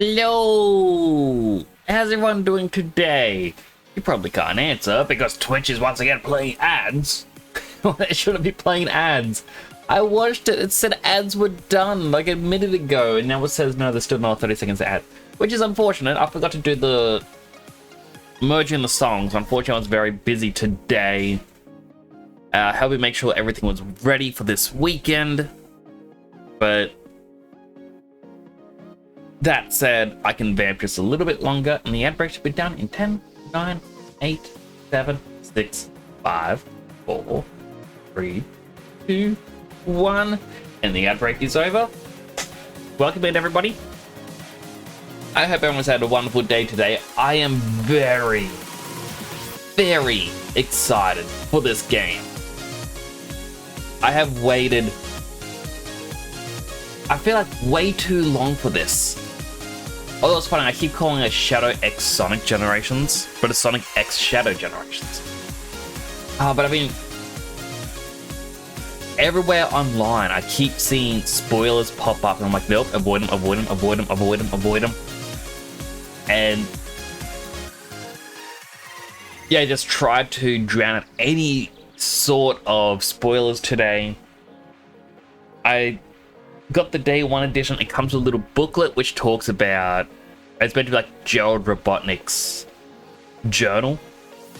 Hello! How's everyone doing today? You probably can't answer because Twitch is once again playing ads. They shouldn't be playing ads. I watched it, it said ads were done like a minute ago, and now it says no, there's still another 30 seconds of ad. Which is unfortunate. I forgot to do the merging the songs. Unfortunately, I was very busy today. Helping make sure everything was ready for this weekend. But that said, I can vamp just a little bit longer, and the ad break should be done in 10, 9, 8, 7, 6, 5, 4, 3, 2, 1, and the ad break is over. Welcome in, everybody. I hope everyone's had a wonderful day today. I am very, very excited for this game. I have waited, I feel like, way too long for this. Although it's funny, I keep calling it Shadow X Sonic Generations, but it's Sonic X Shadow Generations. But I mean, everywhere online, I keep seeing spoilers pop up, and I'm like, nope, avoid them, avoid them, avoid them, avoid them, avoid them. And yeah, I just tried to drown out any sort of spoilers today. I got the day one edition. It comes with a little booklet which talks about, it's meant to be like Gerald Robotnik's journal.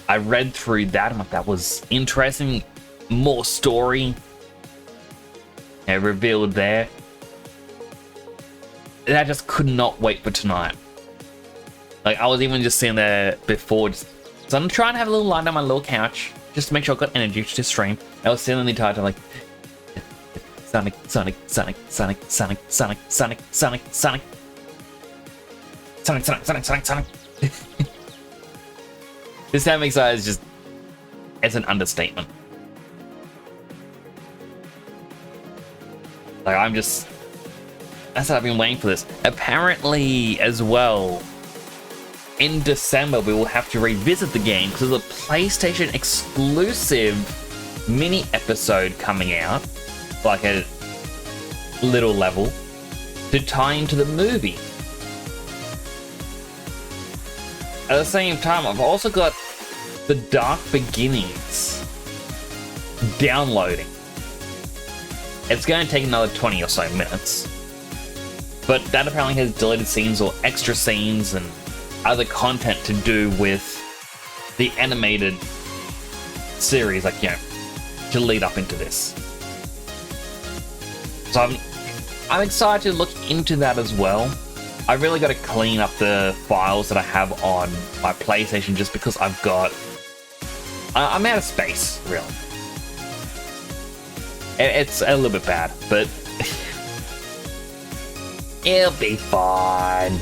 I read through that. I'm like, that was interesting. More story revealed there. And I just could not wait for tonight. Like, I was even just sitting there before, so I'm trying to have a little lie down my little couch just to make sure I've got energy to stream. I was sitting in the entire time like, Sonic, Sonic, Sonic, Sonic, Sonic, Sonic, Sonic, Sonic, Sonic, Sonic, Sonic, Sonic, Sonic, Sonic. This time excited is just, it's an understatement. Like, I'm just, that's what I've been waiting for this. Apparently, as well, in December, we will have to revisit the game because there's a PlayStation exclusive mini episode coming out, like a little level, to tie into the movie. At the same time, I've also got The Dark Beginnings downloading. It's going to take another 20 or so minutes, but that apparently has deleted scenes or extra scenes and other content to do with the animated series, like, you know, to lead up into this. So I'm excited to look into that as well. I really got to clean up the files that I have on my PlayStation just because I've got, I'm out of space, really. It's a little bit bad, but it'll be fine.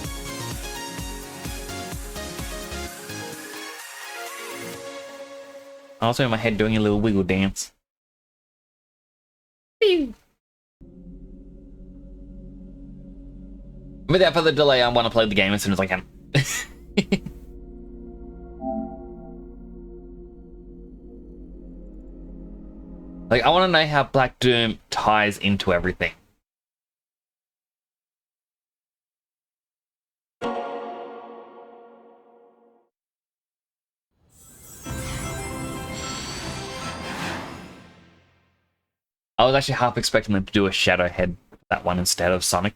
Also in my head doing a little wiggle dance. Without further delay, I want to play the game as soon as I can. Like, I want to know how Black Doom ties into everything. I was actually half expecting them to do a Shadow Head, that one, instead of Sonic.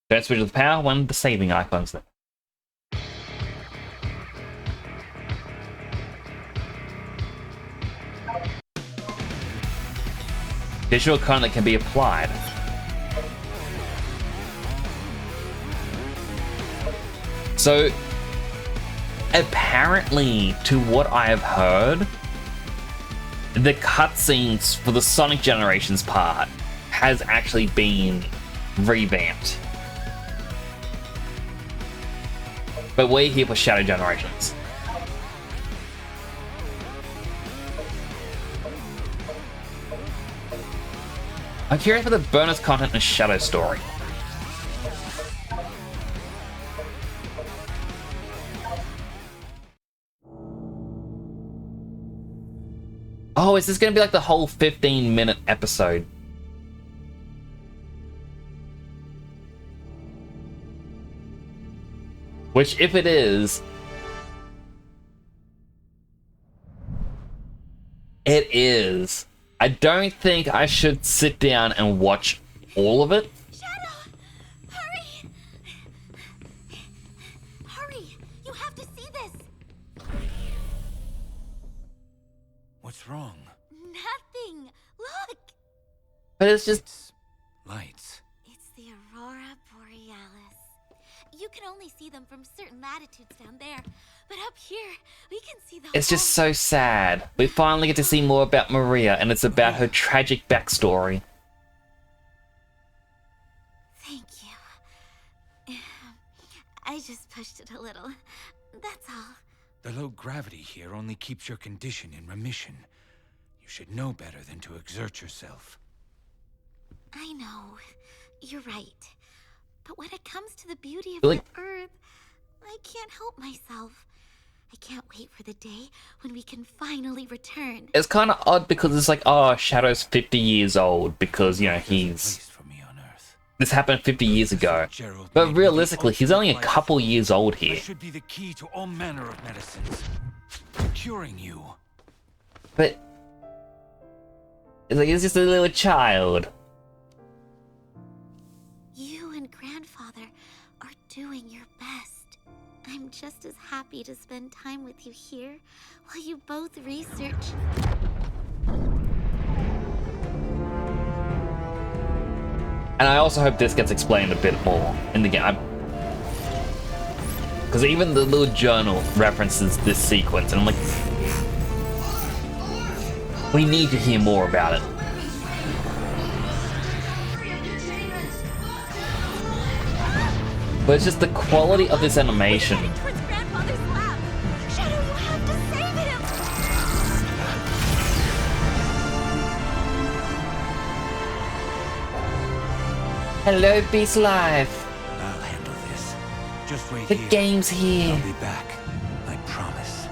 Don't switch with power when the saving icon's there. Additional content can be applied. So, apparently, to what I have heard, the cutscenes for the Sonic Generations part has actually been revamped. But we're here for Shadow Generations. I'm curious for the bonus content in Shadow Story. Oh, is this going to be like the whole 15-minute episode? Which, if it is, it is. I don't think I should sit down and watch all of it. Shadow! Hurry! Hurry! You have to see this! What's wrong? Nothing! Look! But it's just... Lights. It's the Aurora Borealis. You can only see them from certain latitudes down there. But up here, we can see the It's just so sad. We finally get to see more about Maria, and it's about her tragic backstory. Thank you. I just pushed it a little. That's all. The low gravity here only keeps your condition in remission. You should know better than to exert yourself. I know. You're right. But when it comes to the beauty of Like- the Earth, I can't help myself. I can't wait for the day when we can finally return. It's kind of odd because it's like, oh, Shadow's 50 years old because, you know, There's a he's... place for me on Earth. This happened 50 years ago. Gerald made But me realistically, the he's only a ultimate couple life. years old I here. should be the key to all manner of medicines. Curing you. But... It's like, he's just a little child. You and Grandfather are doing your best. I'm just as happy to spend time with you here while you both research. And I also hope this gets explained a bit more in the game. Because even the little journal references this sequence, and I'm like... We need to hear more about it. But it's just the quality of this animation. Heading towards Grandfather's lab. Shadow, you have to save him! Hello, Beast Life. I'll handle this. Just wait The here. game's here. I'll be back. I promise.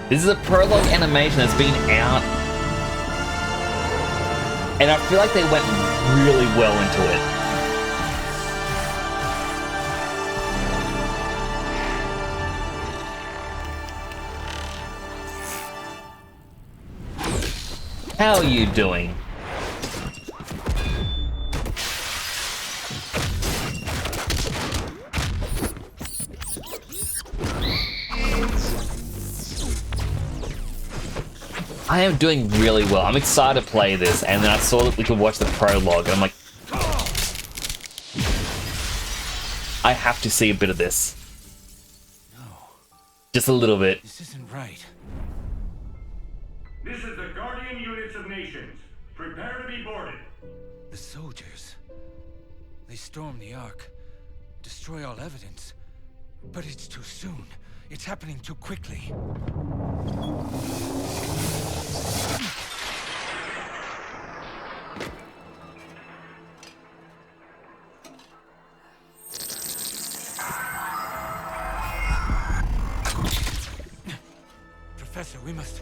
This is a prologue animation that's been out. And I feel like they went really well into it. How are you doing? I am doing really well. I'm excited to play this, and then I saw that we could watch the prologue, and I'm like, I have to see a bit of this. No, Just a little bit. this isn't right. This is the Guardian Units of Nations. Prepare to be boarded. The soldiers. They storm the Ark. Destroy all evidence. But it's too soon. It's happening too quickly. Professor, we must...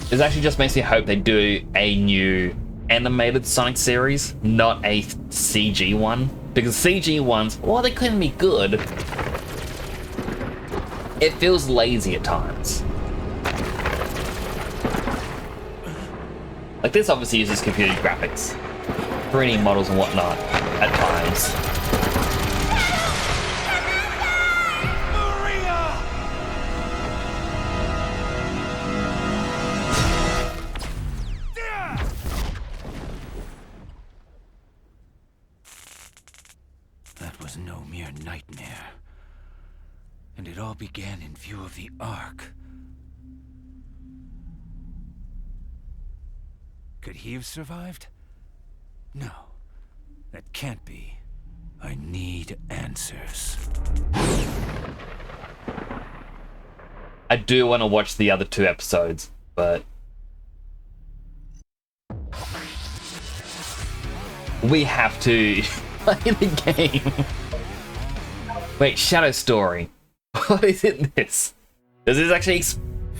This actually just makes me hope they do a new animated Sonic series, not a CG one. Because CG ones, while they couldn't be good, it feels lazy at times. Like this obviously uses computer graphics, 3D models and whatnot at times. That was no mere nightmare. And it all began in view of the Ark. Could he have survived? No, that can't be. I need answers. I do want to watch the other 2 episodes, but we have to play the game. Wait, Shadow Story. What is in this? Does this actually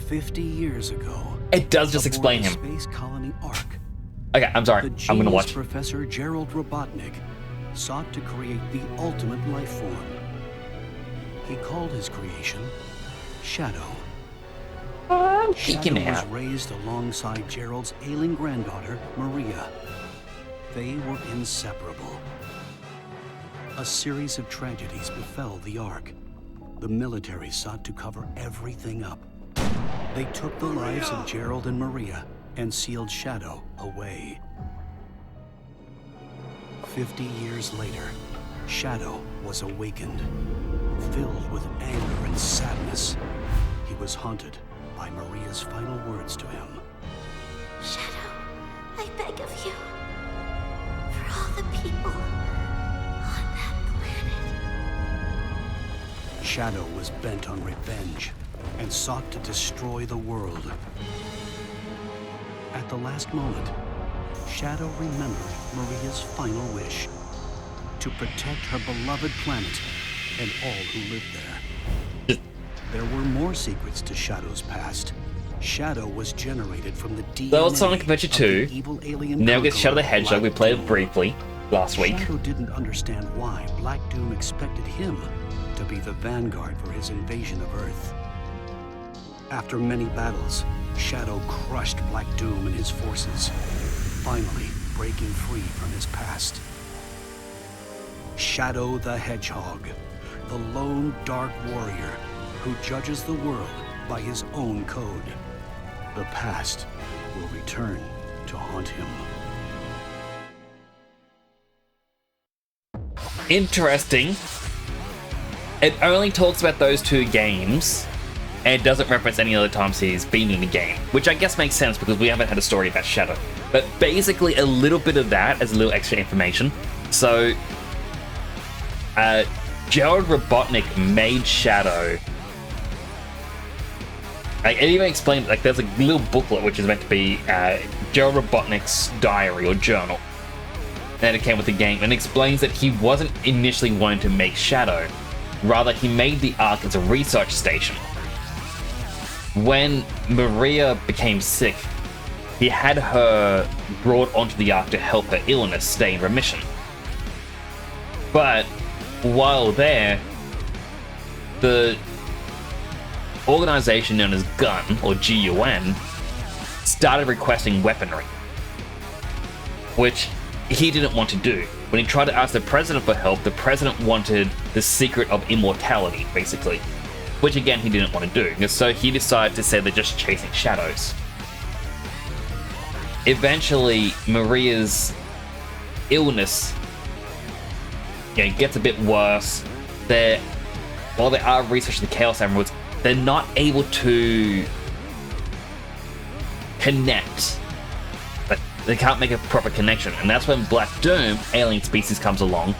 50 years ago, It does just aboard explain the him. Space Colony Ark. Okay, I'm sorry. The I'm gonna genius watch. Professor Gerald Robotnik sought to create the ultimate life form. He called his creation Shadow. Geeking Shadow was out. raised alongside Gerald's ailing granddaughter, Maria. They were inseparable. A series of tragedies befell the Ark. The military sought to cover everything up. They took the lives of Gerald and Maria and sealed Shadow away. 50 years later, Shadow was awakened. Filled with anger and sadness, he was haunted by Maria's final words to him. Shadow, I beg of you, for all the people on that planet. Shadow was bent on revenge and sought to destroy the world. At the last moment, Shadow remembered Maria's final wish: to protect her beloved planet and all who lived there. There were more secrets to Shadow's past. Shadow was generated from the DNA That was Sonic Adventure of 2. the evil alien Now gets Shadow the conqueror, Hedgehog. We Black played it Doom. briefly last week. Shadow didn't understand why Black Doom expected him to be the vanguard for his invasion of Earth. After many battles, Shadow crushed Black Doom and his forces, finally breaking free from his past. Shadow the Hedgehog, the lone dark warrior who judges the world by his own code. The past will return to haunt him. Interesting. It only talks about those two games, and it doesn't reference any other times he's been in the game, which I guess makes sense because we haven't had a story about Shadow. But basically, a little bit of that as a little extra information. So, Gerald Robotnik made Shadow. It even explained, like, there's a little booklet which is meant to be Gerald Robotnik's diary or journal. And it came with the game and explains that he wasn't initially wanting to make Shadow. Rather, he made the Ark as a research station. When Maria became sick, he had her brought onto the Ark to help her illness stay in remission. But while there, the organization known as GUN, or GUN, started requesting weaponry, which he didn't want to do. When he tried to ask the president for help, the president wanted the secret of immortality, basically, which again he didn't want to do, so he decided to say they're just chasing shadows. Eventually, Maria's illness gets a bit worse. While they are researching the Chaos Emeralds, they're not able to connect. They can't make a proper connection, and that's when Black Doom, alien species, comes along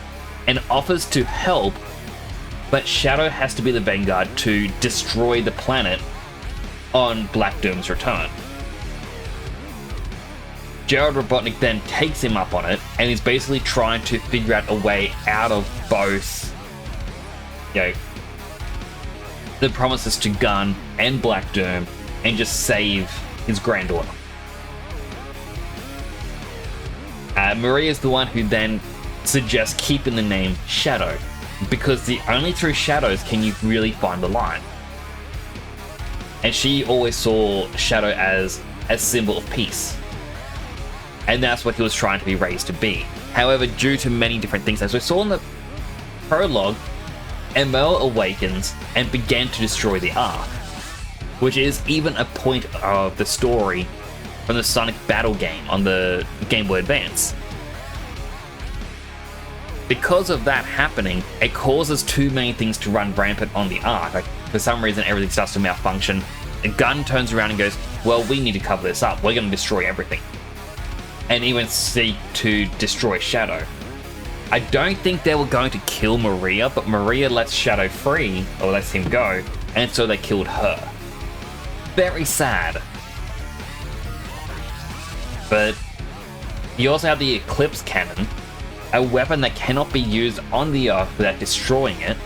and offers to help, but Shadow has to be the vanguard to destroy the planet on Black Doom's return. Gerald Robotnik then takes him up on it, and he's basically trying to figure out a way out of both, the promises to Gun and Black Doom, and just save his granddaughter. Maria's the one who then suggests keeping the name Shadow, because only through shadows can you really find the light. And she always saw Shadow as a symbol of peace. And that's what he was trying to be raised to be. However, due to many different things, as we saw in the prologue, ML awakens and began to destroy the Ark, which is even a point of the story from the Sonic Battle game on the Game Boy Advance. Because of that happening, it causes too many things to run rampant on the Ark. Like, for some reason, everything starts to malfunction. The Gun turns around and goes, well, we need to cover this up. We're going to destroy everything. And even seek to destroy Shadow. I don't think they were going to kill Maria, but Maria lets Shadow free, or lets him go, and so they killed her. Very sad. But you also have the Eclipse Cannon, a weapon that cannot be used on the Ark without destroying it.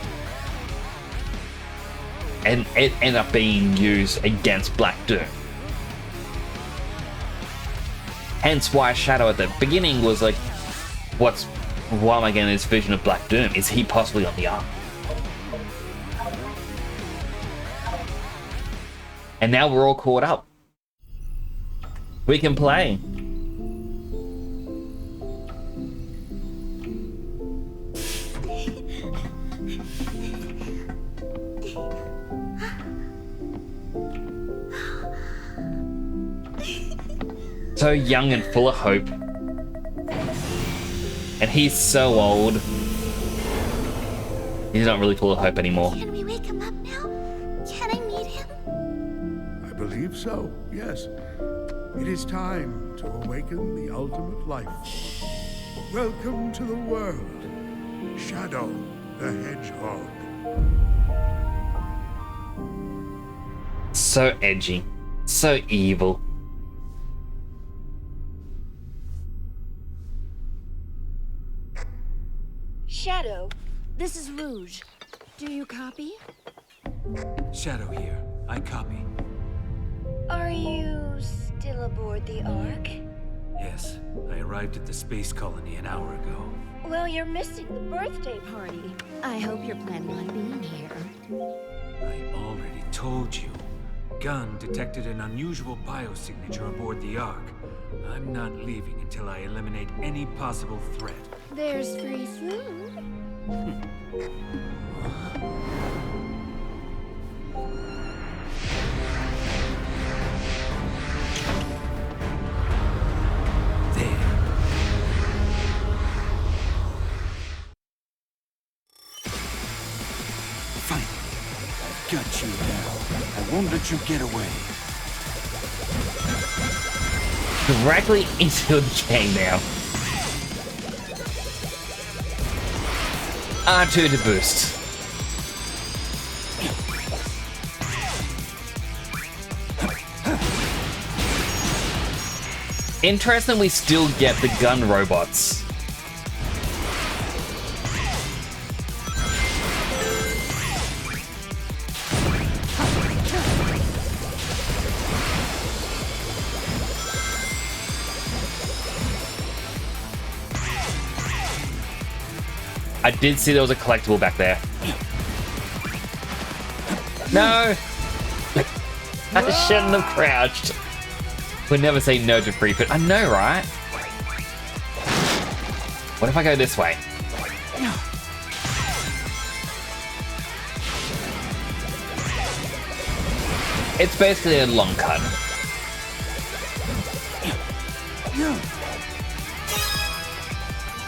And it ended up being used against Black Doom. Hence why Shadow at the beginning was like, why am I getting this vision of Black Doom? Is he possibly on the Ark? And now we're all caught up. We can play. So young and full of hope. And he's so old. He's not really full of hope anymore. Can we wake him up now? Can I meet him? I believe so, yes. It is time to awaken the ultimate life force. Welcome to the world, Shadow the Hedgehog. So edgy. So evil. Shadow, this is Rouge. Do you copy? Shadow here. I copy. Are you still aboard the Ark? Yes, I arrived at the space colony an hour ago. Well, you're missing the birthday party. I hope you're planning on being here. I already told you. Gunn detected an unusual biosignature aboard the Ark. I'm not leaving until I eliminate any possible threat. There's free food. There. Finally, I've got you now. I won't let you get away. Directly into the game now. R2 to boost. Interesting, we still get the gun robots. I did see there was a collectible back there. No! I shouldn't have crouched. We'd never say no to free food. I know, right? What if I go this way? It's basically a long cut.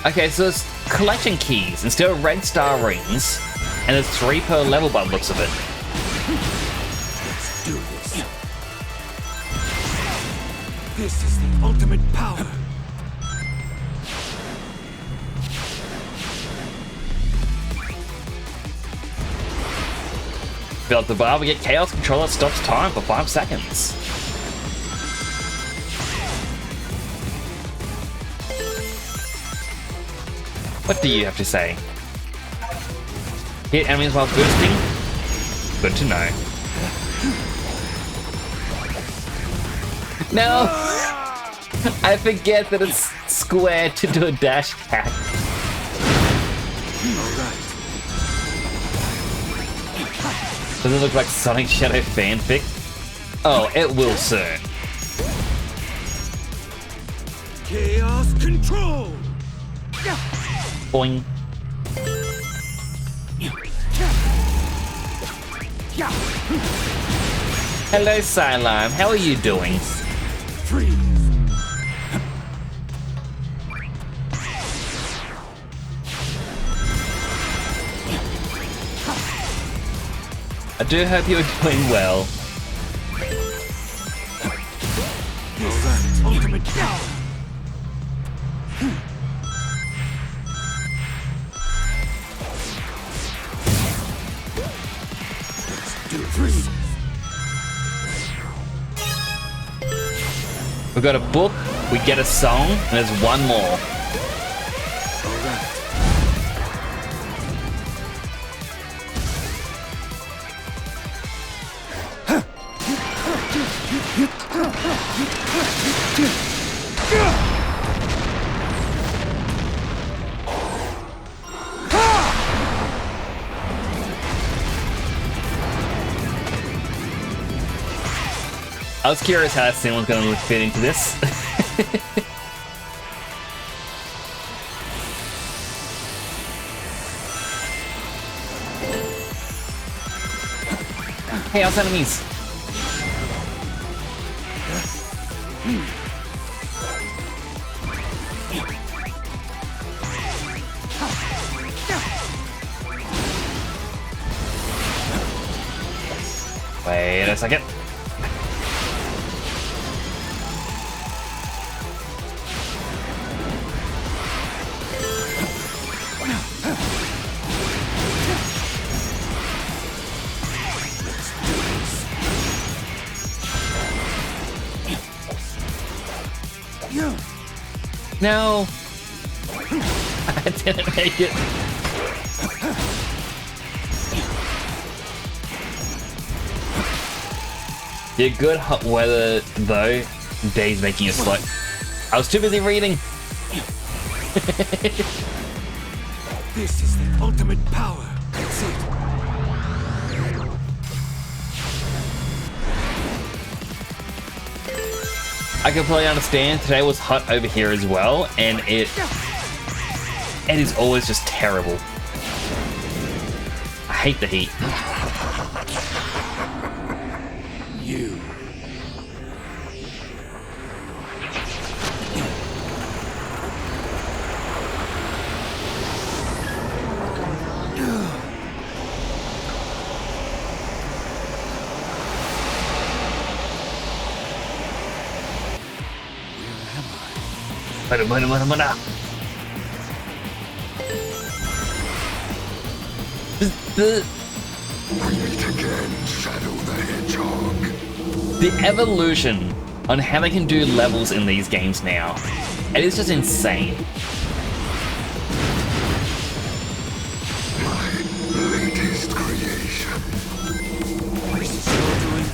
Okay, so there's collection keys instead of red star rings, and there's 3 per level by the looks of it. Let's do this. This is the ultimate power. Fill up the bar, we get Chaos Controller stops time for 5 seconds. What do you have to say? Hit enemies while boosting? Good to know. No! I forget that it's square to do a dash attack. Alright. Does it look like Sonic Shadow fanfic? Oh, it will soon. Chaos control! Boing. Hello, Psylime. How are you doing? Freeze! I do hope you're doing well. Alright, ultimate power! Freeze! We got a book, we get a song, and there's one more. Alright. I was curious how that scene was going to fit into this. Hey, our enemies! Wait a second. No! I didn't make it. You're good hot weather though. Days making you slow. I was too busy reading. This is the ultimate power. That's it. I completely understand. Today was hot over here as well, and it is always just terrible. I hate the heat. You. Mana. Meet again, Shadow the Hedgehog. The evolution on how they can do levels in these games now, it is just insane. My latest creation. This is your doing.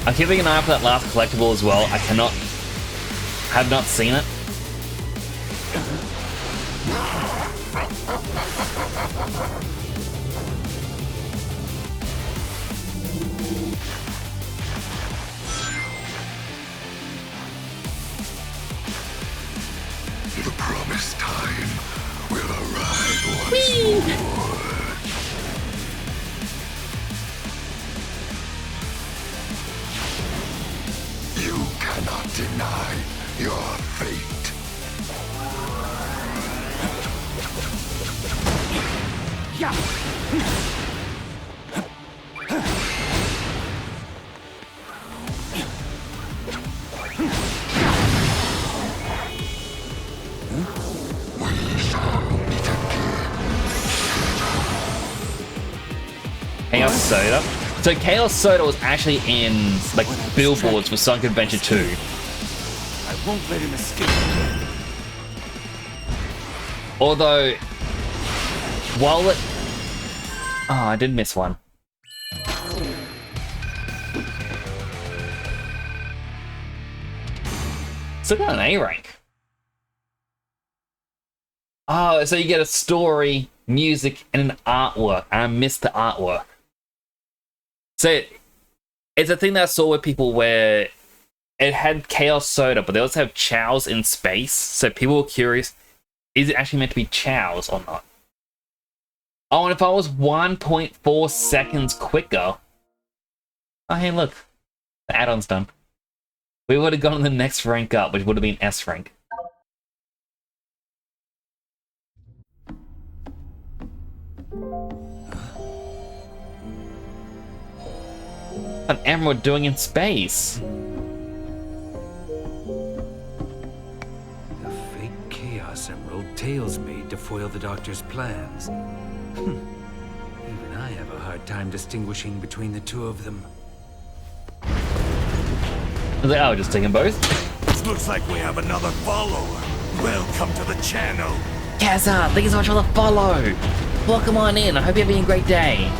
I'm keeping an eye out for that last collectible as well. I have not seen it. The promised time will arrive once more. You cannot deny your fate. Chaos Soda. So Chaos Soda was actually in like billboards for Sonic Adventure 2. I won't let him escape. Although, while it... Oh, I did miss one. Still got an A rank. Oh, so you get a story, music, and an artwork. And I missed the artwork. So it's a thing that I saw with people where it had Chaos Soda, but they also have Chows in space. So people were curious, is it actually meant to be Chows or not? Oh, and if I was 1.4 seconds quicker... Oh, hey, look. The add-on's done. We would have gone the next rank up, which would have been S rank. An emerald doing in space? The fake Chaos Emerald Tails made to foil the Doctor's plans. Even I have a hard time distinguishing between the two of them. I was like, oh, just taking both. Looks like we have another follower. Welcome to the channel. Kazza, thank you so much for the follow. Welcome on in. I hope you're having a great day.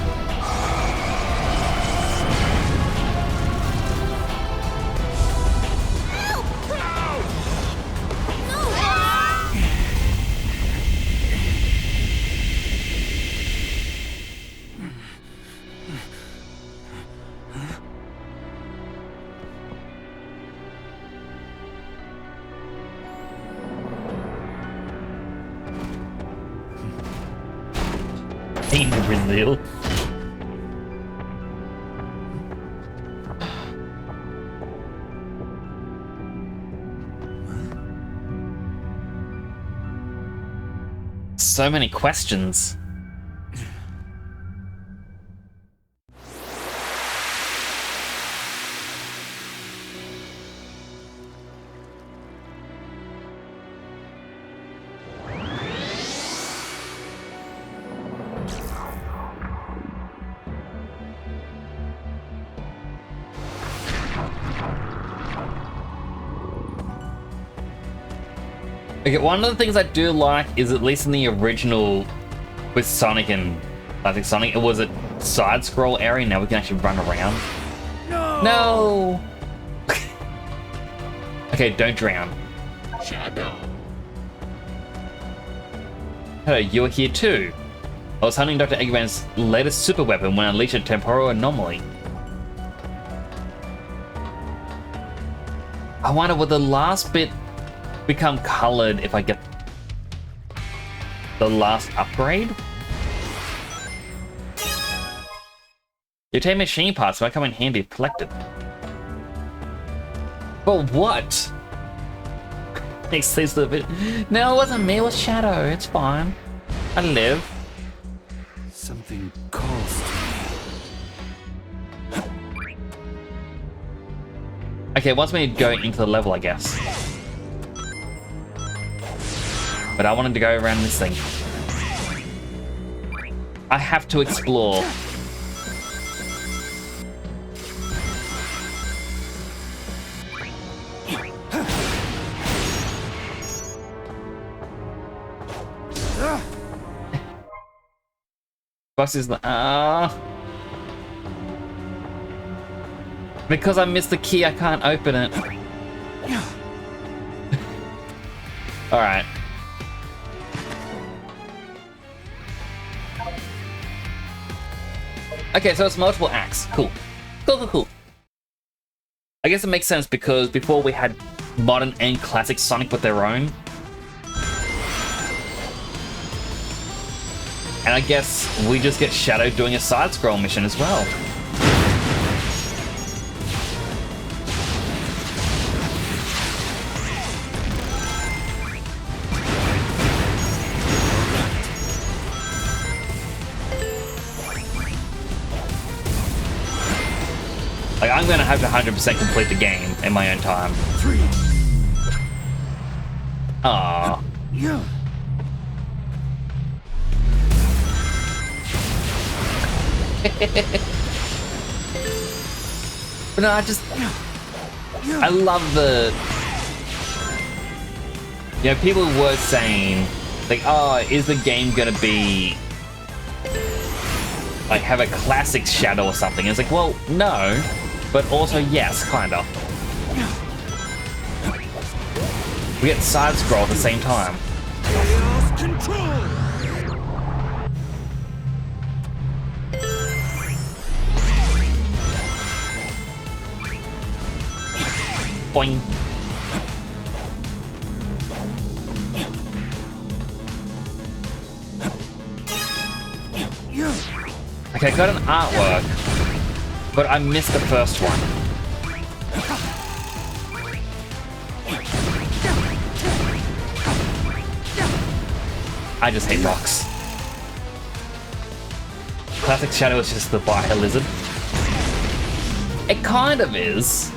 Team Brazil. So many questions. Okay, one of the things I do like is, at least in the original with Sonic and Classic Sonic, it was a side scroll area. Now we can actually run around. No! Okay, don't drown. Shadow. Hello, you're here too. I was hunting Dr. Eggman's latest super weapon when I unleashed a temporal anomaly. I wonder, will the last bit become colored if I get the last upgrade? Your team machine parts might come in handy if collected. But what? He says a bit. No, it wasn't me, it was Shadow. It's fine. I live. Something calls to me. Okay, it wants me to go into the level, I guess. But I wanted to go around this thing. I have to explore. Boss is like, because I missed the key, I can't open it. Alright. Okay, so it's multiple acts. Cool. Cool. I guess it makes sense because before we had modern and classic Sonic with their own. And I guess we just get Shadow doing a side-scroll mission as well. Like, I'm gonna have to 100% complete the game in my own time. 3. Aww. Yeah. But no, I love the... You know, people were saying, like, oh, is the game gonna be... like, have a classic Shadow or something? It's like, well, no. But also, yes, kind of. We get side-scroll at the same time. Chaos control. Boing. Okay, I got an artwork, but I missed the first one. I just hate rocks. Classic Shadow is just the Bio Lizard. It kind of is.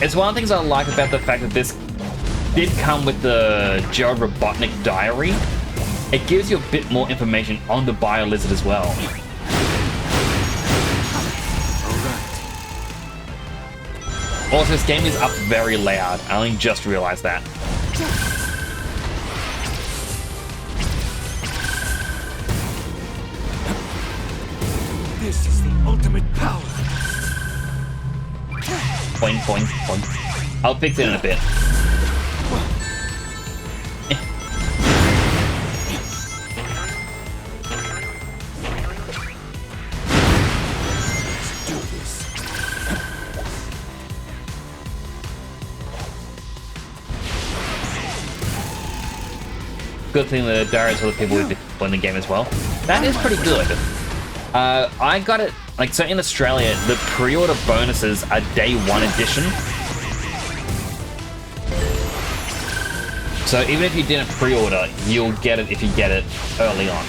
It's one of the things I like about the fact that this did come with the Gerald Robotnik diary. It gives you a bit more information on the Bio Lizard as well. Also, this game is up very loud. I only just realized that. This is the ultimate power. Point, point, point. I'll fix it in a bit. Good thing that Darius other people who play the game as well. That is pretty good. I got it, like, so in Australia, the pre-order bonuses are day 1 edition. So even if you didn't pre-order, you'll get it if you get it early on.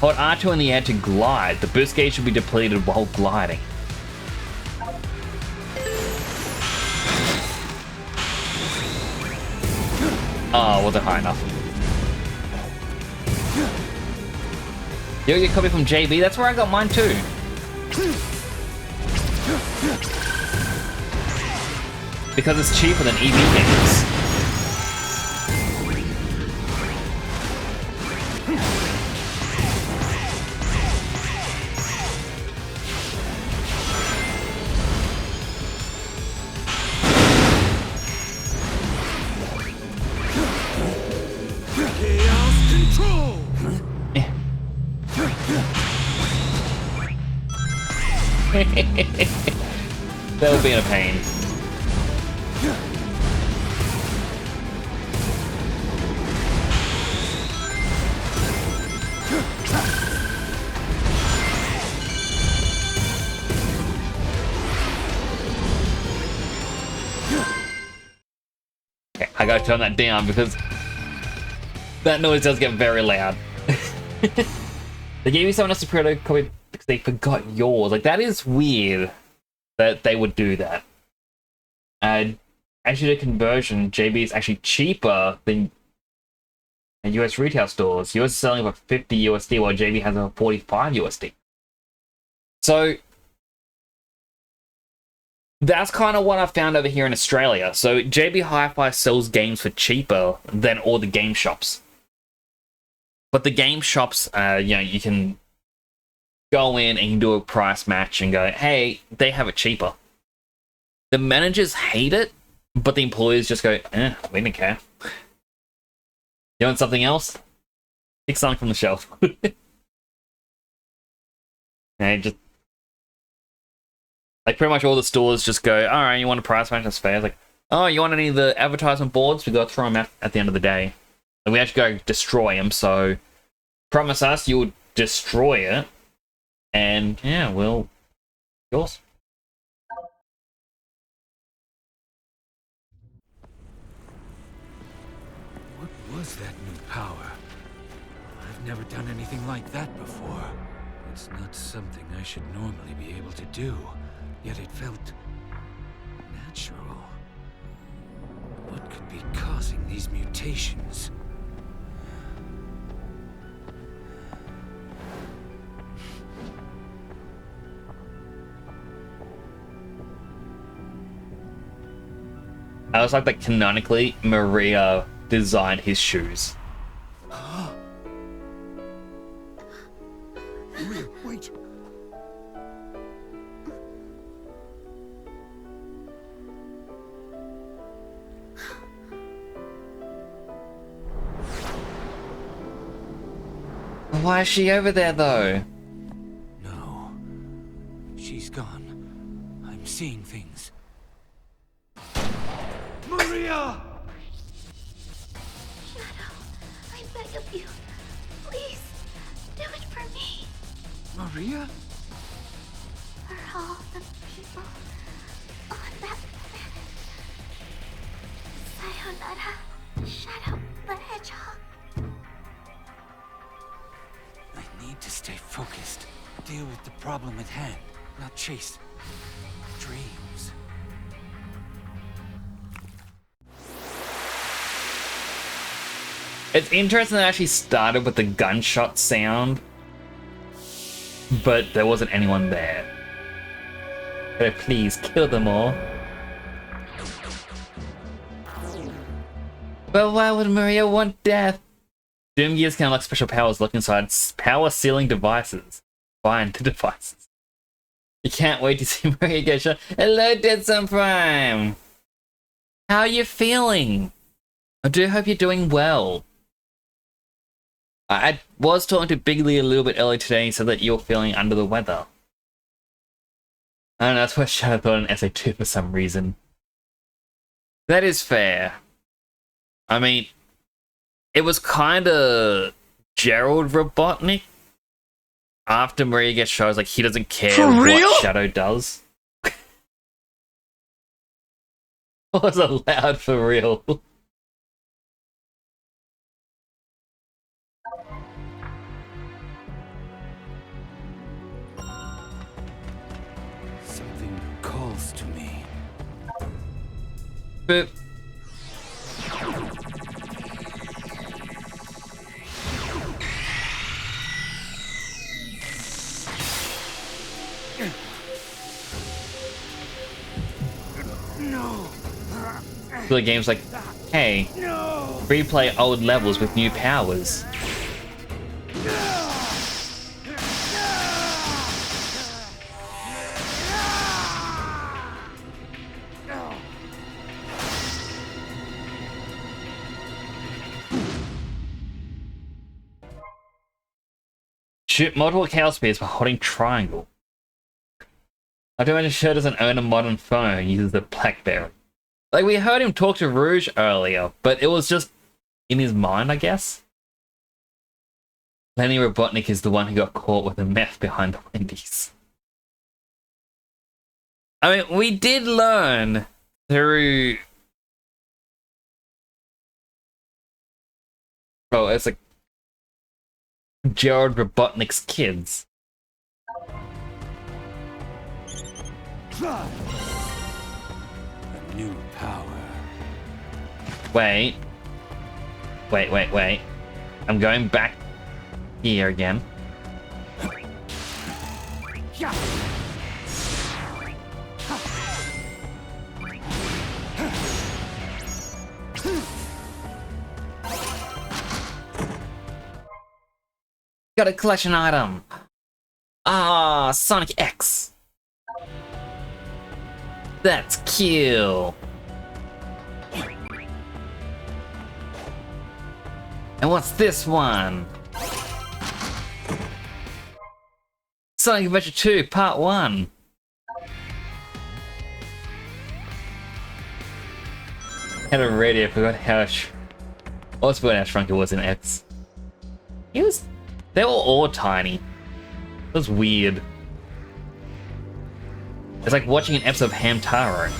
Hold R2 in the air to glide. The boost gauge should be depleted while gliding. Oh, wasn't high enough. Yo, you copy from JB? That's where I got mine too. Because it's cheaper than EV games. They'll be in a pain. Okay, I gotta turn that down because that noise does get very loud. They gave you someone else to pre-order copy because they forgot yours. Like, that is weird that they would do that. Actually, the conversion, JB is actually cheaper than US retail stores. US is selling for 50 USD while JB has a 45 USD. So that's kind of what I found over here in Australia. So JB Hi-Fi sells games for cheaper than all the game shops. But the game shops, you know, you can go in and you can do a price match and go, hey, they have it cheaper. The managers hate it, but the employees just go, we don't care. You want something else? Pick something from the shelf. And just, like, pretty much all the stores just go, all right, you want a price match? That's fair. It's like, oh, you want any of the advertisement boards? We got to throw them out at the end of the day. And we actually go destroy them, so promise us you'll destroy it, and yeah, well, yours. What was that new power? I've never done anything like that before. It's not something I should normally be able to do, yet it felt natural. What could be causing these mutations? I was like that canonically, Maria designed his shoes. Maria, wait. Why is she over there, though? No. She's gone. I'm seeing things. Maria! Shadow, I beg of you, please, do it for me. Maria? For all the people on that planet. Sayonara, Shadow the Hedgehog. I need to stay focused. Deal with the problem at hand. not chased. Dreams. It's interesting that it actually started with the gunshot sound, but there wasn't anyone there. Could I please kill them all? But why would Maria want death? Doom Gear's kind of like special powers look inside power sealing devices. Find the devices. You can't wait to see Maria get shot. Hello, Dead Sun Prime! How are you feeling? I do hope you're doing well. I was talking to Bigley a little bit earlier today, so that you're feeling under the weather. I don't know, that's what Shadow thought in SA2 for some reason. That is fair. I mean, it was kinda Gerald Robotnik. After Maria gets shot, like he doesn't care what Shadow does. Was allowed for real. Something calls to me. But so the game's like, hey, replay old levels with new powers. Shoot multiple Chaos Spears by holding triangle. I don't imagine Shadow doesn't own a modern phone, he uses the BlackBerry. Like, we heard him talk to Rouge earlier, but it was just in his mind, I guess. Lenny Robotnik is the one who got caught with the meth behind the Wendy's. I mean, we did learn through... Oh, it's like... Gerald Robotnik's kids. A new power. Wait. I'm going back here again. Got a collection item. Ah, Sonic X. That's cute. And what's this one? Sonic Adventure 2 Part 1. Had a radio, forgot how also forgot how shrunk it was in X. They were all tiny. It was weird. It's like watching an episode of Hamtaro.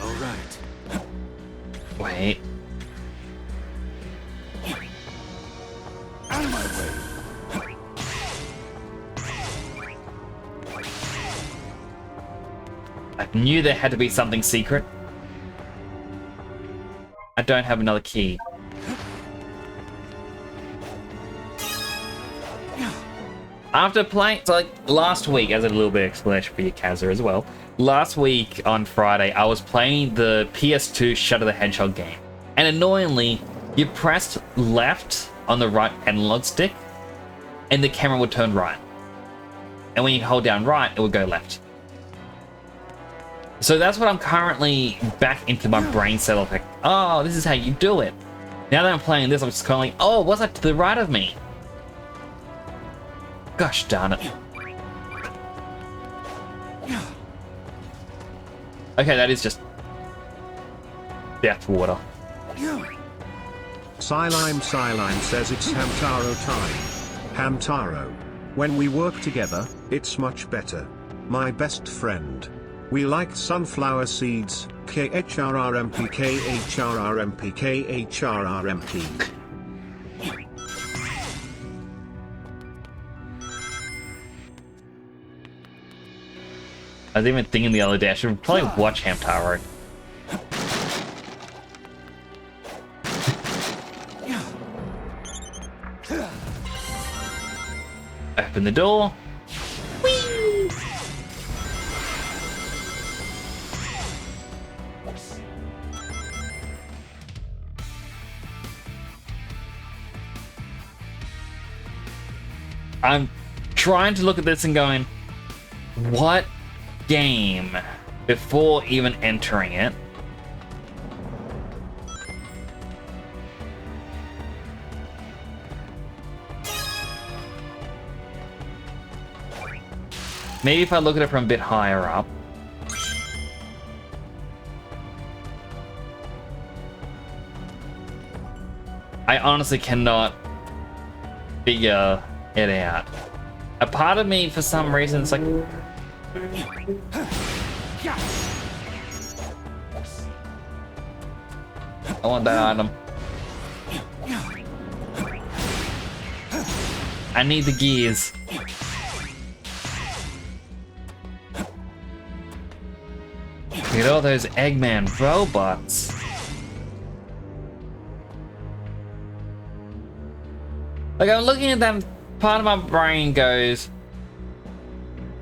All right. Wait. Out of my way. I knew there had to be something secret. I don't have another key. After playing, so like last week, as a little bit of explanation for you, Kazza, as well. Last week on Friday, I was playing the PS2 Shadow the Hedgehog game. And annoyingly, you pressed left on the right analog stick, and the camera would turn right. And when you hold down right, it would go left. So that's what I'm currently back into my brain set of like, oh, this is how you do it. Now that I'm playing this, I'm just kind of like, oh, what's that to the right of me? Gosh darn it. Okay, that is just death water. Silime says it's Hamtaro time. Hamtaro. When we work together, it's much better. My best friend. We like sunflower seeds, KHRRMP. I was even thinking the other day I should probably watch Hamtaro. Open the door. Whee! I'm trying to look at this and going, what game, before even entering it, maybe if I look at it from a bit higher up. I honestly cannot figure it out. A part of me, for some reason, it's like, I want that item. I need the gears. Look at all those Eggman robots. Like, I'm looking at them, part of my brain goes,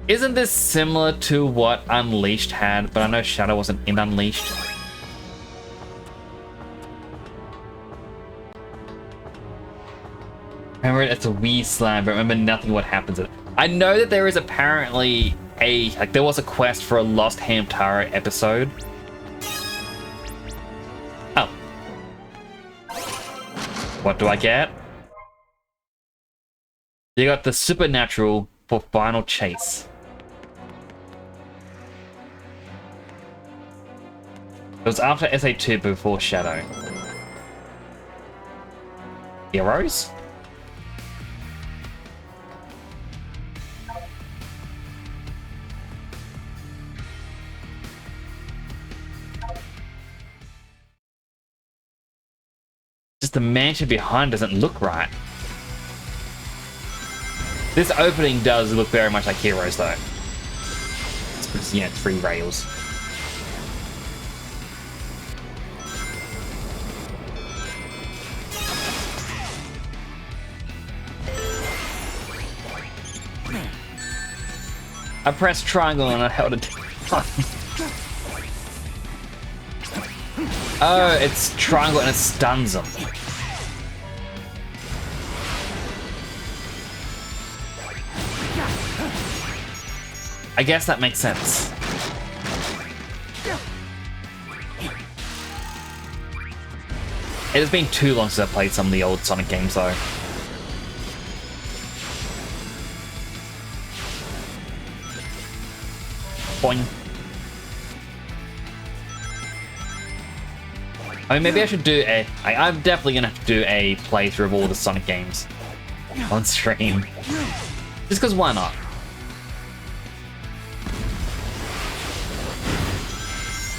isn't this similar to what Unleashed had? But I know Shadow wasn't in Unleashed. Remember, it's a Wii Slam, but remember nothing what happens in it. I know that there is apparently there was a quest for a Lost Hamtaro episode. Oh. What do I get? You got the Supernatural for Final Chase. It was after SA2 before Shadow. Heroes? Just the mansion behind doesn't look right. This opening does look very much like Heroes, though. It's, you know, 3 rails. I pressed triangle and I held it down. Oh, it's triangle and it stuns them. I guess that makes sense. It has been too long since I played some of the old Sonic games, though. Boing. I mean, maybe I should do I'm definitely gonna have to do a playthrough of all the Sonic games on stream. Just because why not?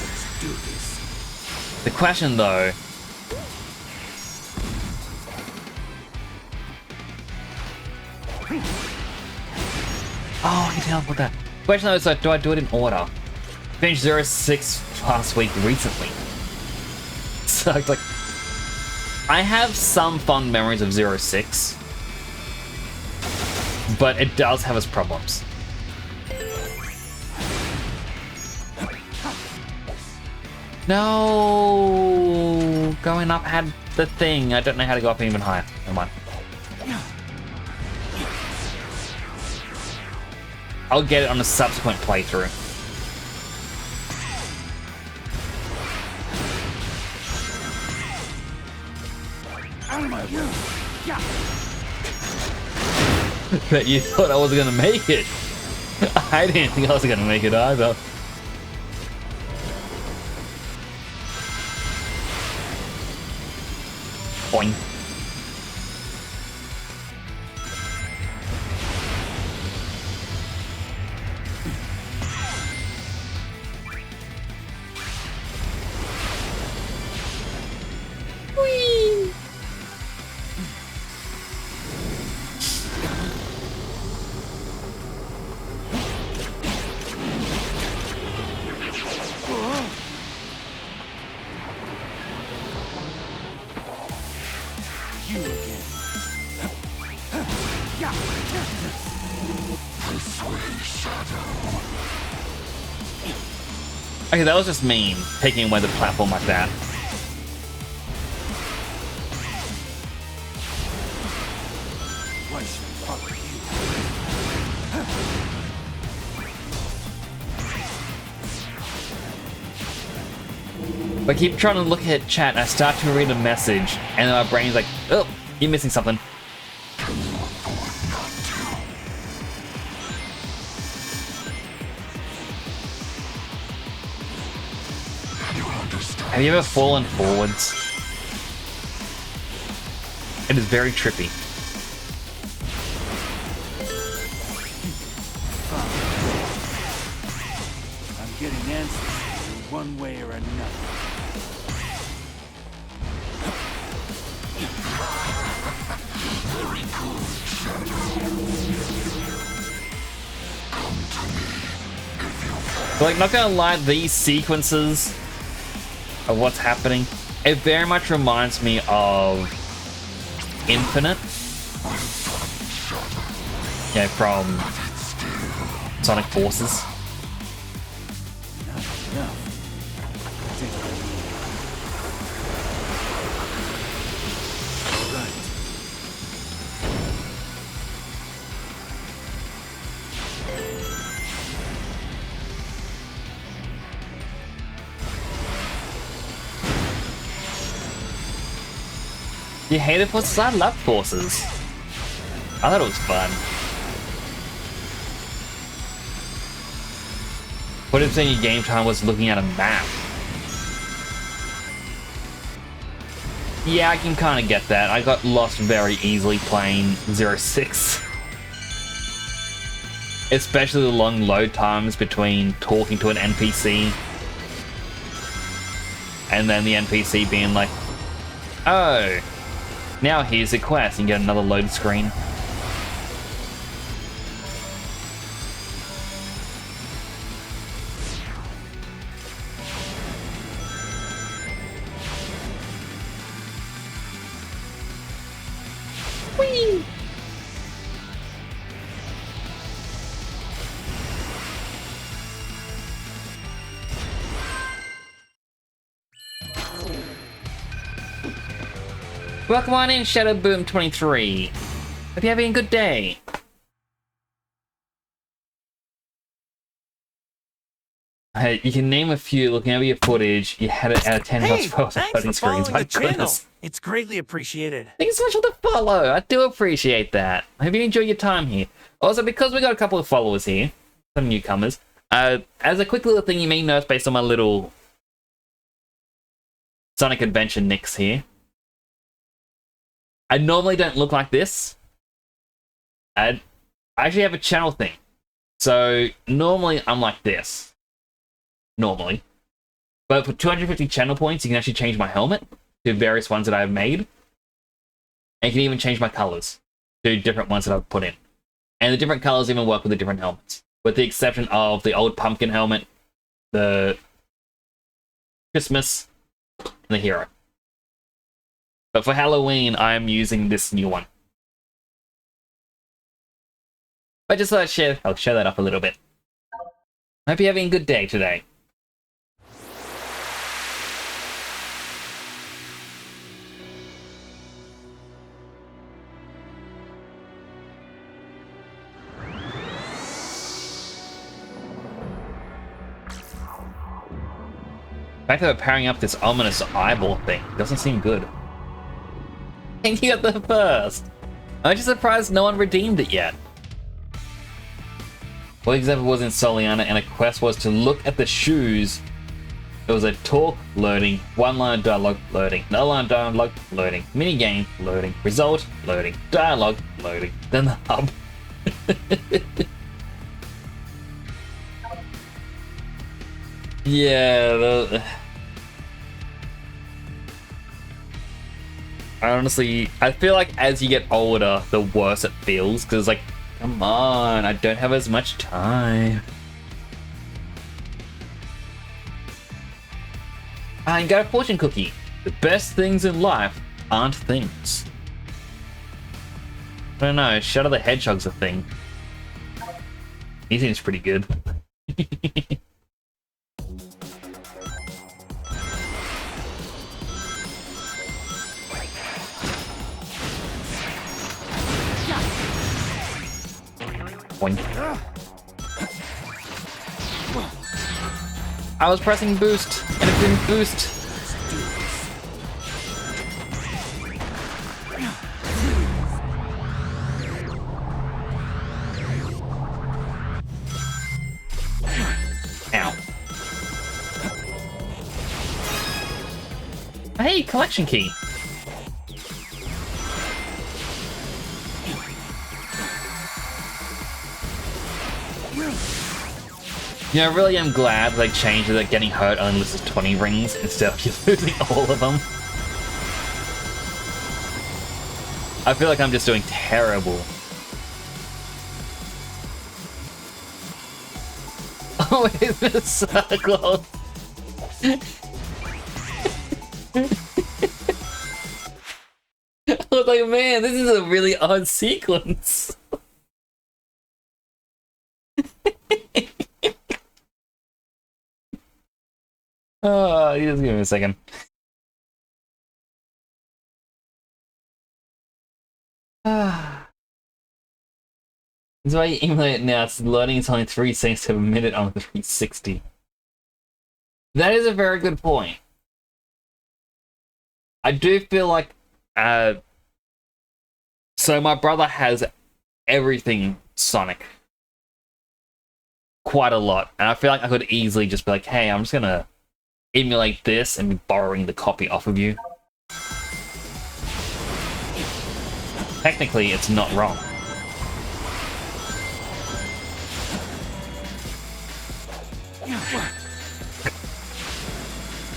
Let's do this. The question, though... Oh, I can tell with that. Question, though, is like, do I do it in order? Finished 06 last week recently. So, it's like... I have some fond memories of 06. But it does have its problems. No, going up had the thing. I don't know how to go up even higher. Never mind. I'll get it on a subsequent playthrough. Out of my way. Bet you thought I wasn't gonna make it. I didn't think I was gonna make it either. Boing. Whee! you again. Okay, that was just mean, taking away the platform like that. I keep trying to look at chat, and I start to read a message, and then my brain's like, oh, you're missing something. Have you ever fallen forwards? It is very trippy. I'm getting answers in one way or another. But like, not gonna lie, these sequences of what's happening, it very much reminds me of Infinite. Yeah, from Sonic Forces. You hated Forces? I loved Forces. I thought it was fun. 40% of your game time was looking at a map. Yeah, I can kind of get that. I got lost very easily playing 06. Especially the long load times between talking to an NPC and then the NPC being like, oh, now here's a quest, and you get another load screen. Whee! Welcome on in, Shadow Boom 23. Hope you're having a good day. You can name a few. Looking over your footage, you had it out of 10 Hey, for thanks for screens. following My the channel. goodness. It's greatly appreciated. Thank you so much for the follow. I do appreciate that. I hope you enjoy your time here. Also, because we got a couple of followers here, some newcomers, as a quick little thing you may notice based on my little Sonic Adventure nicks here, I normally don't look like this. I actually have a channel thing. So normally I'm like this. Normally. But for 250 channel points, you can actually change my helmet to various ones that I've made. And you can even change my colors to different ones that I've put in. And the different colors even work with the different helmets. With the exception of the old pumpkin helmet, the Christmas, and the hero. But for Halloween, I am using this new one. I just thought I'll show that up a little bit. Hope you're having a good day today. The fact that we're powering up this ominous eyeball thing doesn't seem good. And you got the first! I'm just surprised no one redeemed it yet. One example was in Soliana, and a quest was to look at the shoes. It was a talk loading, one line of dialogue loading, another line of dialogue loading, minigame loading, result loading, dialogue loading, then the hub. Yeah, honestly, I feel like as you get older, the worse it feels, because it's like, come on, I don't have as much time. I got a fortune cookie. The best things in life aren't things. I don't know, Shadow the Hedgehog's a thing. He seems pretty good. Boink. I was pressing boost, and it didn't boost. Ow. Hey, collection key. You know, I really am glad they changed that getting hurt only loses 20 rings instead of just losing all of them. I feel like I'm just doing terrible. Oh, it's been so close. I was like, man, this is a really odd sequence. Oh, just give me a second. That's why you emulate it now. It's loading. It's only 3 seconds to a minute on the 360. That is a very good point. I do feel like, so my brother has everything Sonic. Quite a lot. And I feel like I could easily just be like, hey, I'm just gonna emulate this and be borrowing the copy off of you. Technically, it's not wrong.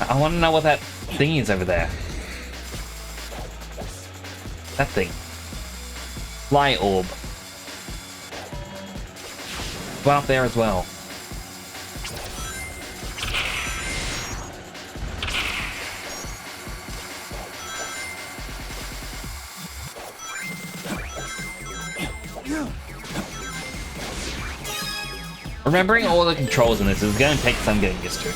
I want to know what that thing is over there. That thing. Fly orb. Go out there as well. Remembering all the controls in this is going to take some getting used to.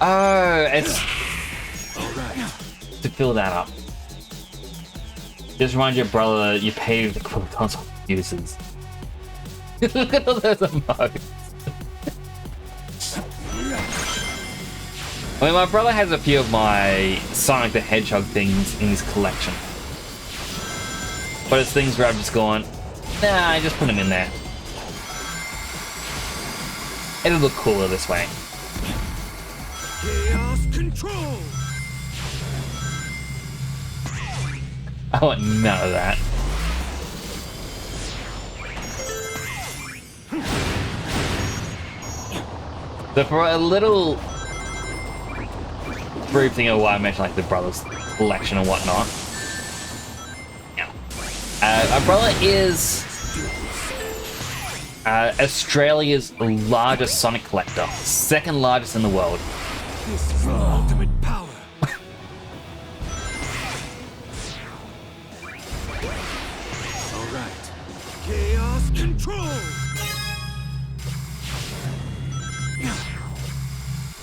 Oh, it's to fill that up. Just remind your brother that you pay the console users. Look at all those emotes. I mean, my brother has a few of my Sonic the Hedgehog things in his collection. But it's things where I've just gone, nah, I just put them in there. It'll look cooler this way. Chaos control. I want none of that. So for a little brief thing of why I mentioned like the brothers collection and whatnot. Yeah. My brother is Australia's largest Sonic collector, second largest in the world. This is the ultimate power. All right. Chaos control.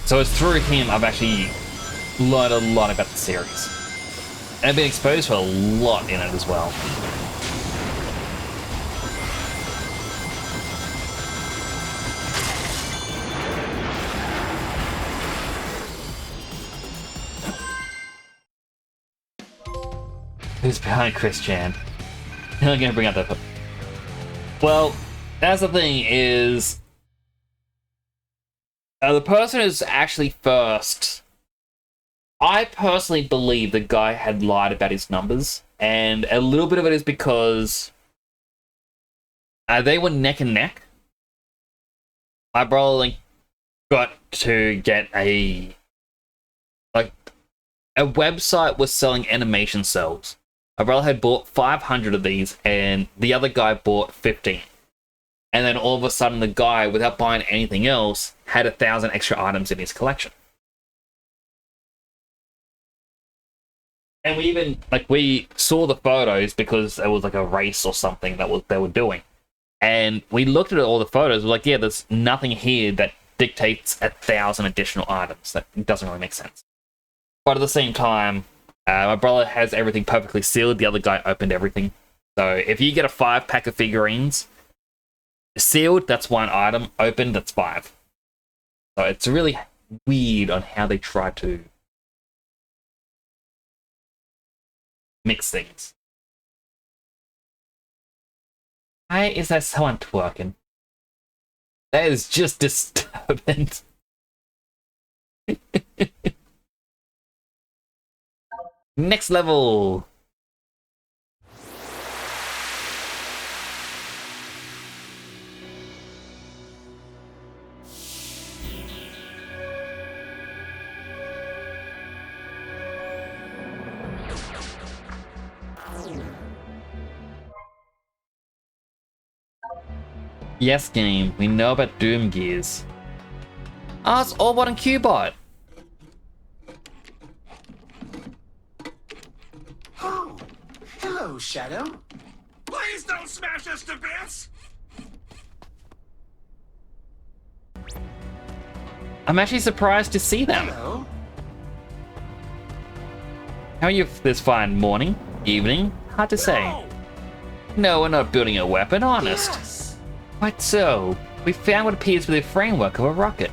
So it's through him I've actually learned a lot about the series. And I've been exposed to a lot in it as well. Who's behind Chris Chan? I'm gonna bring up that. Well, that's the thing is, the person who's actually first. I personally believe the guy had lied about his numbers, and a little bit of it is because they were neck and neck. My brother got to get a website was selling animation cells. My brother had bought 500 of these, and the other guy bought 15. And then all of a sudden, the guy, without buying anything else, had 1,000 extra items in his collection. And we saw the photos because it was like a race or something that they were doing. And we looked at all the photos, we're like, yeah, there's nothing here that dictates 1,000 additional items. That doesn't really make sense. But at the same time, my brother has everything perfectly sealed. The other guy opened everything. So if you get a 5-pack of figurines, sealed, that's 1 item. Opened, that's 5. So it's really weird on how they try to mix things. Why is that someone twerking? That is just disturbing. Next level. Yes, game. We know about Doom Gears. Ah, it's Orbot and Cubot. Oh, hello, Shadow. Please don't smash us to bits! I'm actually surprised to see them. Hello. How are you this fine morning? Evening? Hard to say. No, we're not building a weapon, honest. Yes. Quite so. We found what appears to be the framework of a rocket.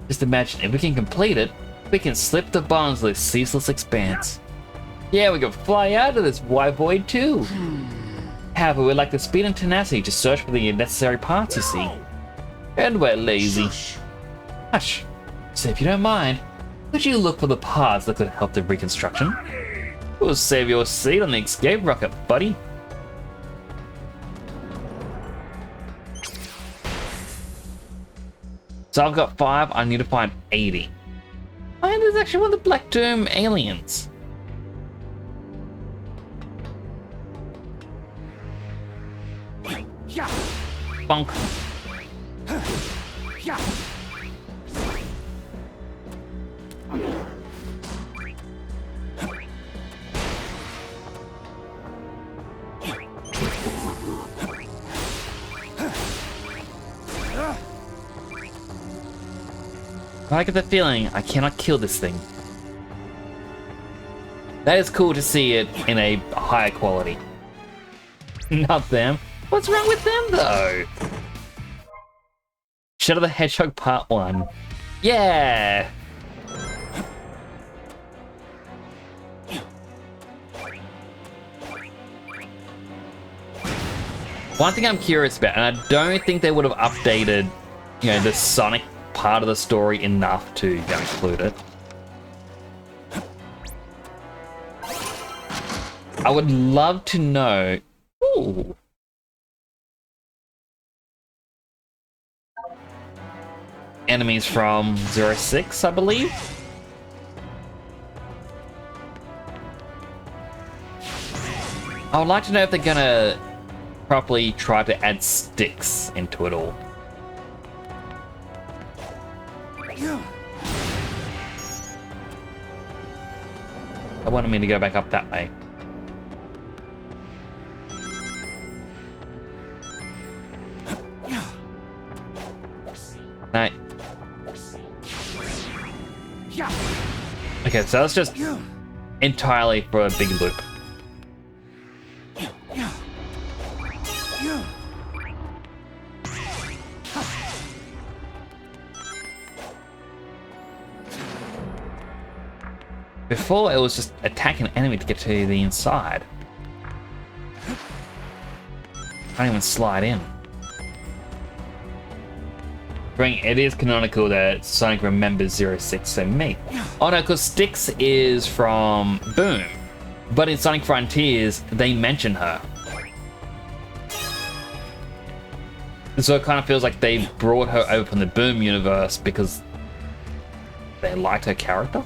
Just imagine, if we can complete it, we can slip the bombs of this ceaseless expanse. Yeah, we can fly out of this wide void too. However, we'd like the speed and tenacity to search for the necessary parts, you see. And we're lazy. Hush. So if you don't mind, could you look for the parts that could help the reconstruction? We'll save your seat on the escape rocket, buddy. So I've got 5, I need to find 80. And there's actually one of the Black Doom aliens. Bonk. I get the feeling I cannot kill this thing. That is cool to see it in a higher quality. Not them. What's wrong with them, though? Shadow the Hedgehog Part 1. Yeah! One thing I'm curious about, and I don't think they would have updated, you know, the Sonic part of the story enough to include it. I would love to know. Ooh. Enemies from 06, I believe. I would like to know if they're gonna properly try to add sticks into it all. I wanted me to go back up that way. Right. Okay, so that's just entirely for a big loop. Before, it was just attack an enemy to get to the inside. Can't even slide in. It is canonical that Sonic remembers 06, so me. Oh no, because Styx is from Boom. But in Sonic Frontiers, they mention her. So it kind of feels like they brought her over from the Boom universe because they liked her character.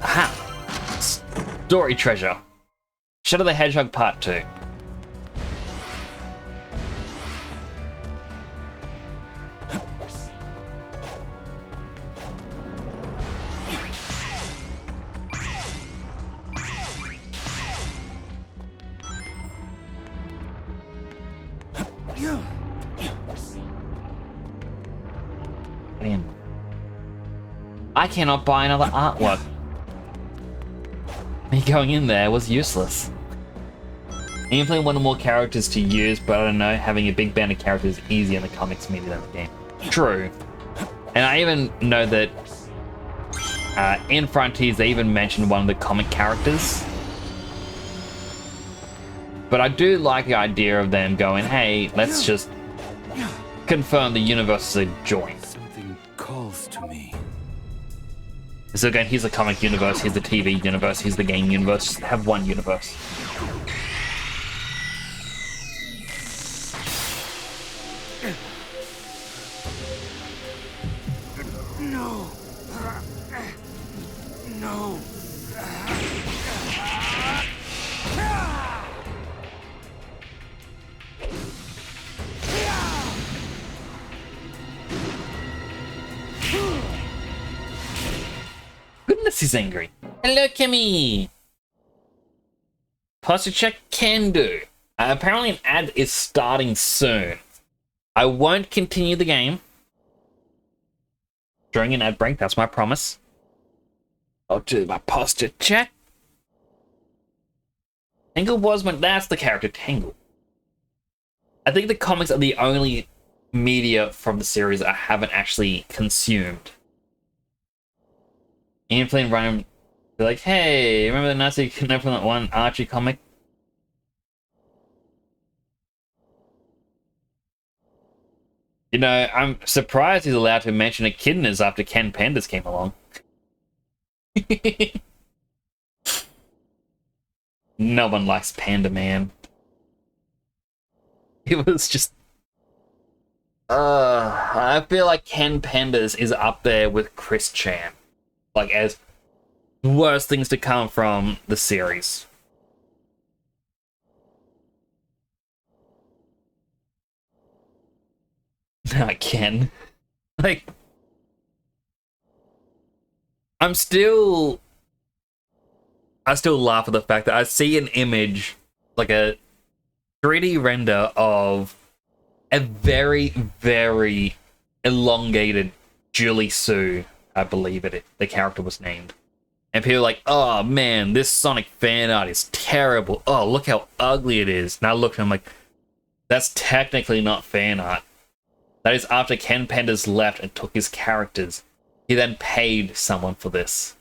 Aha! Story treasure. Shadow the Hedgehog Part 2. I cannot buy another artwork. Me going in there was useless. Infinitely wanted more characters to use, but I don't know, having a big band of characters is easier in the comics media than the game. True. And I even know that in Frontiers they even mentioned one of the comic characters. But I do like the idea of them going, hey, let's just confirm the universe is a joint. Something calls to me. So again, here's the comic universe, here's the TV universe, here's the game universe. Just have one universe. No. No. Goodness, he's angry. Hello, Kimmy. Posture check can do. Apparently an ad is starting soon. I won't continue the game during an ad break, that's my promise. I'll do my posture check. Tangle Wasman, that's the character, Tangle. I think the comics are the only media from the series I haven't actually consumed. Ian Flynn random, be like, hey, remember the Nazi kidnapped from that one Archie comic? You know, I'm surprised he's allowed to mention echidnas after Ken Penders came along. No one likes Panda Man. It was just... I feel like Ken Penders is up there with Chris Chan. Like, as worst things to come from the series. Not Ken. Like, I still laugh at the fact that I see an image, like a 3D render of a very, very elongated Julie Sue, I believe the character was named. And people are like, oh man, this Sonic fan art is terrible. Oh, look how ugly it is. And I look and I'm like, that's technically not fan art. That is after Ken Penders left and took his characters. He then paid someone for this.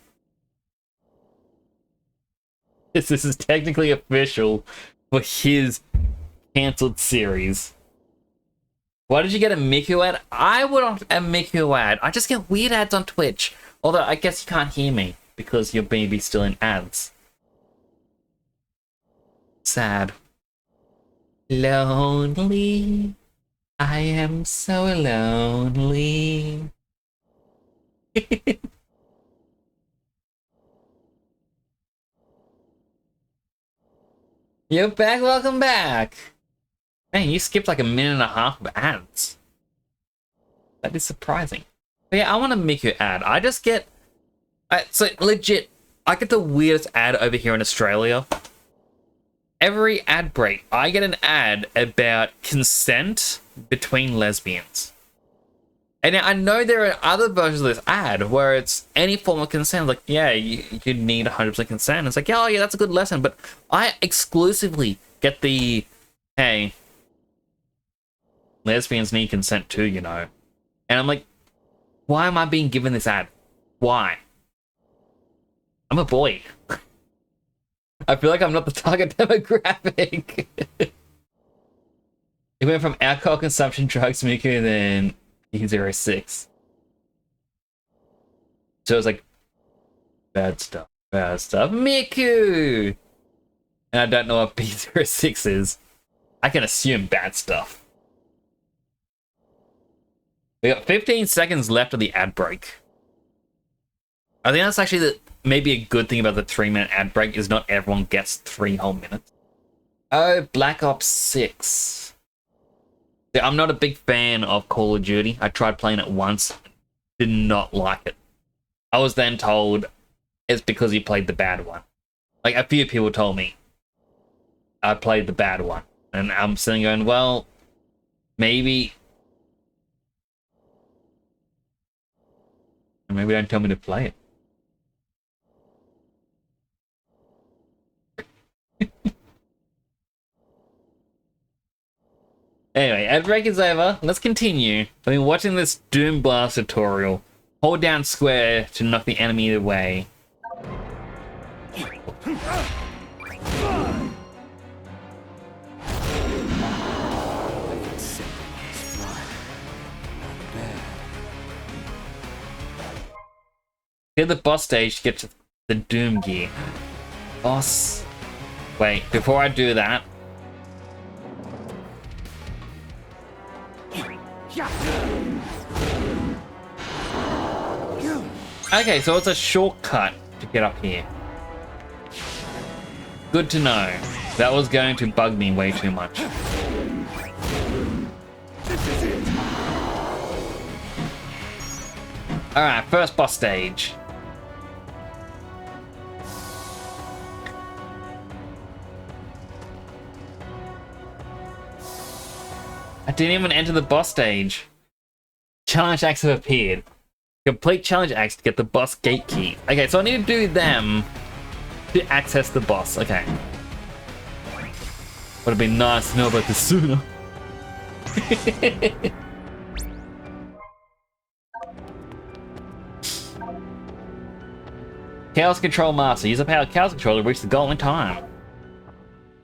This is technically official for his cancelled series. Why did you get a Miku ad? I want a Miku ad. I just get weird ads on Twitch. Although I guess you can't hear me because your baby's still in ads. Sad. Lonely. I am so lonely. You're back, welcome back. Man, you skipped like a minute and a half of ads. That is surprising. But yeah, I want a Miku ad. I just get... so legit, I get the weirdest ad over here in Australia. Every ad break, I get an ad about consent between lesbians. And I know there are other versions of this ad where it's any form of consent. Like, yeah, you need 100% consent. It's like, oh yeah, that's a good lesson. But I exclusively get the, hey, lesbians need consent too, you know. And I'm like, why am I being given this ad? Why? I'm a boy. I feel like I'm not the target demographic. It went from alcohol consumption, drugs, Miku, and then B06. So it's like, bad stuff, Miku! And I don't know what B06 is. I can assume bad stuff. We got 15 seconds left of the ad break. I think that's actually maybe a good thing about the 3-minute ad break is not everyone gets 3 whole minutes. Oh, Black Ops 6. Yeah, I'm not a big fan of Call of Duty. I tried playing it once, did not like it. I was then told it's because you played the bad one. Like, a few people told me I played the bad one. And I'm sitting going, well, maybe don't tell me to play it. Anyway, ad break is over. Let's continue. I've been watching this Doom Blast tutorial. Hold down square to knock the enemy away. Hit the boss stage to get to the Doom gear. Boss. Wait, before I do that. Okay, so it's a shortcut to get up here. Good to know. That was going to bug me way too much. Alright, first boss stage. I didn't even enter the boss stage. Challenge acts have appeared. Complete challenge acts to get the boss gate key. Okay, so I need to do them to access the boss. Okay. Would have been nice to know about this sooner. Chaos Control Master. Use the power of Chaos Control to reach the goal in time.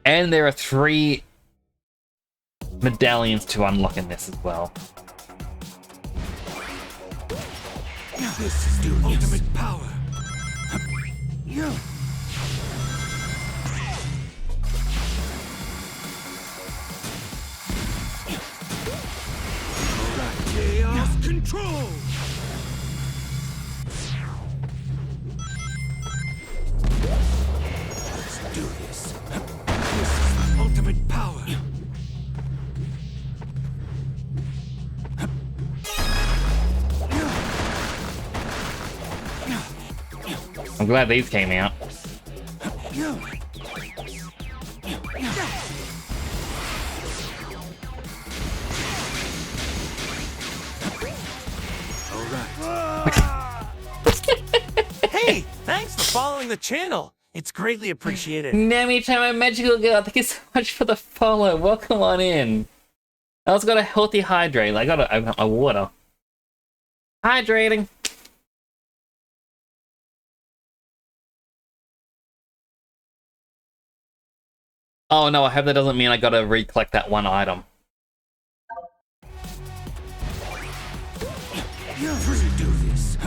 And there are 3 medallions to unlock in this as well. This is the ultimate power. Chaos Control. Let's do this. This is the ultimate power. I'm glad these came out. Hey, thanks for following the channel. It's greatly appreciated. Namitama Magical Girl, thank you so much for the follow. Welcome on in. I also got a healthy hydrate. I got a water. Hydrating. Oh no, I hope that doesn't mean I gotta recollect that one item. You're free to do this.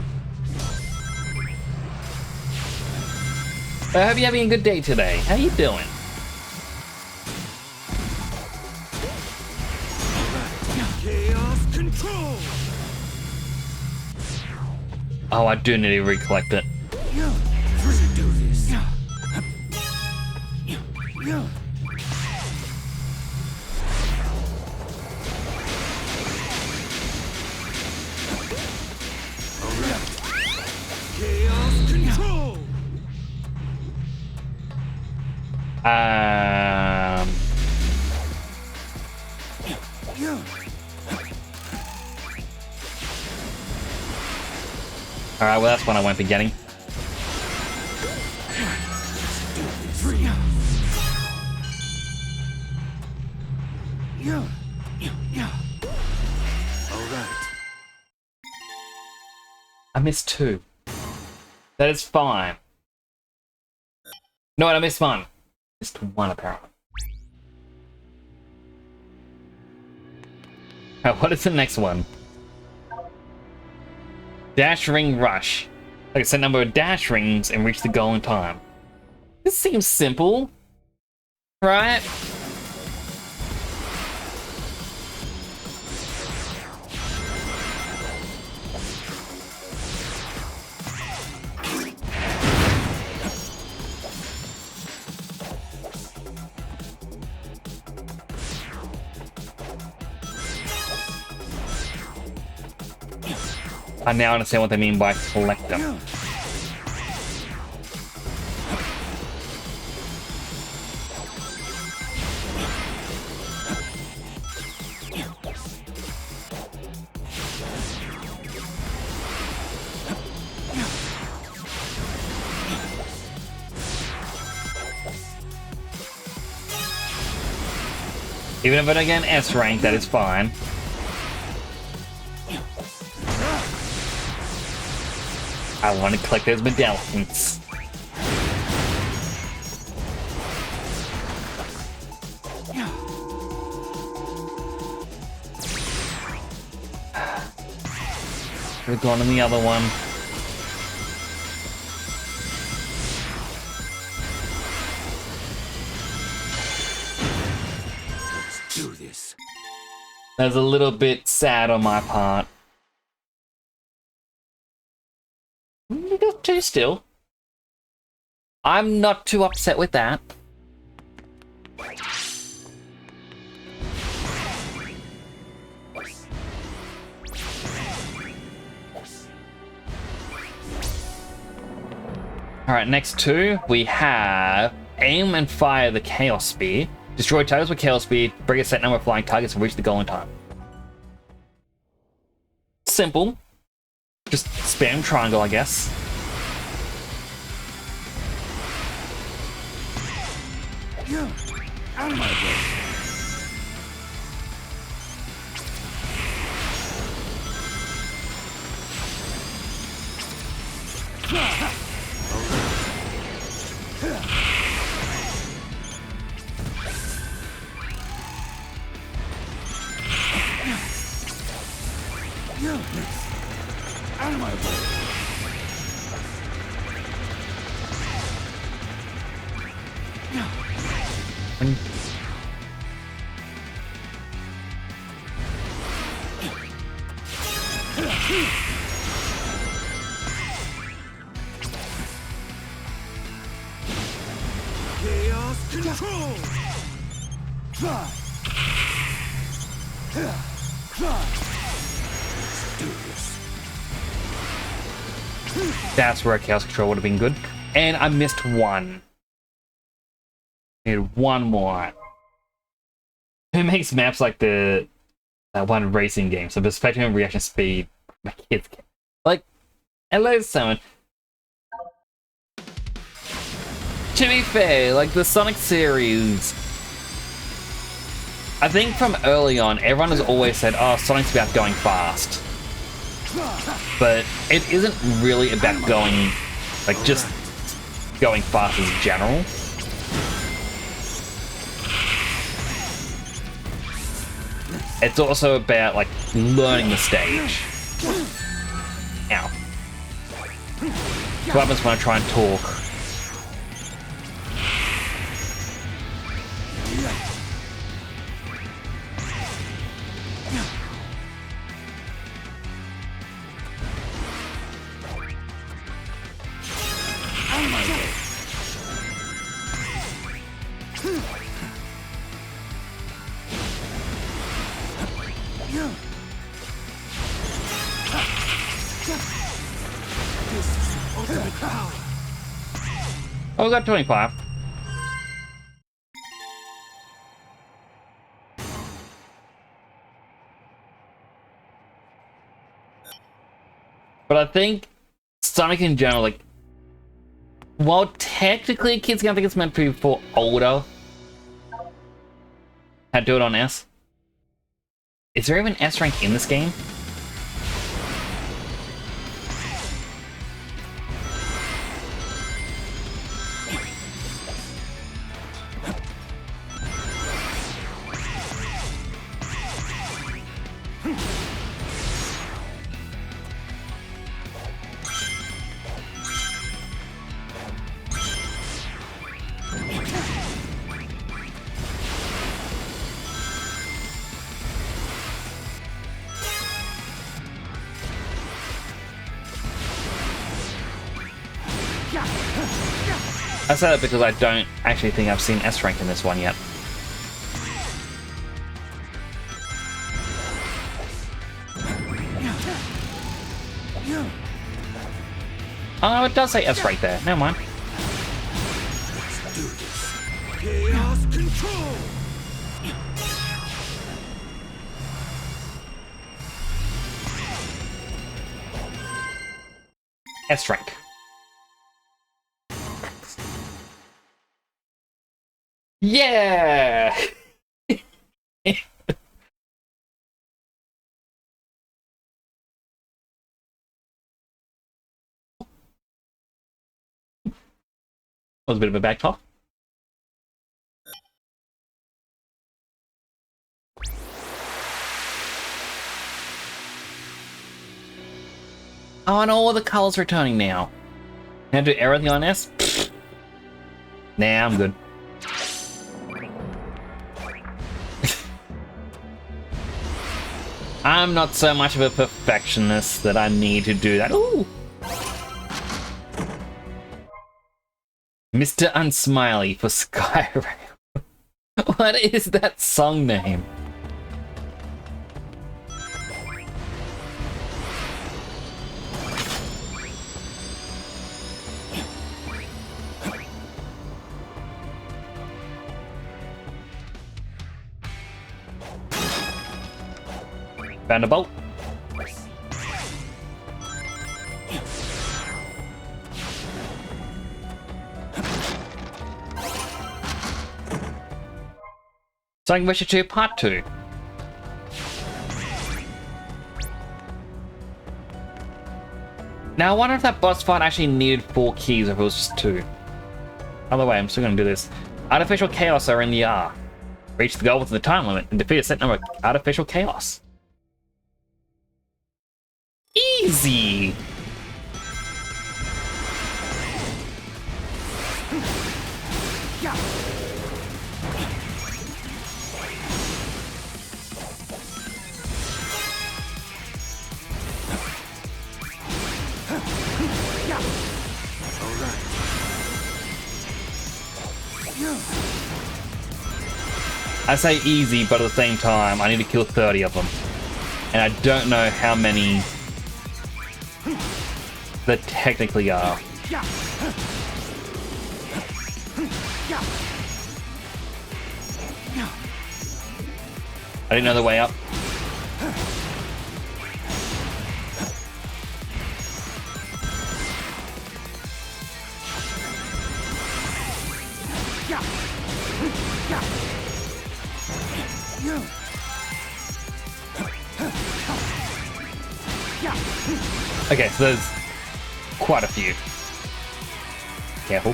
I hope you're having a good day today. How you doing? Chaos Control. Oh, I do need to recollect it. You're free to do this. Chaos Control. Alright, well that's one I won't be getting. I missed 2. That is fine. No, I missed 1. Missed 1 apparently. Alright, what is the next one? Dash Ring Rush. Like a set number of dash rings and reach the goal in time. This seems simple. Right? I now understand what they mean by collect them. Even if I don't get an S rank, that is fine. I want to collect those medallions. We're going on the other one. Let's do this. That's a little bit sad on my part. You got two still. I'm not too upset with that. Alright, next two, we have aim and fire the Chaos Spear. Destroy targets with Chaos Spear, bring a set number of flying targets and reach the goal in time. Simple. Just spam triangle, I guess. Out of my way. Out of my way. Chaos control. Try. That's where Chaos Control would have been good. And I missed one. Need one more. Who makes maps like the that one racing game? So perspective and reaction speed. My kids can. Like, hello someone. To be fair, like the Sonic series, I think from early on, everyone has always said, oh, Sonic's about going fast. But it isn't really about going, like, just going fast as general. It's also about, like, learning the stage. Ow. What happens when I try and talk? Oh, we got 25. But I think Sonic in general, like, while technically kids can think it's meant to be for older, I'd do it on S. Is there even S rank in this game? I say that because I don't actually think I've seen S rank in this one yet. Oh, it does say S right there. Never mind. Let's do this. Chaos control! S rank. Yeah! Was a bit of a back talk. Oh, and all the colors returning now. Can I do everything on S? Nah, I'm good. I'm not so much of a perfectionist that I need to do that. Ooh! Mr. Unsmiley for Skyrim. What is that song name? Vanderbolt. Sonic Adventure 2 Part 2. Now I wonder if that boss fight actually needed 4 keys or if it was just 2. Either way, I'm still gonna do this. Artificial Chaos are in the R. Reach the goal within the time limit and defeat a set number of Artificial Chaos. Easy! I say easy, but at the same time, I need to kill 30 of them. And I don't know how many there technically are. I didn't know the way up. Okay, so there's quite a few. Careful.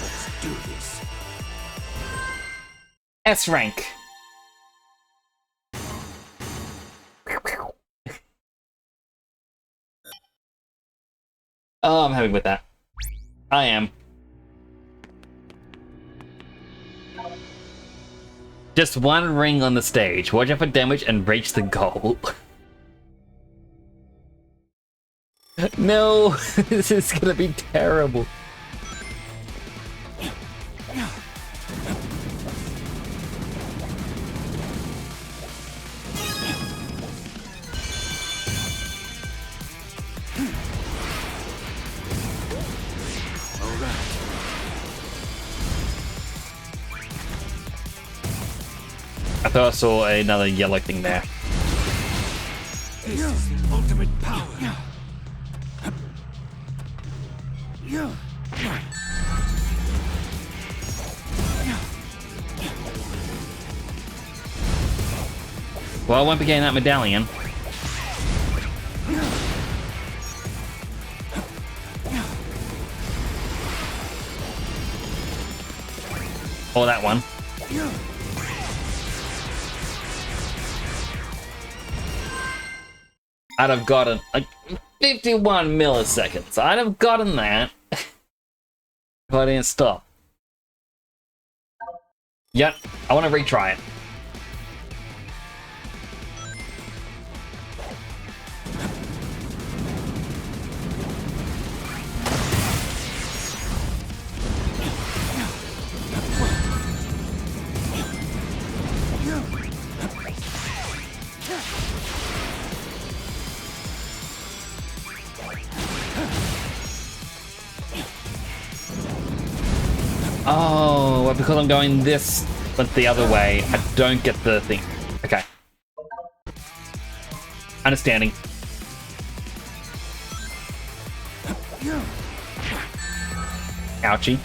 Let's do this. S rank. Oh, I'm happy with that. I am. Just one ring on the stage. Watch out for damage and reach the goal. No, this is gonna be terrible. I thought I saw another yellow thing there. This is the ultimate power. Well, I won't be getting that medallion. Or that one. I'd have gotten like 51 milliseconds. I'd have gotten that if I didn't stop. Yep, I want to retry it. Oh, well, because I'm going this, but the other way, I don't get the thing. Okay. Understanding. Ouchie.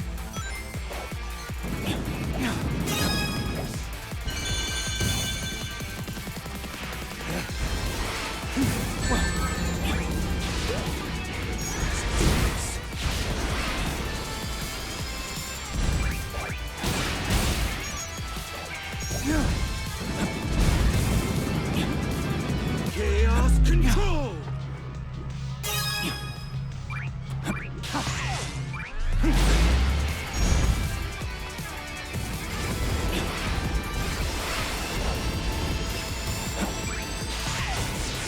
Chaos control!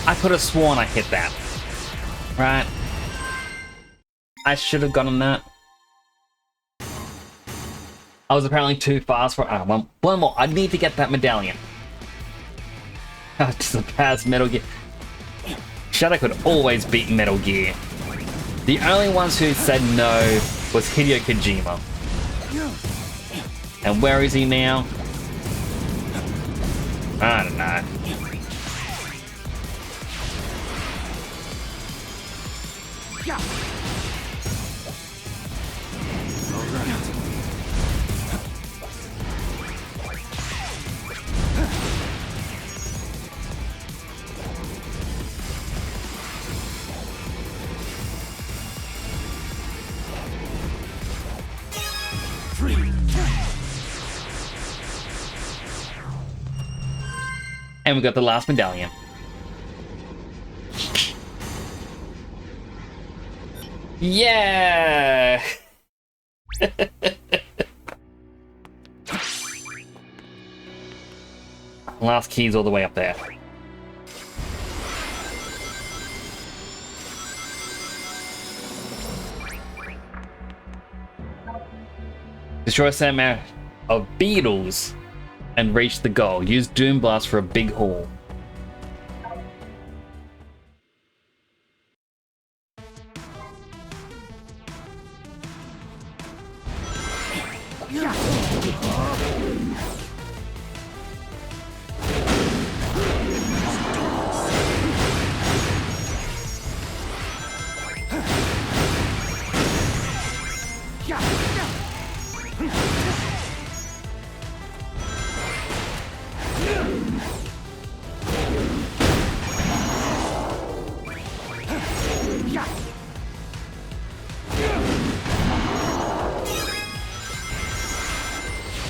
I could have sworn I hit that. Right. I should have gotten that. I was apparently too fast for... Oh, one more. I need to get that medallion. To surpass Metal Gear. Shadow could always beat Metal Gear. The only ones who said no was Hideo Kojima. And where is he now? I don't know. And we got the last medallion. Yeah! Last key's all the way up there. Destroy a certain amount of beetles and reach the goal. Use Doom Blast for a big haul.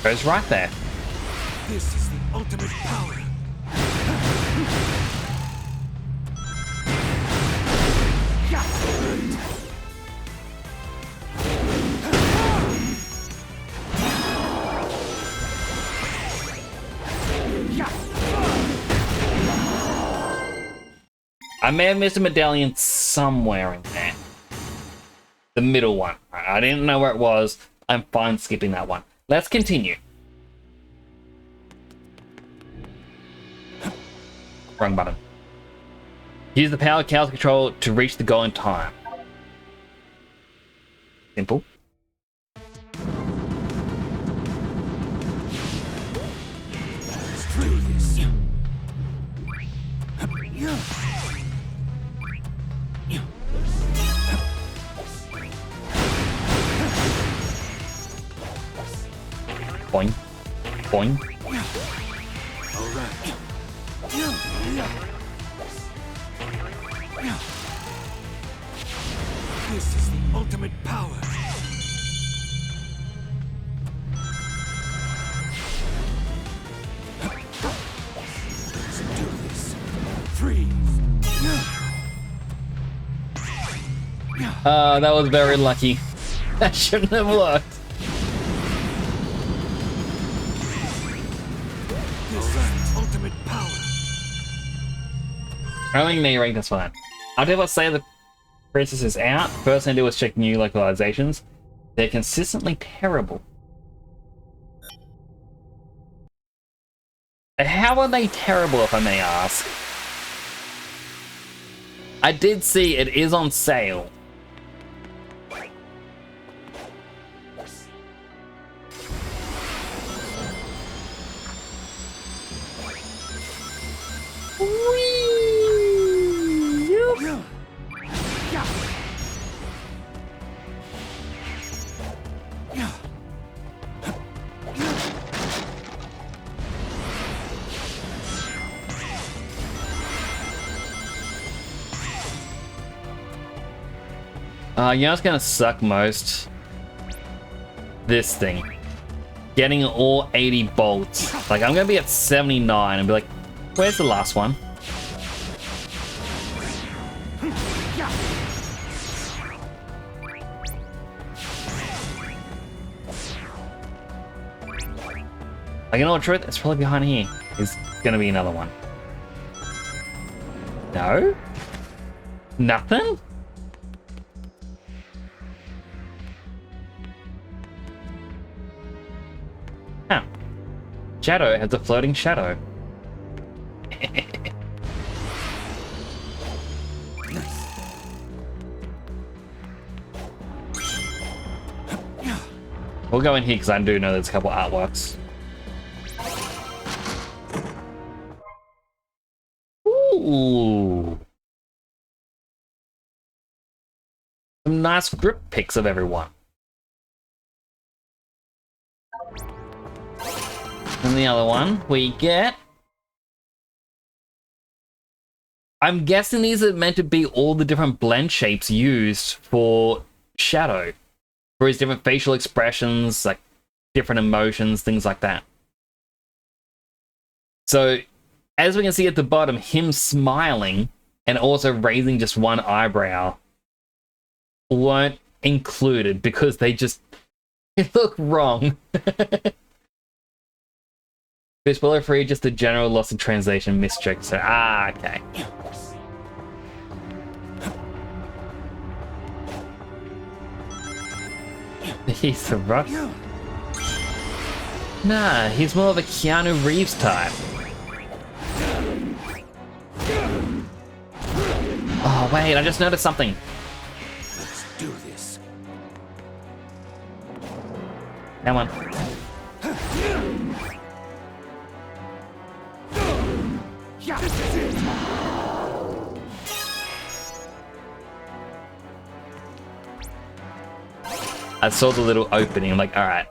Goes right there. This is the ultimate power. I may have missed a medallion somewhere in there. The middle one. I didn't know where it was. I'm fine skipping that one. Let's continue. Wrong button. Use the power Chaos Control to reach the goal in time. Simple. Let's do this. Boing. Boing. All right. This is the ultimate power. Let's do this. Freeze. That was very lucky. That shouldn't have worked. Ultimate power. Only knee rank, that's fine. I'll do say the princess is out. First thing I do is check new localizations. They're consistently terrible. How are they terrible, if I may ask? I did see it is on sale. You know what's gonna suck most? This thing. Getting all 80 bolts. Like, I'm gonna be at 79 and be like, where's the last one? Like, you know what, truth? It's probably behind here. There's gonna be another one. No? Nothing? Huh. Shadow has a floating shadow. We'll go in here because I do know there's a couple artworks. Ooh. Some nice grip pics of everyone. And the other one we get... I'm guessing these are meant to be all the different blend shapes used for Shadow. For his different facial expressions, like different emotions, things like that. So, as we can see at the bottom, him smiling and also raising just one eyebrow weren't included because they just look wrong. Spoiler free, just a general loss in translation mischeck. So, okay. He's a rough. Nah, he's more of a Keanu Reeves type. Oh wait, I just noticed something. Let's do this. Come on. I saw the little opening, I'm like, alright.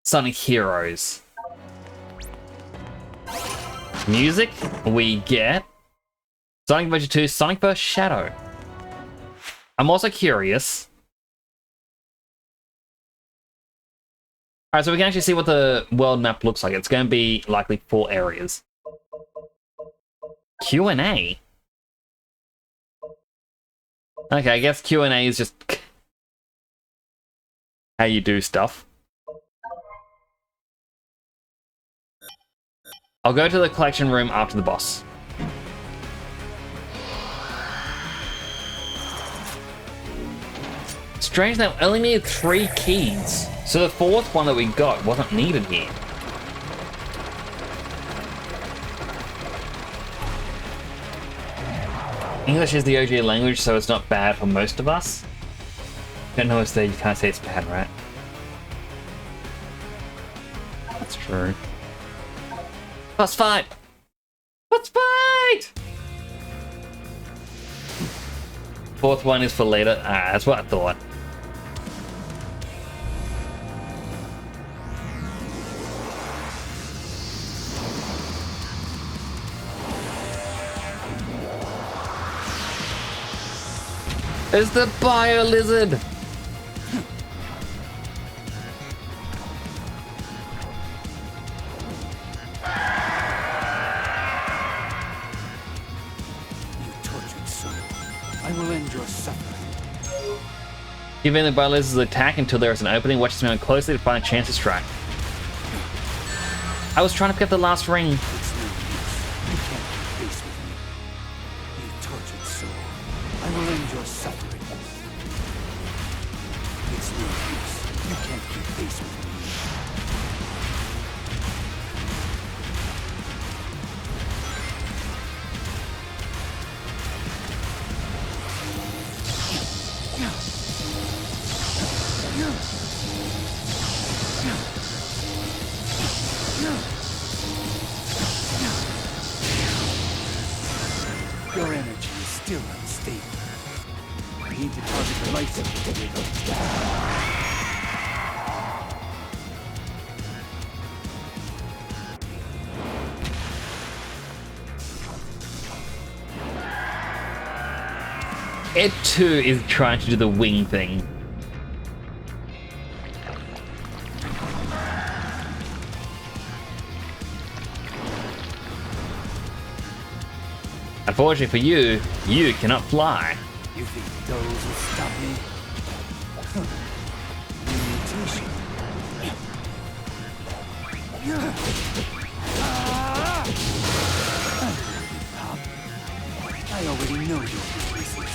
Sonic Heroes. Music, we get Sonic Adventure 2, Sonic vs. Shadow. I'm also curious. Alright, so we can actually see what the world map looks like. It's going to be likely 4 areas. Q&A? Okay, I guess Q&A is just how you do stuff. I'll go to the collection room after the boss. Strange that we only needed 3 keys. So the 4th one that we got wasn't needed here. English is the OG language, so it's not bad for most of us. Don't know what's there, you can't say it's bad, right? That's true. Boss fight! Boss fight! 4th one is for later. That's what I thought. It's the Bio Lizard! You tortured soul. I will end your suffering. Give in the Bio Lizard's attack until there is an opening. Watch this man closely to find a chance to strike. I was trying to pick up the last ring. It's no use. You can't keep pace with me. You tortured soul. I will end your suffering. It's no use. You can't keep pace with me. Your energy is still unstable. I need to target the light switch. it too is trying to do the wing thing. Unfortunately for you, you cannot fly. You think those will stop me? I already know your weaknesses.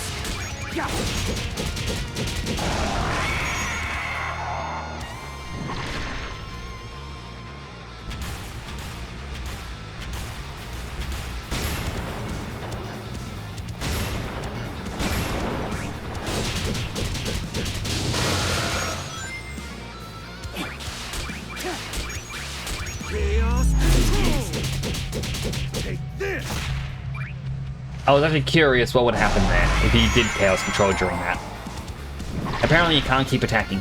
I was actually curious what would happen there if he did Chaos Control during that. Apparently you can't keep attacking.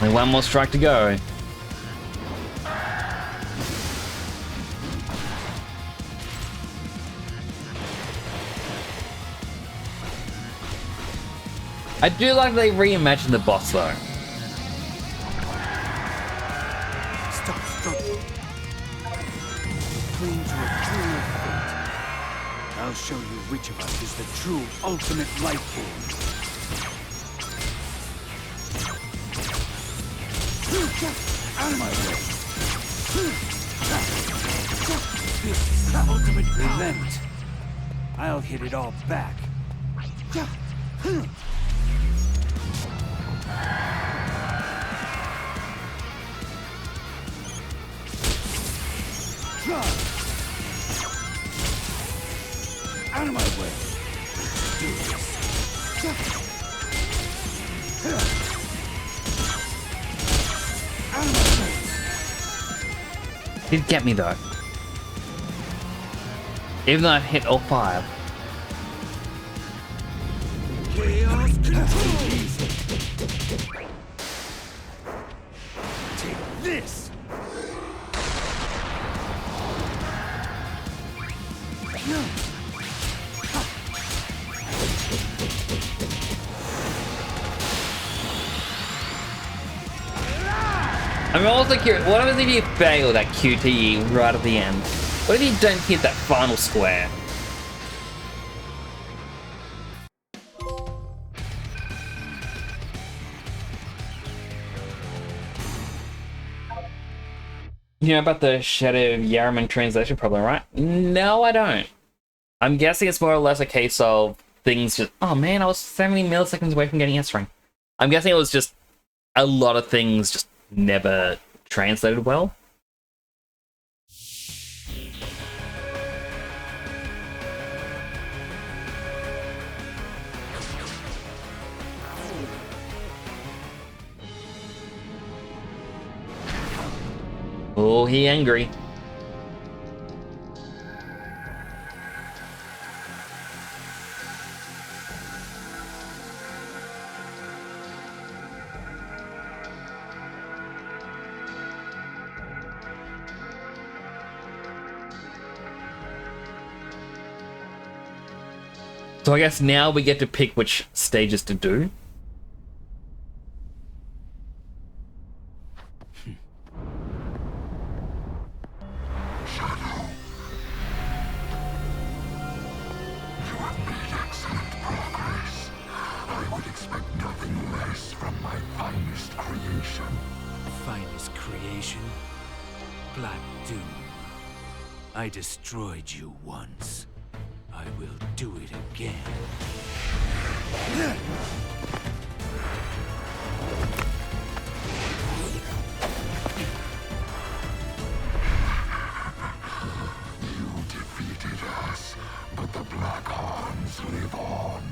Only one more strike to go. I do like they reimagined the boss though. Stop. Cling to a truer fate. I'll show you which of us is the true ultimate life form. Out of my way. This is the ultimate relent. I'll hit it all back. Out of my way. Let's do this. Out of my way. Did get me though. Even though I hit all 5. Chaos control. Take this. I'm also curious, what happens if you fail that QTE right at the end? What if you don't hit that final square? You know about the Shadow of Yaraman translation problem, right? No, I don't. I'm guessing it's more or less a case of things just, oh man, I was 70 milliseconds away from getting S-Ring. I'm guessing it was just a lot of things just never translated well. Oh, he angry. So I guess now we get to pick which stages to do. Shadow. You have made excellent progress. I would expect nothing less from my finest creation. Finest creation? Black Doom. I destroyed you once. I will do it again. You defeated us, but the Black Arms live on.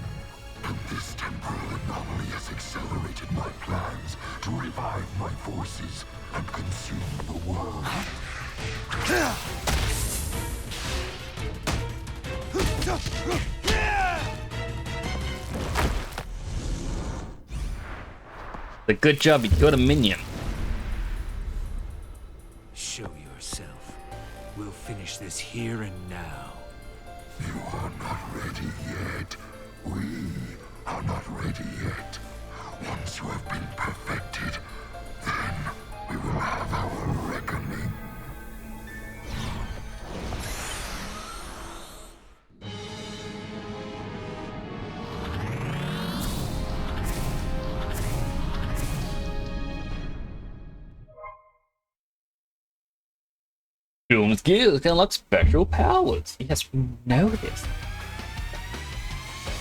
And this temporal anomaly has accelerated my plans to revive my forces and consume the world. The good job, you killed a minion. Show yourself. We'll finish this here and now. You are not ready yet. We are not ready yet. Once you have been perfected, then we will have our reckoning. Doom's Gears can unlock special powers. Yes, we know this.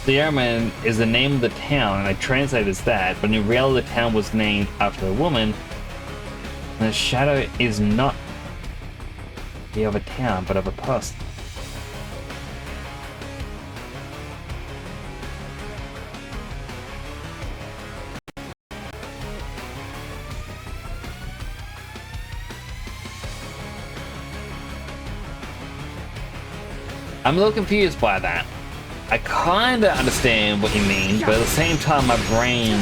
Sierraman is the name of the town, and I translate as that, but in reality the town was named after a woman. And the shadow is not the of a town, but of a person. I'm a little confused by that. I kinda understand what you mean, but at the same time my brain...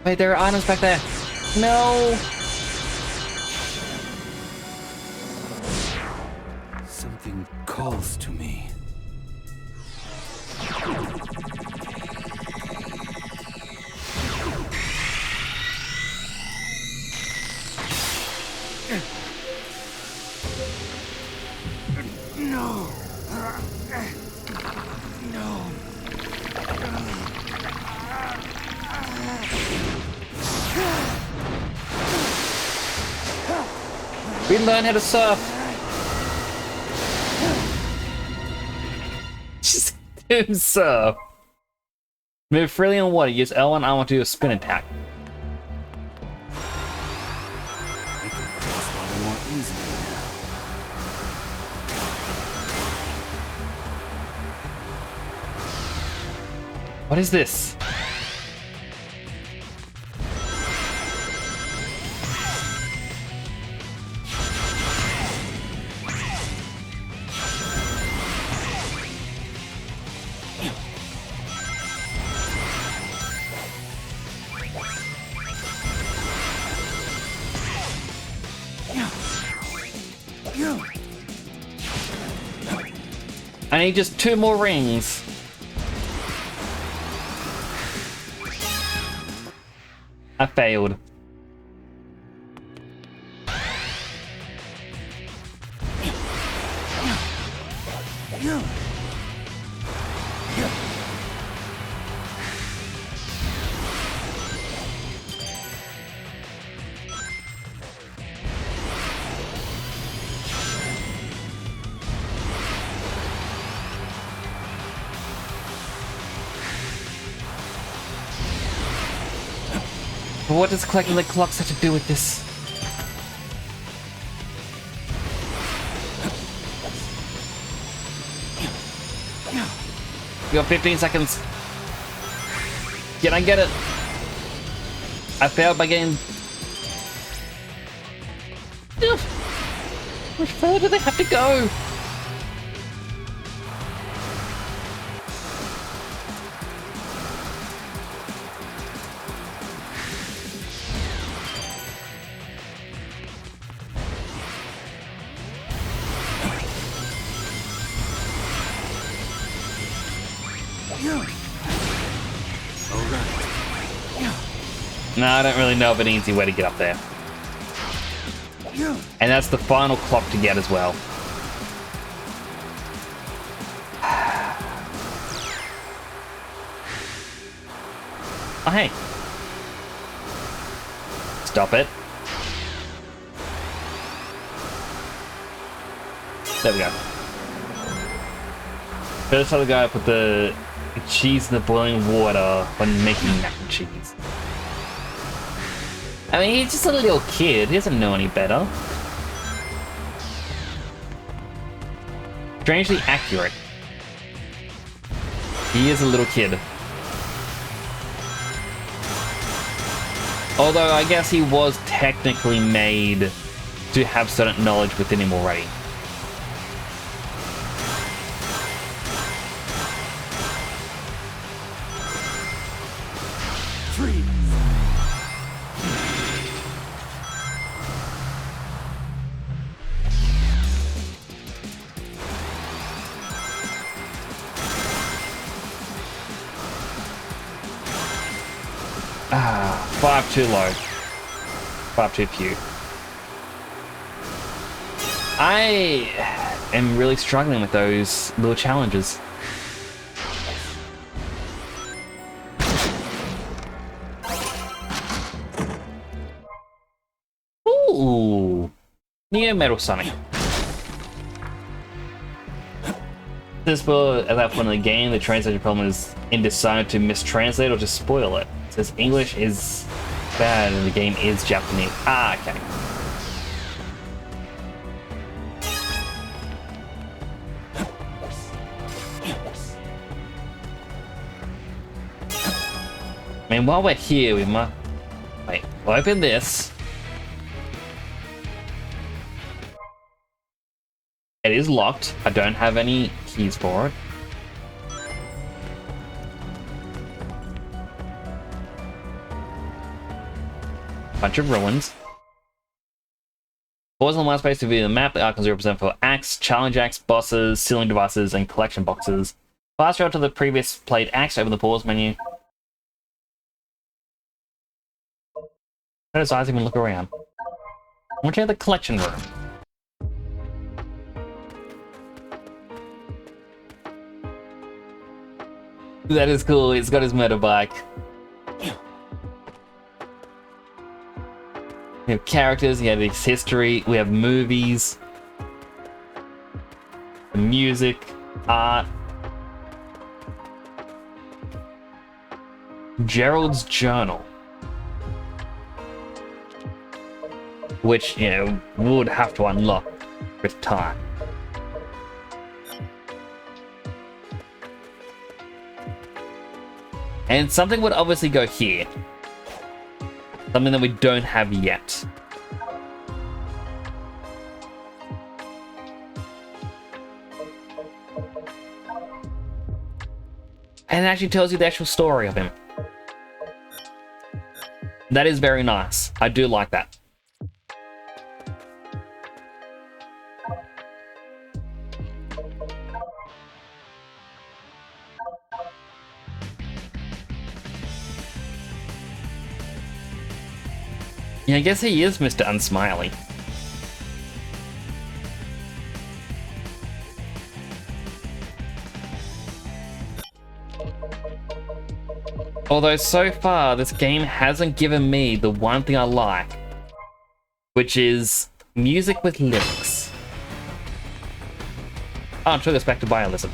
Wait, there are items back there. No! Something calls to me. No. No. We learn how to surf. Just do surf. Move freely on water. Use L1 armor to do a spin attack. I can cross water more easily now. What is this? I need just 2 more rings. I failed. But what does collecting the clocks have to do with this? You got 15 seconds. Can I get it? I failed by getting... Ugh. How much further do they have to go? No, I don't really know of an easy way to get up there. And that's the final clock to get as well. Oh, hey. Stop it. There we go. First time the guy put the cheese in the boiling water when making mac and cheese. I mean, he's just a little kid. He doesn't know any better. Strangely accurate. He is a little kid. Although, I guess he was technically made to have certain knowledge within him already. 5 too low. 5 too few. I am really struggling with those little challenges. Ooh, Neo Metal Sonic. This at that point in the game, the translation problem is indecided to mistranslate or to spoil it. It says English is bad and the game is Japanese. Ah, okay. I mean, while we're here, we might... Wait, we'll open this. It is locked. I don't have any keys for it. Bunch of ruins. Pause on the last space to view the map. The icons represent for acts, challenge acts, bosses, ceiling devices, and collection boxes. Fast travel to the previous played acts. Open the pause menu. Notice eyes even look around. I want to check the collection room. That is cool. He's got his motorbike. We have characters, we have his history, we have movies, music, art. Gerald's journal. Which, you know, would have to unlock with time. And something would obviously go here. Something that we don't have yet. And it actually tells you the actual story of him. That is very nice. I do like that. Yeah, I guess he is Mr. Unsmiley. Although so far, this game hasn't given me the one thing I like, which is music with lyrics. Oh, it took us back to Biolism.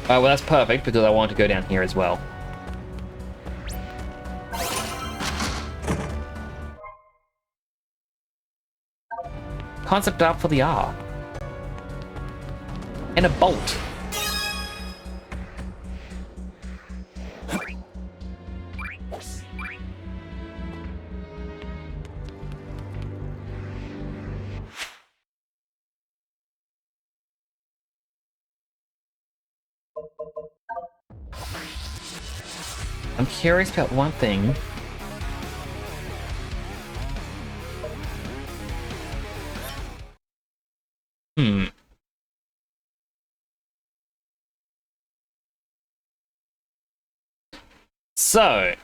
Oh, well, that's perfect because I want to go down here as well. Concept art for the R. And a bolt. I'm curious about one thing. So,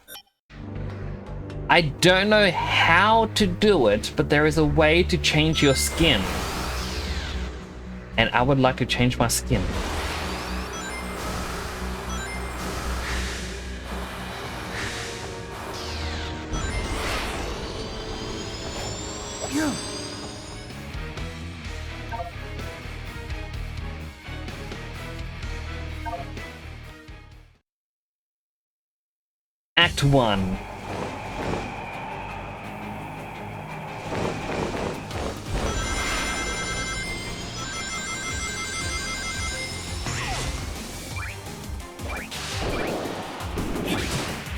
I don't know how to do it, but there is a way to change your skin. And I would like to change my skin. Act 1.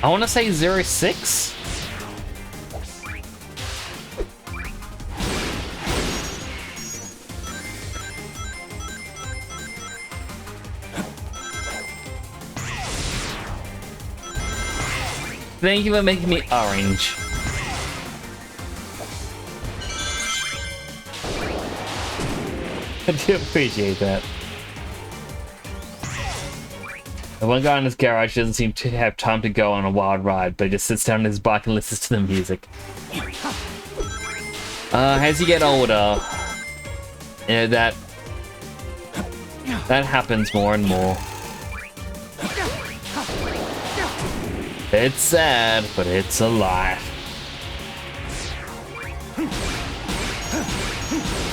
I want to say 06? Thank you for making me orange. I do appreciate that. The one guy in his garage doesn't seem to have time to go on a wild ride, but he just sits down on his bike and listens to the music. As you get older, you know, that happens more and more. It's sad, but it's a life.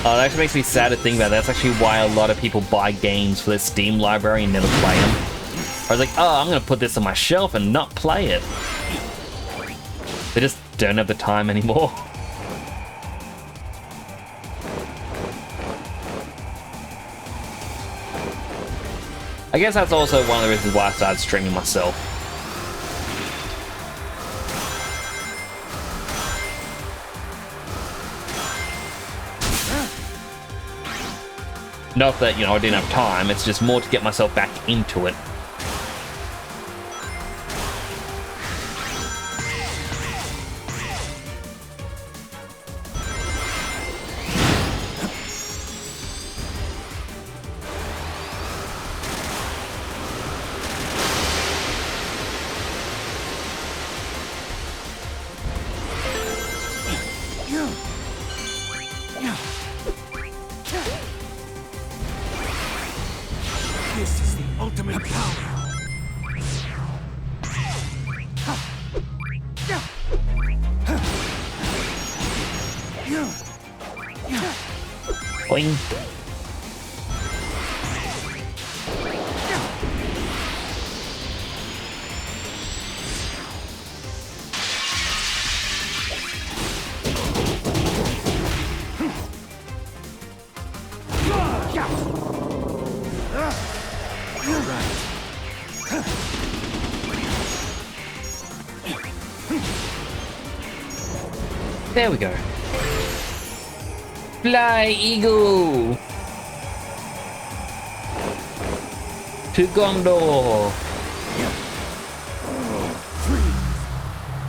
Oh, that actually makes me sad to think about. That's actually why a lot of people buy games for their Steam library and never play them. I was like, oh, I'm gonna put this on my shelf and not play it. They just don't have the time anymore. I guess that's also one of the reasons why I started streaming myself. Not that, you know, I didn't have time, it's just more to get myself back into it. This is the ultimate power. Boing. There we go. Fly, eagle! To Gondor!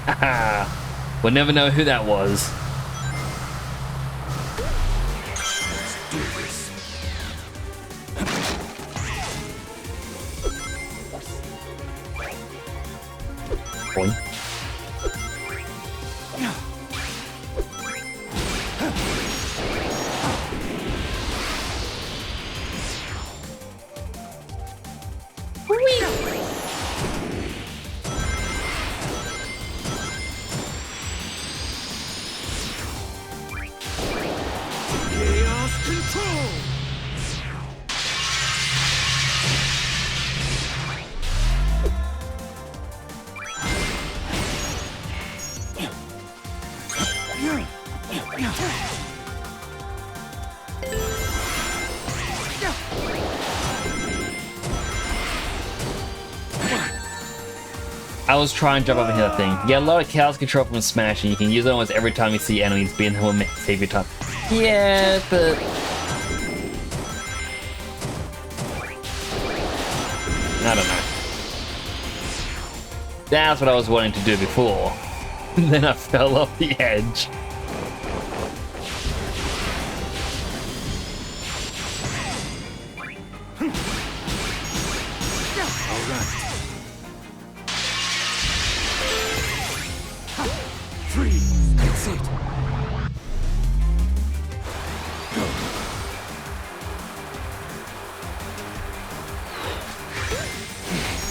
Haha! We'll never know who that was. Boing. Chaos control. I was trying to jump up into that thing. You get a lot of chaos control from Smash, and you can use it almost every time you see enemies being able to save your time. Yeah, but I don't know. That's what I was wanting to do before. Then I fell off the edge. That's it.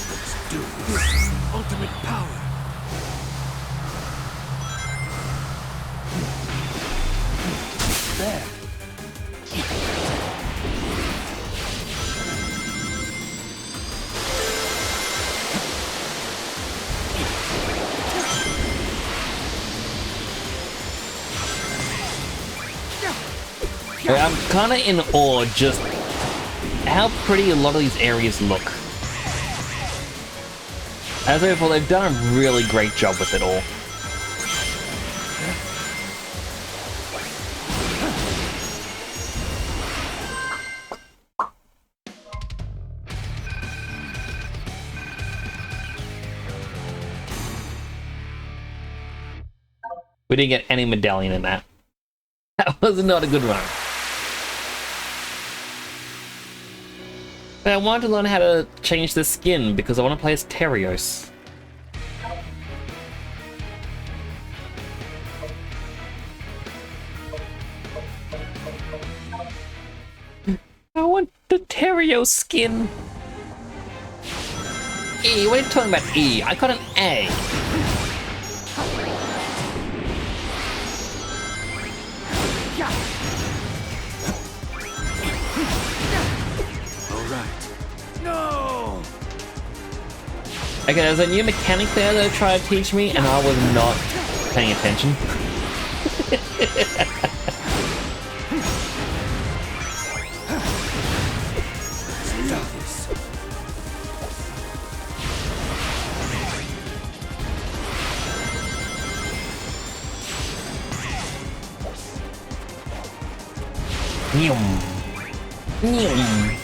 Let's do this. Ultimate power. There. I'm kind of in awe just how pretty a lot of these areas look. As I thought, they've done a really great job with it all. We didn't get any medallion in that. That was not a good run. But I wanted to learn how to change the skin because I want to play as Terios. I want the Terios skin. E, what are you talking about, E? I got an A. No! Okay, there's a new mechanic there that tried to teach me, and I was not paying attention. Nyum. Nyum.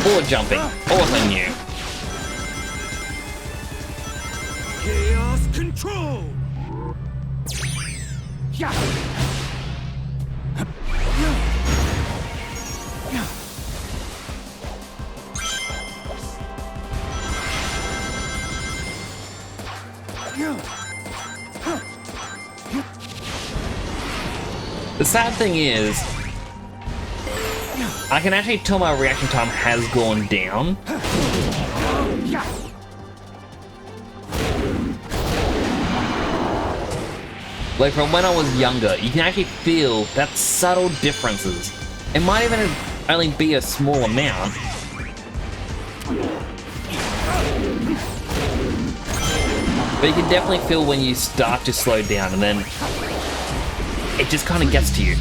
Or jumping, also new. Chaos control! Yeah. The sad thing is, I can actually tell my reaction time has gone down. Like from when I was younger, you can actually feel that subtle differences. It might even only be a small amount. But you can definitely feel when you start to slow down and then it just kind of gets to you.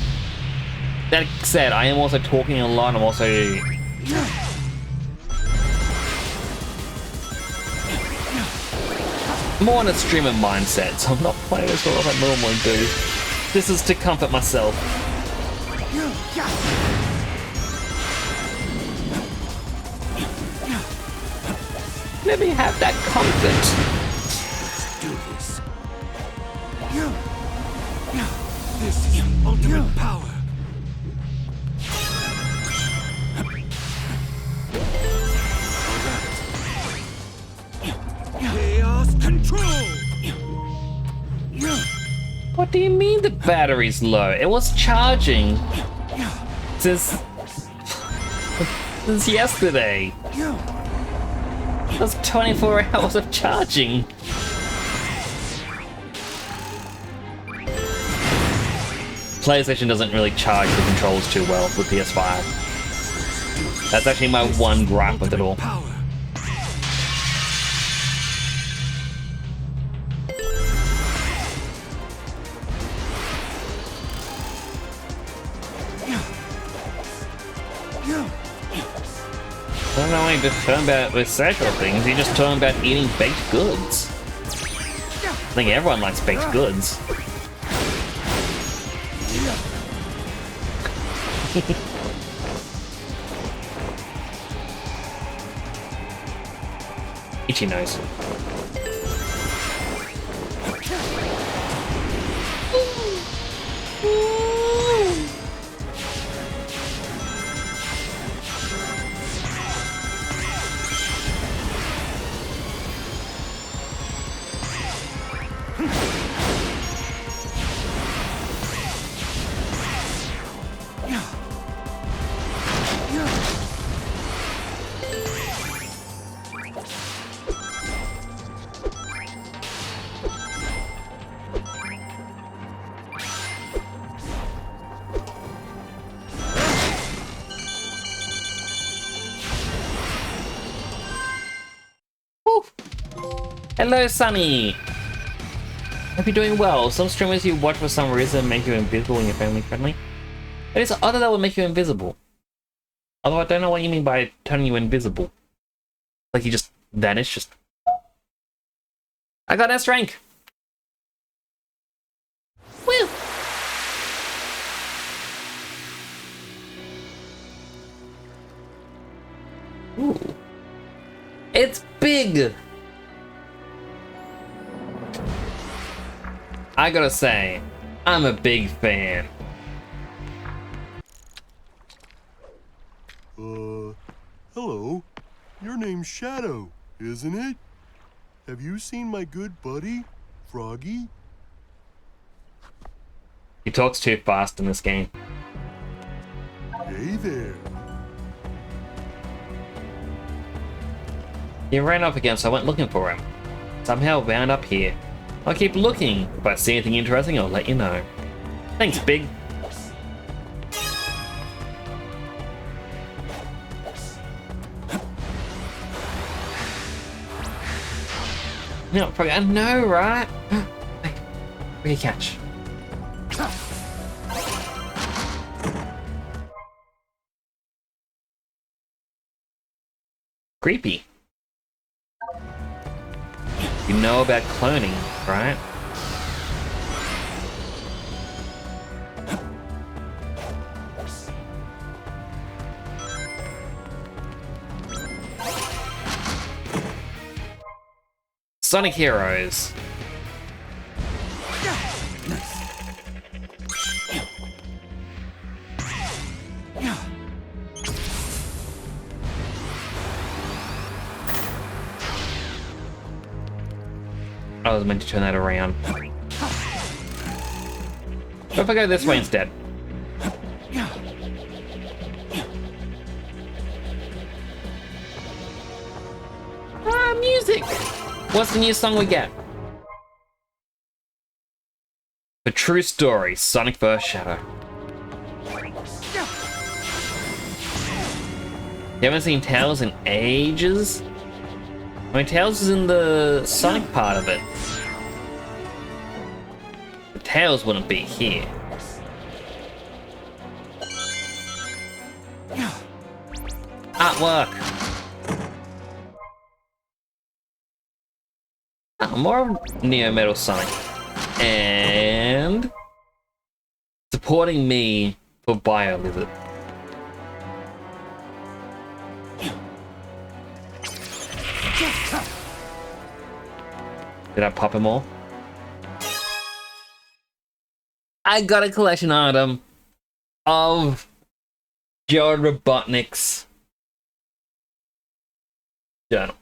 That said, I am also talking a lot. I'm also more in a streamer mindset, so I'm not playing as well as I normally do. This is to comfort myself. Let me have that comfort. Let's do this. This is ultimate power. Chaos control. What do you mean the battery's low? It was charging since yesterday. That's 24 hours of charging. PlayStation doesn't really charge the controls too well with PS5. That's actually my one gripe with it all. I don't know why you just talking about with sexual things, you're just talking about eating baked goods. I think everyone likes baked goods. Itchy nose. Hello, Sunny! Hope you're doing well. Some streamers you watch for some reason make you invisible when you're family friendly. It is other that will make you invisible. Although I don't know what you mean by turning you invisible. Like you just vanish, just... I got S rank! Woo! Ooh. It's big! I gotta say, I'm a big fan. Hello. Your name's Shadow, isn't it? Have you seen my good buddy, Froggy? He talks too fast in this game. Hey there. He ran up again, so I went looking for him. Somehow wound up here. I'll keep looking. If I see anything interesting, I'll let you know. Thanks, Big. No, probably, I know, right? Hey, where you catch? Creepy. You know about cloning, right? Sonic Heroes. I was meant to turn that around. What if I go this way instead? Ah, music! What's the new song we get? The True Story, Sonic vs. Shadow. You haven't seen Tails in ages? I mean, Tails is in the Sonic part of it. But Tails wouldn't be here. Artwork! Oh, more of Neo Metal Sonic. And supporting me for Bio Lizard. Did I pop him all? I got a collection item of Gerald Robotnik's journal.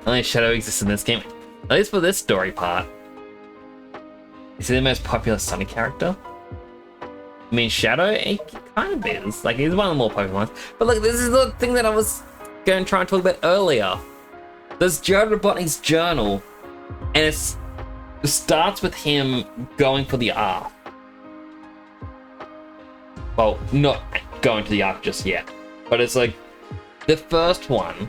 Only Shadow exists in this game, at least for this story part. Is he the most popular Sonic character? I mean, Shadow, he kind of is. Like, he's one of the more popular ones. But look, this is the thing that I was going to try and talk about earlier. There's Gerald Robotnik's journal, and it starts with him going for the Ark. Well, not going to the Ark just yet, but it's like the first one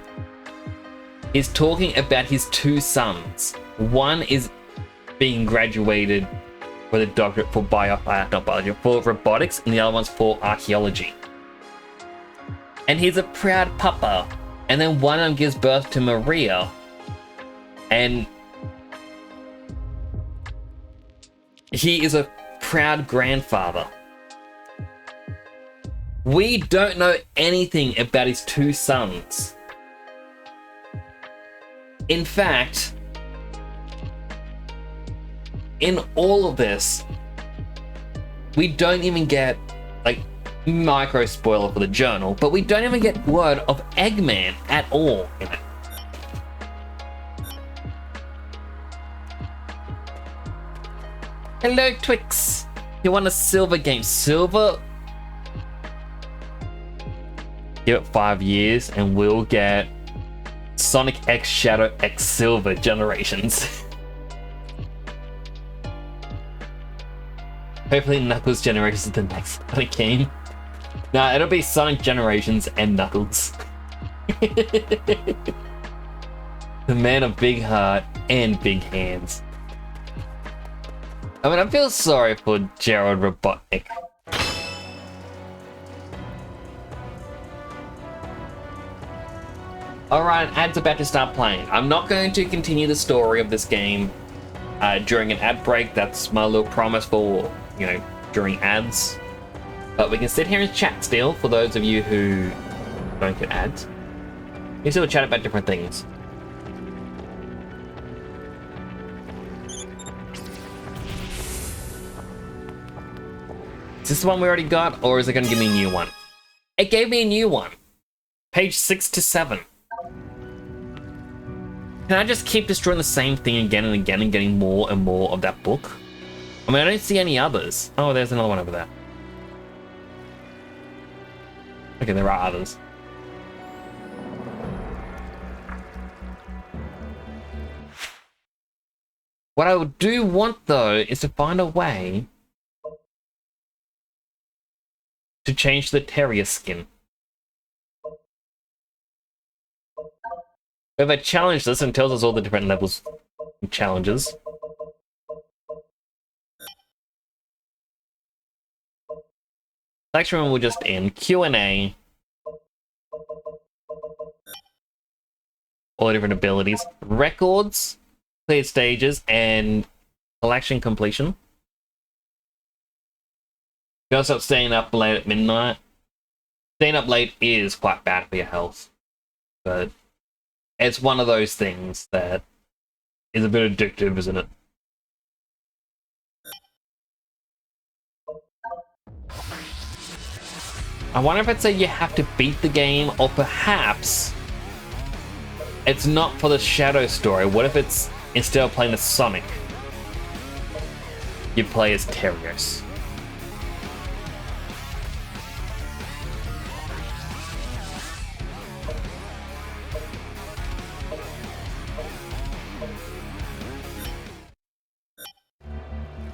is talking about his two sons. One is being graduated with a doctorate for for robotics, and the other one's for archaeology. And he's a proud papa. And then one of them gives birth to Maria, and he is a proud grandfather. We don't know anything about his two sons. In fact, in all of this, we don't even get, like, micro spoiler for the journal, but we don't even get word of Eggman at all in it. Hello, Twix. You want a silver game? Silver? Give it 5 years and we'll get Sonic X Shadow X Silver Generations. Hopefully Knuckles Generations is the next Sonic game. Nah, it'll be Sonic Generations and Knuckles. The man of big heart and big hands. I mean, I feel sorry for Gerald Robotnik. Alright, ad's about to start playing. I'm not going to continue the story of this game during an ad break. That's my little promise for, you know, during ads. But we can sit here and chat still, for those of you who don't get ads. You still chat about different things. Is this the one we already got, or is it going to give me a new one? It gave me a new one. Page 6 to 7. Can I just keep destroying the same thing again and again and getting more and more of that book? I mean, I don't see any others. Oh, there's another one over there. Okay, there are others. What I do want, though, is to find a way to change the terrier skin. We have a challenge this and tells us all the different levels and challenges. Next room will just end Q&A. All the different abilities. Records, cleared stages, and collection completion. Gotta stop staying up late at midnight. Staying up late is quite bad for your health. But it's one of those things that is a bit addictive, isn't it? I wonder if it's a you have to beat the game, or perhaps it's not for the Shadow story. What if it's, instead of playing as Sonic, you play as Terriers?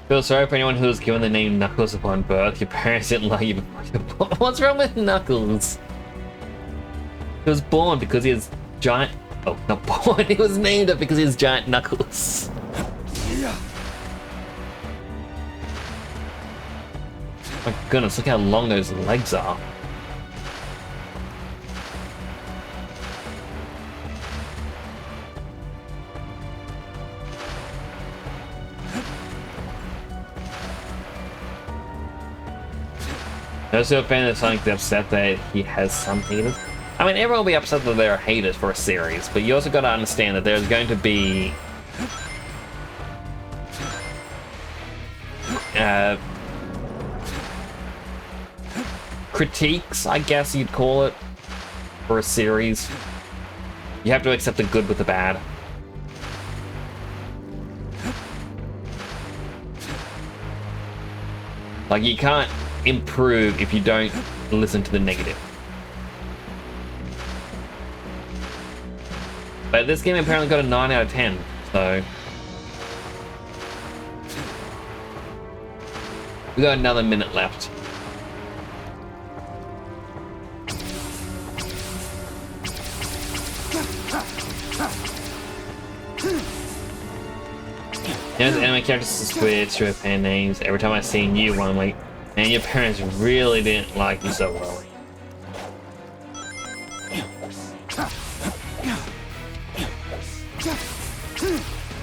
Feel sorry for anyone who was given the name Knuckles upon birth. Your parents didn't like you before you were born. What's wrong with Knuckles? He was born because he has giant... Oh, not born. He was named it because he has giant knuckles. My goodness, look how long those legs are. I'm also a fan of Sonic's upset that he has some haters. I mean, everyone will be upset that there are haters for a series, but you also got to understand that there's going to be critiques, I guess you'd call it, for a series. You have to accept the good with the bad. Like, you can't improve if you don't listen to the negative. But this game apparently got a 9 out of 10, so we got another minute left. There's anime characters switch to fan names. Every time I see a new one, I'm like, man, your parents really didn't like you so well.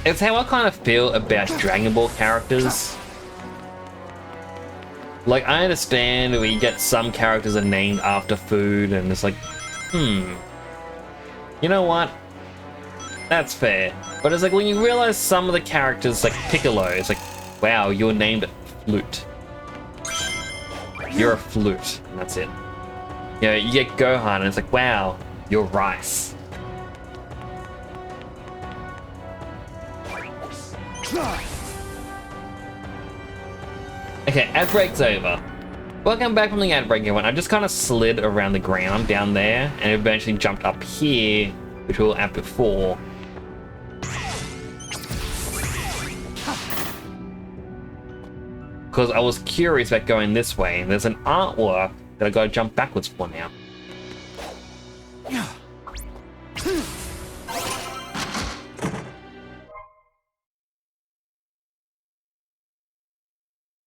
It's how I kind of feel about Dragon Ball characters. Like, I understand where you get some characters are named after food, and it's like, you know what? That's fair. But it's like, when you realize some of the characters, like Piccolo, it's like, wow, you're named Flute. You're a flute, and that's it. You know, you get Gohan, and it's like, wow, you're rice. Okay, ad break's over. Welcome back from the ad break, everyone. I just kind of slid around the ground down there, and eventually jumped up here, which we were at before. Because I was curious about going this way, and there's an artwork that I gotta jump backwards for now.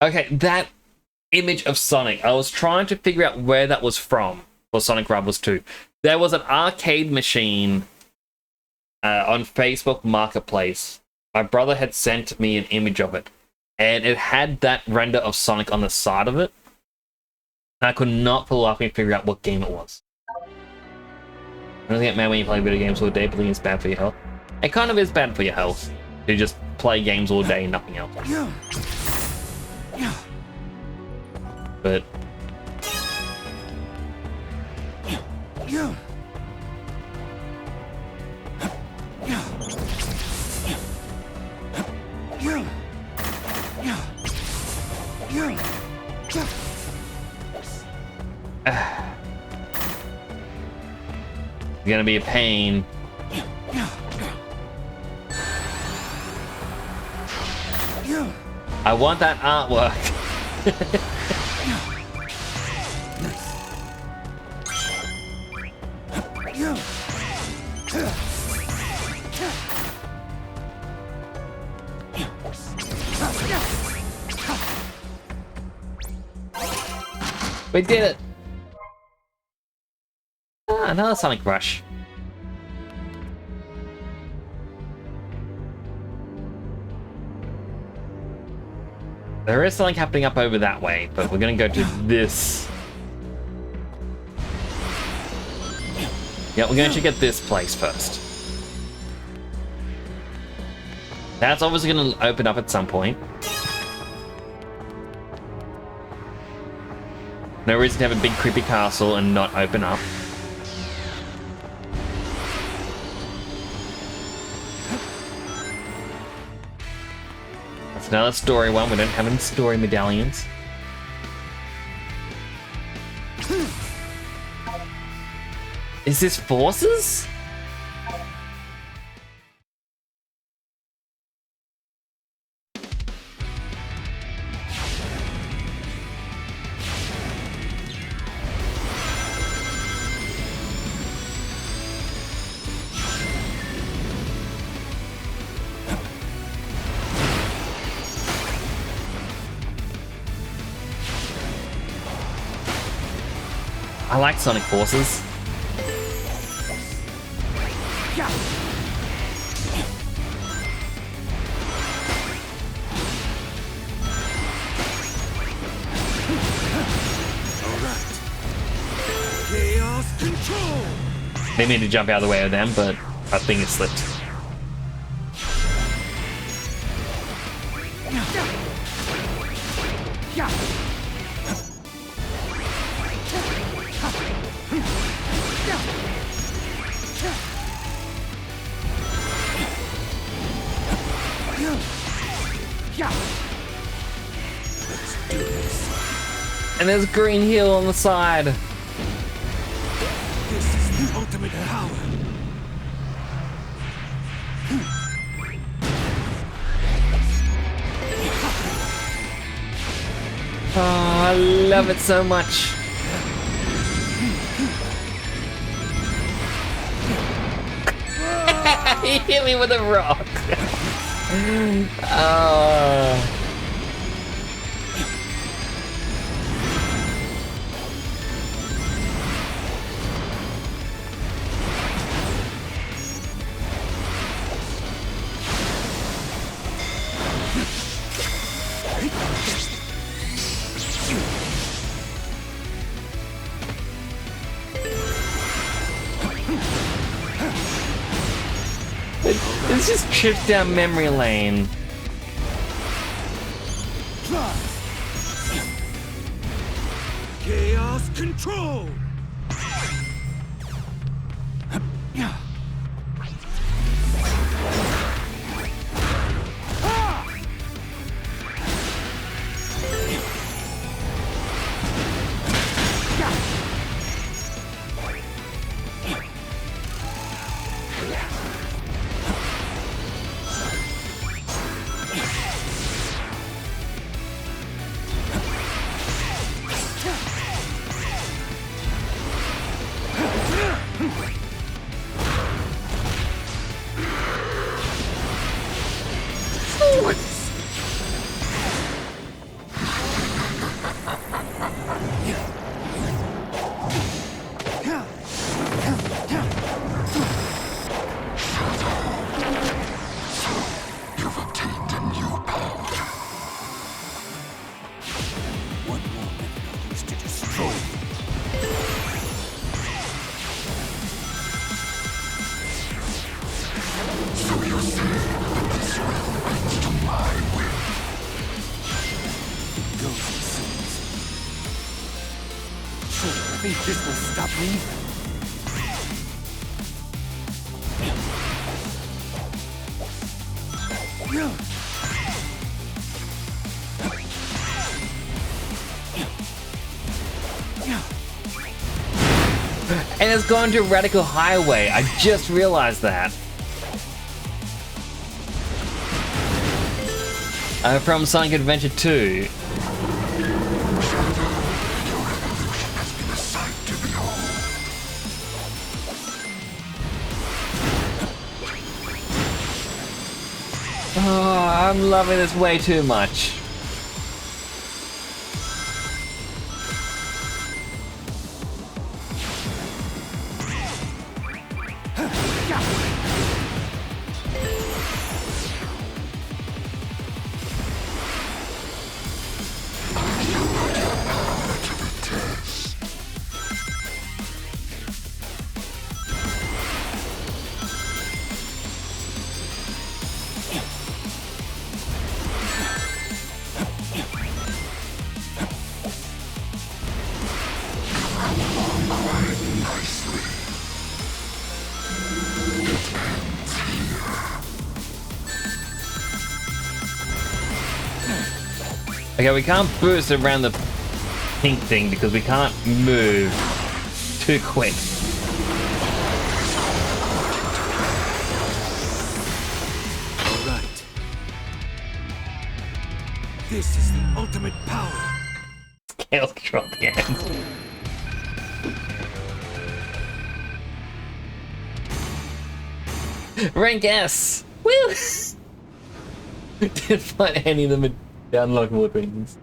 Okay, that image of Sonic, I was trying to figure out where that was from for Sonic Rebels 2. There was an arcade machine on Facebook Marketplace. My brother had sent me an image of it, and it had that render of Sonic on the side of it. And I could not pull up and figure out what game it was. don't get mad when you play video games all day, believing it's bad for your health. It kind of is bad for your health. You just play games all day and nothing else. But it's gonna be a pain. I want that artwork. We did it! Ah, another Sonic Rush. There is something happening up over that way, but we're gonna go to this. Yeah, we're going to get this place first. That's obviously gonna open up at some point. No reason to have a big creepy castle and not open up. That's another story one. We don't have any story medallions. Is this forces? I like Sonic Forces. Chaos control. They need to jump out of the way of them, but I think it slipped. And there's Green Hill on the side. This is the ultimate power. Oh, I love it so much. He hit me with a rock. Oh. It's just trips down memory lane. Chaos control. This realm bends to my will. Goes it seems. So you think this will stop me? And it's gone to Radical Highway. I just realized that. From Sonic Adventure 2. Oh, I'm loving this way too much. Okay, we can't boost around the pink thing because we can't move too quick. All right. This is the ultimate power. Chaos Control again. Rank S! Woo! Didn't find any of them unlockable things.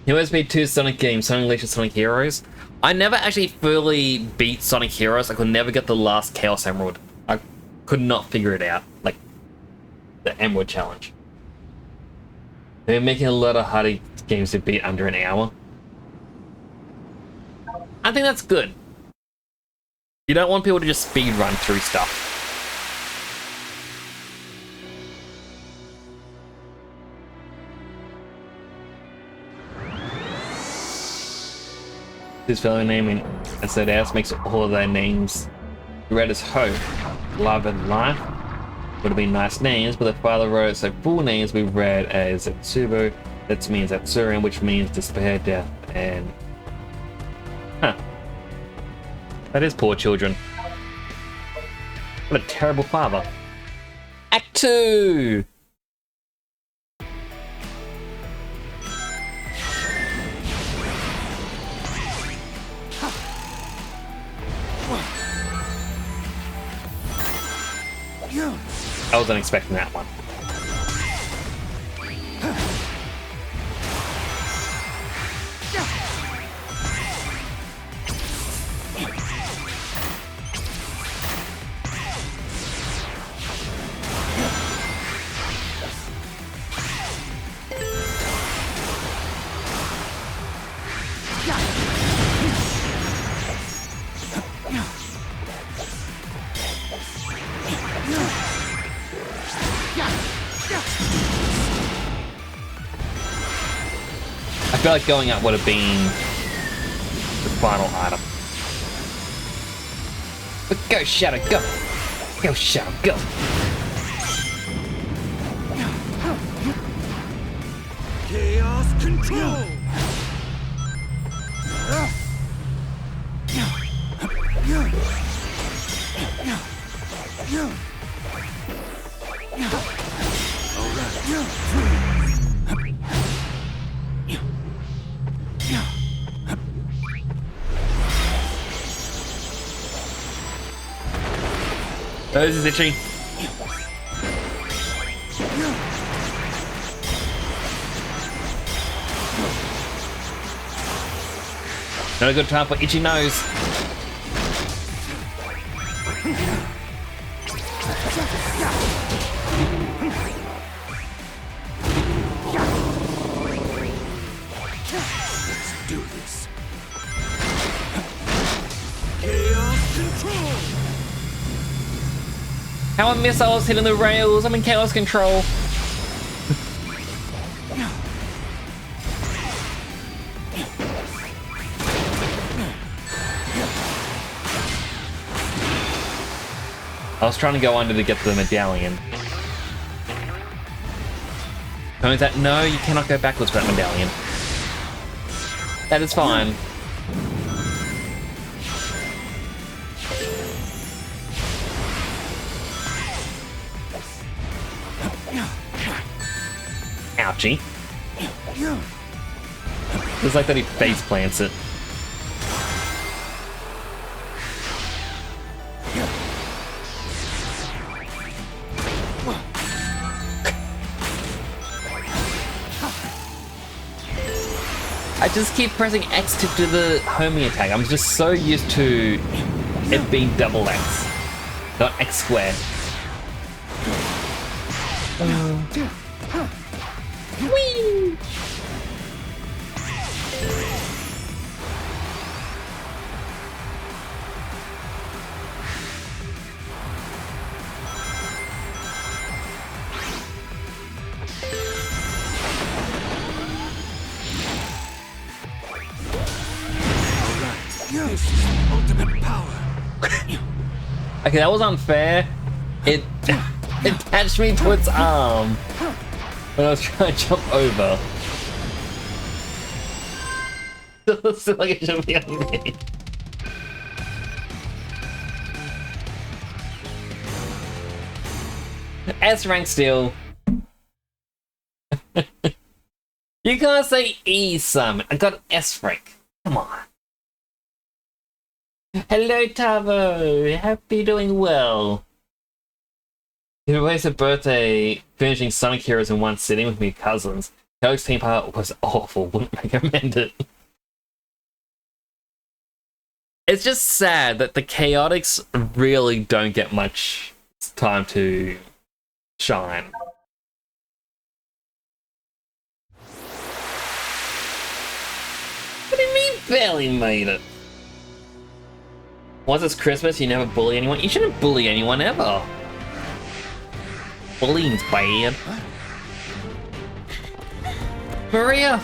Here has been 2 Sonic games, Sonic Unleashed and Sonic Heroes. I never actually fully beat Sonic Heroes. I could never get the last Chaos Emerald. I could not figure it out. Like, the Emerald Challenge. They're making a lot of harder games to beat under an hour. I think that's good. You don't want people to just speed run through stuff. This fellow naming SZS makes all of their names read as hope, love, and life. Would have been nice names, but the father wrote so full names we read as Zetsubo, that means Zatsurian, which means despair, death, and... Huh. That is poor children. What a terrible father. Act 2! I wasn't expecting that one. I feel like going up would have been the final item. But go, Shadow, go! Go, Shadow, go! Chaos Control! Oh, this is itchy. Not a good time for itchy nose. Let's do this. Chaos How are missiles hitting the rails? I'm in chaos control. I was trying to go under to get to the medallion. Turns out, no, you cannot go backwards for that medallion. That is fine. Ouchie. It's like that he face plants it. I just keep pressing X to do the homing attack. I'm just so used to it being double X, not X squared. Whee! Ultimate power. Okay, that was unfair. It attached me to its arm when I was trying to jump over. It looks like it should be on me. S rank still. You can't say E summon. I got S rank. Come on. Hello, Tavo. Hope you're doing well. You replaced a birthday finishing Sonic Heroes in one sitting with me cousins. Coke's team part was awful. Wouldn't recommend it. It's just sad that the Chaotix really don't get much time to shine. What do you mean barely made it? Once it's Christmas, you never bully anyone. You shouldn't bully anyone ever. Bullying's bad. Maria!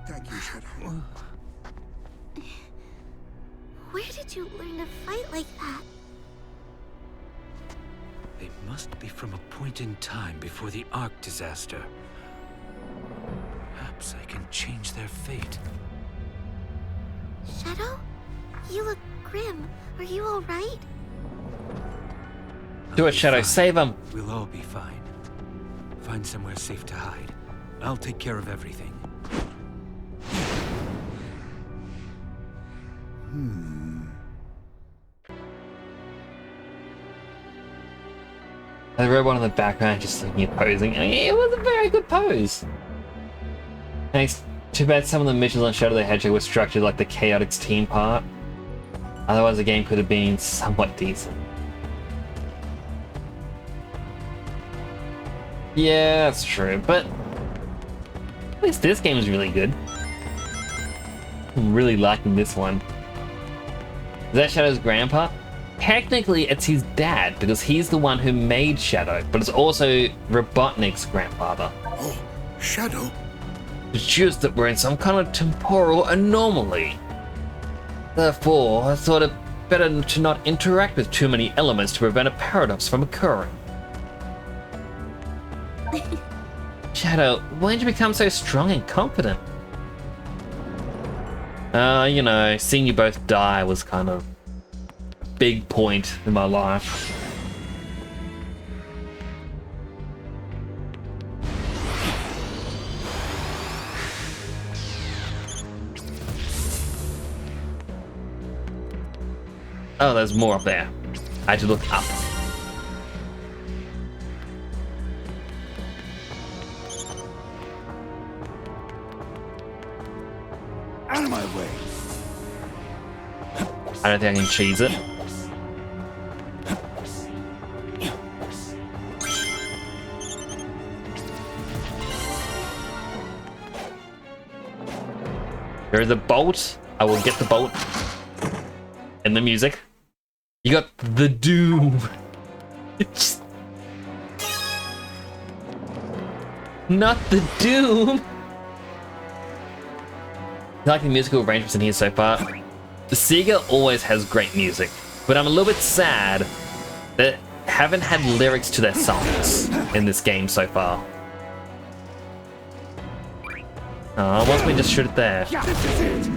Thank you, Shadow. Where did you learn to fight like that? They must be from a point in time before the Ark disaster. Perhaps I can change their fate. Shadow? You look grim. Are you alright? Do it, Shadow. Save him. We'll all be fine. Find somewhere safe to hide. I'll take care of everything. The robot in the background just looking at posing. I mean, it was a very good pose. And it's too bad some of the missions on Shadow the Hedgehog were structured like the Chaotix team part. Otherwise the game could have been somewhat decent. Yeah, that's true, but at least this game is really good. I'm really liking this one. Is that Shadow's grandpa? Technically, it's his dad, because he's the one who made Shadow, but it's also Robotnik's grandfather. Oh, Shadow? It's just that we're in some kind of temporal anomaly. Therefore, I thought it better to not interact with too many elements to prevent a paradox from occurring. Shadow, when did you become so strong and confident? You know, seeing you both die was kind of a big point in my life. Oh, there's more up there. I had to look up. Out of my way. I don't think I can cheese it. There is a bolt. I will get the bolt. And the music. You got the doom. It's not the doom. I like the musical arrangements in here so far. The Sega always has great music, but I'm a little bit sad that I haven't had lyrics to their songs in this game so far. Oh, why don't we just shoot it there? This is it.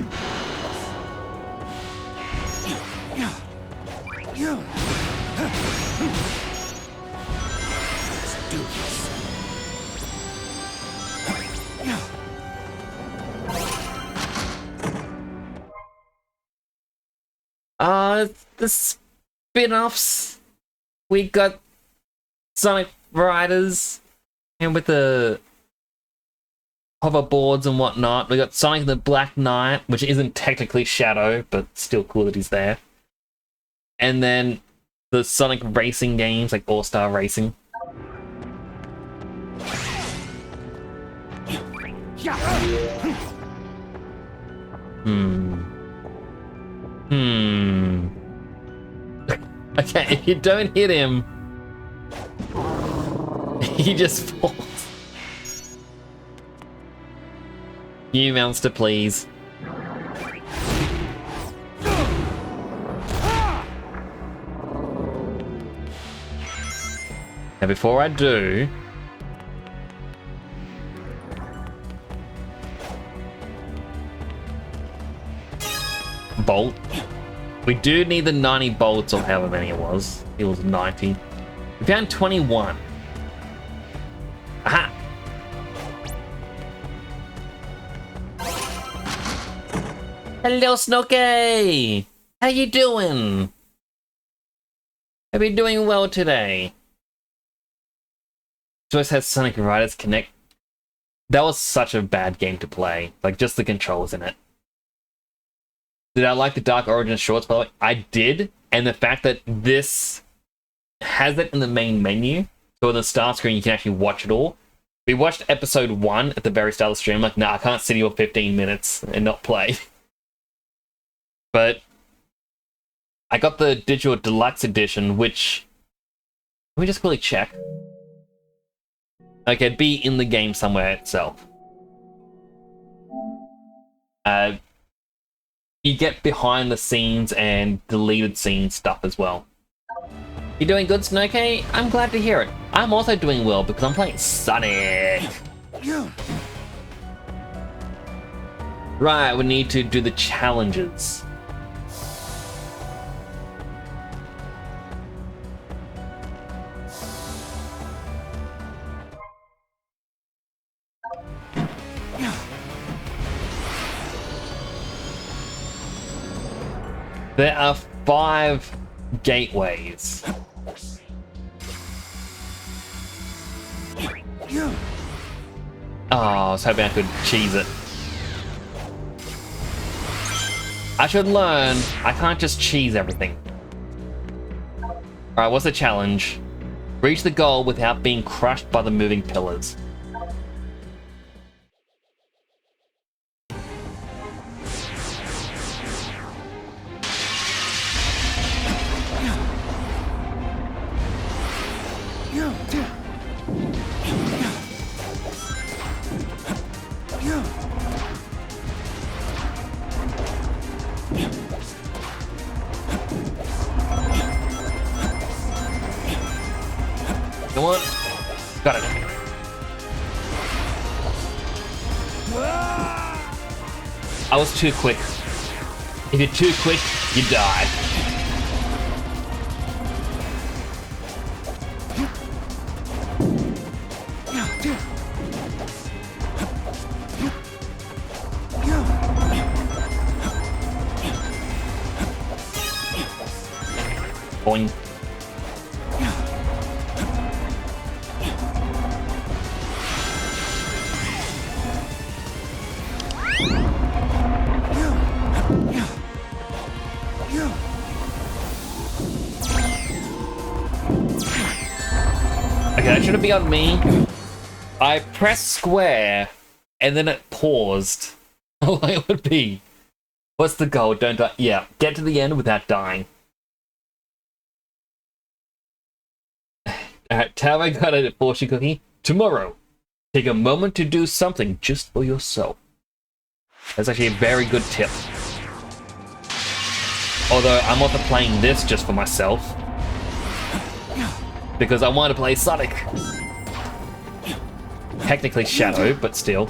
Let's do this. The spin-offs. We got Sonic Riders, and with the hoverboards and whatnot. We got Sonic the Black Knight, which isn't technically Shadow, but still cool that he's there. And then the Sonic racing games, like All-Star Racing. Okay, if you don't hit him, he just falls. New monster, please. Now, before I do, bolt. We do need the 90 bolts, or however many it was. It was 90. We found 21. Aha! Hello, Snooky! How you doing? Hope you're doing well today. Joyce has Sonic Riders Connect. That was such a bad game to play. Like, just the controls in it. Did I like the Dark Origins shorts, by the way? I did, and the fact that this has it in the main menu, so on the start screen you can actually watch it all. We watched episode 1 at the very start of the stream, like, nah, I can't sit here for 15 minutes and not play. But I got the Digital Deluxe Edition, which... Let me just quickly check. Okay, it'd be in the game somewhere itself. You get behind the scenes and deleted scene stuff as well. You doing good, Snowkey? I'm glad to hear it. I'm also doing well because I'm playing Sonic. Right, we need to do the challenges. There are 5 gateways. Oh, I was hoping I could cheese it. I should learn. I can't just cheese everything. Alright, what's the challenge? Reach the goal without being crushed by the moving pillars. Come on. Got it. I was too quick. If you're too quick, you die. Boing. Okay, that shouldn't be on me. I pressed square, and then it paused. Oh, it would be. What's the goal? Don't die. Yeah, get to the end without dying. Alright, Tara got a fortune cookie. Tomorrow, take a moment to do something just for yourself. That's actually a very good tip. Although, I'm also playing this just for myself. Because I want to play Sonic. Technically Shadow, but still.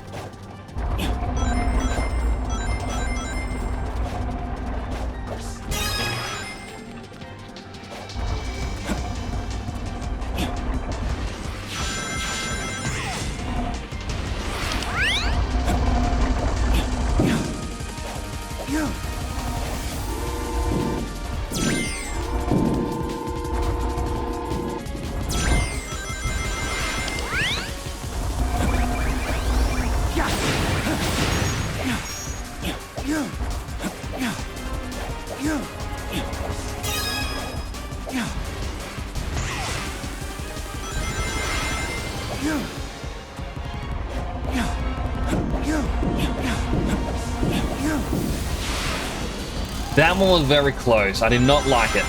That one was very close. I did not like it.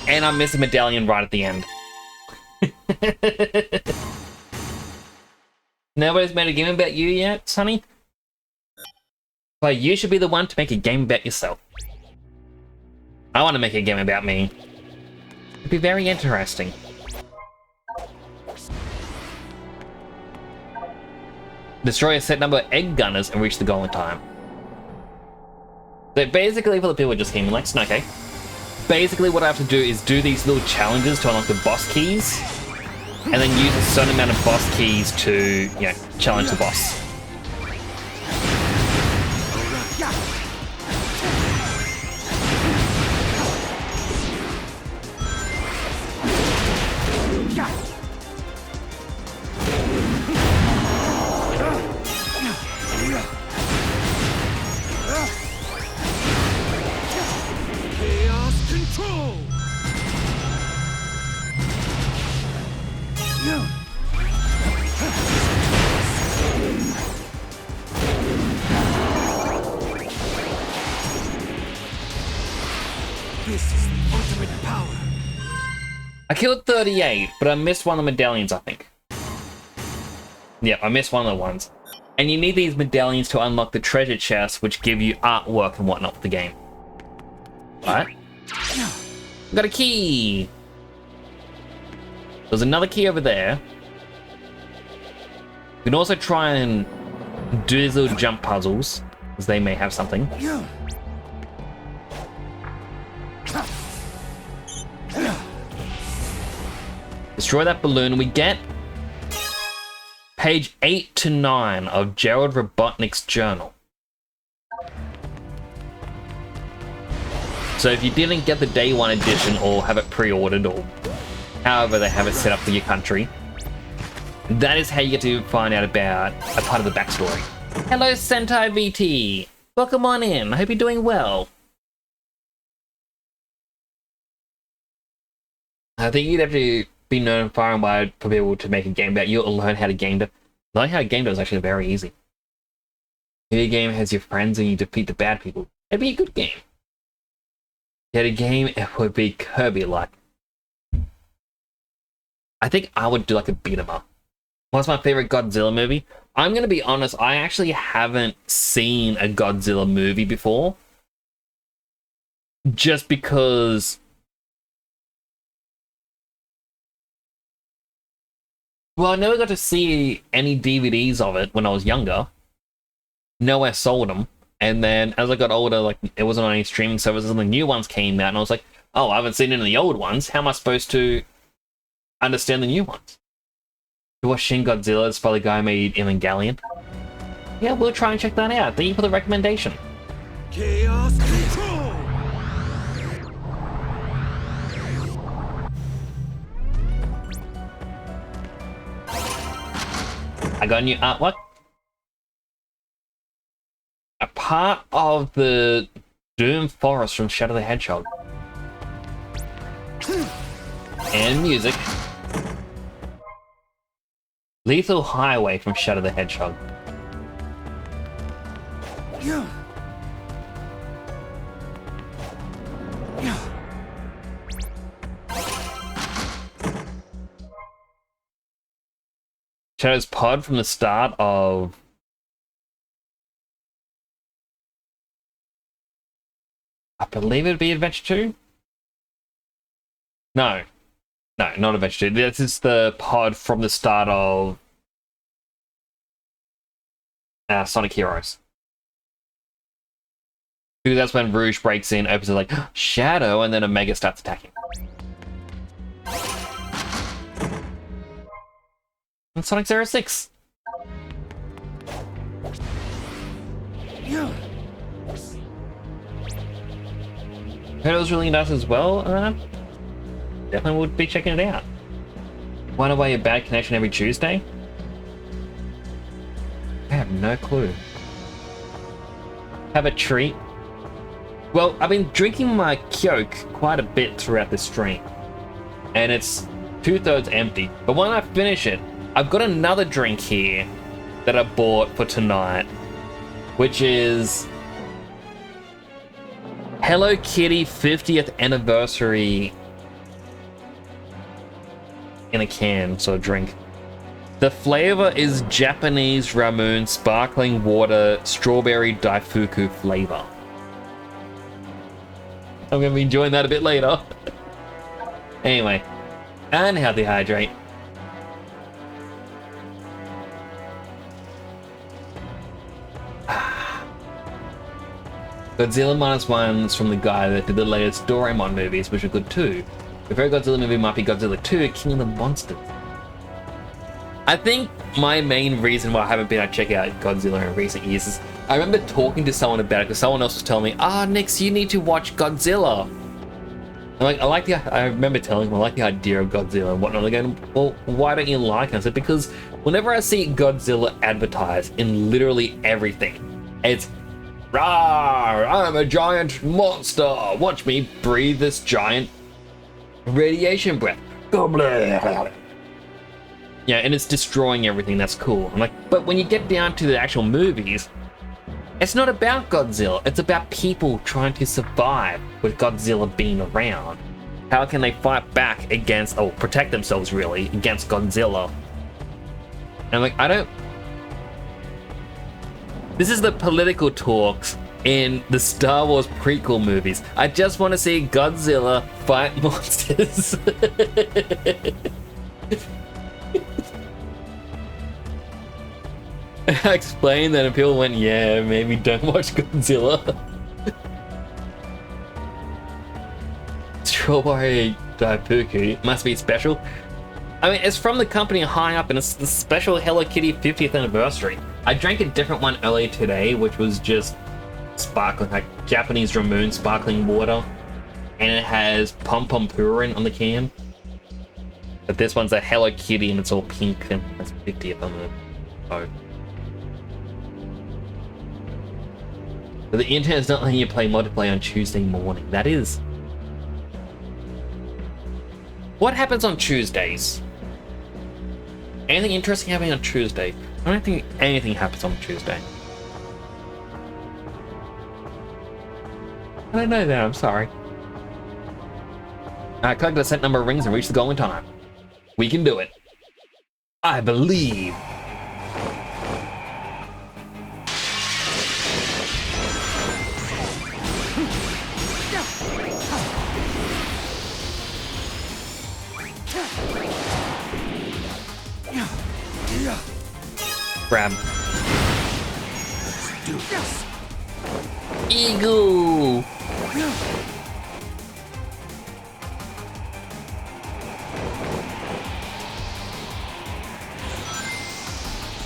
And I missed a medallion right at the end. Nobody's made a game about you yet, Sonny? Well, you should be the one to make a game about yourself. I want to make a game about me. It'd be very interesting. Destroy a set number of egg gunners and reach the goal in time. So basically, for the people who just came in like Snake, basically what I have to do is do these little challenges to unlock the boss keys, and then use a certain amount of boss keys to, you know, challenge the boss. Chaos control. This is the ultimate power. I killed 38, but I missed one of the medallions, I think. Yep, I missed one of the ones. And you need these medallions to unlock the treasure chests, which give you artwork and whatnot for the game. Right? Got a key! There's another key over there. You can also try and do these little jump puzzles, because they may have something. Destroy that balloon, and we get page 8 to 9 of Gerald Robotnik's journal. So if you didn't get the day one edition or have it pre-ordered or however they have it set up for your country, that is how you get to find out about a part of the backstory. Hello Sentai VT! Welcome on in, I hope you're doing well. I think you'd have to be known far and wide for people to make a game about you or learn how to game it. Learning how to game it is actually very easy. If your game has your friends and you defeat the bad people, it'd be a good game. If you had a game, it would be Kirby-like. I think I would do like a beat 'em up. What's my favorite Godzilla movie? I'm gonna be honest, I actually haven't seen a Godzilla movie before. Just because... well, I never got to see any DVDs of it when I was younger. Nowhere sold them. And then as I got older, like, it wasn't on any streaming services and the new ones came out and I was like, oh, I haven't seen any of the old ones. How am I supposed to understand the new ones? To watch Shin Godzilla, it's probably the guy who made Evangelion. Yeah, we'll try and check that out. Thank you for the recommendation. Chaos control! I got a new artwork. A part of the Doom Forest from Shadow the Hedgehog. And music. Lethal Highway from Shadow the Hedgehog. Shadow's pod from the start of I believe it'd be Adventure 2? No, not Adventure 2. This is the pod from the start of Sonic Heroes. Because that's when Rouge breaks in, opens it like, Shadow, and then Omega starts attacking. And Sonic 06. Heard it was really nice as well. Definitely would be checking it out. Wonder why a bad connection every Tuesday? I have no clue. Have a treat. Well, I've been drinking my Coke quite a bit throughout the stream. And it's 2/3 empty. But when I finish it, I've got another drink here that I bought for tonight. Which is Hello Kitty 50th anniversary in a can, so a drink. The flavor is Japanese Ramune sparkling water strawberry daifuku flavor. I'm gonna be enjoying that a bit later. Anyway, and how they hydrate. Godzilla -1 is from the guy that did the latest Doraemon movies, which are good too. The very Godzilla movie might be Godzilla 2, King of the Monsters. I think my main reason why I haven't been able to check out Godzilla in recent years is I remember talking to someone about it because someone else was telling me, Nix, you need to watch Godzilla. I remember telling them I like the idea of Godzilla and whatnot. They're going, well, why don't you like it? I said, because whenever I see Godzilla advertised in literally everything, it's "Rawr, I'm a giant monster. Watch me breathe this giant radiation breath." Yeah, and it's destroying everything. That's cool. I'm like, but when you get down to the actual movies, it's not about Godzilla. It's about people trying to survive with Godzilla being around. How can they fight back against, or protect themselves really, against Godzilla? And I'm like, this is the political talks in the Star Wars prequel movies. I just want to see Godzilla fight monsters. I explained that and people went, yeah, maybe don't watch Godzilla. Strawberry Daifuku must be special. I mean, it's from the company high up and it's the special Hello Kitty 50th anniversary. I drank a different one earlier today, which was just sparkling, like Japanese Ramune sparkling water. And it has Pom Pom Purin on the can. But this one's a Hello Kitty and it's all pink and it's 50th on the boat. But the internet's not letting you play multiplayer on Tuesday morning. That is. What happens on Tuesdays? Anything interesting happening on Tuesday? I don't think anything happens on Tuesday. I don't know that, I'm sorry. Alright, collect the set number of rings and reach the goal in time. We can do it. I believe. Grab. Let's do this. Eagle.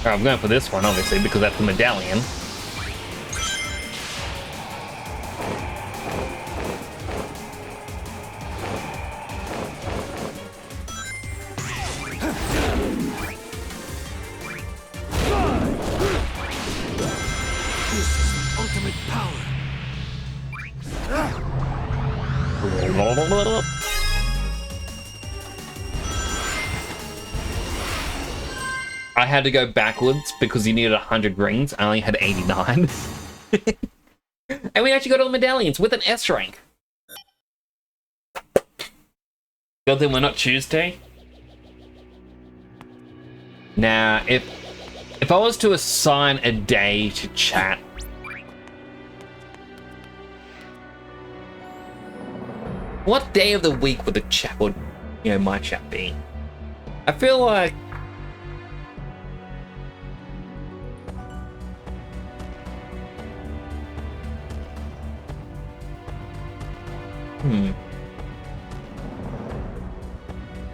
I'm going for this one, obviously, because that's the medallion. I had to go backwards because you needed 100 rings. I only had 89. And we actually got all the medallions with an S rank. Good thing we're not Tuesday. Now, if I was to assign a day to chat, what day of the week would the chat, would, you know, my chat be? I feel like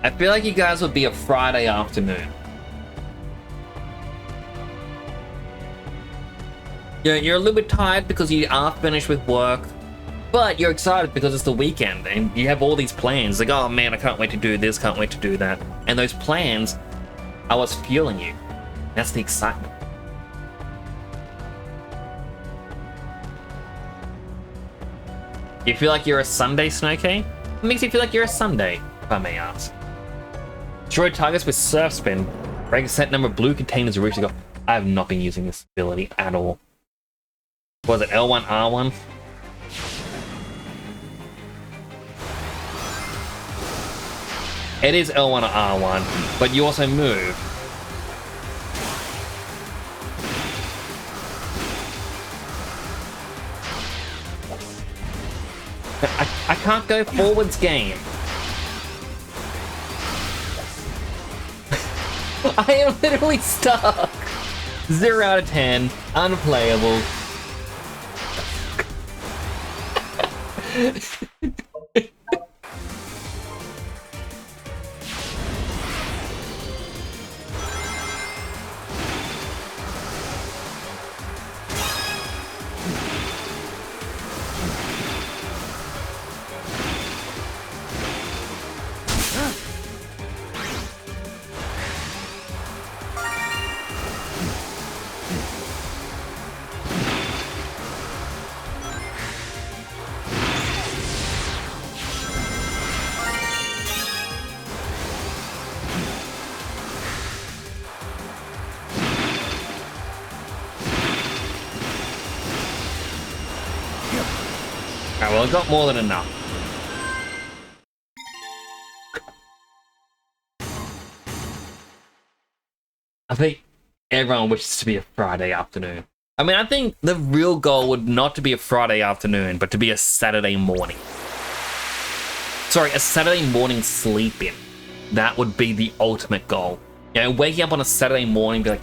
I feel like you guys would be a Friday afternoon. You're a little bit tired because you are finished with work, but you're excited because it's the weekend and you have all these plans. Like, oh man, I can't wait to do this, can't wait to do that. And those plans are what's fueling you. That's the excitement. You feel like you're a Sunday, Snowkey? What makes you feel like you're a Sunday, if I may ask? Destroy targets with Surf Spin. Break a set number of blue containers reach to go. I have not been using this ability at all. Was it L1, R1? It is L1 or R1, but you also move. I can't go forwards, game. I am literally stuck. 0 out of 10, unplayable. Well, I got more than enough. I think everyone wishes to be a Friday afternoon. I mean, I think the real goal would not to be a Friday afternoon, but to be a Saturday morning. Sorry, a Saturday morning sleep-in. That would be the ultimate goal. You know, waking up on a Saturday morning and be like,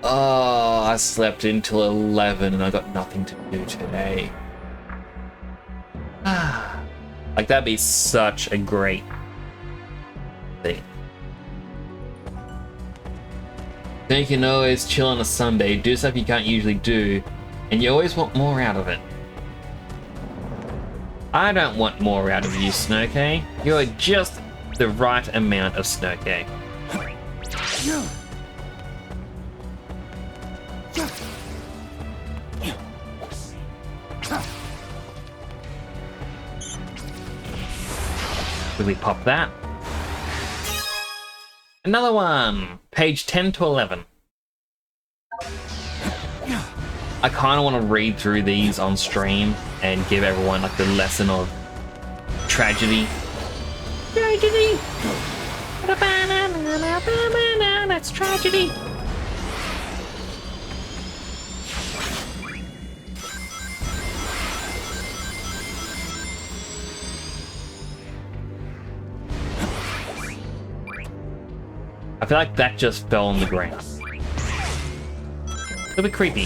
oh, I slept until 11 and I got nothing to do today. Like, that'd be such a great thing. Then you can always chill on a Sunday, do stuff you can't usually do, and you always want more out of it. I don't want more out of you, Snowkey. You're just the right amount of Snowkey. Quickly pop that. Another one! Page 10 to 11. I kind of want to read through these on stream and give everyone like the lesson of tragedy. Tragedy! That's tragedy! I feel like that just fell on the ground. A bit creepy.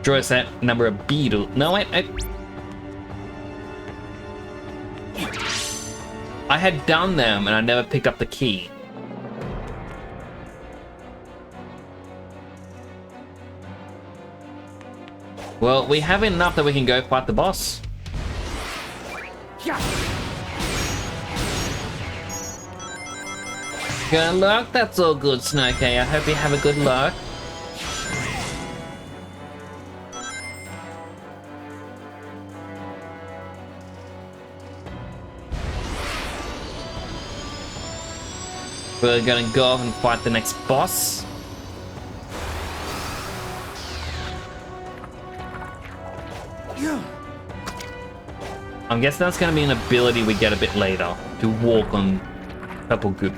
Draw a set number of beetle. No, I had done them and I never picked up the key. Well, we have enough that we can go fight the boss. Good luck, that's all good, Snokey. I hope you have a good luck. We're gonna go off and fight the next boss. I'm guessing that's gonna be an ability we get a bit later, to walk on purple goop.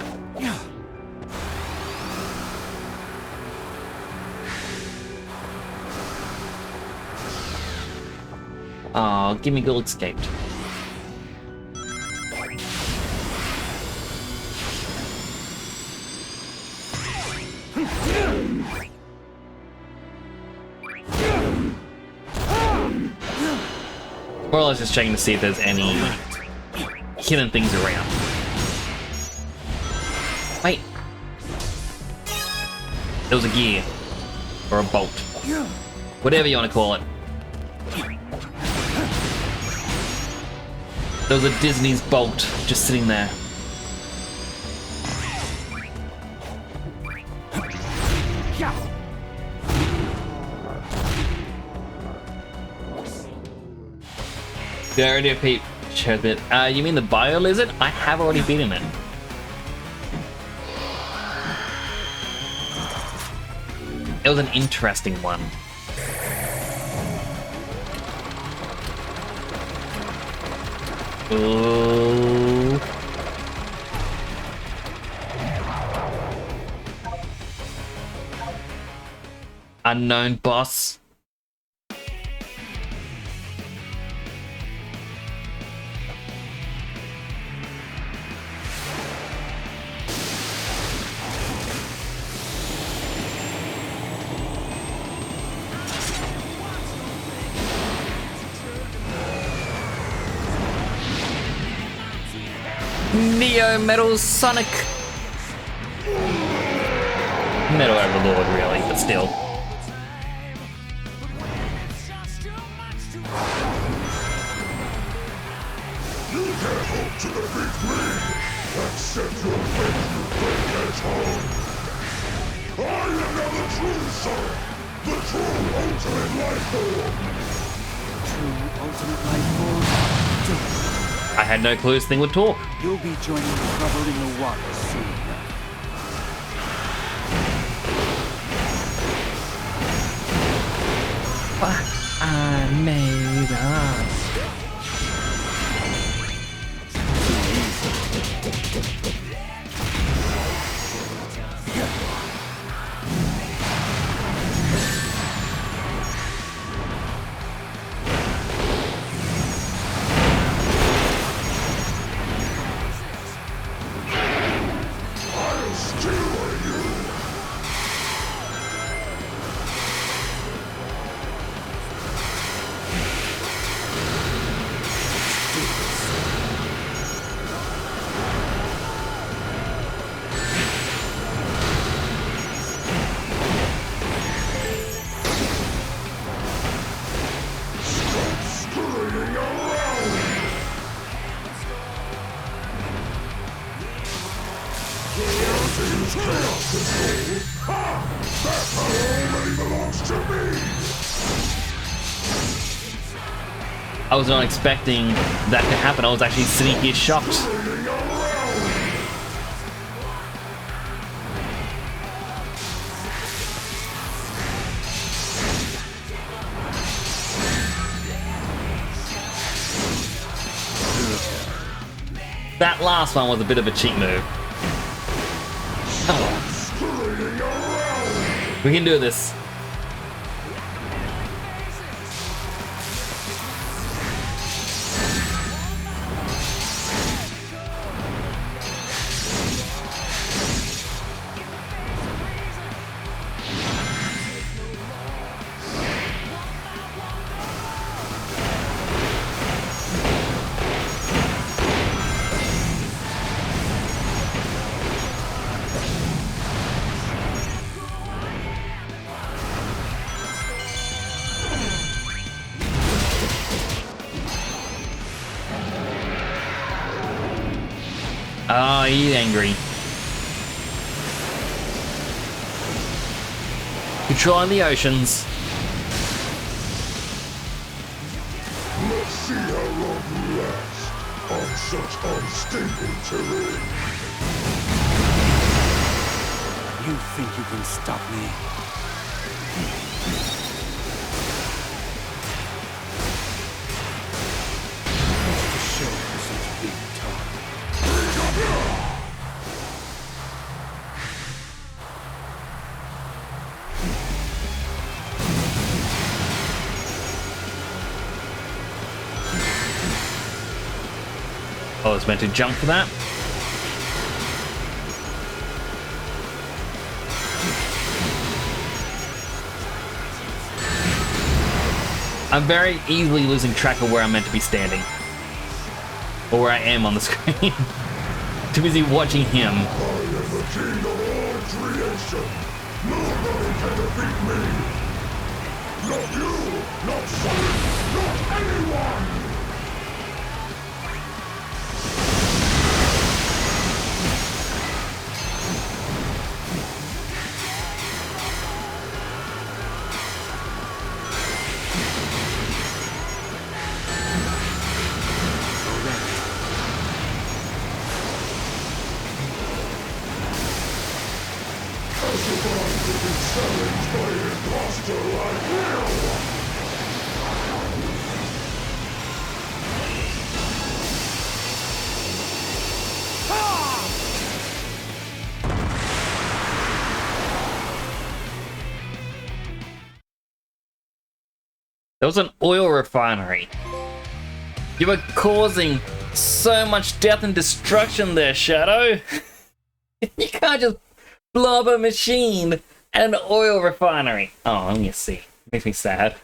Oh, Gimme Ghoul escaped. More or less just checking to see if there's any hidden things around. Wait. There was a gear. Or a bolt. Whatever you want to call it. There was a Disney's bolt just sitting there. Did I already beat Sherbet? You mean the Bio Lizard? I have already beaten it. It was an interesting one. Ooh. Unknown boss. Neo Metal Sonic. Metal Overlord, really, but still. You can't hope to defeat me, except your fate you bring at home. I am the true son, the true ultimate life form. True ultimate life form? I had no clue this thing would talk. You'll be joining the cover in the water soon. What I made us. I was not expecting that to happen. I was actually sitting here shocked. That last one was a bit of a cheat move. Come on. We can do this. Oh, he's angry. Controlling the oceans. Let's see how long you last on such unstable terrain. You think you can stop me? What's the show for such big talk? I was meant to jump for that. I'm very easily losing track of where I'm meant to be standing. Or where I am on the screen. Too busy watching him. I am the king of all creation. Nobody can defeat me. Not you, not Sonic, not anyone. There was an oil refinery. You were causing so much death and destruction there, Shadow. You can't just blow up a machine and an oil refinery. Oh, let me see. Makes me sad.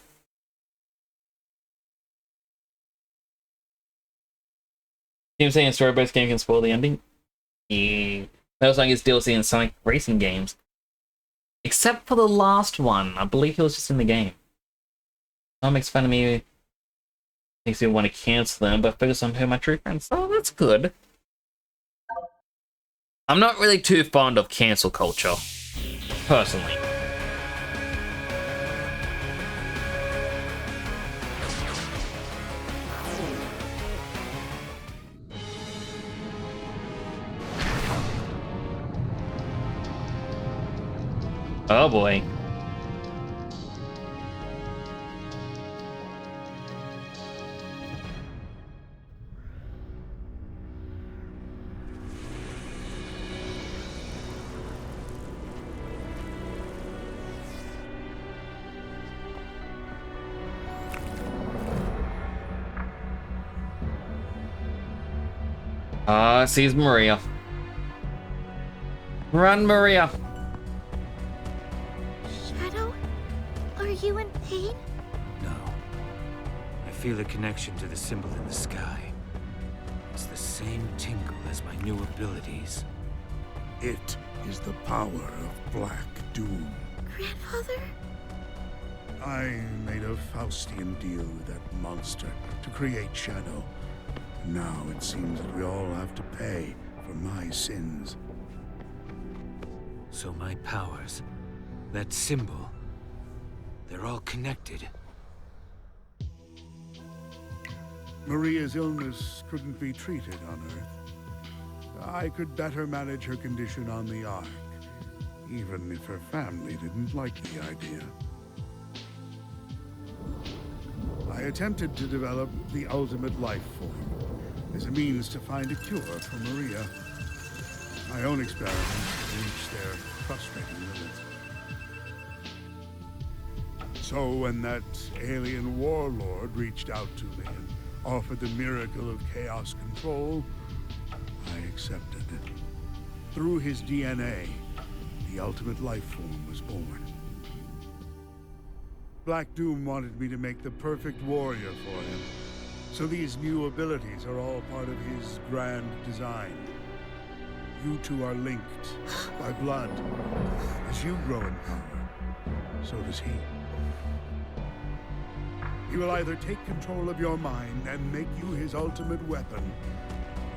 Team saying story-based game can spoil the ending? Yeah. That was like his DLC in Sonic racing games. Except for the last one. I believe he was just in the game. That makes fun of me. Makes me want to cancel them, but focus on who my true friends. Oh, that's good. I'm not really too fond of cancel culture, personally. Oh boy. Sees Maria. Run, Maria. Shadow, are you in pain? No. I feel a connection to the symbol in the sky. It's the same tingle as my new abilities. It is the power of Black Doom. Grandfather? I made a Faustian deal with that monster to create Shadow. Now it seems that we all have to pay for my sins. So my powers, that symbol, they're all connected. Maria's illness couldn't be treated on Earth. I could better manage her condition on the Ark, even if her family didn't like the idea. I attempted to develop the ultimate life form as a means to find a cure for Maria. My own experiments reached their frustrating limits. So when that alien warlord reached out to me and offered the miracle of chaos control, I accepted it. Through his DNA, the ultimate life form was born. Black Doom wanted me to make the perfect warrior for him. So these new abilities are all part of his grand design. You two are linked by blood. As you grow in power, so does he. He will either take control of your mind and make you his ultimate weapon,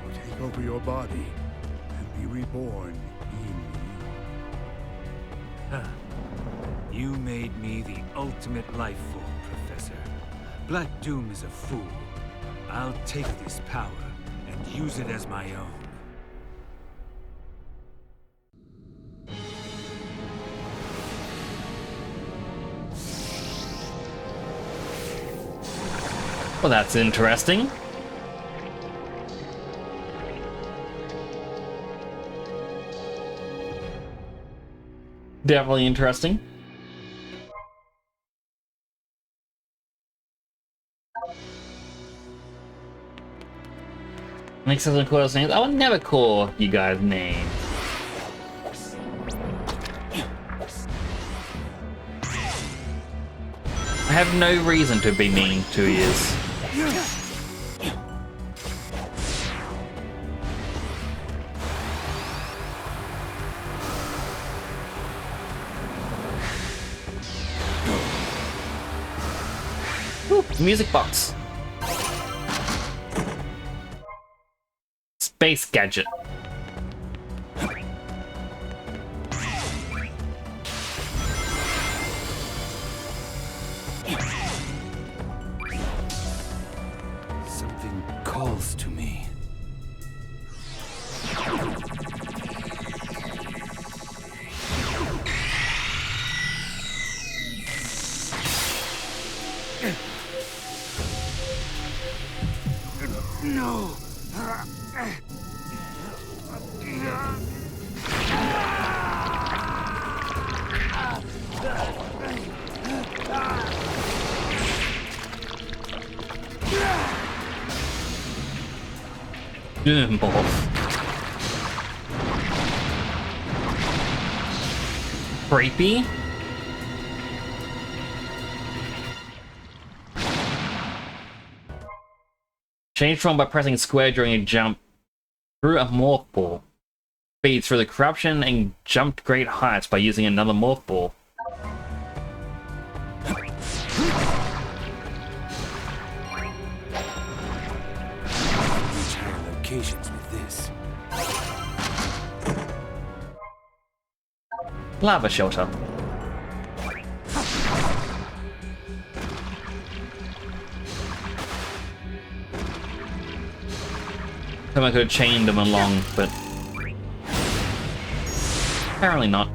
or take over your body be reborn in Huh. You made me the ultimate life form, Professor. Black Doom is a fool. I'll take this power and use it as my own. Well, that's interesting. Definitely interesting. Makes us call us names. I would never call you guys names. I have no reason to be mean to you. Ooh, music box. Space gadget. Something calls to me. No! Morph. Creepy. Change form by pressing square during a jump through a morph ball. Speed through the corruption and jump to great heights by using another morph ball. Reach higher locations with this. Lava shelter. Someone could have chained them along, but apparently not.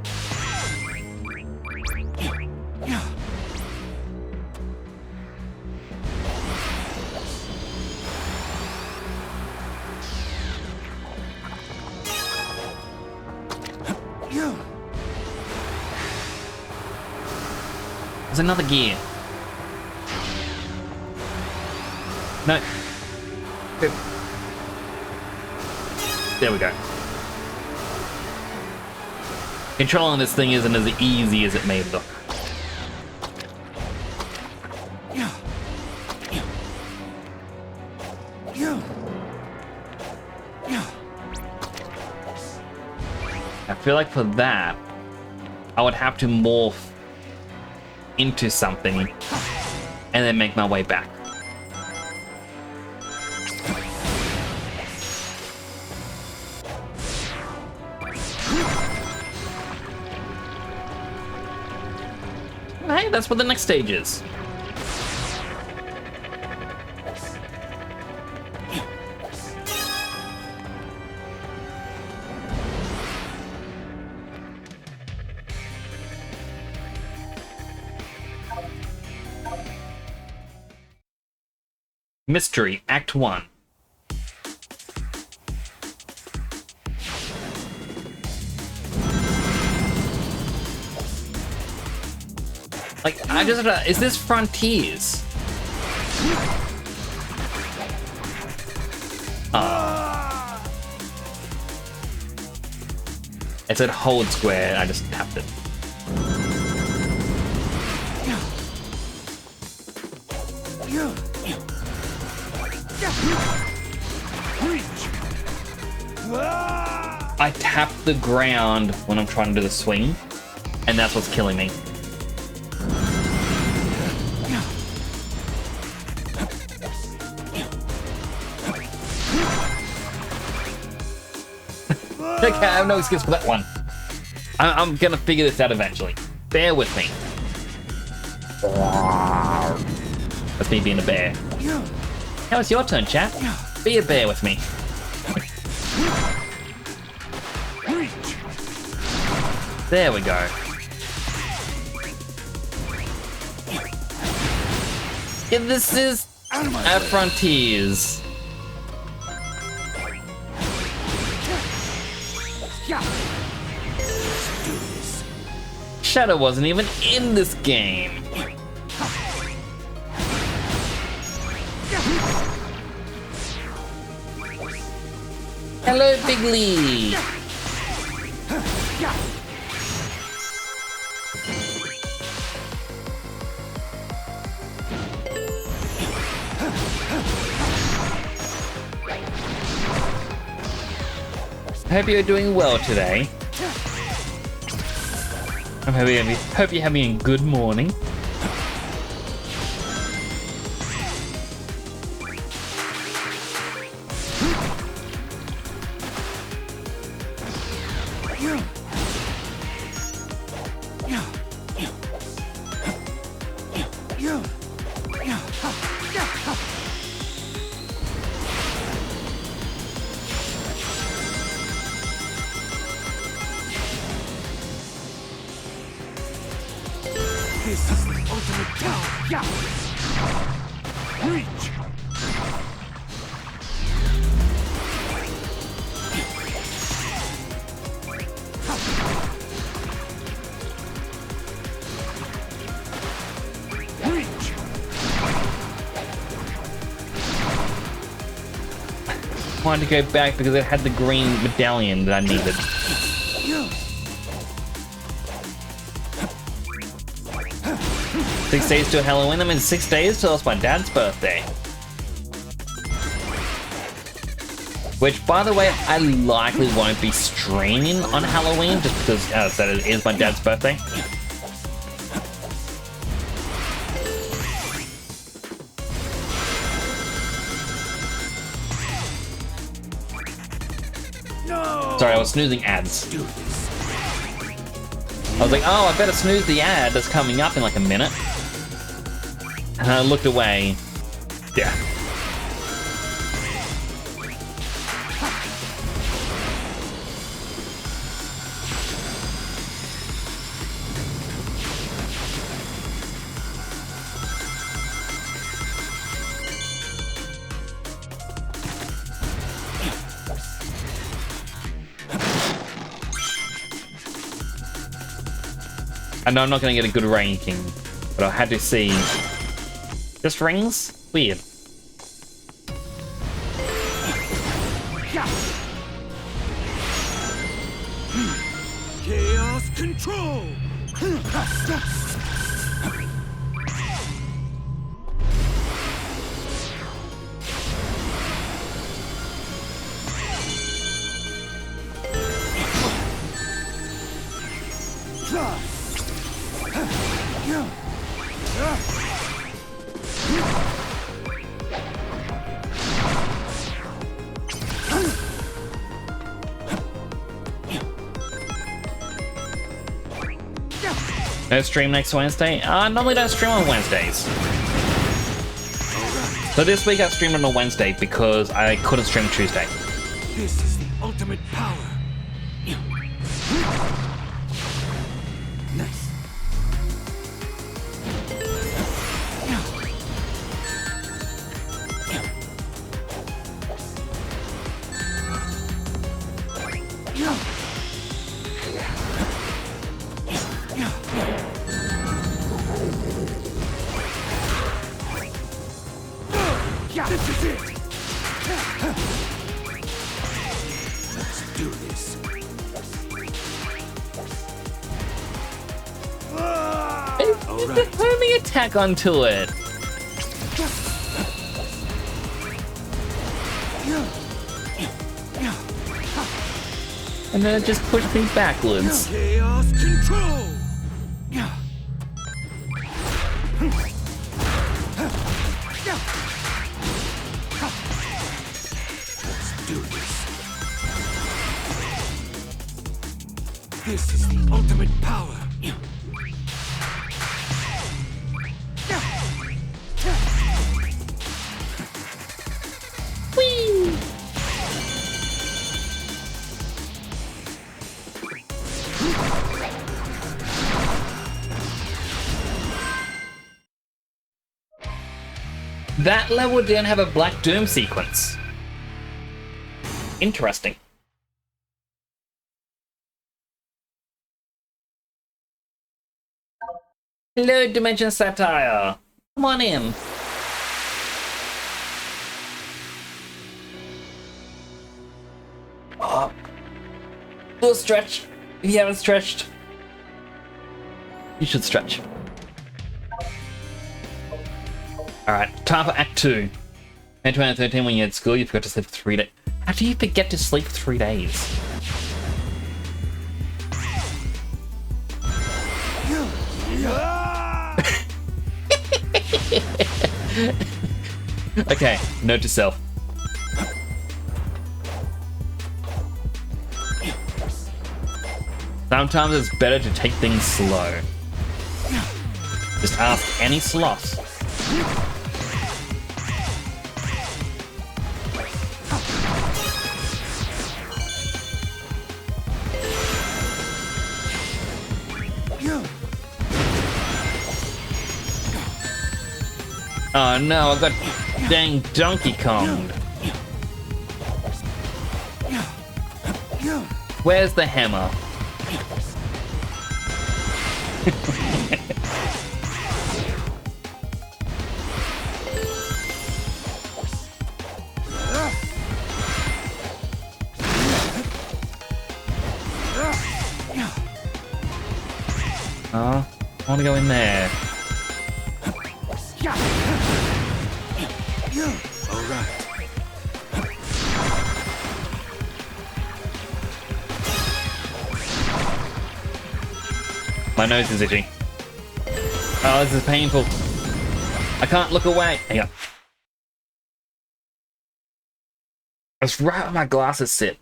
There's another gear. No. Good. There we go. Controlling this thing isn't as easy as it may look. I feel like for that, I would have to morph into something and then make my way back. Hey, that's what the next stage is. Mystery, Act 1. Like, I just, is this Frontiers? It said hold square, I just tapped it. I tap the ground when I'm trying to do the swing, and that's what's killing me. Okay, I have no excuse for that one. I'm gonna figure this out eventually. Bear with me. That's me being a bear. Now it's your turn, chap. Be a bear with me. There we go. Yeah, this is our frontiers. Shadow wasn't even in this game. Hello, Bigly. I hope you're doing well today. I hope you're having a good morning. This is the ultimate power. Yeah. Reach. I wanted to go back because it had the green medallion that I needed. 6 days till Halloween. I'm in 6 days till it's my dad's birthday. Which, by the way, I likely won't be streaming on Halloween just because, as I said, it is my dad's birthday. Sorry, I was snoozing ads. I was like, oh, I better snooze the ad that's coming up in like a minute. And I looked away. Yeah. I know I'm not going to get a good ranking, but I had to see. Just rings? Weird. Chaos control. No stream next Wednesday? I normally don't stream on Wednesdays. So this week I streamed on a Wednesday because I couldn't stream Tuesday. This is the ultimate power. Nice. This is it. Let's do this. It's a homing attack onto it. And then it just pushed me backwards. Chaos control. Let's do this. This is the ultimate power. Whee! That level didn't have a Black Doom sequence. Interesting. Hello, Dimension Satire. Come on in. Oh. Do a stretch. If you haven't stretched, you should stretch. Alright, time for Act 2. In 2013, when you had school, you forgot to sleep for 3 days. How do you forget to sleep for 3 days? Okay, note to self. Sometimes it's better to take things slow. Just ask any sloth. Oh no, I got dang Donkey Kong. Where's the hammer? Oh, I want to go in there. All right. My nose is itchy. Oh, this is painful. I can't look away. Hang on. That's right where my glasses sit.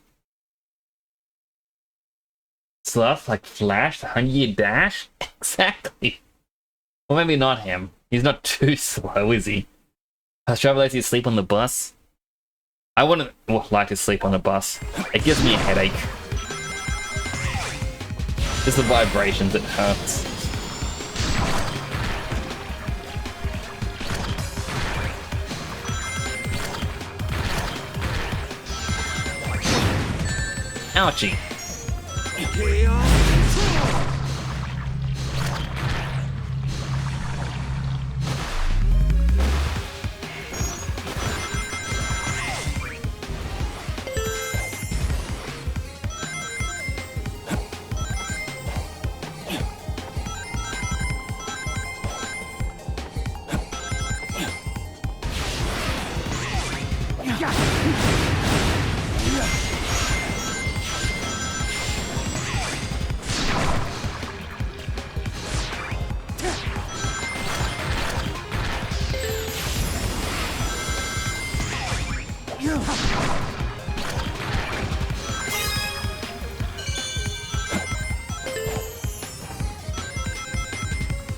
Sloth like Flash, the 100-year dash? Exactly. Well, maybe not him. He's not too slow, is he? Has Trevor lets you sleep on the bus? I wouldn't like to sleep on a bus. It gives me a headache. Just the vibrations, it hurts. Ouchie.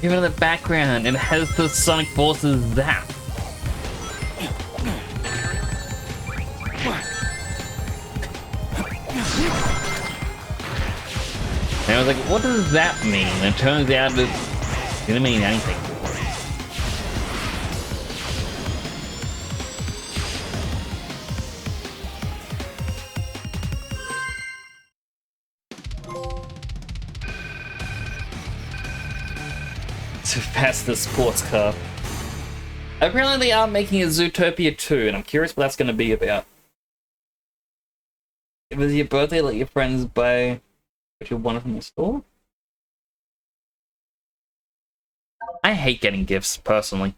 Even in the background, it has the Sonic Forces zap. And I was like, what does that mean? And it turns out it didn't mean anything. To pass the sports car. Apparently they are making a Zootopia 2, and I'm curious what that's going to be about. If it's your birthday, let your friends buy what you want from the store. I hate getting gifts, personally.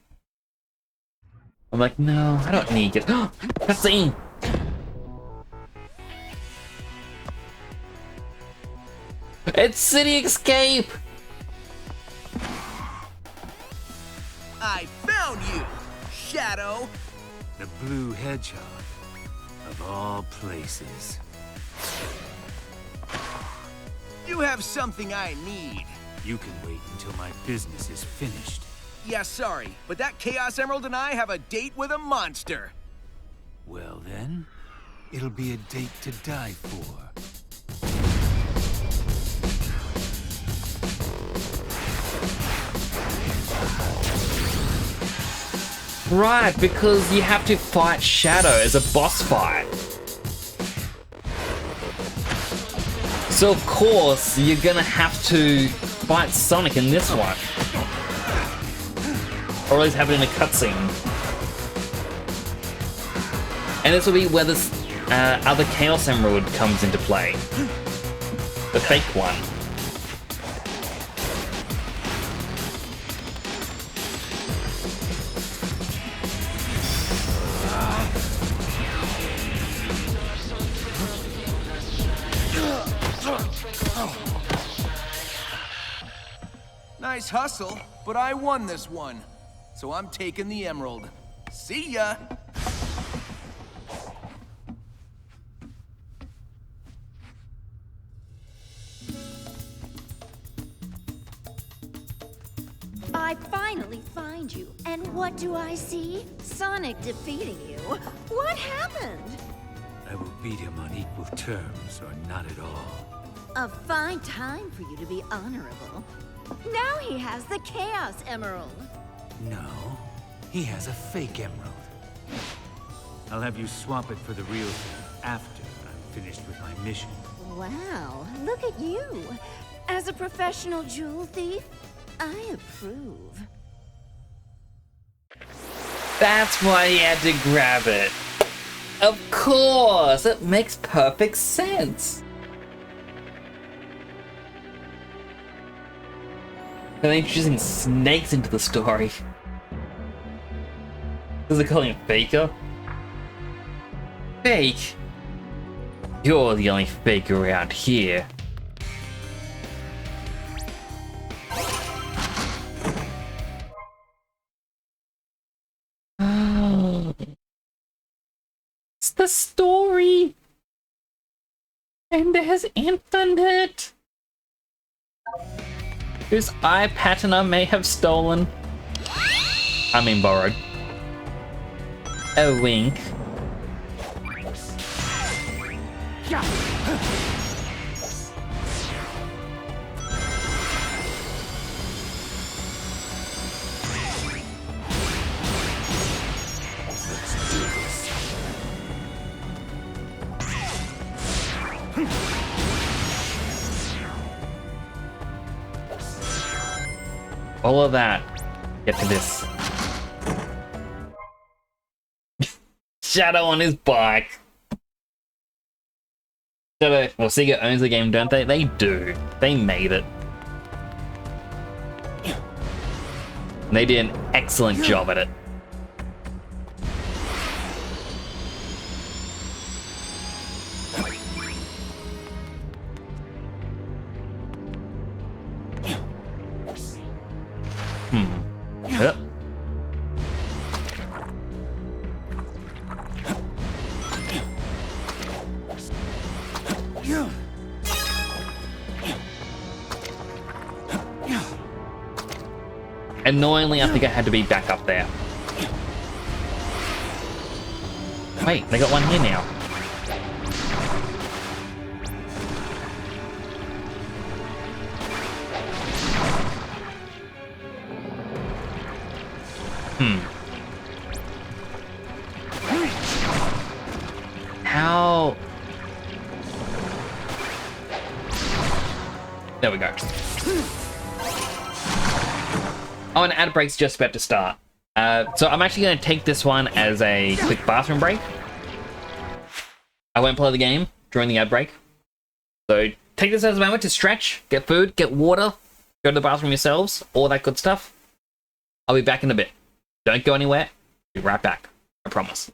I'm like, no, I don't need gifts. Cutscene! It's City Escape! I found you, Shadow! The blue hedgehog, of all places. You have something I need. You can wait until my business is finished. Yeah, sorry, but that Chaos Emerald and I have a date with a monster. Well then, it'll be a date to die for. Right, because you have to fight Shadow as a boss fight. So of course, you're gonna have to fight Sonic in this one. Or at least have it in a cutscene. And this will be where this other Chaos Emerald comes into play. The fake one. Nice hustle, but I won this one. So I'm taking the emerald. See ya! I finally find you, and what do I see? Sonic defeating you. What happened? I will beat him on equal terms, or not at all. A fine time for you to be honorable. Now he has the Chaos Emerald. No, he has a fake emerald. I'll have you swap it for the real thing after I'm finished with my mission. Wow, look at you. As a professional jewel thief, I approve. That's why he had to grab it. Of course, it makes perfect sense. They're introducing snakes into the story. Is they calling it Faker? Fake? You're the only fake around here. It's the story! And there's infinite! Whose eye pattern I may have stolen. I mean borrowed. A wink. All of that. Get to this. Shadow on his bike. Shadow. Well, Sega owns the game, don't they? They do. They made it. And they did an excellent job at it. Yep. Annoyingly, I think I had to be back up there. Wait, they got one here now. How? There we go. Oh, and ad break's just about to start. So I'm actually going to take this one as a quick bathroom break. I won't play the game during the ad break. So take this as a moment to stretch, get food, get water, go to the bathroom yourselves, all that good stuff. I'll be back in a bit. Don't go anywhere. Be right back. I promise.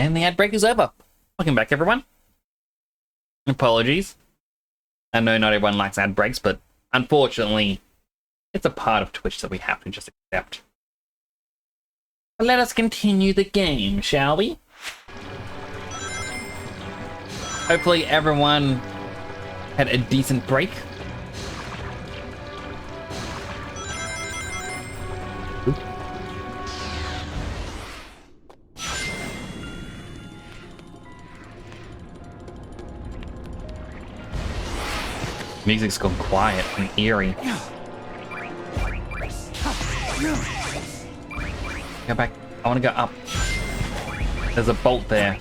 And the ad break is over. Welcome back, everyone. Apologies. I know not everyone likes ad breaks, but unfortunately, it's a part of Twitch that we have to just accept. But let us continue the game, shall we? Hopefully everyone had a decent break. Music's gone quiet and eerie. Go back. I want to go up. There's a bolt there.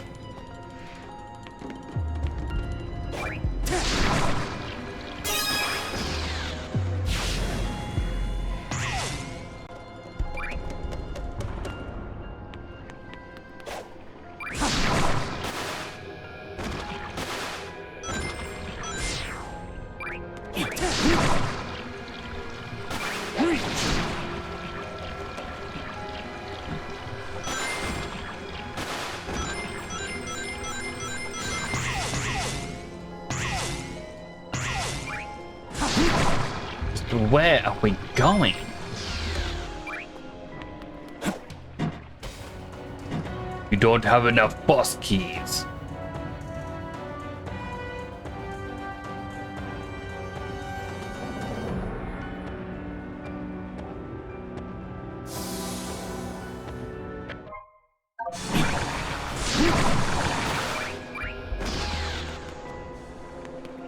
Where are we going? You don't have enough boss keys.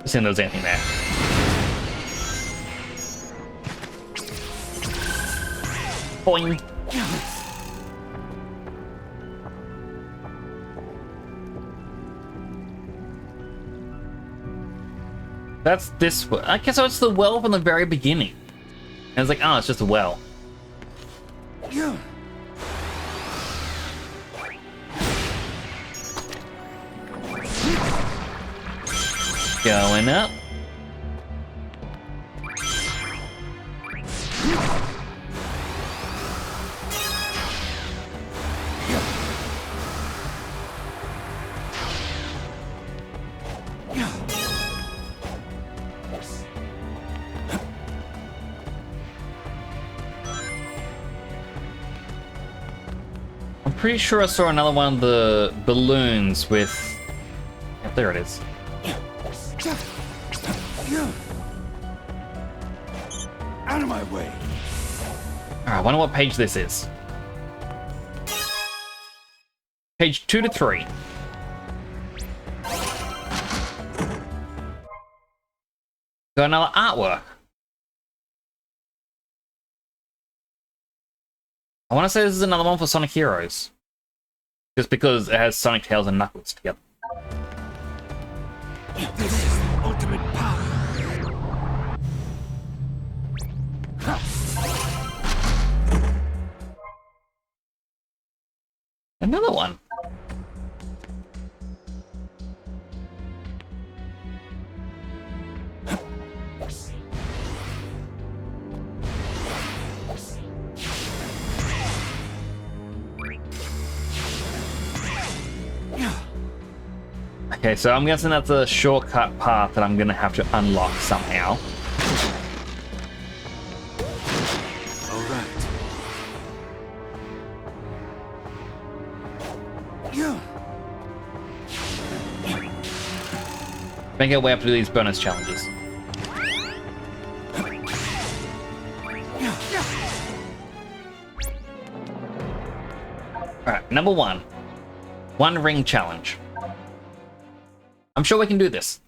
Seeing there's anything there. Boing. That's this. I guess so. It's the well from the very beginning. And it's like, oh, it's just a well. Going up. I'm pretty sure I saw another one of the balloons with... Yeah, there it is. Out of my way. Alright, I wonder what page this is. Page 2 to 3. Got another artwork. I want to say this is another one for Sonic Heroes. Just because it has Sonic, Tails, and Knuckles together. This is the ultimate power. Another one. Okay, so I'm guessing that's a shortcut path that I'm gonna have to unlock somehow. All right. Make our way up to these bonus challenges. Alright, number 1. 1 ring challenge. I'm sure we can do this.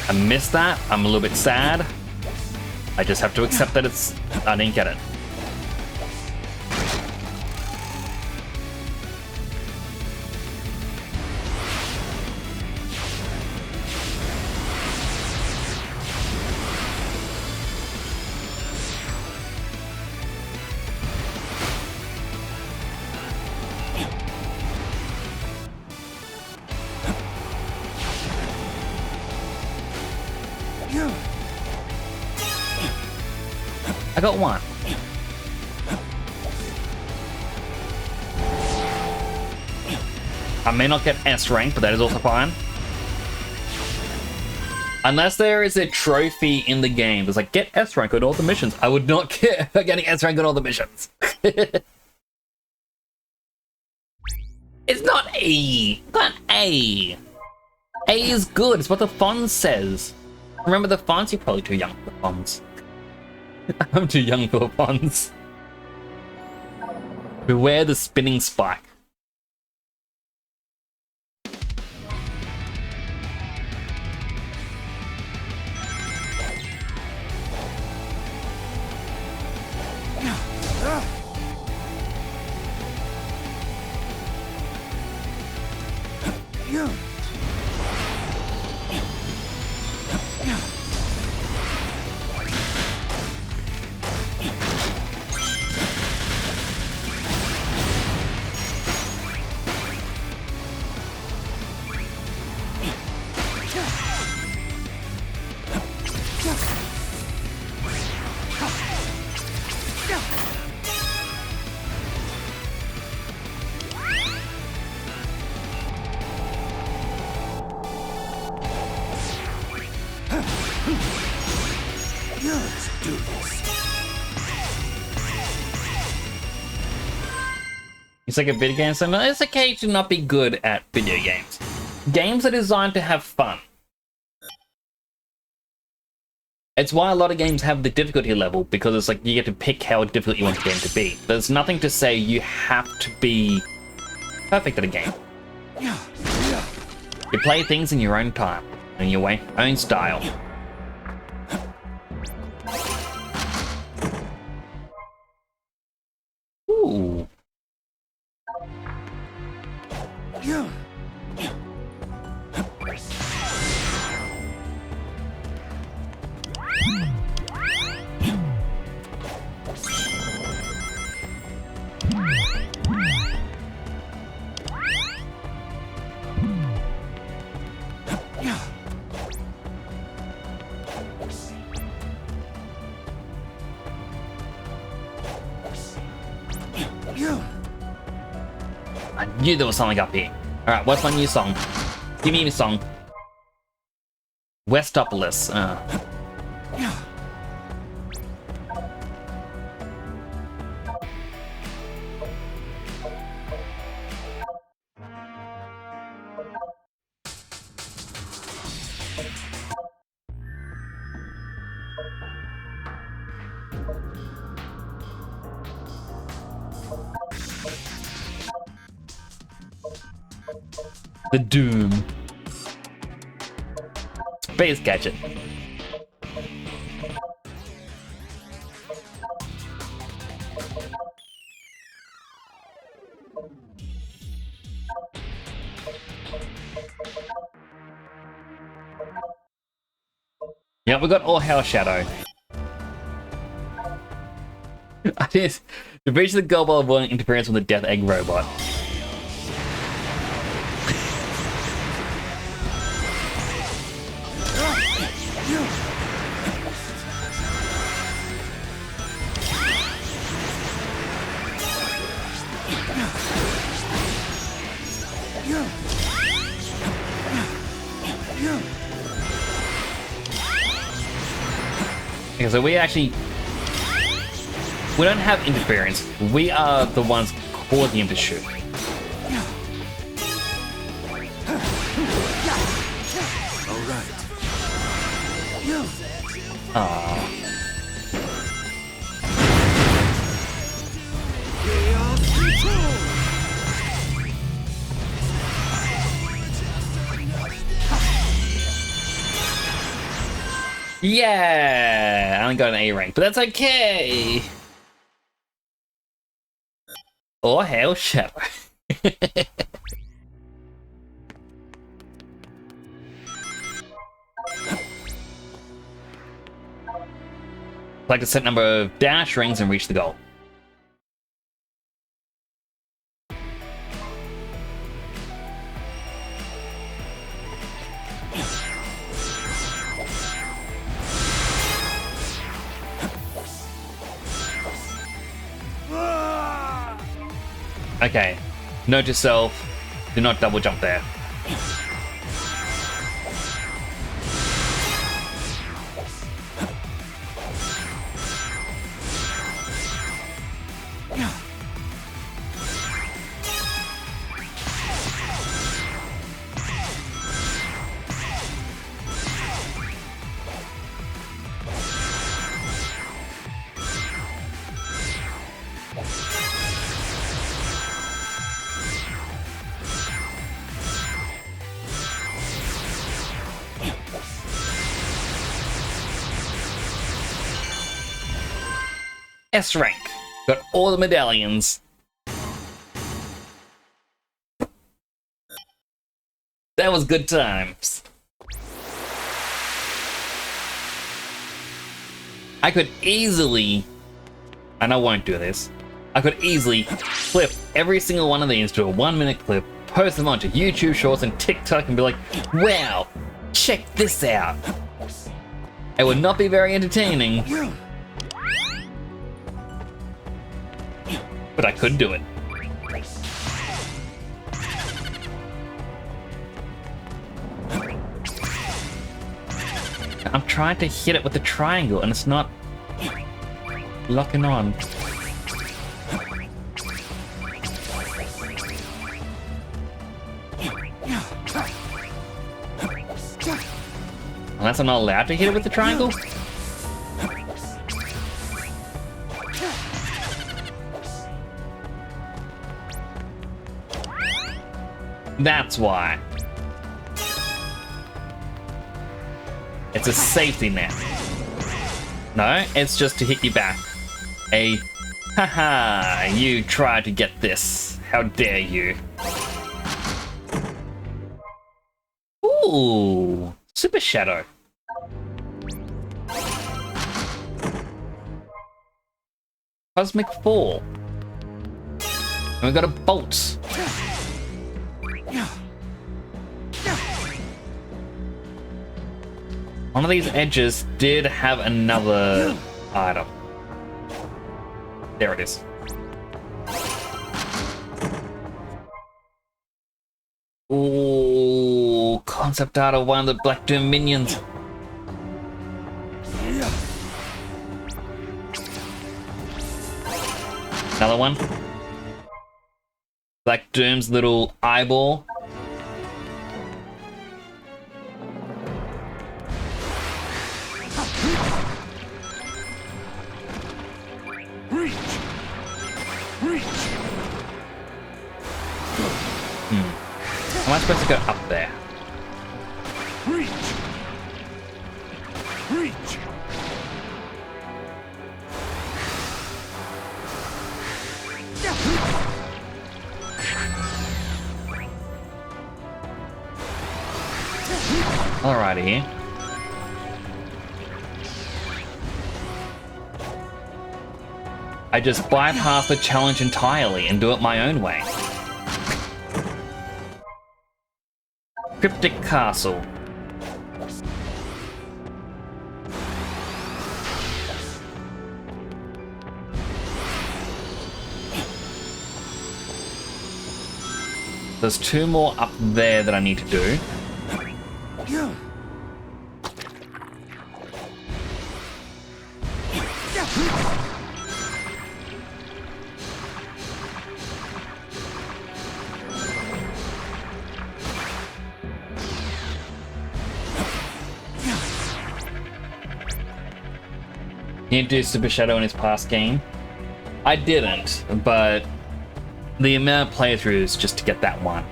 I missed that. I'm a little bit sad. I just have to accept that I didn't get it. I got one. I may not get S rank, but that is also fine. Unless there is a trophy in the game that's like, get S rank on all the missions. I would not care about getting S rank on all the missions. It's not A. It's not A. A is good. It's what the font says. Remember the fonts? You're probably too young for the fonts. I'm too young for the fonts. Beware the spinning spike. Let's do this. It's like a video game, so it's okay to not be good at video games. Games are designed to have fun. It's why a lot of games have the difficulty level, because it's like you get to pick how difficult you want the game to be. There's nothing to say you have to be perfect at a game. You play things in your own time, in your own style. Ooh. I knew there was something up here. Alright, what's my new song? Give me a song. Westopolis. The Doom. Space Gadget. Yeah, we got All Hail Shadow. I just to breach the goal by avoiding interference from the Death Egg robot. Okay, so we don't have interference. We are the ones causing him to shoot. Aww. Yeah, I only got an A rank, but that's okay. Or Hail Shadow. Collect a set number of dash rings and reach the goal. Okay. Note to self, do not double jump there. S rank. Got all the medallions. That was good times. I could easily, and I won't do this, I could easily clip every single one of these to a 1-minute clip, post them onto YouTube Shorts and TikTok and be like, wow, check this out. It would not be very entertaining, but I could do it. I'm trying to hit it with the triangle and it's not locking on. Unless I'm not allowed to hit it with the triangle? That's why. It's a safety net. No, it's just to hit you back. A, haha, you tried to get this. How dare you. Ooh, Super Shadow. Cosmic Fall. And we got a bolt. One of these edges did have another item. There it is. Ooh, concept art of one of the Black Doom minions. Another one. Black Doom's little eyeball. Am I supposed to go up there? Alrighty. I just bypass the challenge entirely and do it my own way. Cryptic Castle. There's 2 more up there that I need to do. He didn't do Super Shadow in his past game. I didn't, but the amount of playthroughs just to get that one.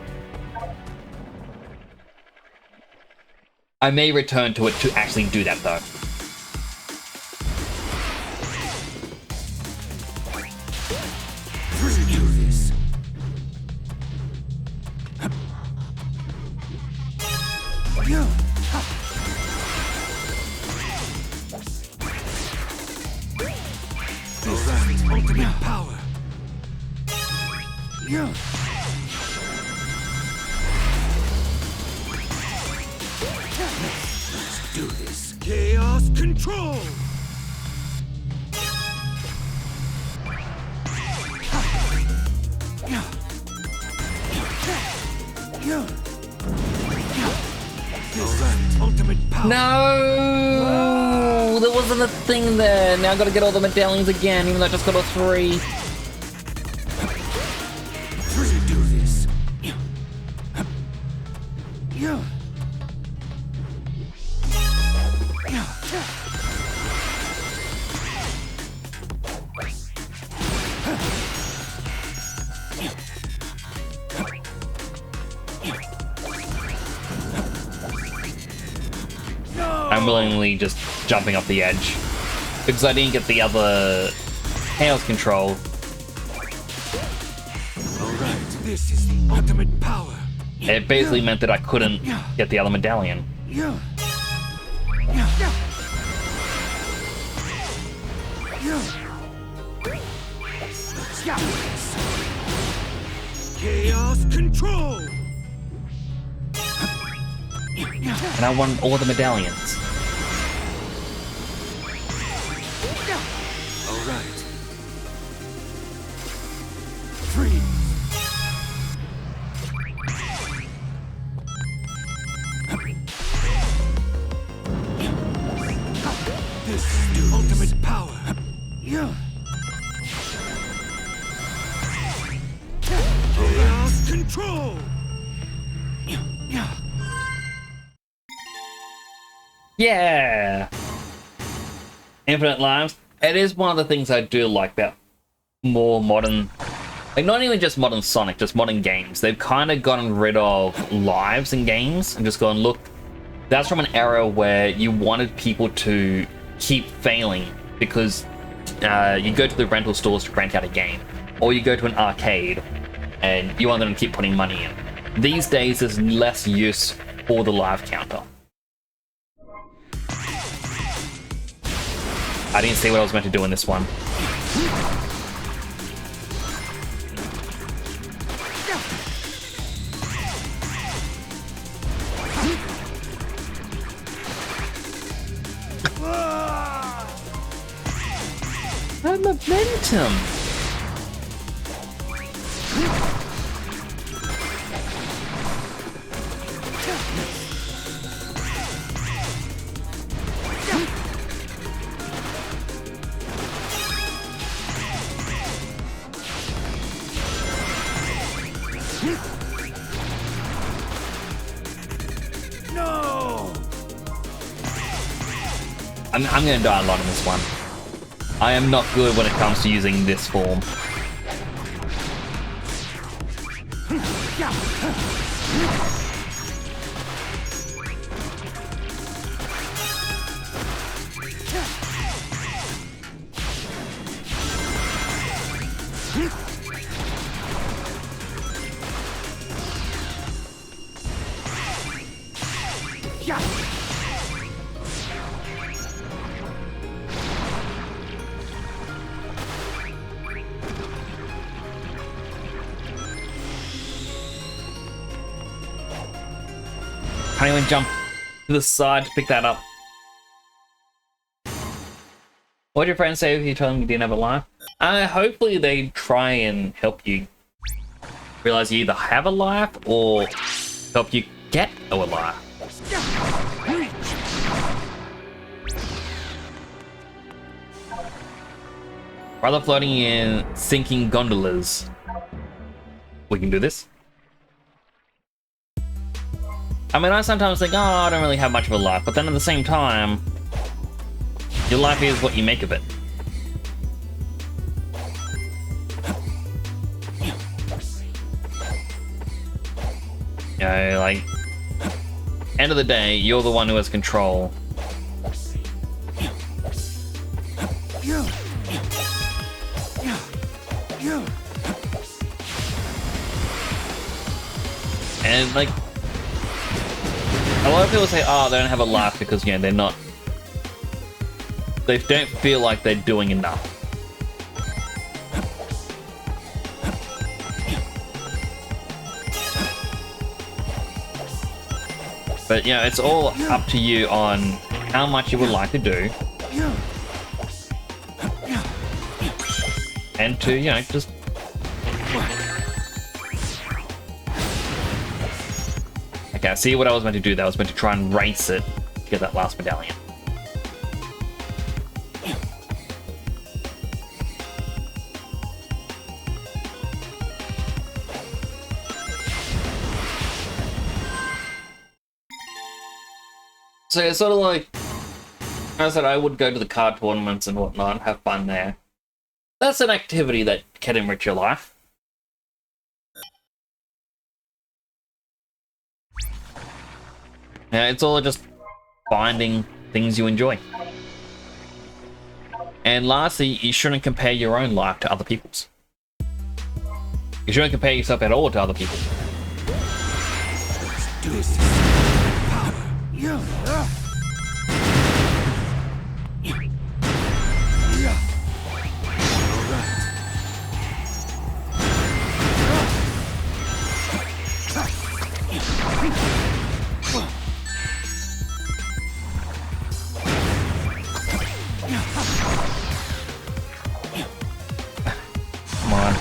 I may return to it to actually do that though. Ultimate power. Let's do this. Chaos control. No! There wasn't a thing there. Now I gotta get all the medallions again, even though I just got all 3. Do this. I'm willingly just jumping off the edge because I didn't get the other chaos control. Alright, this is the ultimate power. It basically meant that I couldn't get the other medallion. Chaos control. And I won all the medallions. Alright. Freeze. This is the ultimate power. Chaos control. Yeah! Infinite lives. It is one of the things I do like about more modern, like not even just modern Sonic, just modern games. They've kind of gotten rid of lives in games and just gone, look, that's from an era where you wanted people to keep failing because you go to the rental stores to rent out a game, or you go to an arcade and you want them to keep putting money in. These days, there's less use for the live counter. I didn't see what I was meant to do in this one. The momentum! No! I'm gonna die a lot in this one. I am not good when it comes to using this form. Can't even jump to the side to pick that up. What did your friends say if you told them you didn't have a life? Hopefully they try and help you realize you either have a life or help you get a life. Rather floating in sinking gondolas. We can do this. I mean, I sometimes think, oh, I don't really have much of a life, but then at the same time, your life is what you make of it. You know, like, end of the day, you're the one who has control. And, like, a lot of people say, oh, they don't have a life because, you know, they're not... They don't feel like they're doing enough. But, you know, it's all up to you on how much you would like to do. And to, you know, just... Okay, I see what I was meant to do. That was meant to try and race it get that last medallion. So it's sort of like, I said I would go to the card tournaments and whatnot and have fun there. That's an activity that can enrich your life. Yeah, it's all just finding things you enjoy. And lastly, you shouldn't compare your own life to other people's. You shouldn't compare yourself at all to other people. Do this. Come on.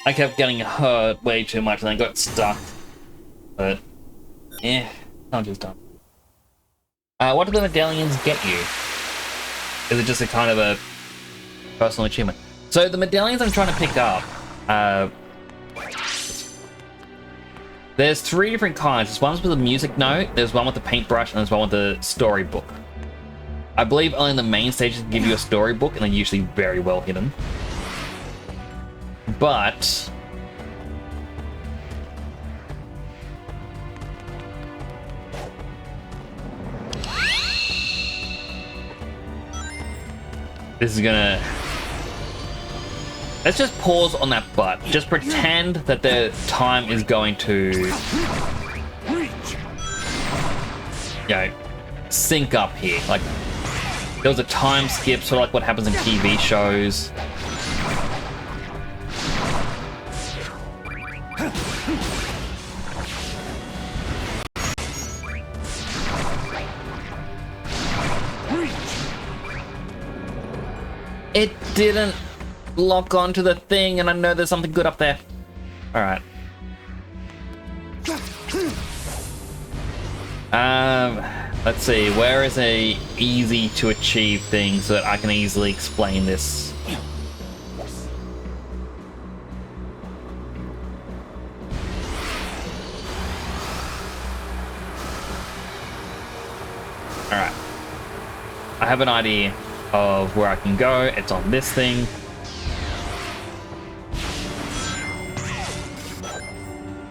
I kept getting hurt way too much and I got stuck. But, I'm just done. What do the medallions get you? Is it just a kind of a personal achievement? So the medallions I'm trying to pick up, there's 3 different kinds. There's one with a music note, there's one with the paintbrush, and there's one with the storybook. I believe only the main stages give you a storybook, and they're usually very well hidden. But this is gonna... Let's just pause on that butt. Just pretend that the time is going to... sync up here. Like, there was a time skip, sort of like what happens in TV shows. It didn't lock onto the thing, and I know there's something good up there. Alright. Let's see, where is a easy to achieve thing so that I can easily explain this? Alright. I have an idea of where I can go. It's on this thing.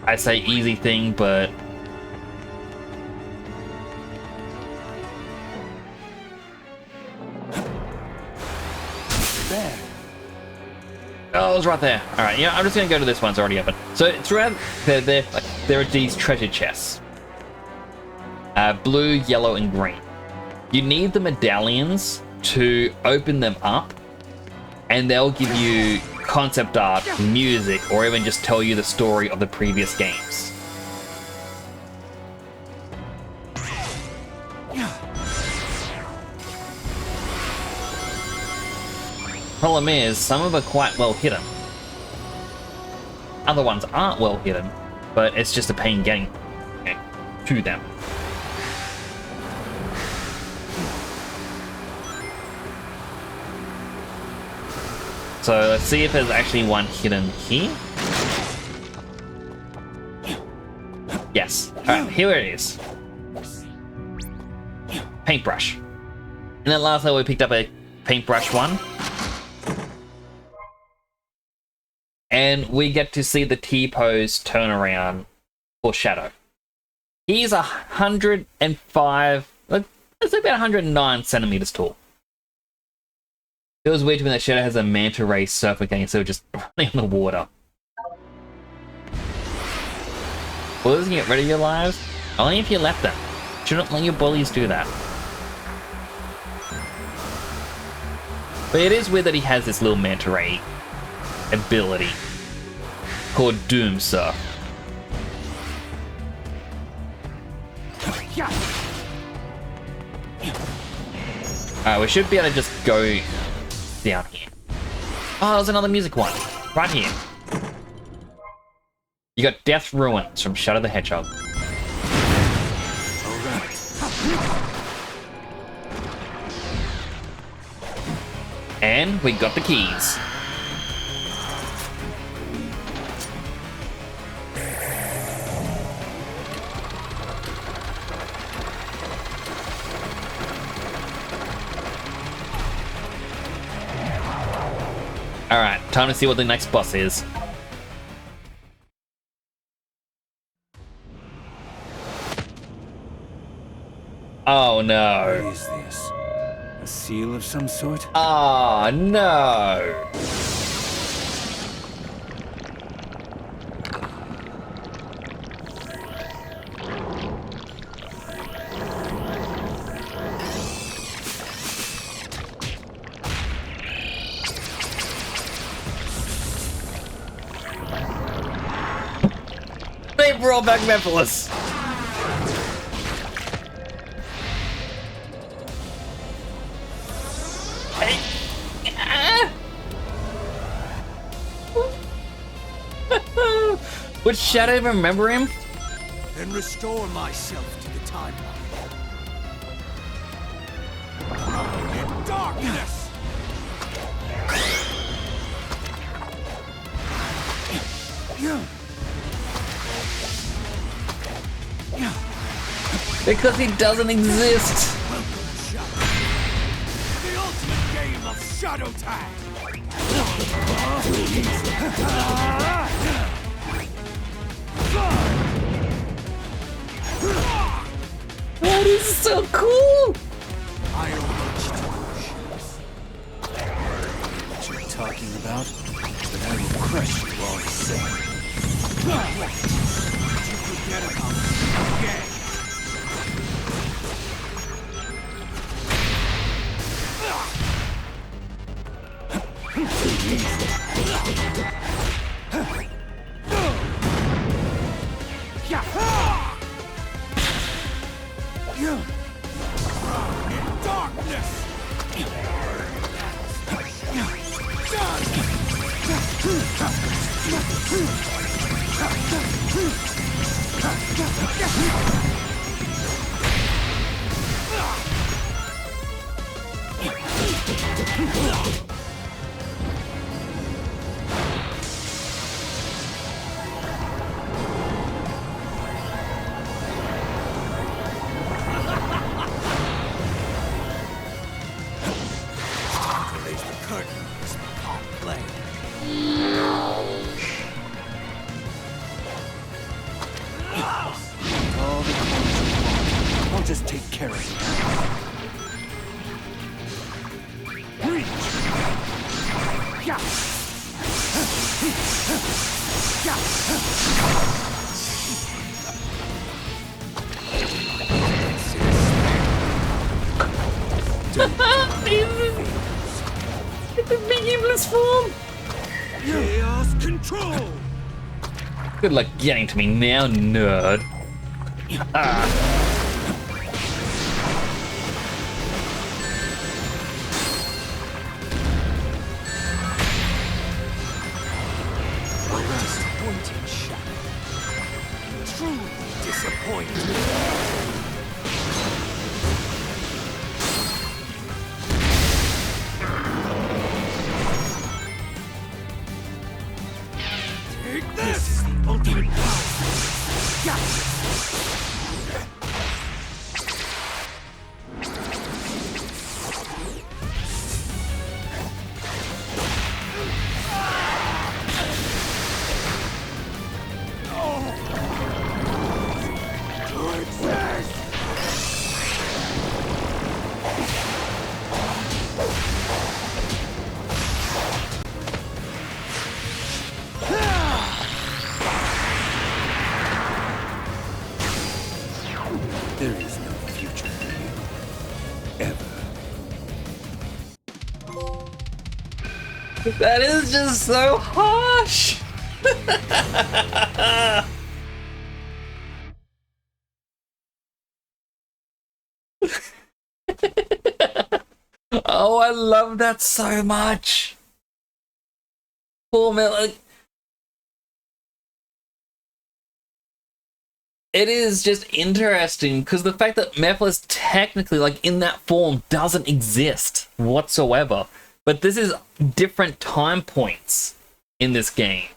I say easy thing, but There. oh, it was right there. All right, yeah, I'm just gonna go to this one. It's already open. So throughout, there are these treasure chests. Blue, yellow, and green. You need the medallions to open them up, and they'll give you concept art, music, or even just tell you the story of the previous games. Problem is, some of them are quite well hidden. Other ones aren't well hidden, but it's just a pain getting to them. So let's see if there's actually one hidden here. Yes. Alright, here it is. Paintbrush. And then last level we picked up a paintbrush one. And we get to see the T-pose turnaround for Shadow. He's 105, let's say about 109 centimeters tall. It was weird when that Shadow has a manta ray surfer gang instead of just running on the water. Bullies can get rid of your lives? Only if you let them. Shouldn't let your bullies do that. But it is weird that he has this little manta ray ability called Doomsa. Alright, we should be able to just go down here. Oh, there's another music one. Right here. You got Death Ruins from Shadow the Hedgehog. And we got the keys. Alright, time to see what the next boss is. Oh no. What is this? A seal of some sort? Oh no. They brought back Mephiles. Would Shadow remember him? And restore myself to the timeline. In darkness! Because he doesn't exist. The ultimate game of Shadow Tag! That is so cool! I what you're talking about, but I will crush you all the same. You forget about me again. In darkness! I'll just take care of it. Reach! Yeah! It's a big evil's form! Chaos control! Good luck getting to me now, nerd. Disappointing, Shadow. Truly disappointing. Take this! This is the ultimate power! Yeah! Good That is just so harsh. Oh, I love that so much. Poor Mel. It is just interesting because the fact that Mephiles technically, like in that form, doesn't exist whatsoever. But this is different time points in this game.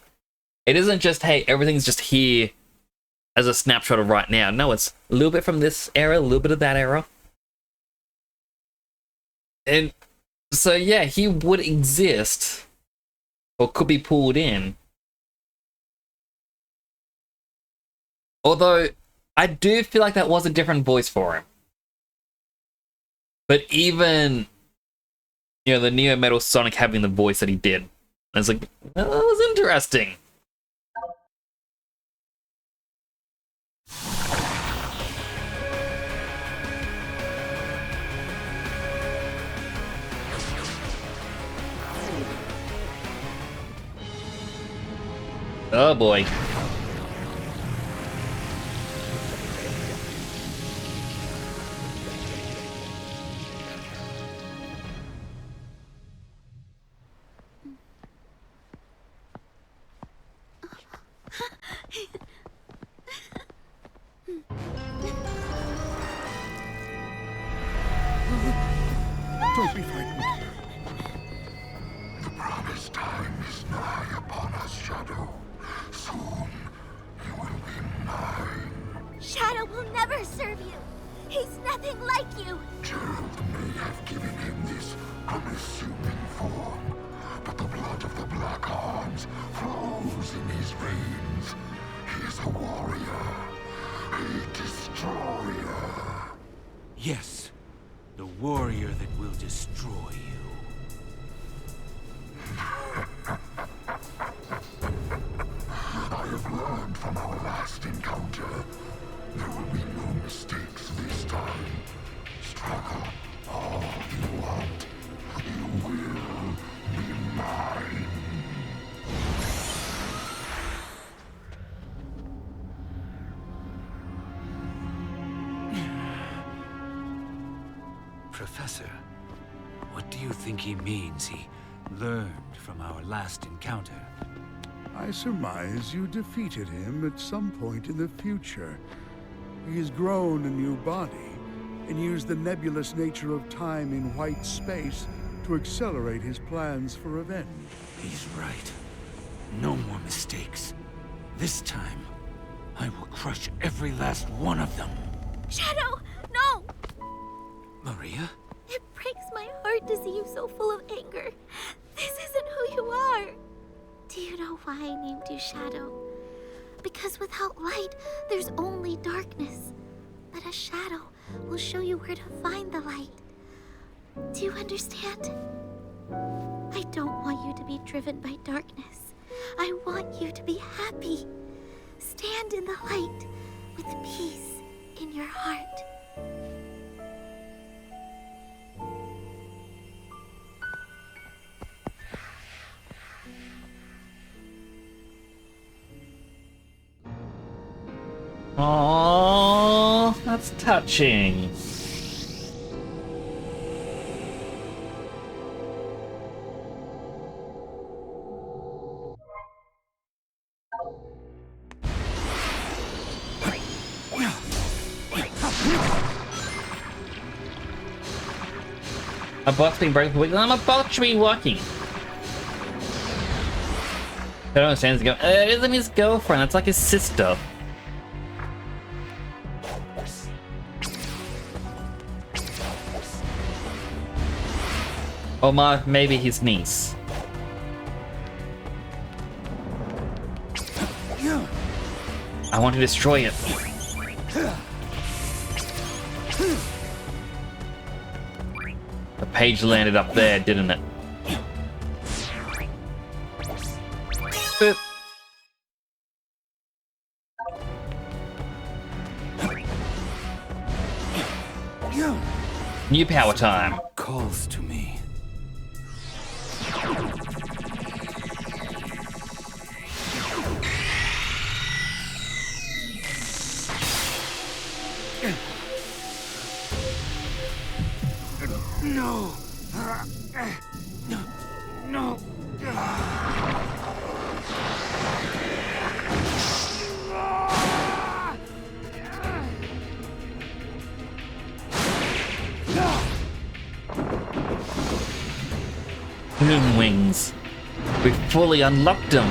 It isn't just, hey, everything's just here as a snapshot of right now. No, it's a little bit from this era, a little bit of that era. And so, yeah, he would exist or could be pulled in. Although, I do feel like that was a different voice for him. But even, you know, the Neo Metal Sonic having the voice that he did, I was like, that was interesting. Oh boy. Don't be frightened. The promised time is nigh upon us, Shadow. Soon, you will be mine. Shadow will never serve you. He's nothing like you. Gerald may have given him this unassuming form, but the blood of the Black Arms flows in his veins. He is a warrior, a destroyer. Yes, the warrior that will destroy you. I have learned from our last encounter. There will be no mistakes this time. Struggle all you want. You will be mine. Professor, what do you think he means he learned from our last encounter? I surmise you defeated him at some point in the future. He has grown a new body and used the nebulous nature of time in white space to accelerate his plans for revenge. He's right. No more mistakes. This time, I will crush every last one of them. Shadow, no! Maria? It breaks my heart to see you so full of anger. This isn't who you are. Do you know why I named you Shadow? Because without light, there's only darkness. But a shadow will show you where to find the light. Do you understand? I don't want you to be driven by darkness. I want you to be happy. Stand in the light with peace in your heart. Aww, that's touching. My butt's been broken for weeks. I'm about to be walking. I don't understand. It isn't his girlfriend. It's like his sister. Or maybe his niece. I want to destroy it. The page landed up there, didn't it? Boop. New power time. Calls to me. No. Doom Wings. We fully unlocked them.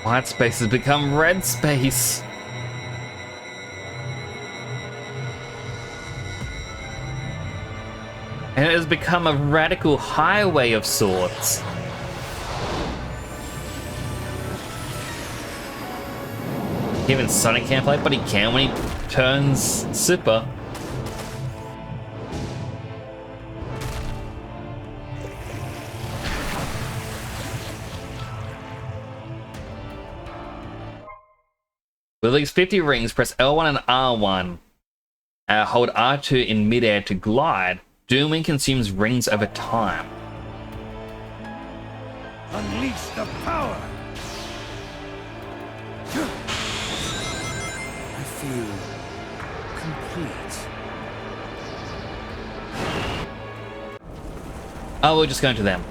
White space has become red space. And it has become a radical highway of sorts. Even Sonic can't play, but he can when he turns super. With these 50 rings, press L1 and R1. Hold R2 in midair to glide. Doomwing consumes rings over time. Unleash the power! I feel complete. Oh, we're just going to them.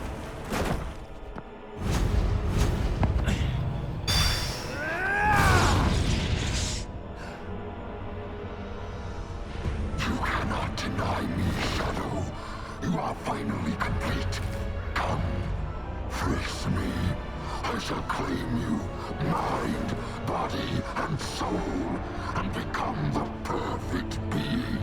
You cannot deny me, Shadow. You are finally complete. Come, face me. I shall claim you, mind, body, and soul, and become the perfect being.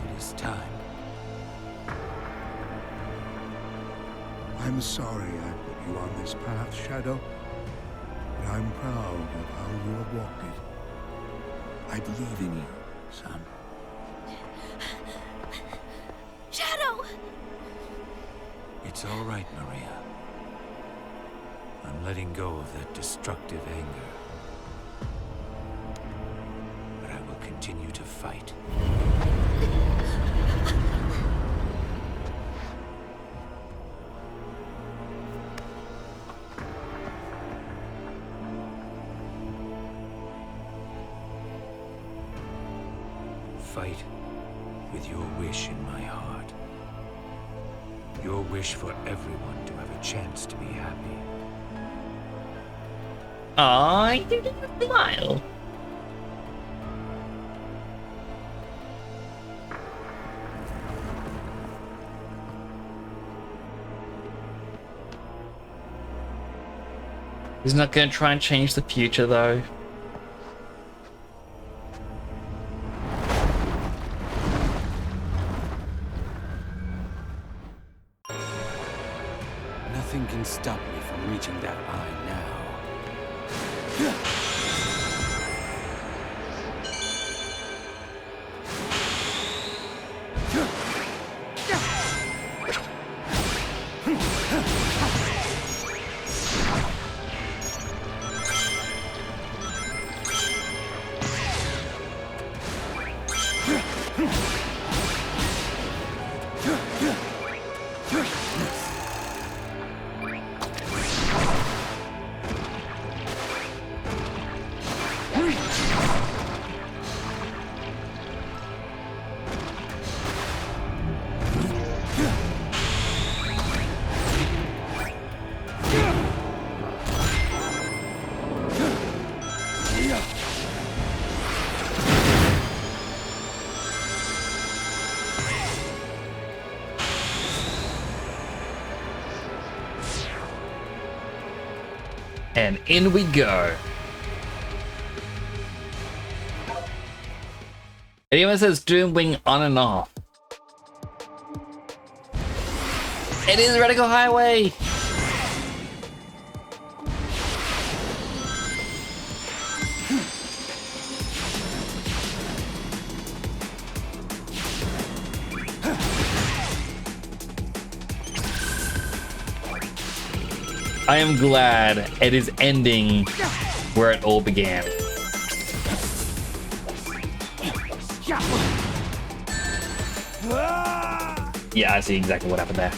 It is time. I'm sorry I put you on this path, Shadow. But I'm proud of how you have walked it. I believe in you, son. Shadow! It's all right, Maria. I'm letting go of that destructive anger. But I will continue to fight. Fight with your wish in my heart. Your wish for everyone to have a chance to be happy. Aw, you did a smile. He's not gonna try and change the future, though. Nothing can stop me from reaching that eye now. And in we go. Anyone says Doomwing on and off. It is Radical Highway! I am glad it is ending where it all began. Yeah, I see exactly what happened there.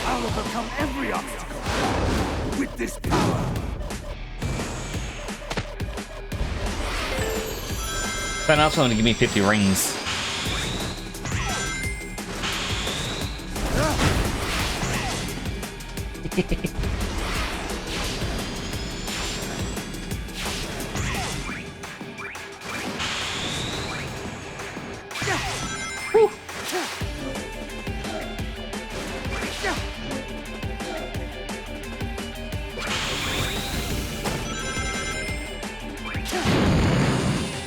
I'll overcome every obstacle with this power. Then also going to give me 50 rings.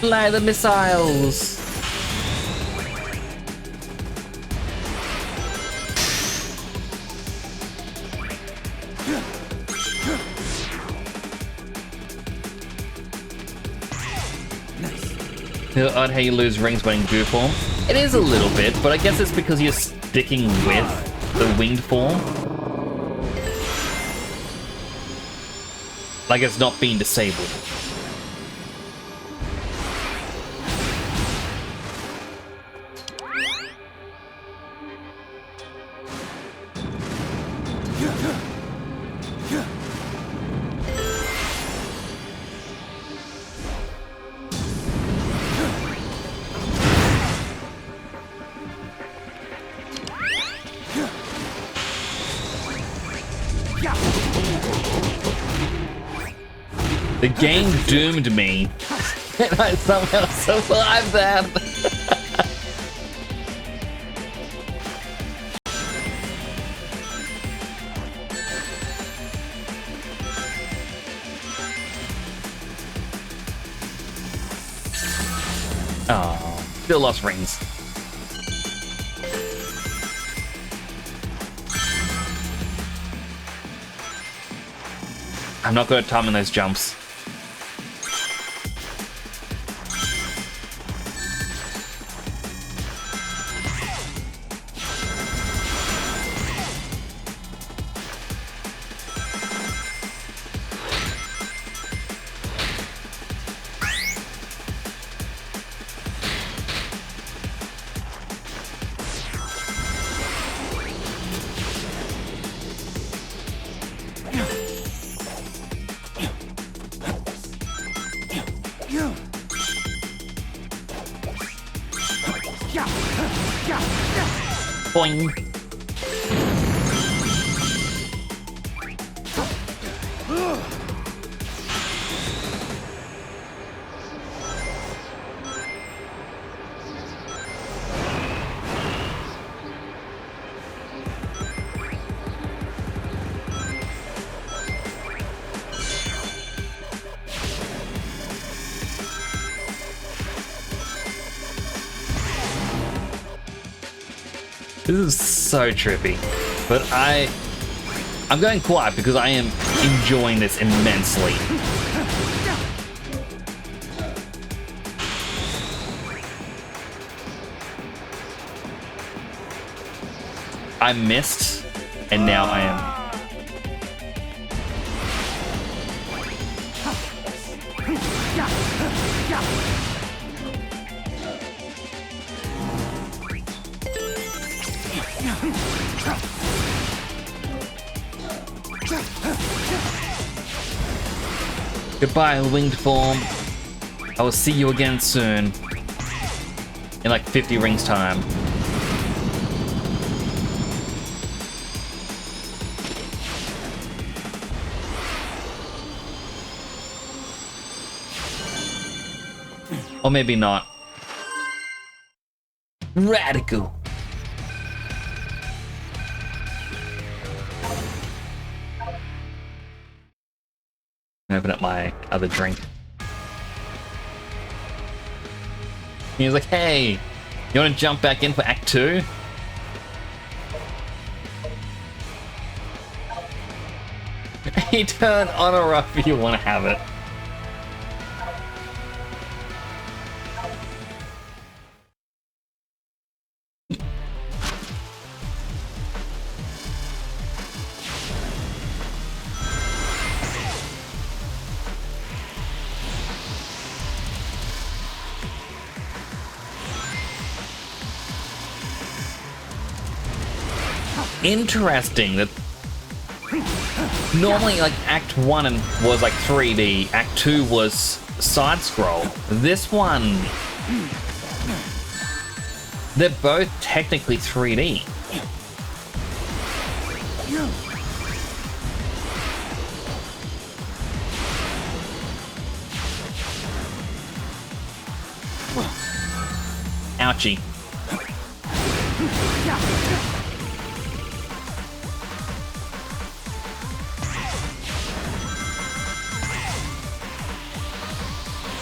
Fly the missiles. Odd how you lose rings when in goo form. It is a little bit, but I guess it's because you're sticking with the winged form. Like it's not being disabled. The game doomed me, and I somehow survived that. Oh, still lost rings. I'm not good at timing those jumps. Boing. This is so trippy, but I'm going quiet because I am enjoying this immensely. I missed, and now I am. Goodbye, winged form. I will see you again soon. In like 50 rings time. Or maybe not. Radical. Open up my other drink. He was like, hey, you want to jump back in for Act 2? He turned on or off if you want to have it. interesting that normally like Act 1 was like 3D, Act 2 was side scroll. This one, they're both technically 3D. Ouchie.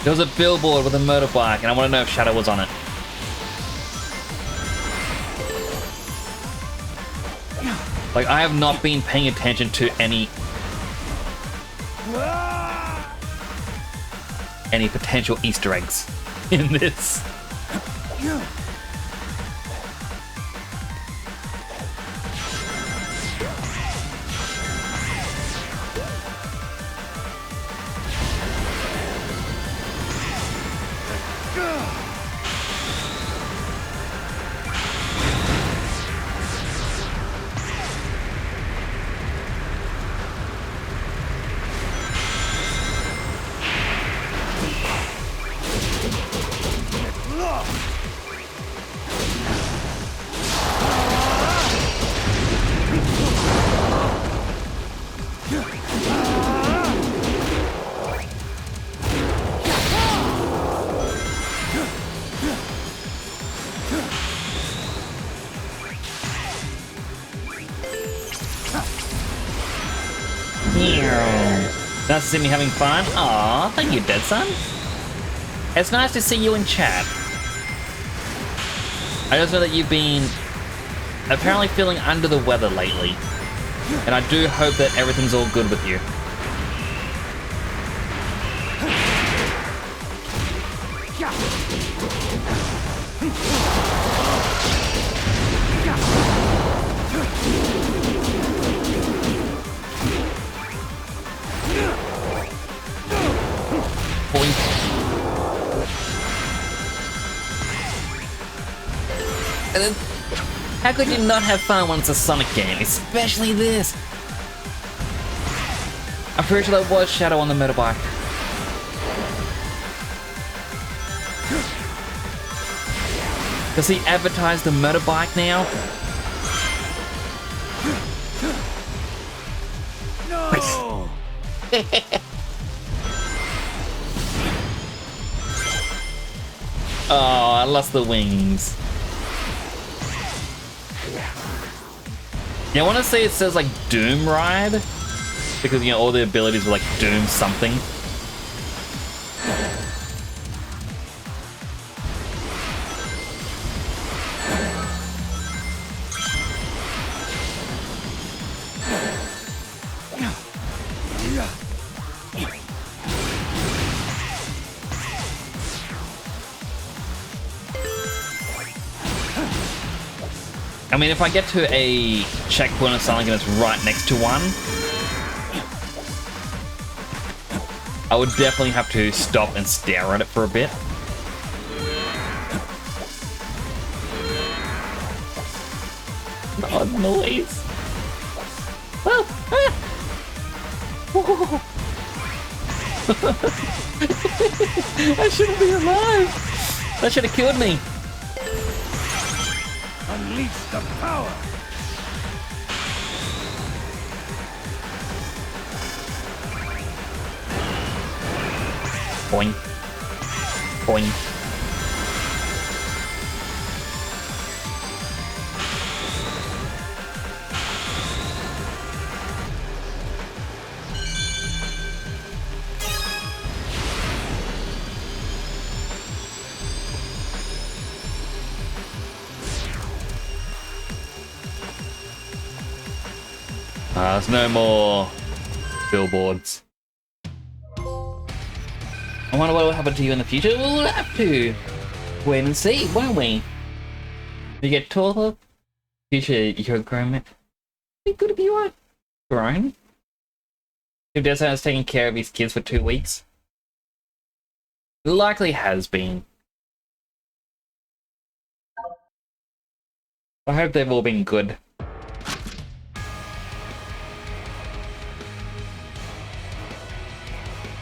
There was a billboard with a motorbike, and I want to know if Shadow was on it. Like, I have not been paying attention to any potential Easter eggs in this. Nice to see me having fun. Aw, thank you, Dead Son. It's nice to see you in chat. I just know that you've been apparently feeling under the weather lately. And I do hope that everything's all good with you. And then, how could you not have fun when it's a Sonic game, especially this? I'm pretty sure that was Shadow on the motorbike. Does he advertise the motorbike now? No! Oh, I lost the wings. Yeah, I want to say it says like Doom Ride, because you know all the abilities were like Doom something. I mean, if I get to a checkpoint or something and it's right next to one, I would definitely have to stop and stare at it for a bit. The odd noise. Oh, ah. I shouldn't be alive. That should have killed me. Unleash the power! Boing. Boing. There's no more billboards. I wonder what will happen to you in the future. We'll have to wait and see, won't we? You get taller, future you're a grown man. Be good if you are grown. If Dead Son has taken care of his kids for 2 weeks. Likely has been. I hope they've all been good.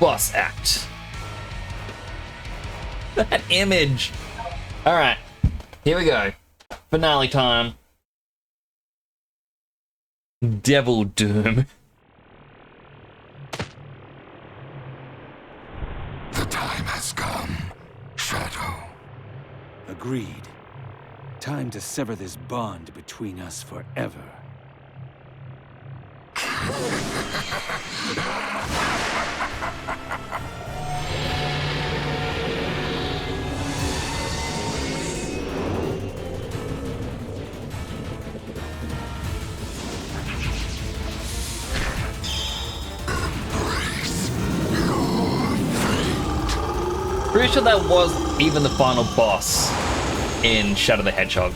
boss act. That image. All right, here we go. Finale time. Devil Doom. The time has come, Shadow. Agreed. Time to sever this bond between us forever. Pretty sure that was even the final boss in Shadow the Hedgehog.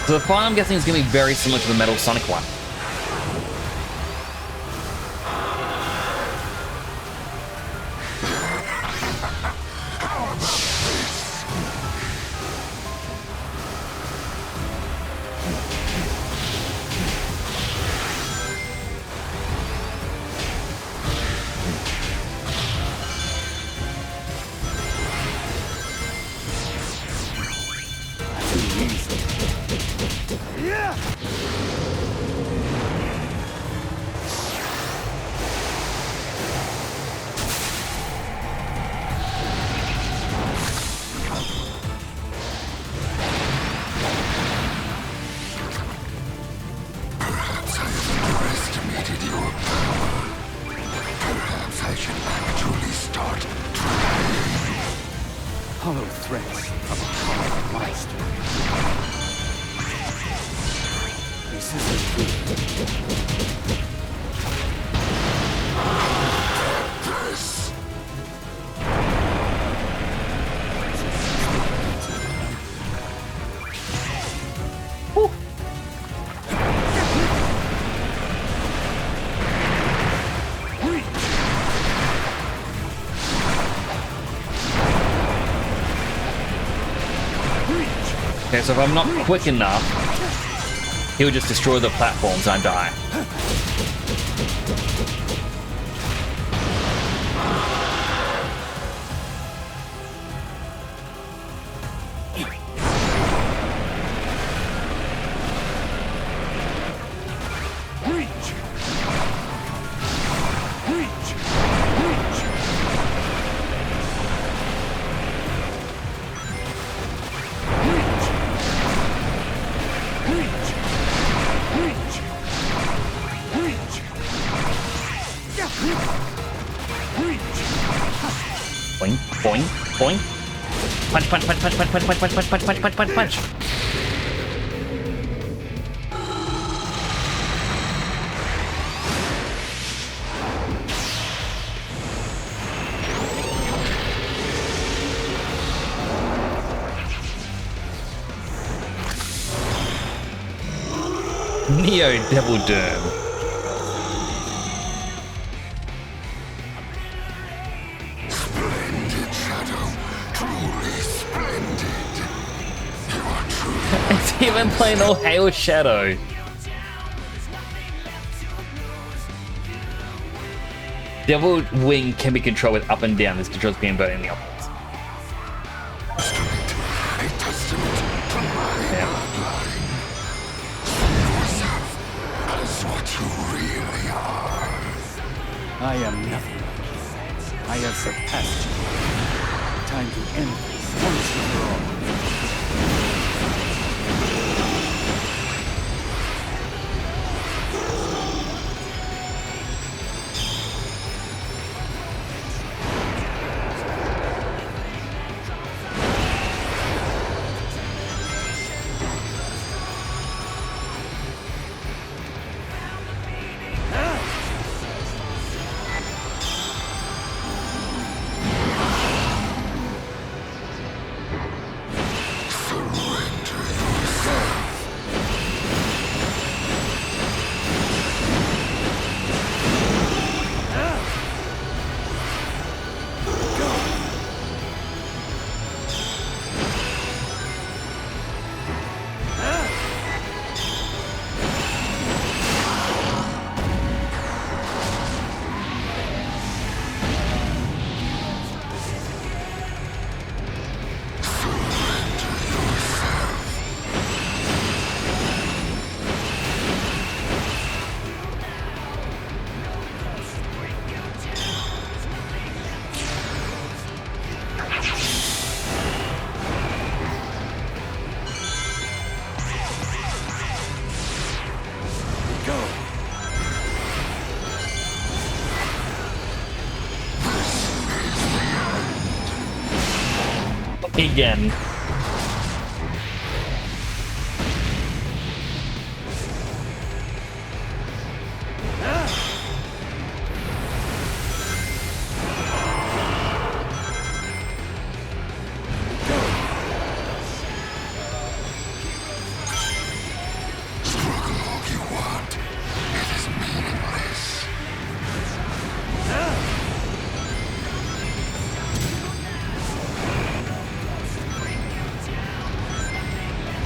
So the fight, I'm guessing, is going to be very similar to the Metal Sonic one. Hollow threats of a hollow monster. This isn't good. This. Okay, so if I'm not quick enough, he'll just destroy the platforms and I die. Boing, boing, boing. Punch, punch, punch, punch, punch, punch, punch, punch, punch, punch, punch, punch, punch. Neo Devil Doom. Splendid, Shadow. Truly splendid. You are truly... It's even playing all Hail Shadow. Devil Wing can be controlled with up and down. This controls being inverted in the opposite. A testament to my bloodline. See yourself as what you really are. I am nothing like you. I have surpassed you. Time to end this once and for all. Again.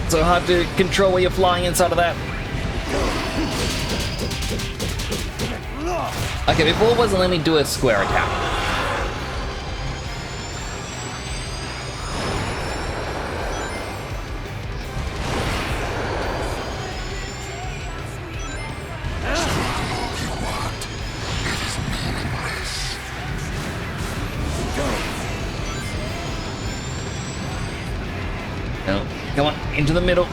So hard to control where you're flying inside of that. Okay, before it wasn't letting me do a square attack. No, come on, into the middle.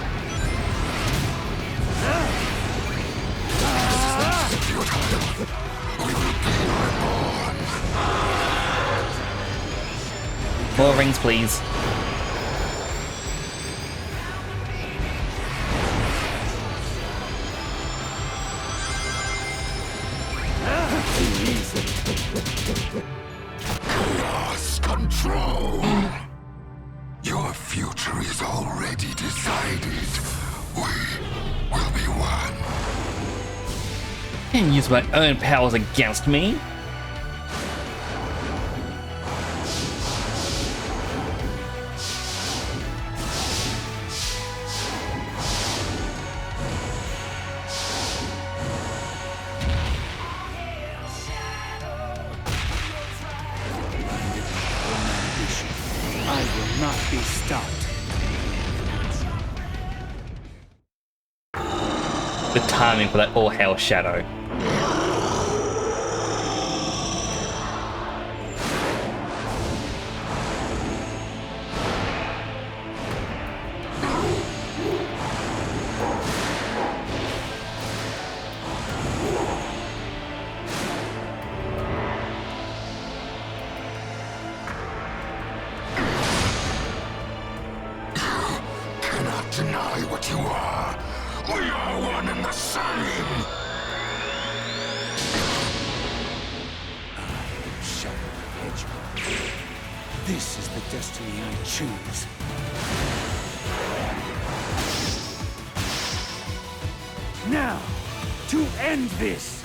More rings, please. Chaos control. Your future is already decided. We will be one. Can't use my own powers against me. I will not be stopped. The timing for that all hell shadow. Cannot deny what you are. We are one and the same. Shadow Hedgehog. This is the destiny I choose. Now, to end this!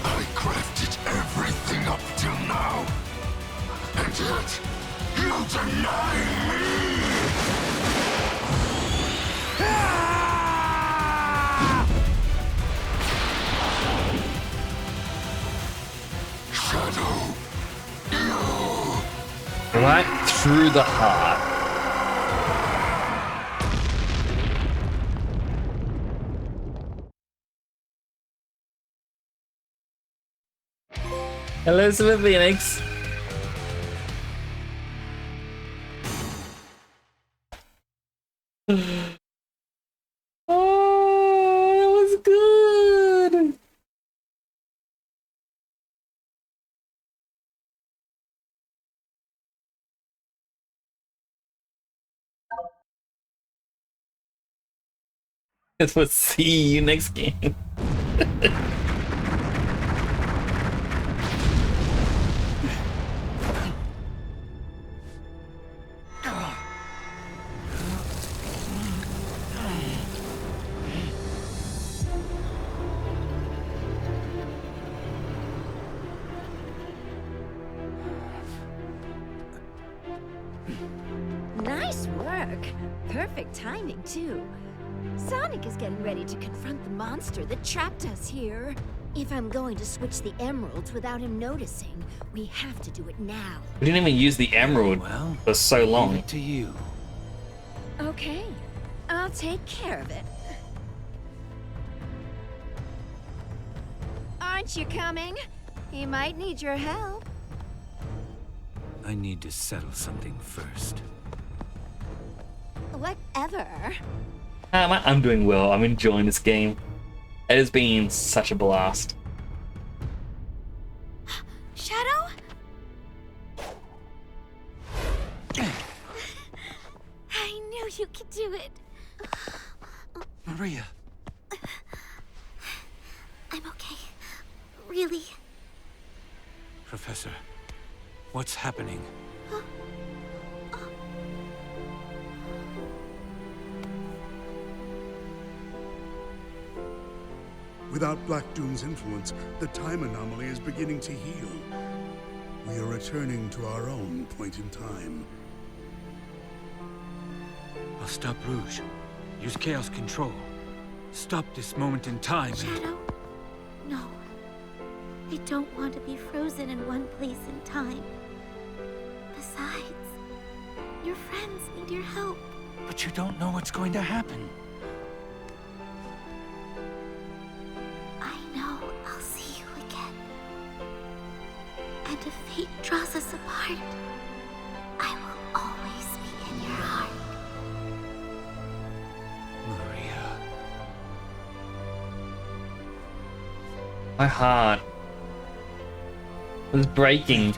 I crafted everything up till now. And yet, you deny me! Shadow, you... Right through the heart. Elizabeth Phoenix. Oh, that was good. Guess we'll see you next game. Nice work. Perfect timing, too. Sonic is getting ready to confront the monster that trapped us here. If I'm going to switch the emeralds without him noticing, we have to do it now. We didn't even use the emerald for so long. To you. Okay, I'll take care of it. Aren't you coming? He might need your help. I need to settle something first. Whatever. I'm doing well. I'm enjoying this game. It has been such a blast. Shadow? I knew you could do it. Maria. I'm okay. Really. Professor, what's happening? Without Black Doom's influence, the time anomaly is beginning to heal. We are returning to our own point in time. I'll stop Rouge. Use Chaos Control. Stop this moment in time. Shadow? No. I don't want to be frozen in one place in time. Besides, your friends need your help. But you don't know what's going to happen. I know I'll see you again. And if fate draws us apart, I will always be in your heart. Maria. My heart was breaking.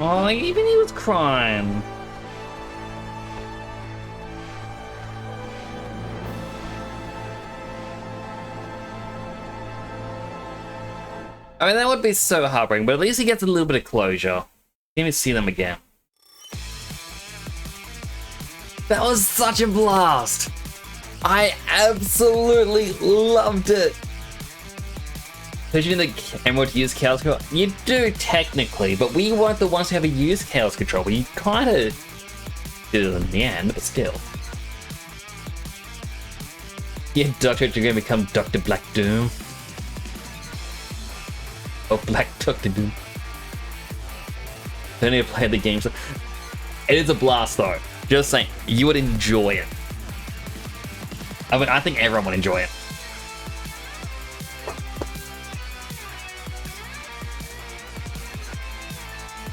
Oh, even he was crying. I mean, that would be so heartbreaking, but at least he gets a little bit of closure. Can't even see them again. That was such a blast! I absolutely loved it! Don't you think the Emerald use Chaos Control? You do, technically, but we weren't the ones who ever used Chaos Control. We kind of did it in the end, but still. Yeah, Doctor, you're gonna become Dr. Black Doom. Oh, Black Dr. Doom. Don't need to play the game. So it is a blast, though. Just saying, you would enjoy it. I mean, I think everyone would enjoy it.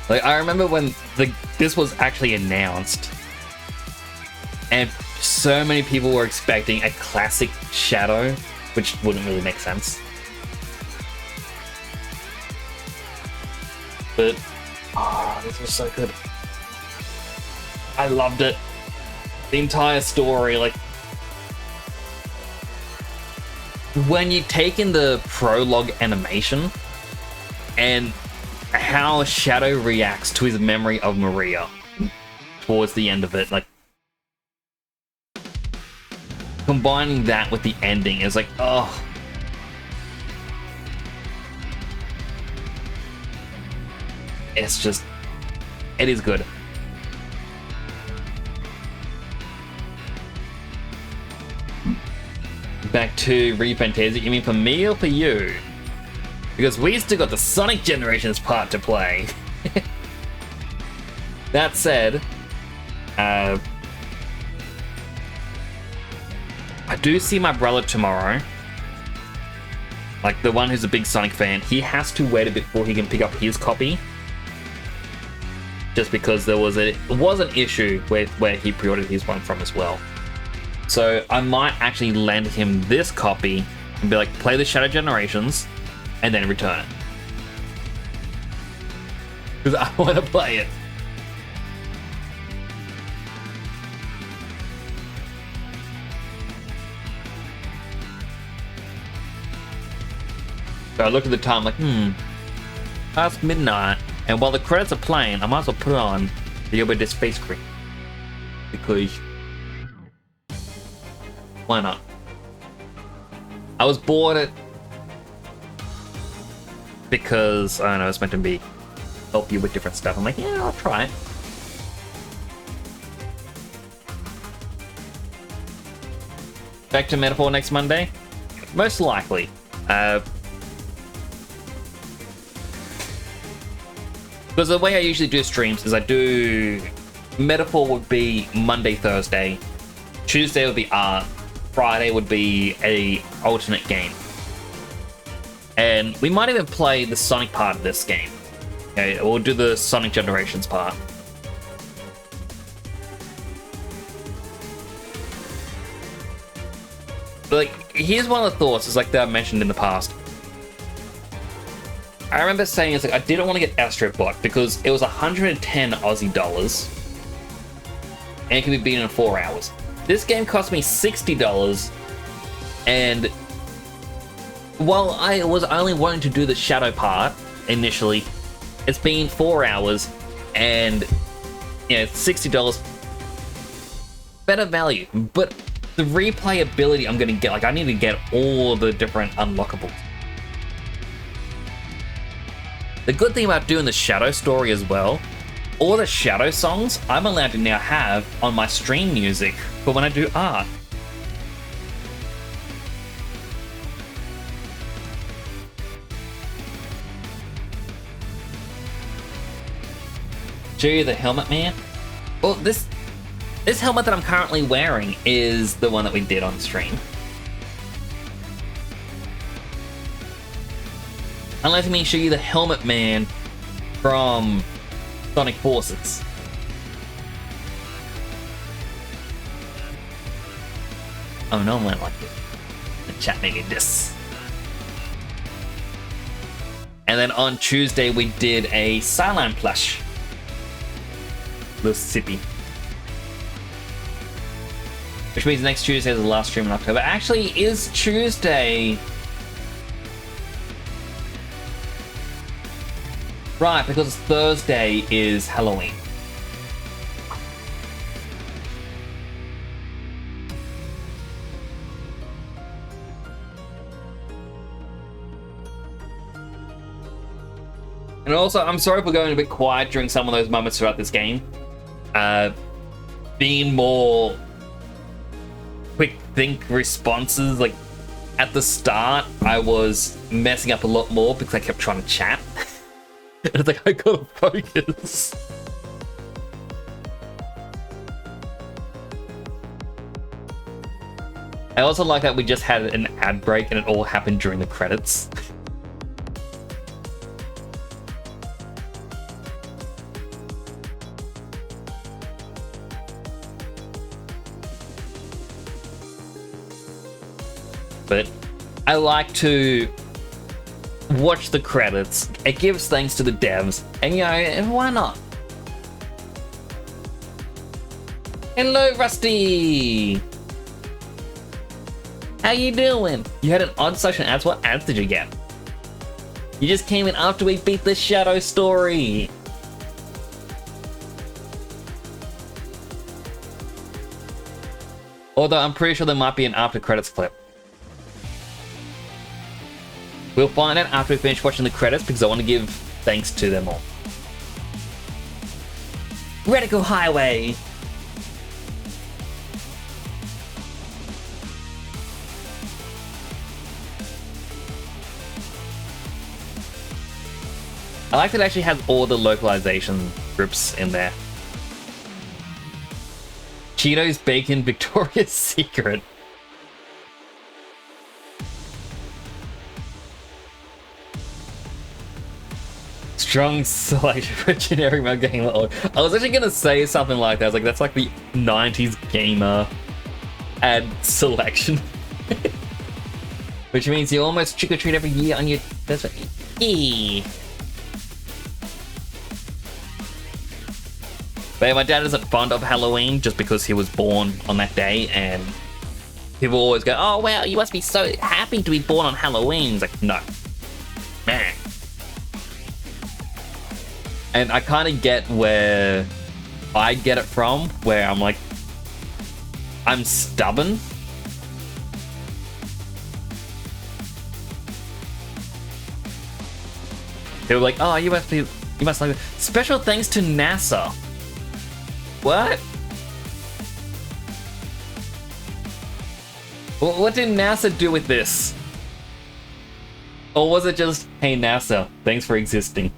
Like, I remember when this was actually announced, and so many people were expecting a classic Shadow, which wouldn't really make sense. But, oh, this was so good. I loved it. The entire story, like, when you take in the prologue animation and how Shadow reacts to his memory of Maria towards the end of it, like, combining that with the ending is like, oh. It's just, it is good. Back to Refantasia, you mean for me or for you? Because we still got the Sonic Generations part to play. That said, I do see my brother tomorrow. Like, the one who's a big Sonic fan. He has to wait a bit before he can pick up his copy. Just because there was an issue with where he pre-ordered his one from as well. So I might actually lend him this copy and be like, play the Shadow Generations, and then return it. Because I want to play it. So I looked at the time like, past midnight, and while the credits are playing, I might as well put it on the Obadiah Space Cream. Because why not? I was bored at because I don't know, it's meant to be help you with different stuff. I'm like, yeah, I'll try it. Back to Metaphor next Monday? Most likely. Because the way I usually do streams is I do... Metaphor would be Monday, Thursday. Tuesday would be art. Friday would be a alternate game. And we might even play the Sonic part of this game. Okay, we'll do the Sonic Generations part. But like, here's one of the thoughts, is like that I mentioned in the past. I remember saying, it's like, I didn't want to get Astrobot because it was 110 Aussie dollars. And it can be beaten in 4 hours. This game cost me $60, and while I was only wanting to do the Shadow part initially, it's been 4 hours, and you know, $60, better value. But the replayability I'm gonna get, like I need to get all the different unlockables. The good thing about doing the Shadow story as well, all the Shadow songs I'm allowed to now have on my stream music for when I do art. Show you the helmet, man? Well, this helmet that I'm currently wearing is the one that we did on stream. And let me show you the helmet man from Sonic Forces. Oh no, I went like this. The chat made this. And then on Tuesday we did a Cylon plush. Little sippy. Which means next Tuesday is the last stream in October. Actually, is Tuesday... Right, because Thursday is Halloween. And also, I'm sorry for going a bit quiet during some of those moments throughout this game. Being more quick think responses, like at the start, I was messing up a lot more because I kept trying to chat. It's like, I gotta focus. I also like that we just had an ad break and it all happened during the credits. But I like to watch the credits. It gives thanks to the devs, and you know, and why not? Hello, Rusty! How you doing? You had an odd selection of ads. What ads did you get? You just came in after we beat the Shadow story. Although I'm pretty sure there might be an after credits clip. We'll find out after we finish watching the credits because I want to give thanks to them all. Radical Highway! I like that it actually has all the localization groups in there. Cheetos, Bacon, Victoria's Secret. Strong selection for generic mode gamer. I was actually gonna say something like that. I was like, that's like the 90s gamer ad selection. Which means you almost trick or treat every year on your. That's what. But yeah, my dad isn't fond of Halloween just because he was born on that day, and people always go, "Oh wow, you must be so happy to be born on Halloween." It's like, no, man. And I kind of get where I get it from, where I'm like, I'm stubborn. They were like, oh, you must like it. Special thanks to NASA. What? What did NASA do with this? Or was it just, hey NASA, thanks for existing?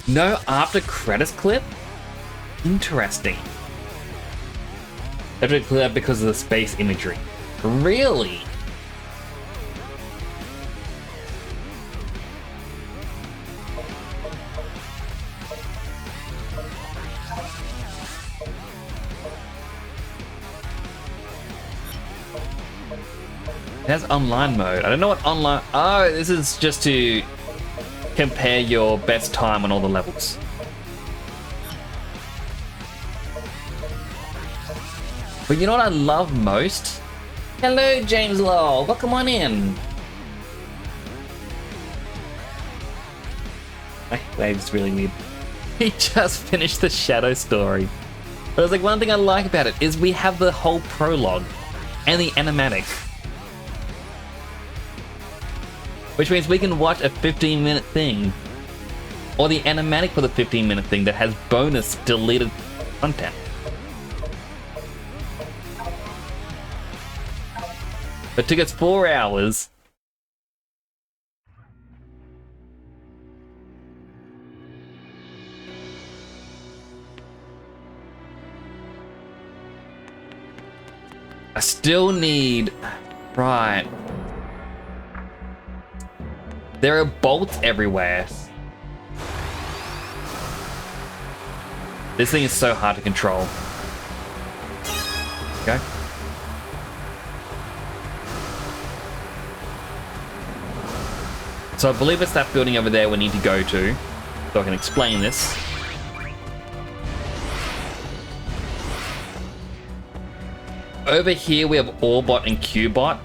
No after credits clip? Interesting. After clip because of the space imagery. Really? It has online mode. I don't know what online... Oh, this is just to compare your best time on all the levels. But you know what I love most? Hello, James Lowell. Welcome on in. My wave's really weird. He just finished the Shadow story. But it's like, one thing I like about it is we have the whole prologue and the animatic. Which means we can watch a 15-minute thing. Or the animatic for the 15-minute thing that has bonus deleted content. It took us 4 hours. I still need... Right. There are bolts everywhere. This thing is so hard to control. Okay. So I believe it's that building over there we need to go to, so I can explain this. Over here we have Orbot and Cubot,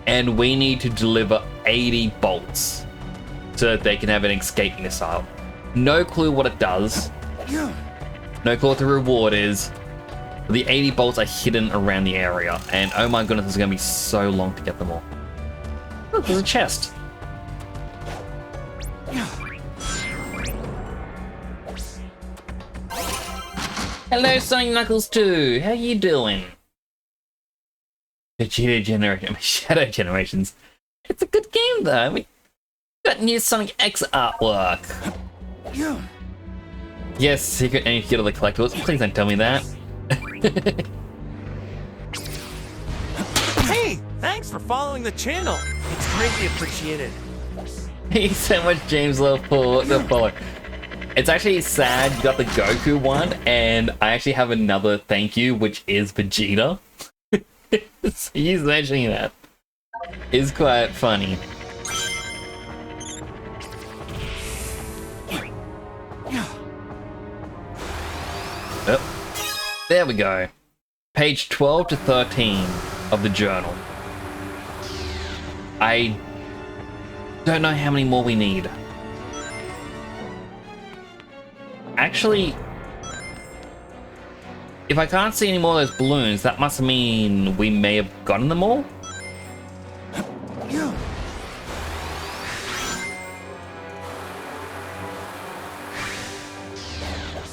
and we need to deliver 80 bolts so that they can have an escape missile. No clue what it does. No clue what the reward is. The 80 bolts are hidden around the area, and oh my goodness, it's gonna be so long to get them all. Look, there's a chest. Hello, Sonic Knuckles 2. How you doing? Vegeta Generation, Shadow Generations. It's a good game though. I mean, got new Sonic X artwork. Yes, secret and you get all the collectibles. Please don't tell me that. Hey, thanks for following the channel. It's greatly appreciated. Thanks so much, James Lowe, for the follow. It's actually sad you got the Goku one, and I actually have another thank you, which is Vegeta. So he's mentioning that. It's quite funny. Oh, there we go. Page 12 to 13 of the journal. I don't know how many more we need. Actually, if I can't see any more of those balloons, that must mean we may have gotten them all.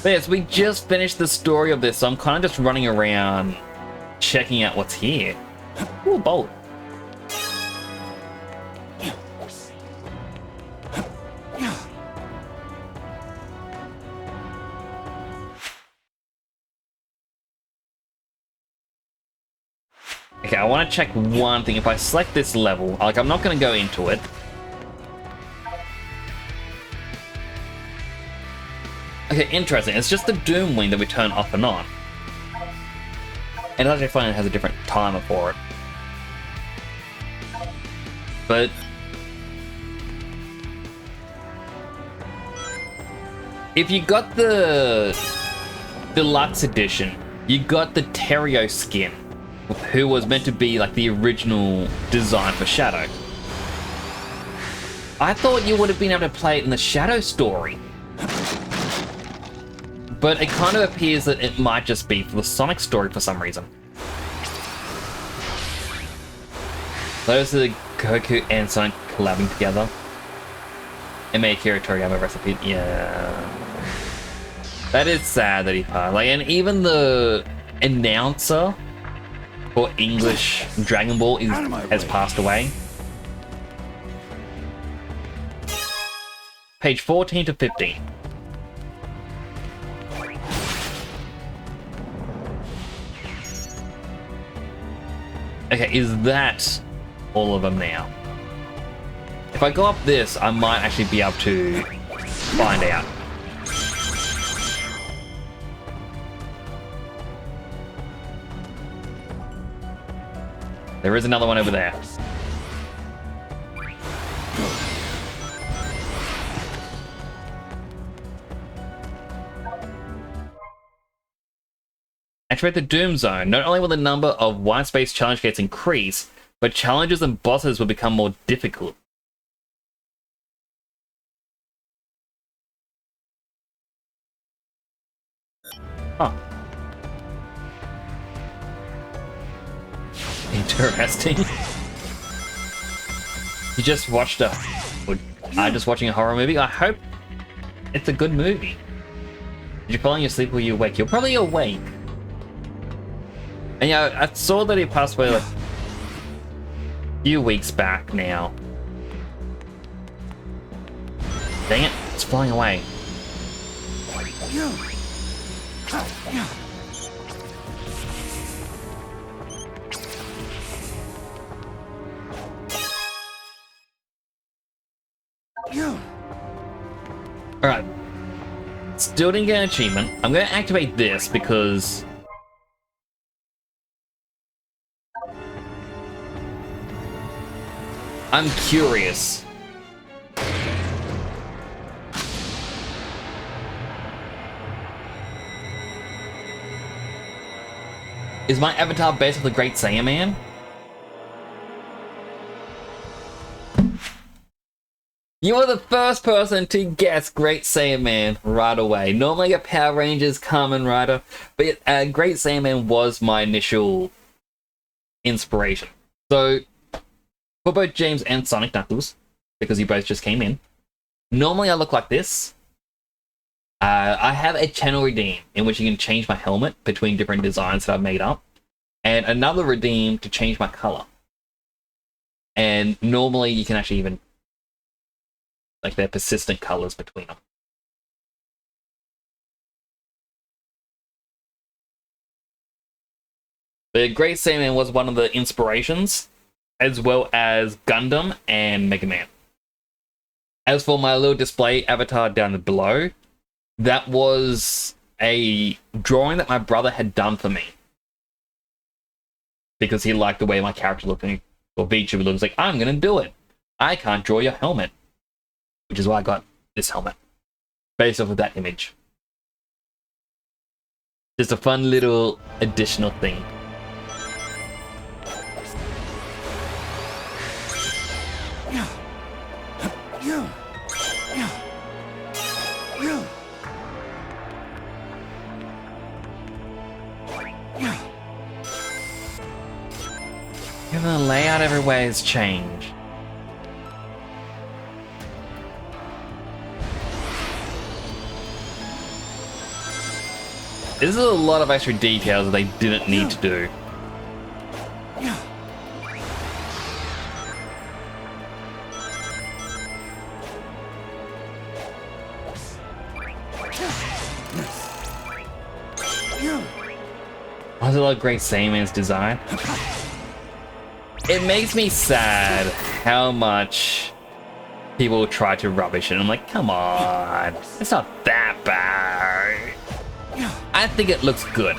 But yes, we just finished the story of this, so I'm kind of just running around checking out what's here. Ooh, bolt. Okay, I want to check one thing. If I select this level, like, I'm not going to go into it. Okay, interesting. It's just the Doom Wing that we turn off and on. And actually find it has a different timer for it. But if you got the deluxe edition, you got the Terrio skin, who was meant to be like the original design for Shadow. I thought you would have been able to play it in the Shadow story. But it kind of appears that it might just be for the Sonic story for some reason. Those are Goku and Sonic collabing together. And made Akira Toriyama recipe. Yeah. That is sad that he passed. Like, and even the announcer for English Dragon Ball has passed away. Page 14 to 15. Okay, is that all of them now? If I go up this, I might actually be able to find out. There is another one over there. Activate the Doom Zone. Not only will the number of white space challenge gates increase, but challenges and bosses will become more difficult. Huh. Interesting. You just watched I just watching a horror movie? I hope it's a good movie. Did you fall in your sleep or you awake? You're probably awake. And yeah, I saw that he passed away like a few weeks back now. Dang it, it's flying away. Alright. Still didn't get an achievement. I'm going to activate this because I'm curious. Is my avatar based on the Great Saiyaman? You were the first person to guess Great Saiyaman right away. Normally a Power Rangers Kamen Rider, but Great Saiyaman was my initial inspiration. So, for both James and Sonic Knuckles, because you both just came in, normally I look like this. I have a channel redeem in which you can change my helmet between different designs that I've made up, and another redeem to change my color. And normally you can actually even, like, they're persistent colors between them. The Great Saiyaman was one of the inspirations, as well as Gundam and Mega Man. As for my little display avatar down below, that was a drawing that my brother had done for me. Because he liked the way my character looked, or VTuber looks like, I'm gonna do it. I can't draw your helmet. Which is why I got this helmet. Based off of that image. Just a fun little additional thing. The layout everywhere has changed. This is a lot of extra details that they didn't need to do. Was it like Great Saiyaman's design? It makes me sad how much people try to rubbish it. I'm like, come on, it's not that bad. I think it looks good.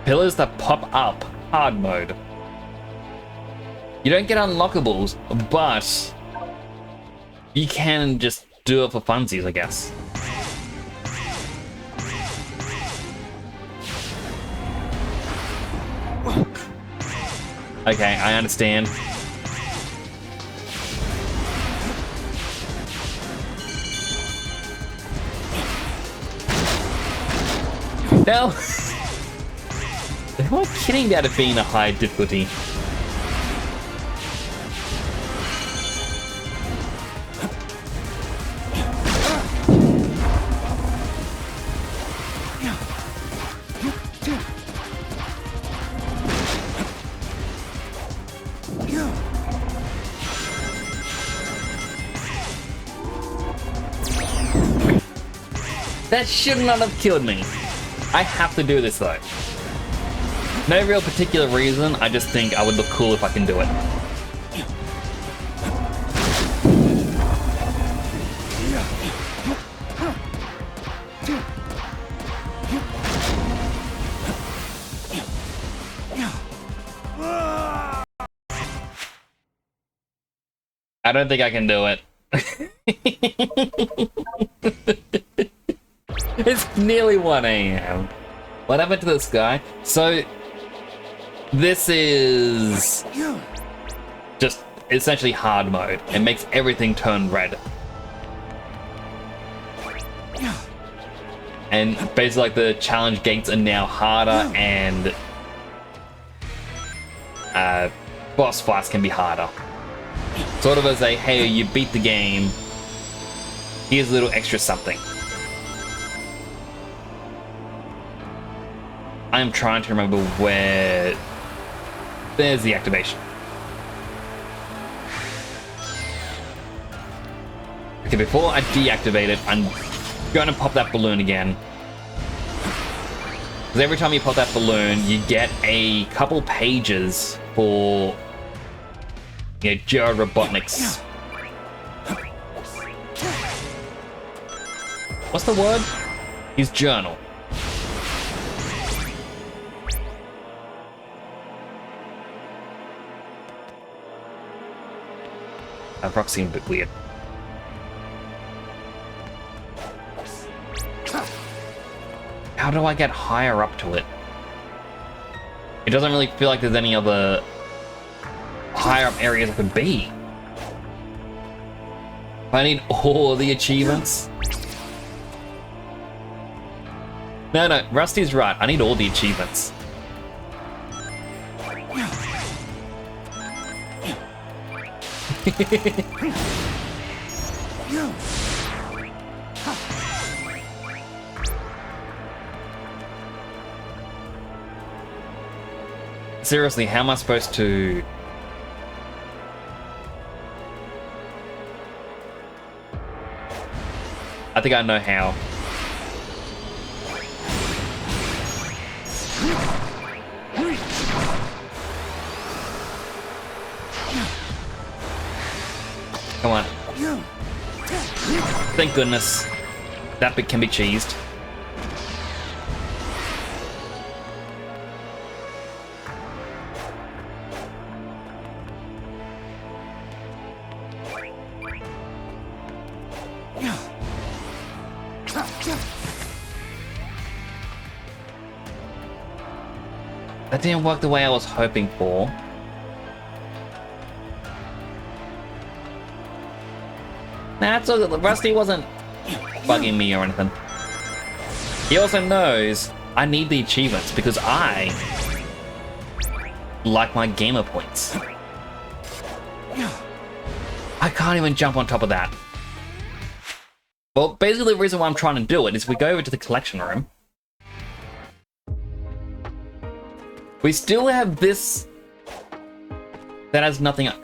Pillars that pop up, hard mode. You don't get unlockables, but you can just do it for funsies, I guess. Okay, I understand. No! They weren't kidding about it being a high difficulty. That should not have killed me. I have to do this though. No real particular reason, I just think I would look cool if I can do it. I don't think I can do it. It's nearly 1 AM. What happened to this guy? So, this is just essentially hard mode. It makes everything turn red. And basically like the challenge gates are now harder and boss fights can be harder. Sort of as a, hey, you beat the game, here's a little extra something. I'm trying to remember where... There's the activation. Okay, before I deactivate it, I'm gonna pop that balloon again. Because every time you pop that balloon, you get a couple pages for... Yeah, Gerald Robotnik's. What's the word? His journal. That rock seemed a bit weird. How do I get higher up to it? It doesn't really feel like there's any other higher up areas I could be. I need all the achievements. No, Rusty's right. I need all the achievements. Seriously, how am I supposed to... I think I know how. Come on. Thank goodness. That bit can be cheesed. That didn't work the way I was hoping for. Nah, it's all good. Rusty wasn't bugging me or anything. He also knows I need the achievements because I like my gamer points. I can't even jump on top of that. Well, basically the reason why I'm trying to do it is we go over to the collection room. We still have this that has nothing up.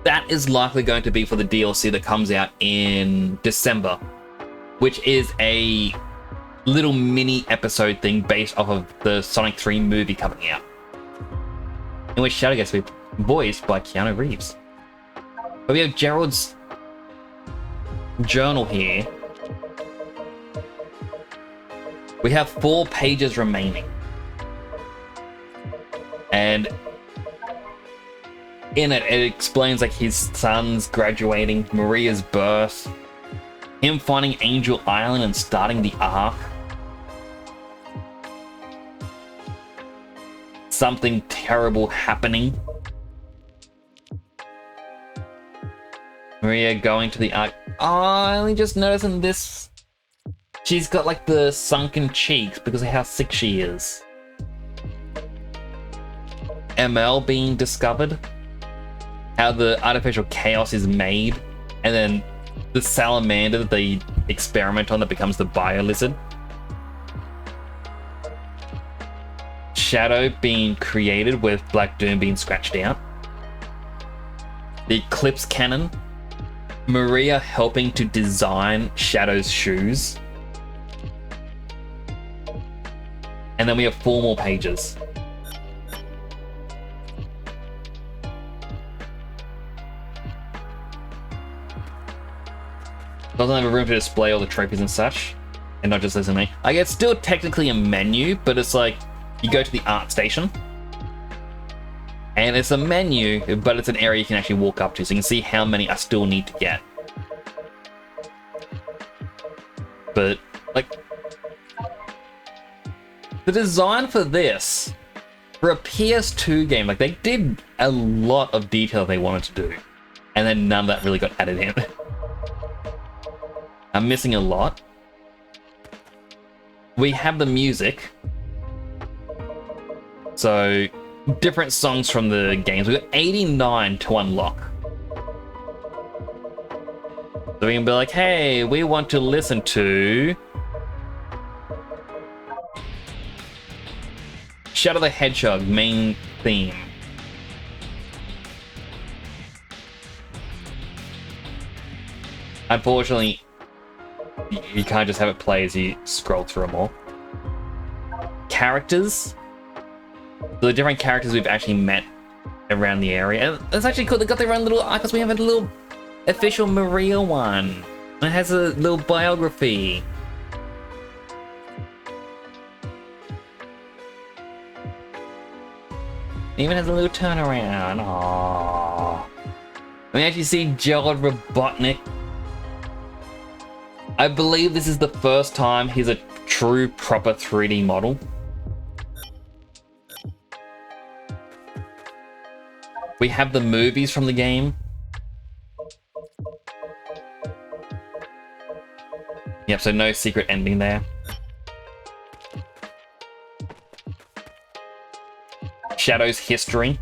That is likely going to be for the DLC that comes out in December, which is a little mini episode thing based off of the Sonic 3 movie coming out, in which Shadow gets to be voiced by Keanu Reeves. But we have Gerald's journal here. We have 4 pages remaining. And in it, it explains like his son's graduating, Maria's birth, him finding Angel Island and starting the Ark, something terrible happening, Maria going to the Ark. Oh, I only just noticing this. She's got like the sunken cheeks because of how sick she is. ML being discovered, how the artificial chaos is made, and then the salamander that they experiment on that becomes the bio-lizard. Shadow being created with Black Doom being scratched out. The Eclipse Cannon Maria helping to design Shadow's shoes. And then we have 4 more pages. Doesn't have a room to display all the trophies and such. And not just listen to me. I guess it's still technically a menu, but it's like you go to the art station. And it's a menu, but it's an area you can actually walk up to, so you can see how many I still need to get. But, like, the design for this, for a PS2 game, like, they did a lot of detail they wanted to do. And then none of that really got added in. I'm missing a lot. We have the music. So, different songs from the games. We've got 89 to unlock. So we can be like, hey, we want to listen to Shadow the Hedgehog main theme. Unfortunately, you can't just have it play as you scroll through them all. Characters. So the different characters we've actually met around the area. And that's actually cool. They got their own little icons. We have a little official Maria one. It has a little biography. It even has a little turnaround. Aww. We actually see Gerald Robotnik. I believe this is the first time he's a true, proper 3D model. We have the movies from the game. Yep, so no secret ending there. Shadow's history.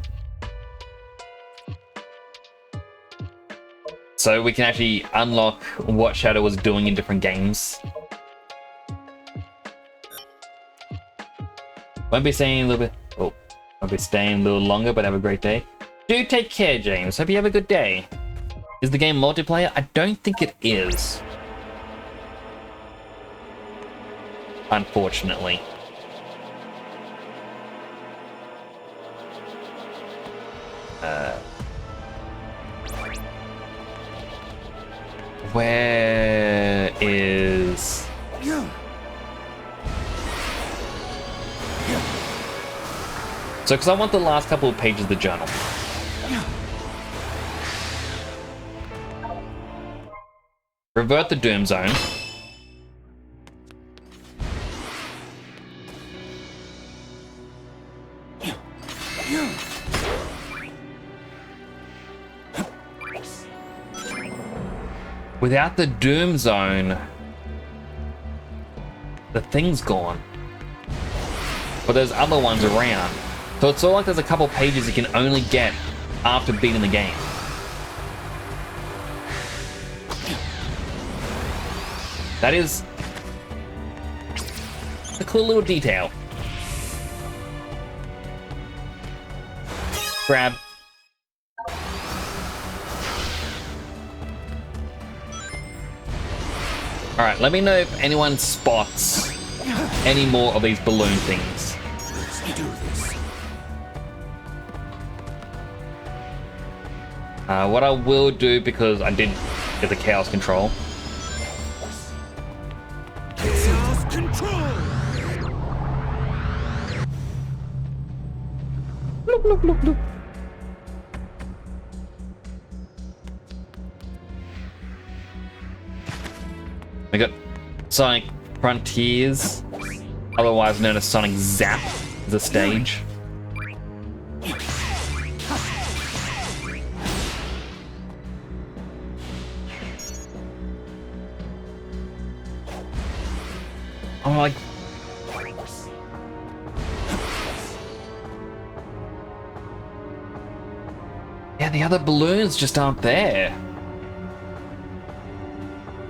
So we can actually unlock what Shadow was doing in different games. Won't be staying a little bit. Oh, won't be staying a little longer, but have a great day. Do take care, James. Hope you have a good day. Is the game multiplayer? I don't think it is. Unfortunately. Where is... So, because I want the last couple of pages of the journal. Revert the Doom Zone. Without the Doom Zone, the thing's gone. But there's other ones around. So it's all like there's a couple pages you can only get after beating the game. That is a cool little detail. Grab. Alright, let me know if anyone spots any more of these balloon things. Let's do this. What I will do, because I did get the Chaos Control. Chaos Control! Bloop, bloop, bloop, bloop. We got Sonic Frontiers, otherwise known as Sonic Zap, as a stage. I'm like... Yeah, the other balloons just aren't there.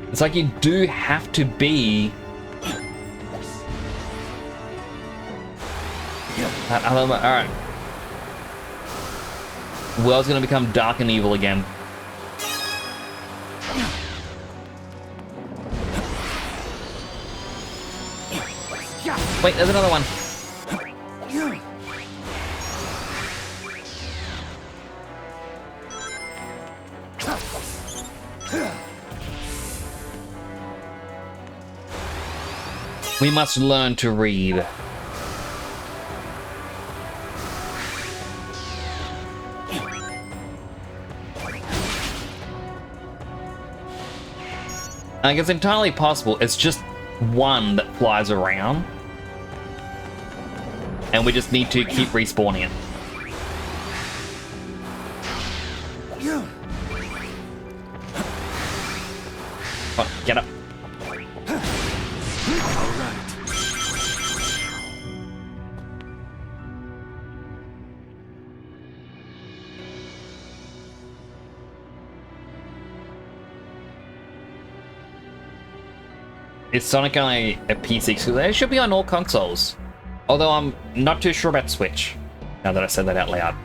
It's like you do have to be... Alright. World's gonna become dark and evil again. Wait, there's another one. We must learn to read. Like, it's entirely possible it's just one that flies around. And we just need to keep respawning it. Come on, get up. Is Sonic only a PC exclusive? It should be on all consoles. Although I'm not too sure about Switch, now that I said that out loud.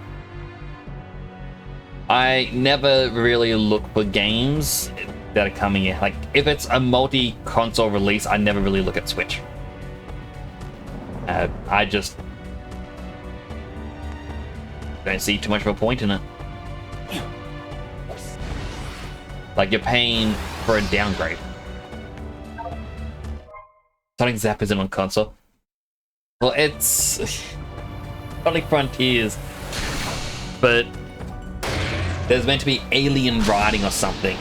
I never really look for games that are coming in. Like, if it's a multi-console release, I never really look at Switch. I just don't see too much of a point in it. Like, you're paying for a downgrade. Sonic Zap isn't on console. Well, it's Sonic Frontiers, but there's meant to be alien riding or something,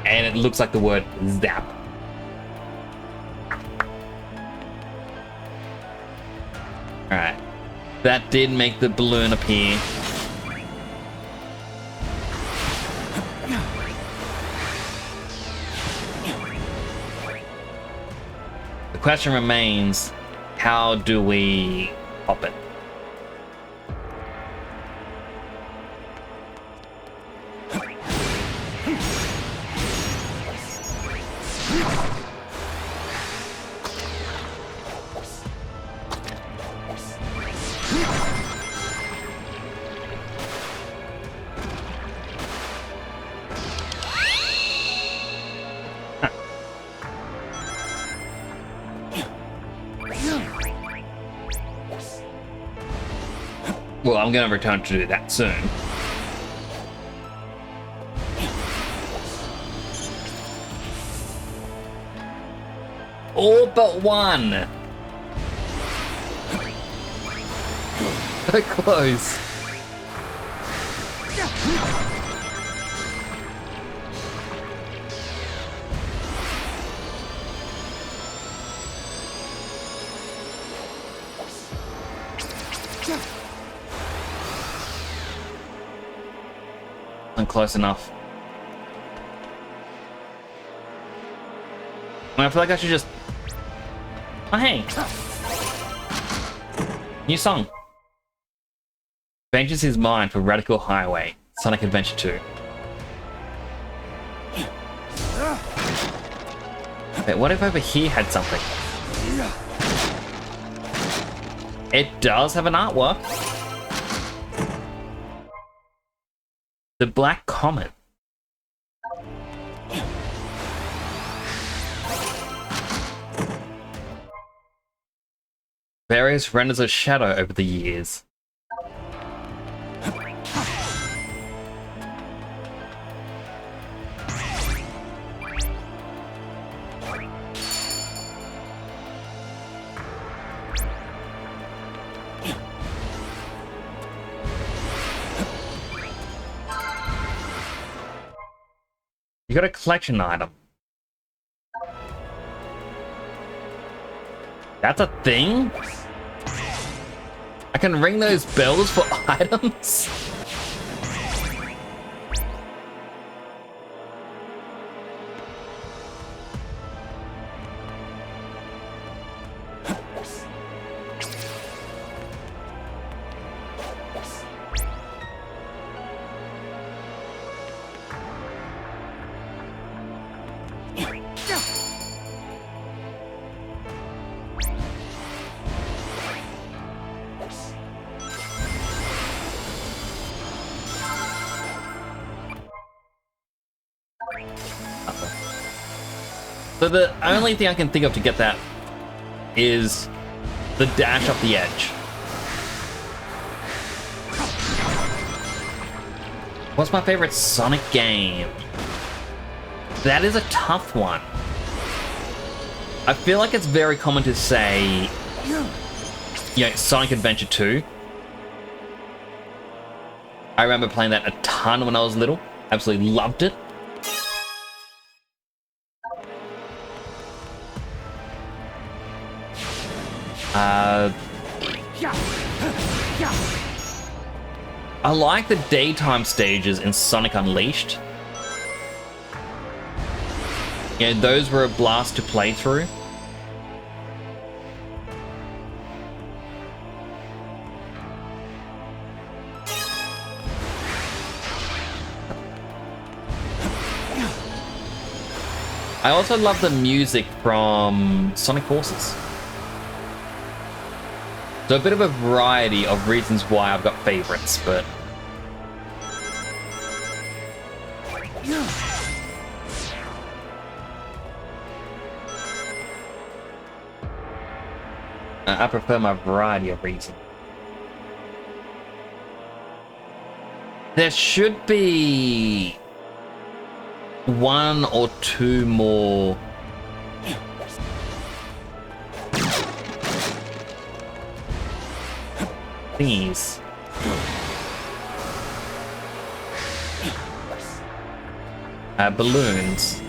and it looks like the word Zap. Alright, that did make the balloon appear. The question remains, how do we pop it? Well, I'm gonna return to do that soon. All but one. So close. I'm close enough. I feel like I should just... Oh, hey! New song. Vengeance is mine for Radical Highway, Sonic Adventure 2. Wait, what if over here had something? It does have an artwork. The Black Comet. Various renders of Shadow over the years. You got a collection item. That's a thing? I can ring those bells for items? So the only thing I can think of to get that is the dash off the edge. What's my favorite Sonic game? That is a tough one. I feel like it's very common to say, Sonic Adventure 2. I remember playing that a ton when I was little. Absolutely loved it. I like the daytime stages in Sonic Unleashed. Yeah, those were a blast to play through. I also love the music from Sonic Forces. So a bit of a variety of reasons why I've got favorites, but... I prefer my variety of reasons. There should be one or two more thingies. Balloons.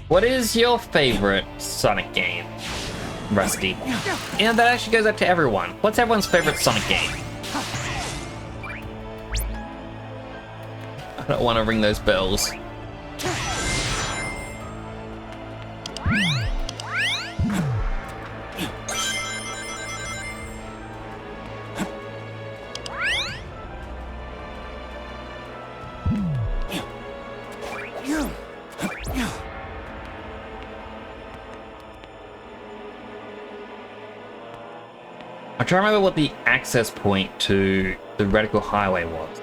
What is your favorite Sonic game, Rusty? And that actually goes out to everyone. What's everyone's favorite Sonic game? I don't want to ring those bells. I'm trying to remember what the access point to the Radical Highway was.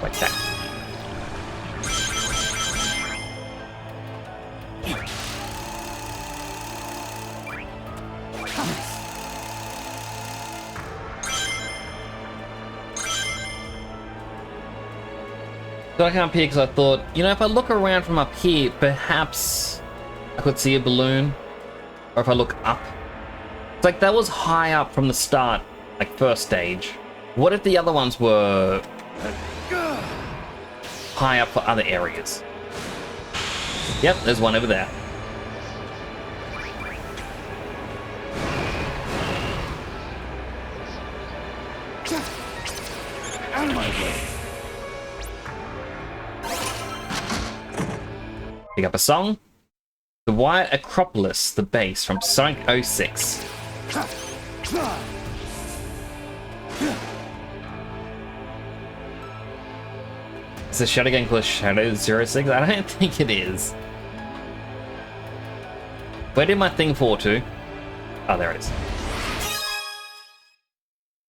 Like that. So I came up here because I thought, if I look around from up here, perhaps I could see a balloon. Or if I look up. It's like that was high up from the start, like first stage. What if the other ones were high up for other areas? Yep, there's one over there. Out of my way. Pick up a song. The Wyatt Acropolis, the bass from Sonic 06. Is the Shadow game called Shadow 06? I don't think it is. Where did my thing fall to? Oh, there it is.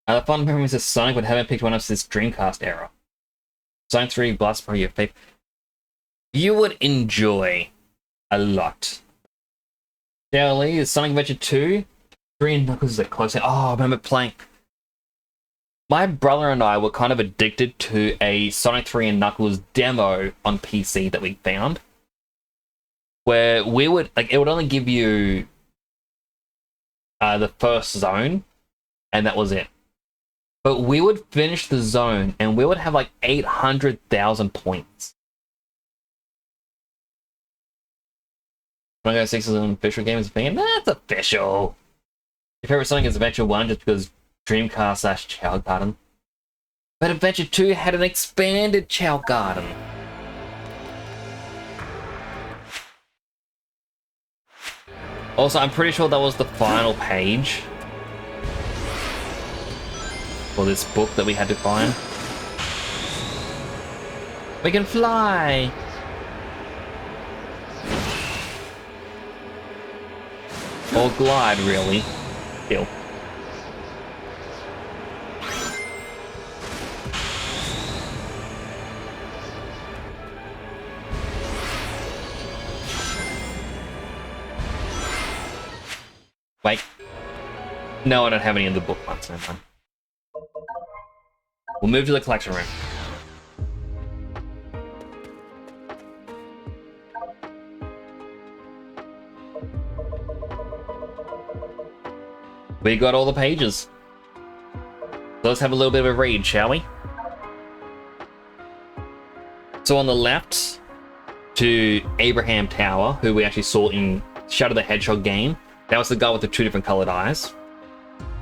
The fun memories of Sonic would haven't picked one up since Dreamcast era. Sonic 3 Blast for your favorite. You would enjoy a lot. Daily is Sonic Adventure 2. 3 and Knuckles are close. Oh, I remember playing. My brother and I were kind of addicted to a Sonic 3 and Knuckles demo on PC that we found. Where we would, it would only give you the first zone, and that was it. But we would finish the zone, and we would have 800,000 points. Sonic 06 is an official game as a fan? That's official. Your favorite Sonic is Adventure 1 just because Dreamcast / Chao Garden. But Adventure 2 had an expanded Chao Garden. Also, I'm pretty sure that was the final page. for this book that we had to find. We can fly! Or glide, really. Still. Wait. No, I don't have any of the bookmarks, never mind. We'll move to the collection room. We got all the pages. So let's have a little bit of a read, shall we? So on the left, to Abraham Tower, who we actually saw in Shadow the Hedgehog game. That was the guy with the 2 different colored eyes.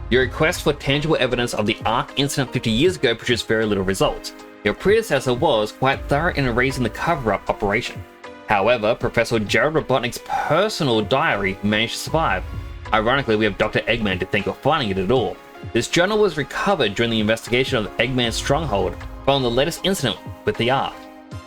Your request for tangible evidence of the Ark incident 50 years ago produced very little result. Your predecessor was quite thorough in erasing the cover-up operation. However, Professor Gerald Robotnik's personal diary managed to survive. Ironically, we have Dr. Eggman to thank for finding it at all. This journal was recovered during the investigation of Eggman's stronghold following the latest incident with the Ark.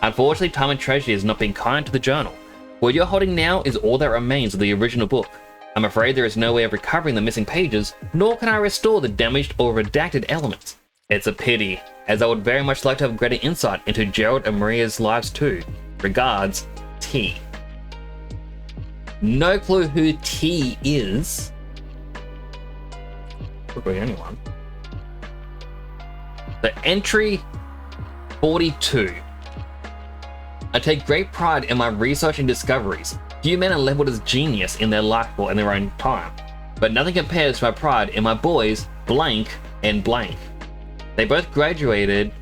Unfortunately, time and tragedy has not been kind to the journal. What you're holding now is all that remains of the original book. I'm afraid there is no way of recovering the missing pages, nor can I restore the damaged or redacted elements. It's a pity, as I would very much like to have greater insight into Gerald and Maria's lives too. Regards, T. No clue who T is. Probably anyone. So entry 42. I take great pride in my research and discoveries. Few men are labeled as genius in their life or in their own time, but nothing compares to my pride in my boys, blank and blank. They both graduated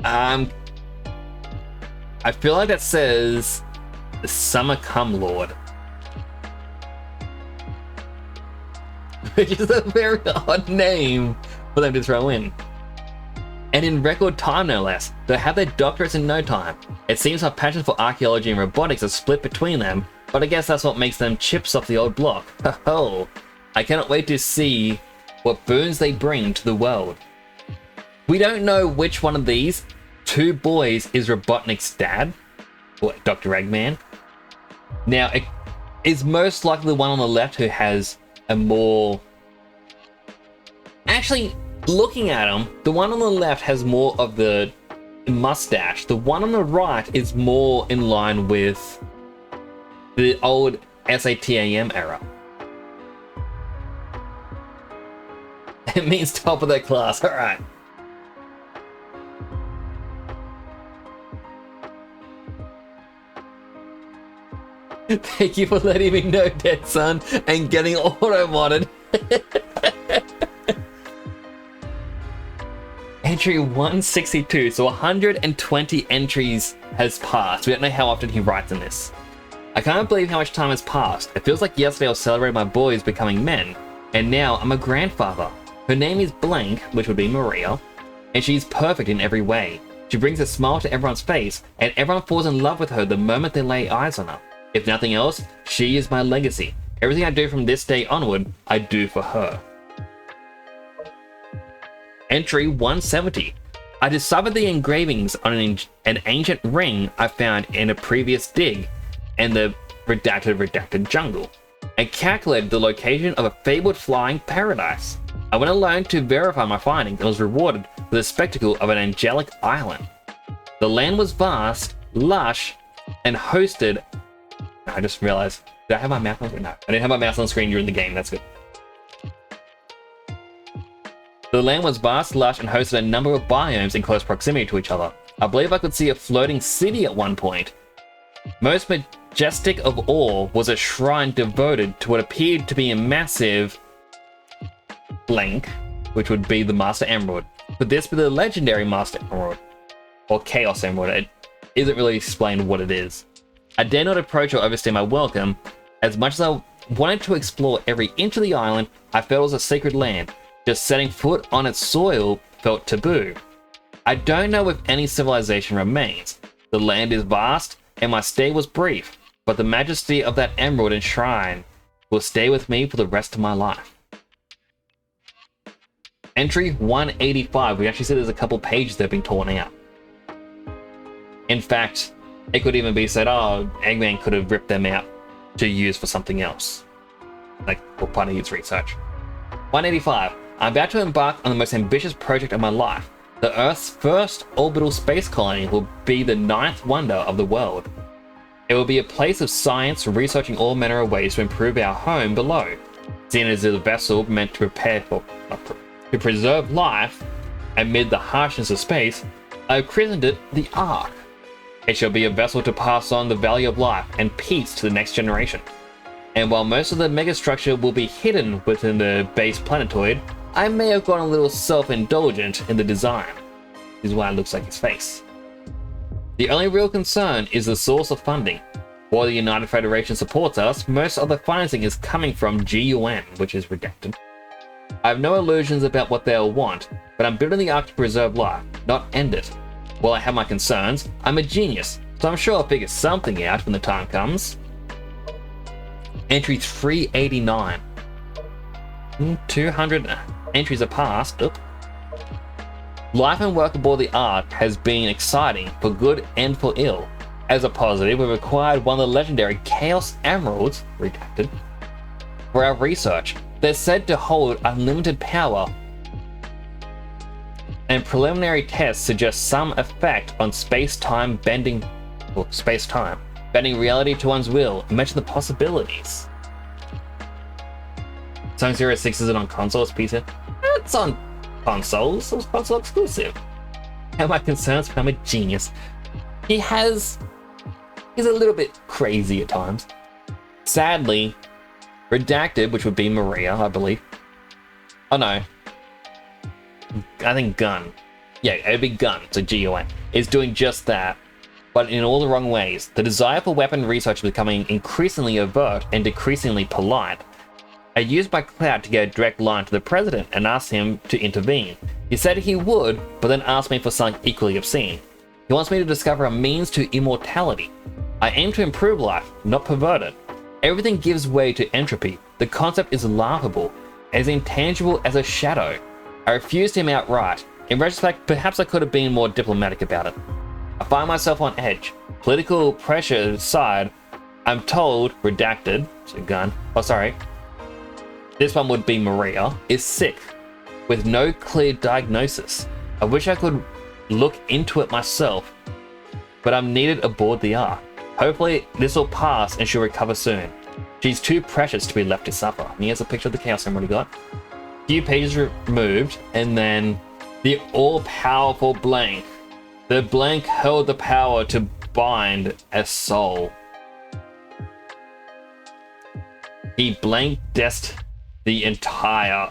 I feel like that says Summer Cum Lord. Which is a very odd name for them to throw in. And in record time, no less. They'll have their doctorates in no time. It seems my passion for archaeology and robotics are split between them, but I guess that's what makes them chips off the old block. Ho! I cannot wait to see what boons they bring to the world. We don't know which one of these 2 boys is Robotnik's dad, or Dr. Eggman. Now, it is most likely the one on the left who has a more... Actually, looking at him, the one on the left has more of the mustache. The one on the right is more in line with the old SATAM era. It means top of their class, alright. Thank you for letting me know, Dead Son, and getting auto-modded. Entry 162, so 120 entries has passed. We don't know how often he writes in this. I can't believe how much time has passed. It feels like yesterday I was celebrating my boys becoming men, and now I'm a grandfather. Her name is Blank, which would be Maria, and she's perfect in every way. She brings a smile to everyone's face, and everyone falls in love with her the moment they lay eyes on her. If nothing else, she is my legacy. Everything I do from this day onward, I do for her. Entry 170. I discovered the engravings on an ancient ring I found in a previous dig in the redacted jungle, and calculated the location of a fabled flying paradise. I went alone to verify my findings and was rewarded with the spectacle of an angelic island. The land was vast, lush, and hosted... I just realized, did I have my mouse on screen? No, I didn't have my mouse on screen during the game, that's good. The land was vast, lush, and hosted a number of biomes in close proximity to each other. I believe I could see a floating city at one point. Most majestic of all was a shrine devoted to what appeared to be a massive blank, which would be the Master Emerald. Could this be the legendary Master Emerald? Or Chaos Emerald? It isn't really explained what it is. I dare not approach or overstay my welcome. As much as I wanted to explore every inch of the island, I felt it was a sacred land. Just setting foot on its soil felt taboo. I don't know if any civilization remains. The land is vast, and my stay was brief, but the majesty of that emerald and shrine will stay with me for the rest of my life. Entry 185. We actually see there's a couple pages that have been torn out. In fact, it could even be said, oh, Eggman could have ripped them out to use for something else, like for part of his research. 185. I'm about to embark on the most ambitious project of my life. The Earth's first orbital space colony will be the 9th wonder of the world. It will be a place of science, researching all manner of ways to improve our home below. Seeing as it is a vessel meant to to preserve life amid the harshness of space, I've christened it the Ark. It shall be a vessel to pass on the value of life and peace to the next generation. And while most of the megastructure will be hidden within the base planetoid, I may have gone a little self-indulgent in the design. This is why it looks like his face. The only real concern is the source of funding. While the United Federation supports us, most of the financing is coming from GUN, which is redacted. I have no illusions about what they'll want, but I'm building the Ark to preserve life, not end it. While I have my concerns, I'm a genius, so I'm sure I'll figure something out when the time comes. Entry 389. 200 entries are passed. Oop. Life and work aboard the Ark has been exciting, for good and for ill. As a positive, we've acquired one of the legendary Chaos Emeralds, redacted, for our research. They're said to hold unlimited power, and preliminary tests suggest some effect on space-time bending, bending reality to one's will. Imagine the possibilities. Zone 06 is it on consoles, PC? It's on consoles. It was console exclusive. How my concerns, but I'm a genius. He's a little bit crazy at times. Sadly, redacted, which would be Maria, I believe. Oh no. I think Gun. Yeah, it'd be Gun, so GUN. Is doing just that, but in all the wrong ways. The desire for weapon research is becoming increasingly overt and decreasingly polite. I used my clout to get a direct line to the president and asked him to intervene. He said he would, but then asked me for something equally obscene. He wants me to discover a means to immortality. I aim to improve life, not pervert it. Everything gives way to entropy. The concept is laughable, as intangible as a shadow. I refused him outright. In retrospect, perhaps I could have been more diplomatic about it. I find myself on edge. Political pressure aside, I'm told, redacted, so Gun, oh sorry, this one would be Maria, is sick, with no clear diagnosis. I wish I could look into it myself, but I'm needed aboard the Ark. Hopefully this will pass and she'll recover soon. She's too precious to be left to suffer. And here's a picture of the Chaos Emerald he got. Few pages removed, and then the all-powerful blank. The blank held the power to bind a soul. He blank-dest the entire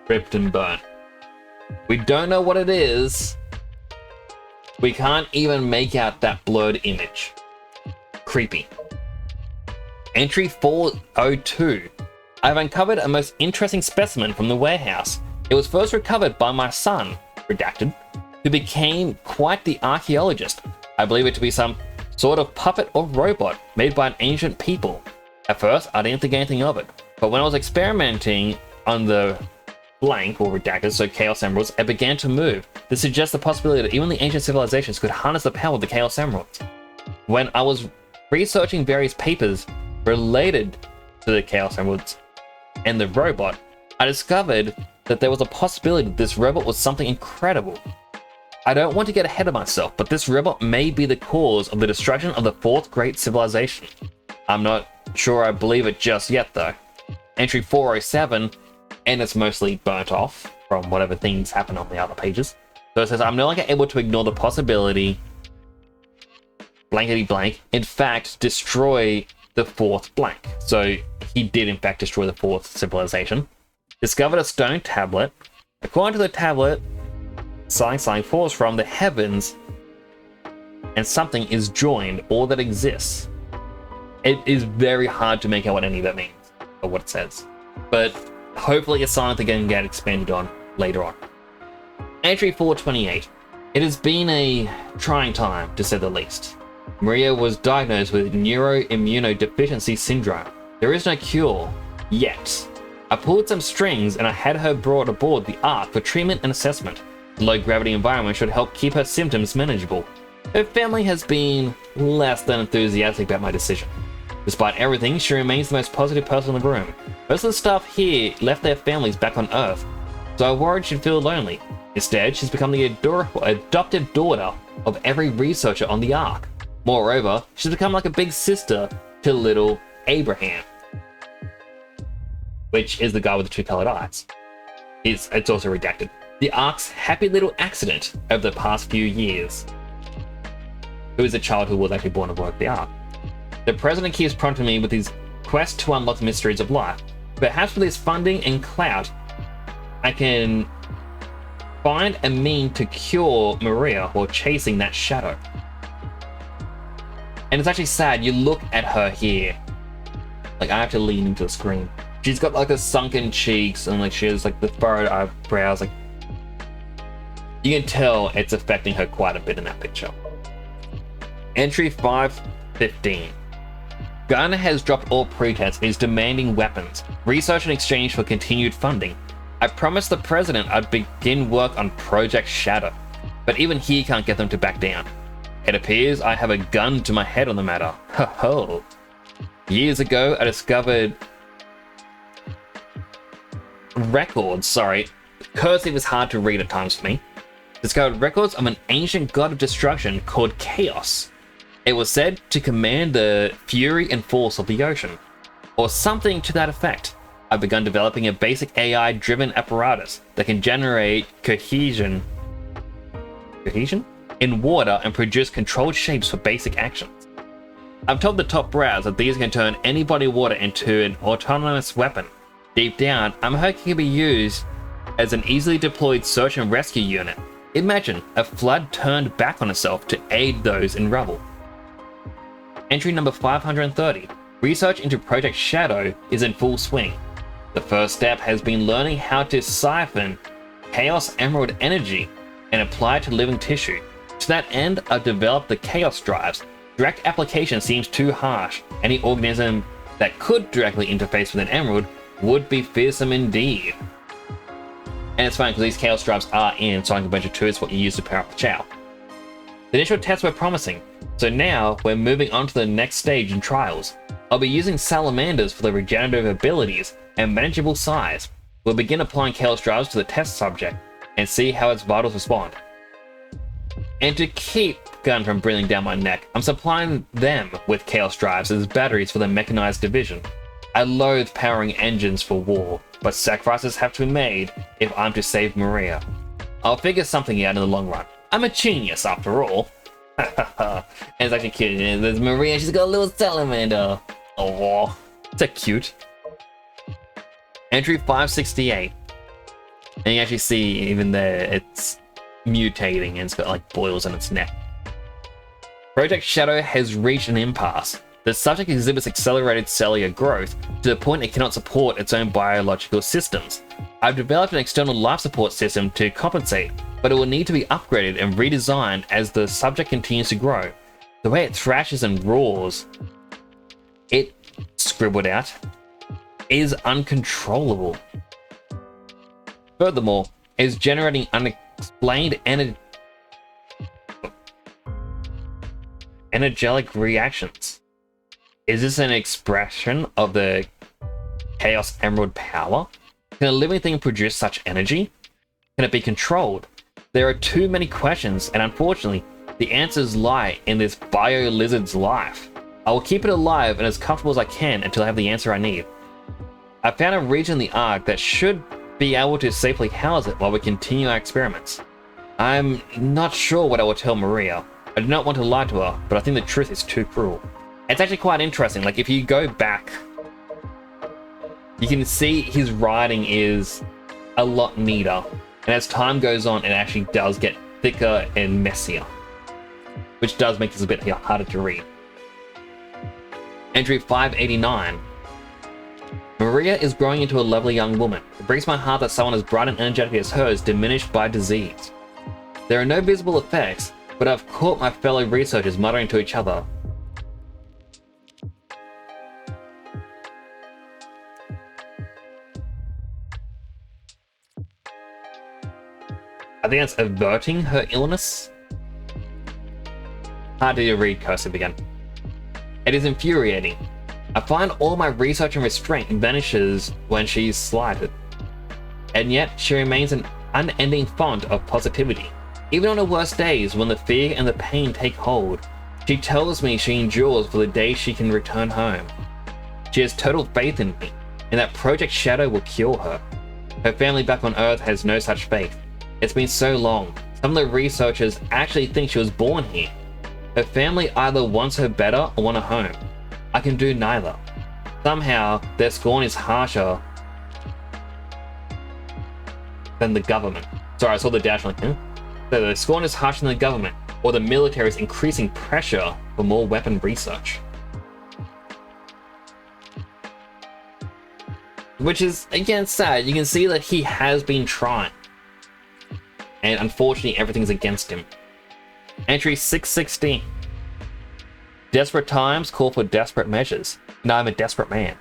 ripped and burnt. We don't know what it is. We can't even make out that blurred image. Creepy. Entry 402. I've uncovered a most interesting specimen from the warehouse. It was first recovered by my son, redacted, who became quite the archaeologist. I believe it to be some sort of puppet or robot made by an ancient people. At first, I didn't think anything of it, but when I was experimenting on the blank or redacted, so Chaos Emeralds, it began to move. This suggests the possibility that even the ancient civilizations could harness the power of the Chaos Emeralds. When I was researching various papers related to the Chaos Emeralds and the robot, I discovered that there was a possibility that this robot was something incredible. I don't want to get ahead of myself, but this robot may be the cause of the destruction of the fourth great civilization. I'm not sure I believe it just yet though. Entry 407, and it's mostly burnt off from whatever things happen on the other pages. So it says, I'm no longer able to ignore the possibility, blankety blank, in fact, destroy the fourth blank. So he did in fact destroy the fourth civilization. Discovered a stone tablet. According to the tablet, something falls from the heavens and something is joined, all that exists. It is very hard to make out what any of that means, or what it says. But hopefully it's something that can get expanded on later on. Entry 428. It has been a trying time, to say the least. Maria was diagnosed with neuroimmunodeficiency syndrome. There is no cure yet. I pulled some strings and I had her brought aboard the Ark for treatment and assessment. The low gravity environment should help keep her symptoms manageable. Her family has been less than enthusiastic about my decision. Despite everything, she remains the most positive person in the room. Most of the staff here left their families back on Earth, so I worried she'd feel lonely. Instead, she's become the adorable adopted daughter of every researcher on the Ark. Moreover, she's become like a big sister to little Abraham, which is the guy with the two-colored eyes. It's also redacted. The Ark's happy little accident over the past few years. Who is a child who was actually born aboard the Ark. The President keeps prompting me with his quest to unlock the mysteries of life. Perhaps with his funding and clout, I can find a mean to cure Maria while chasing that shadow. And it's actually sad, you look at her here. Like, I have to lean into the screen. She's got like the sunken cheeks and like she has like the furrowed eyebrows. Like, you can tell it's affecting her quite a bit in that picture. Entry 515. Garner has dropped all pretense and is demanding weapons, research in exchange for continued funding. I promised the President I'd begin work on Project Shadow, but even he can't get them to back down. It appears I have a gun to my head on the matter. Ho ho. Years ago, I discovered cursive is hard to read at times for me. Discovered records of an ancient god of destruction called Chaos. It was said to command the fury and force of the ocean, or something to that effect. I've begun developing a basic AI-driven apparatus that can generate cohesion in water and produce controlled shapes for basic actions. I've told the top brass that these can turn any body of water into an autonomous weapon. Deep down, I'm hoping it can be used as an easily deployed search and rescue unit. Imagine a flood turned back on itself to aid those in rubble. Entry number 530. Research into Project Shadow is in full swing. The first step has been learning how to siphon Chaos Emerald energy and apply it to living tissue. To that end, I've developed the Chaos Drives. Direct application seems too harsh. Any organism that could directly interface with an emerald would be fearsome indeed. And it's funny because these Chaos Drives are in Sonic Adventure 2, it's what you use to power up the Chao. The initial tests were promising, so now we're moving on to the next stage in trials. I'll be using salamanders for their regenerative abilities and manageable size. We'll begin applying Chaos Drives to the test subject and see how its vitals respond. And to keep Gun from breathing down my neck, I'm supplying them with Chaos Drives as batteries for the mechanized division. I loathe powering engines for war, but sacrifices have to be made if I'm to save Maria. I'll figure something out in the long run. I'm a genius after all. And it's actually cute. There's Maria, she's got a little salamander. Oh, it's a cute. Entry 568. And you actually see even there, it's mutating and it's got like boils on its neck. Project Shadow has reached an impasse. The subject exhibits accelerated cellular growth to the point it cannot support its own biological systems. I've developed an external life support system to compensate, but it will need to be upgraded and redesigned as the subject continues to grow. The way it thrashes and roars, it scribbled out, is uncontrollable. Furthermore, it is generating unexplained energetic reactions. Is this an expression of the Chaos Emerald power? Can a living thing produce such energy? Can it be controlled? There are too many questions, and unfortunately, the answers lie in this bio-lizard's life. I will keep it alive and as comfortable as I can until I have the answer I need. I found a region in the Ark that should be able to safely house it while we continue our experiments. I'm not sure what I will tell Maria. I do not want to lie to her, but I think the truth is too cruel. It's actually quite interesting. Like, if you go back, you can see his writing is a lot neater. And as time goes on, it actually does get thicker and messier, which does make this a bit harder to read. Entry 589. Maria is growing into a lovely young woman. It breaks my heart that someone as bright and energetic as her is diminished by disease. There are no visible effects, but I've caught my fellow researchers muttering to each other. I think that's averting her illness. Hard to read cursive again. It is infuriating. I find all my research and restraint vanishes when she is slighted. And yet, she remains an unending font of positivity. Even on her worst days, when the fear and the pain take hold, she tells me she endures for the day she can return home. She has total faith in me, and that Project Shadow will cure her. Her family back on Earth has no such faith. It's been so long. Some of the researchers actually think she was born here. Her family either wants her better or want her home. I can do neither. Somehow, their scorn is harsher than the government. Sorry, I saw the dash like, huh? So the scorn is harsher than the government, or the military is increasing pressure for more weapon research. Which is, again, sad. You can see that he has been trying. And unfortunately, everything's against him. Entry 616. Desperate times call for desperate measures, and I'm a desperate man.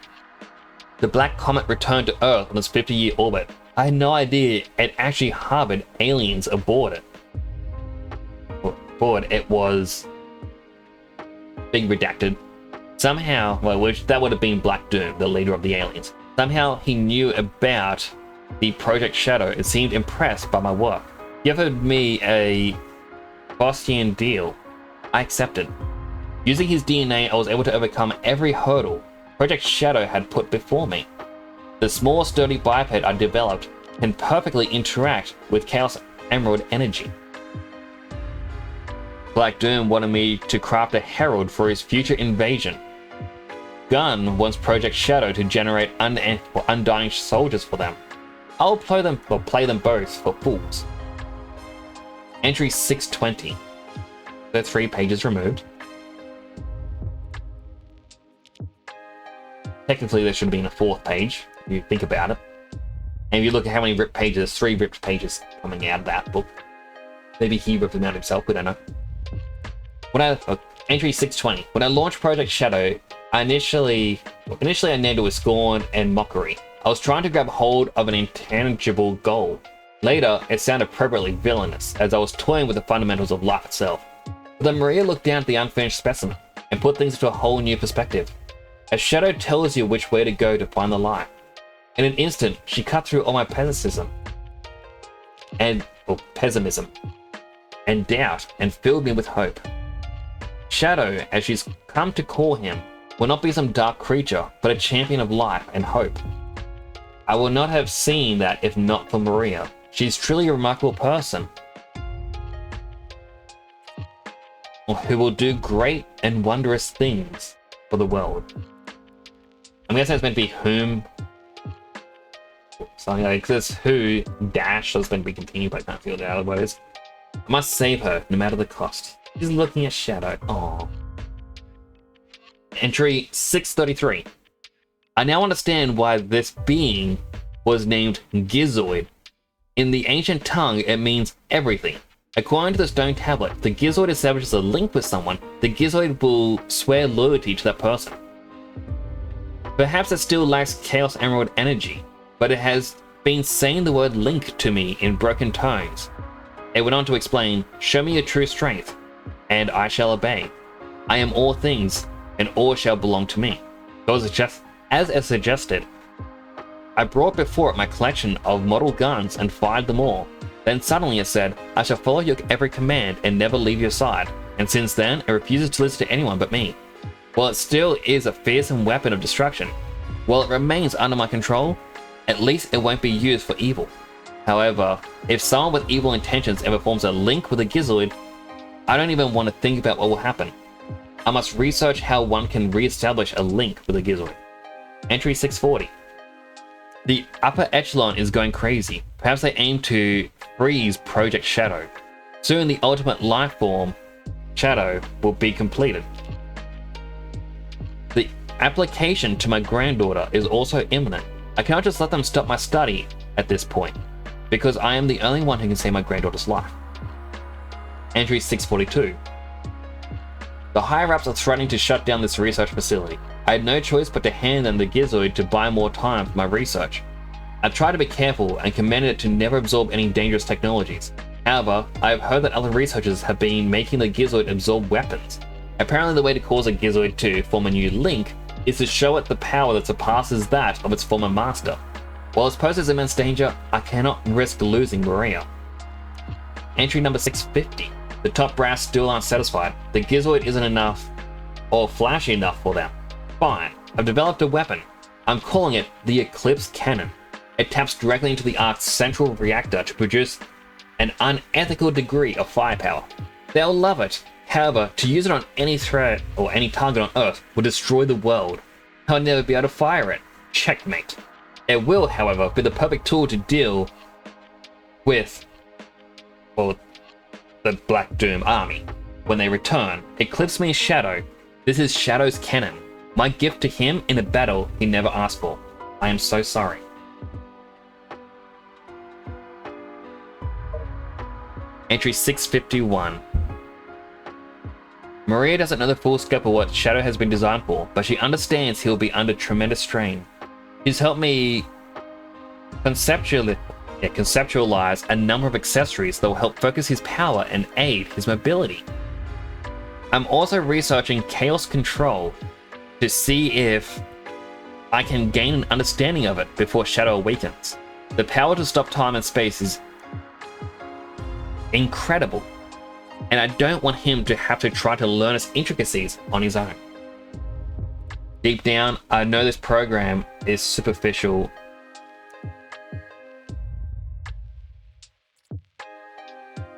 The Black Comet returned to Earth on its 50-year orbit. I had no idea it actually harbored aliens aboard it. It was being redacted. Somehow, well, which that would have been Black Doom, the leader of the aliens. Somehow he knew about the Project Shadow and seemed impressed by my work. He offered me a Faustian deal. I accepted. Using his DNA, I was able to overcome every hurdle Project Shadow had put before me. The small, sturdy biped I developed can perfectly interact with Chaos Emerald energy. Black Doom wanted me to craft a herald for his future invasion. Gunn wants Project Shadow to generate undying soldiers for them. I'll play them both for fools. Entry 620. The 3 pages removed. Technically, there should have been a 4th page, if you think about it. And if you look at how many ripped pages, there's 3 ripped pages coming out of that book. Maybe he ripped them out himself, we don't know. Entry 620. When I launched Project Shadow, initially I named it with scorn and mockery. I was trying to grab hold of an intangible goal. Later, it sounded appropriately villainous, as I was toying with the fundamentals of life itself. But then Maria looked down at the unfinished specimen, and put things into a whole new perspective. A shadow tells you which way to go to find the light. In an instant, she cut through all my pessimism, and doubt, and filled me with hope. Shadow, as she's come to call him, will not be some dark creature, but a champion of life and hope. I would not have seen that if not for Maria. She's truly a remarkable person, who will do great and wondrous things for the world. I'm guessing it's meant to be whom. Something like this, who dash is meant to be continued, but I can't figure it out otherwise. I must save her, no matter the cost. She's looking at Shadow. Aww. Entry 633. I now understand why this being was named Gizoid. In the ancient tongue, it means everything. According to the stone tablet, the Gizoid establishes a link with someone. The Gizoid will swear loyalty to that person. Perhaps it still lacks Chaos Emerald energy, but it has been saying the word link to me in broken tones. It went on to explain, show me your true strength, and I shall obey. I am all things, and all shall belong to me. As it suggested, I brought before it my collection of model guns and fired them all. Then suddenly it said, I shall follow your every command and never leave your side. And since then, it refuses to listen to anyone but me. While it still is a fearsome weapon of destruction, while it remains under my control, at least it won't be used for evil. However, if someone with evil intentions ever forms a link with a Gizoid, I don't even want to think about what will happen. I must research how one can re-establish a link with a Gizoid. Entry 640. The upper echelon is going crazy. Perhaps they aim to freeze Project Shadow. Soon the ultimate life form, Shadow, will be completed. The application to my granddaughter is also imminent. I cannot just let them stop my study at this point, because I am the only one who can save my granddaughter's life. Entry 642. The higher-ups are threatening to shut down this research facility. I had no choice but to hand them the Gizoid to buy more time for my research. I tried to be careful and commanded it to never absorb any dangerous technologies. However, I've heard that other researchers have been making the Gizoid absorb weapons. Apparently the way to cause a Gizoid to form a new link is to show it the power that surpasses that of its former master. While it poses immense danger, I cannot risk losing Maria. Entry number 650. The top brass still aren't satisfied. The Gizoid isn't enough or flashy enough for them. Fine, I've developed a weapon. I'm calling it the Eclipse Cannon. It taps directly into the Ark's central reactor to produce an unethical degree of firepower. They'll love it. However, to use it on any threat or any target on Earth will destroy the world. I'll never be able to fire it. Checkmate. It will, however, be the perfect tool to deal with, well, the Black Doom army. When they return, Eclipse means Shadow. This is Shadow's cannon. My gift to him in a battle he never asked for. I am so sorry. Entry 651. Maria doesn't know the full scope of what Shadow has been designed for, but she understands he'll be under tremendous strain. She's helped me conceptualize a number of accessories that will help focus his power and aid his mobility. I'm also researching Chaos Control to see if I can gain an understanding of it before Shadow awakens. The power to stop time and space is incredible, and I don't want him to have to try to learn its intricacies on his own. Deep down, I know this program is superficial.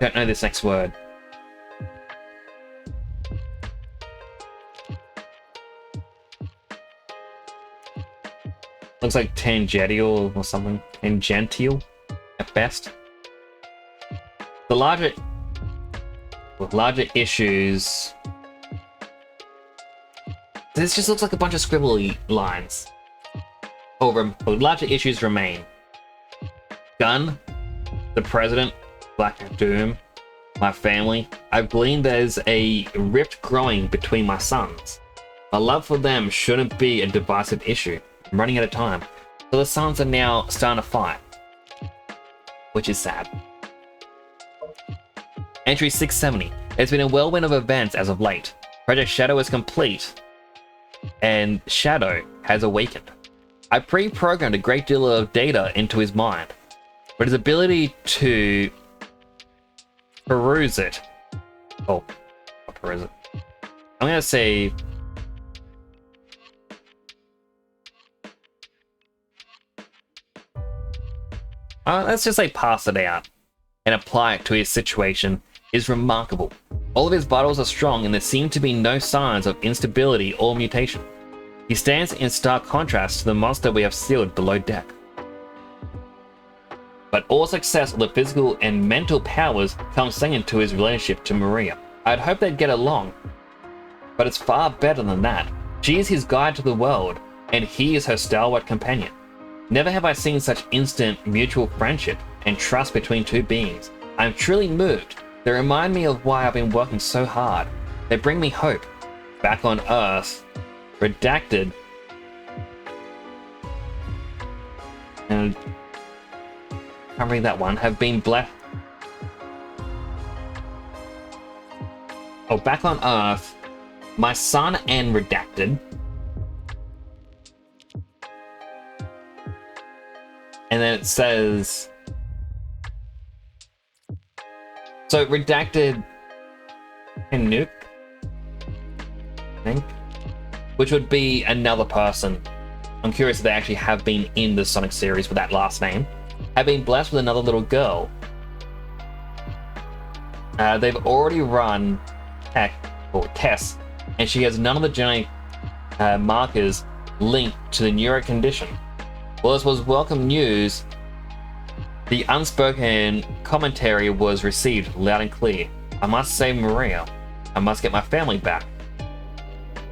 Don't know this next word. Looks like tangential or something. Tangential at best. The larger issues. This just looks like a bunch of scribbly lines. Larger issues remain. Gun, the president, Black Doom, my family. I've gleaned there's a rift growing between my sons. My love for them shouldn't be a divisive issue. I'm running out of time. So the sons are now starting to fight, which is sad. Entry 670. It's been a whirlwind of events as of late. Project Shadow is complete, and Shadow has awakened. I pre-programmed a great deal of data into his mind, but his ability to peruse it. Oh, not peruse it. I'm gonna say let's just say pass it out and apply it to his situation is remarkable. All of his vitals are strong and there seem to be no signs of instability or mutation. He stands in stark contrast to the monster we have sealed below deck. But all success of the physical and mental powers comes second to his relationship to Maria. I'd hoped they'd get along, but it's far better than that. She is his guide to the world, and he is her stalwart companion. Never have I seen such instant mutual friendship and trust between two beings. I'm truly moved. They remind me of why I've been working so hard. They bring me hope. Back on Earth, redacted. And can't read that one. Have been blessed. Oh, back on Earth, my son and redacted. And then it says, so redacted and Nuke, I think, which would be another person. I'm curious if they actually have been in the Sonic series with that last name. Have been blessed with another little girl. They've already run tests, and she has none of the genetic markers linked to the neuro condition. While this was welcome news, the unspoken commentary was received loud and clear. I must save Maria. I must get my family back.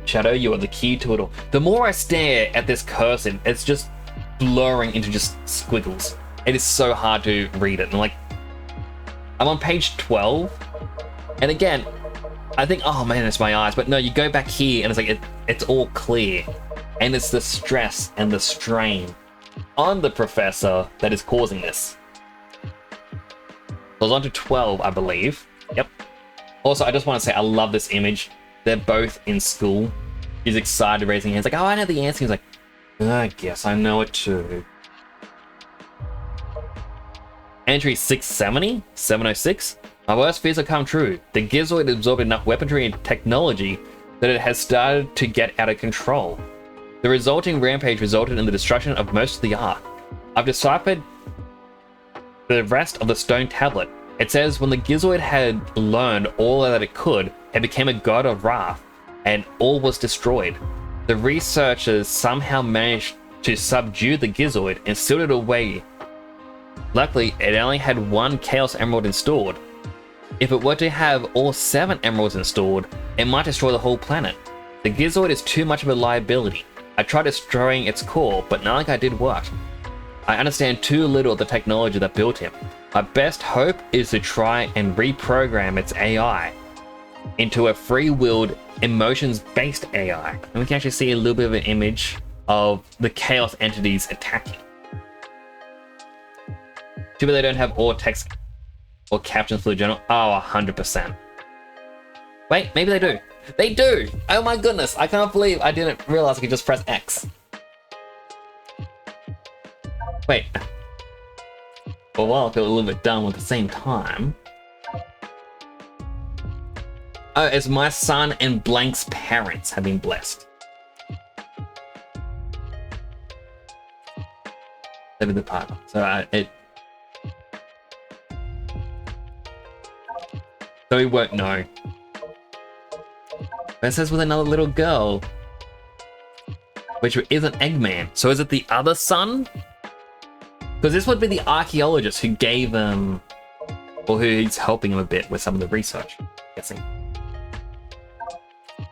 Shadow, you are the key to it all. The more I stare at this cursor, it's just blurring into just squiggles. It is so hard to read it. And like, I'm on page 12, and again, I think, oh man, it's my eyes. But no, you go back here, and it's like it's all clear, and it's the stress and the strain on the professor that is causing this. So I was on to 12, I believe. Yep. Also, I just want to say I love this image. They're both in school. He's excited, raising hands, like, oh, I know the answer. He's like, I guess I know it too. Entry 670, 706. My worst fears have come true. The Gizoid absorbed enough weaponry and technology that it has started to get out of control. The resulting rampage resulted in the destruction of most of the Ark. I've deciphered the rest of the stone tablet. It says when the Gizoid had learned all that it could, it became a god of wrath, and all was destroyed. The researchers somehow managed to subdue the Gizoid and sealed it away. Luckily, it only had one Chaos Emerald installed. If it were to have all 7 emeralds installed, it might destroy the whole planet. The Gizoid is too much of a liability. I tried destroying its core, but none like I did worked. I understand too little of the technology that built him. My best hope is to try and reprogram its AI into a free-willed, emotions-based AI. And we can actually see a little bit of an image of the Chaos entities attacking. Too bad they don't have all text or captions for the journal. Oh, 100%. Wait, maybe they do. They do! Oh my goodness, I can't believe I didn't realize I could just press X. Wait. Well, I'll feel a little bit dumb at the same time. Oh, it's my son and Blank's parents have been blessed. They're the partner. So so he won't know. But it says with another little girl, which isn't Eggman. So is it the other son? Because this would be the archaeologist who gave him, or who's helping him a bit with some of the research, I'm guessing.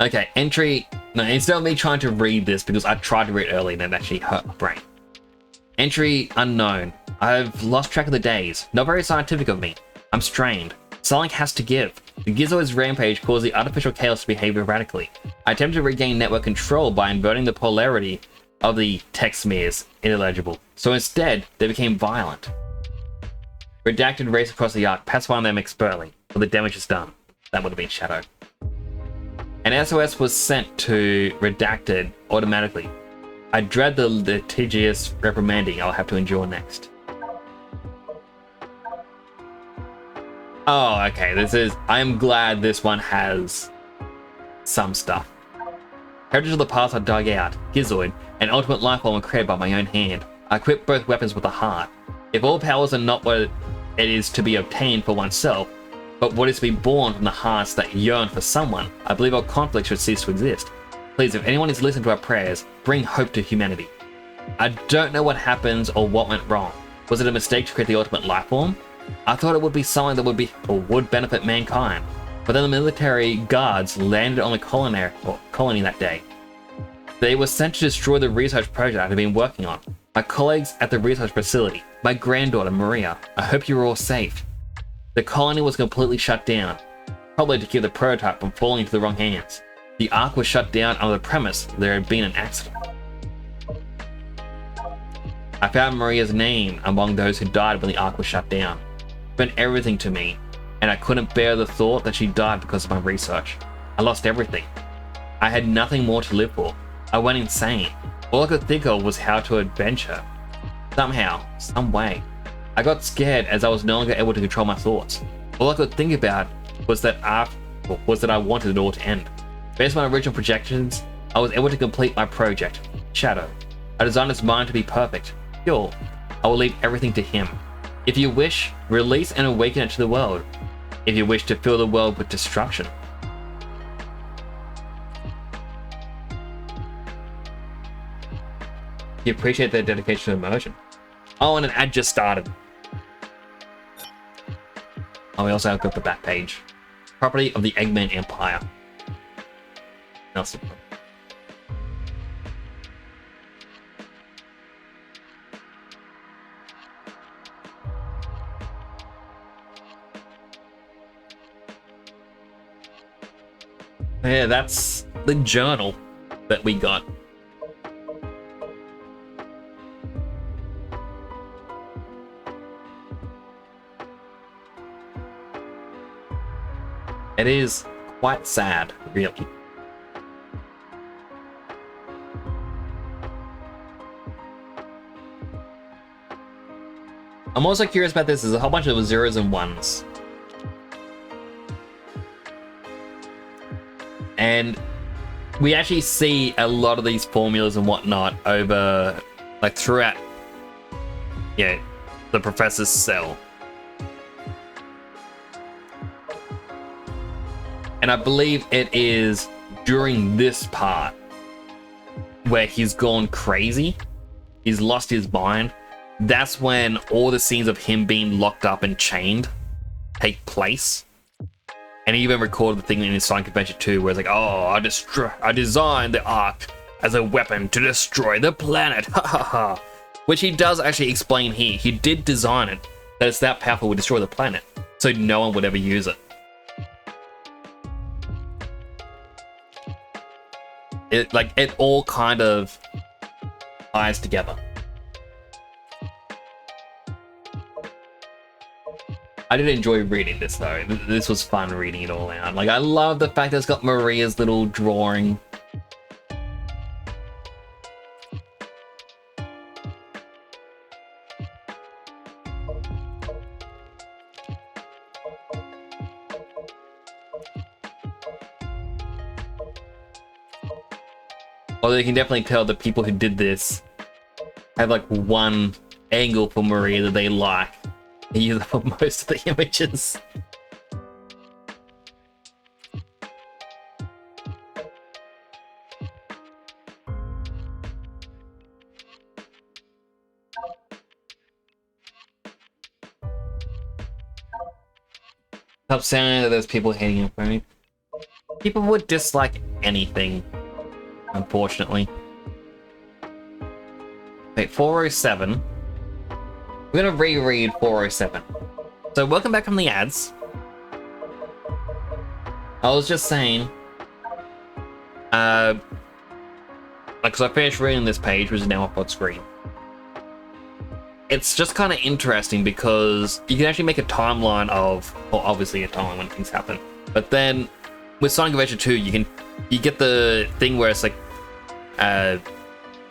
Okay, entry. No, instead of me trying to read this, because I tried to read early and it actually hurt my brain. Entry unknown. I've lost track of the days. Not very scientific of me. I'm strained. Something has to give. The Gizoid's rampage caused the artificial chaos to behave erratically. I attempted to regain network control by inverting the polarity of the text smears, illegible. So instead, they became violent. Redacted race across the Ark, pacifying them expertly, but the damage is done. That would have been Shadow. An SOS was sent to Redacted automatically. I dread the litigious reprimanding I'll have to endure next. Oh, okay, I am glad this one has some stuff. Heritage of the past I dug out, Gizoid, an ultimate lifeform were created by my own hand. I equipped both weapons with a heart. If all powers are not what it is to be obtained for oneself, but what is to be born from the hearts that yearn for someone, I believe all conflict should cease to exist. Please, if anyone is listening to our prayers, bring hope to humanity. I don't know what happens or what went wrong. Was it a mistake to create the ultimate lifeform? I thought it would be something that would benefit mankind, but then the military guards landed on the colony that day. They were sent to destroy the research project I had been working on. My colleagues at the research facility, my granddaughter Maria, I hope you are all safe. The colony was completely shut down, probably to keep the prototype from falling into the wrong hands. The Ark was shut down on the premise there had been an accident. I found Maria's name among those who died when the Ark was shut down. It meant everything to me, and I couldn't bear the thought that she died because of my research. I lost everything. I had nothing more to live for. I went insane. All I could think of was how to adventure. Somehow, some way. I got scared as I was no longer able to control my thoughts. All I could think about was that I wanted it all to end. Based on my original projections, I was able to complete my project, Shadow. I designed his mind to be perfect, pure. I will leave everything to him. If you wish, release and awaken it to the world. If you wish to fill the world with destruction. You appreciate their dedication to immersion. Oh, and an ad just started. Oh, we also have got the back page. Property of the Eggman Empire. Nelson. Yeah, that's the journal that we got. It is quite sad, really. I'm also curious about this. There's a whole bunch of zeros and ones. And we actually see a lot of these formulas and whatnot over, like, throughout, yeah, the professor's cell. And I believe it is during this part where he's gone crazy. He's lost his mind. That's when all the scenes of him being locked up and chained take place. And he even recorded the thing in his Sonic Adventure 2 where it's like, oh, I designed the Ark as a weapon to destroy the planet. Ha ha ha. Which he does actually explain here. He did design it, that it's that powerful it would destroy the planet. So no one would ever use it. It all kind of ties together. I did enjoy reading this though. This was fun reading it all out. Like, I love the fact that it's got Maria's little drawing. Although you can definitely tell the people who did this have like one angle for Maria that they like. They use it for most of the images. Stop saying that there's people hating it for me. People would dislike anything, unfortunately. Wait, 407. We're gonna reread 407. So welcome back from the ads. I was just saying, like, cause I finished reading this page, which is now up on screen. It's just kind of interesting because you can actually make a timeline of, well, obviously a timeline when things happen, but then with Sonic Adventure 2, you get the thing where it's like,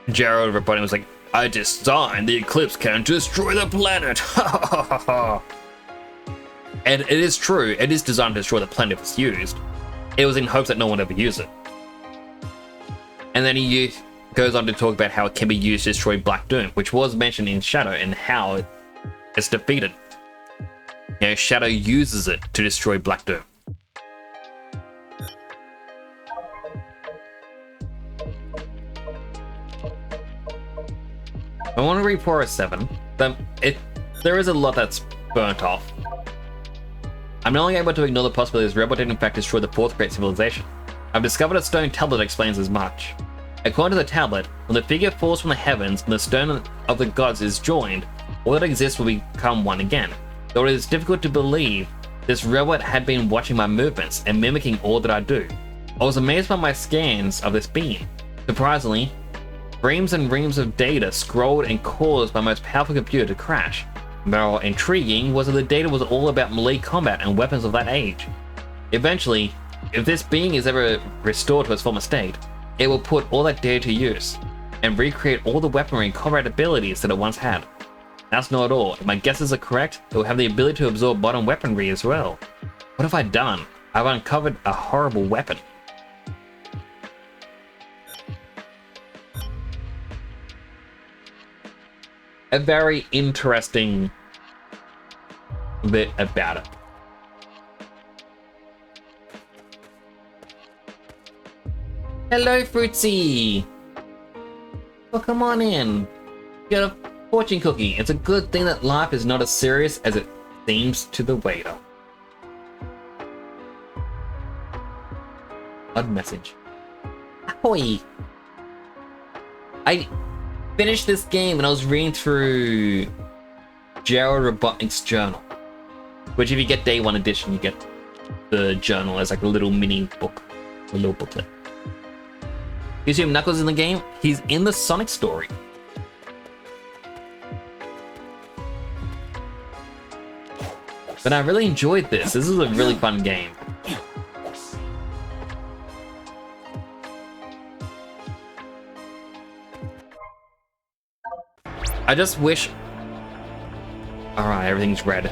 Gerald reporting was like, I designed the Eclipse Cannon to destroy the planet. And it is true. It is designed to destroy the planet if it's used. It was in hopes that no one would ever use it. And then he goes on to talk about how it can be used to destroy Black Doom, which was mentioned in Shadow and how it's defeated. You know, Shadow uses it to destroy Black Doom. I want to read 407. There is a lot that's burnt off. I'm no longer able to ignore the possibility this robot did in fact destroy the fourth great civilization. I've discovered a stone tablet that explains as much. According to the tablet, when the figure falls from the heavens and the stone of the gods is joined, all that exists will become one again. Though it is difficult to believe, this robot had been watching my movements and mimicking all that I do. I was amazed by my scans of this being. Surprisingly, reams and reams of data scrolled and caused my most powerful computer to crash. More intriguing was that the data was all about melee combat and weapons of that age. Eventually, if this being is ever restored to its former state, it will put all that data to use and recreate all the weaponry and combat abilities that it once had. That's not all. If my guesses are correct, it will have the ability to absorb modern weaponry as well. What have I done? I've uncovered a horrible weapon. A very interesting bit about it. Hello, Fruitsy! Well, come on in. You got a fortune cookie. It's a good thing that life is not as serious as it seems to the waiter. Odd message. Ahoy! I finished this game and I was reading through Gerald Robotnik's journal, which if you get day one edition, you get the journal as like a little mini book, a little booklet. You see him, Knuckles in the game? He's in the Sonic story. But I really enjoyed this. This is a really fun game. I just wish... Alright, everything's red.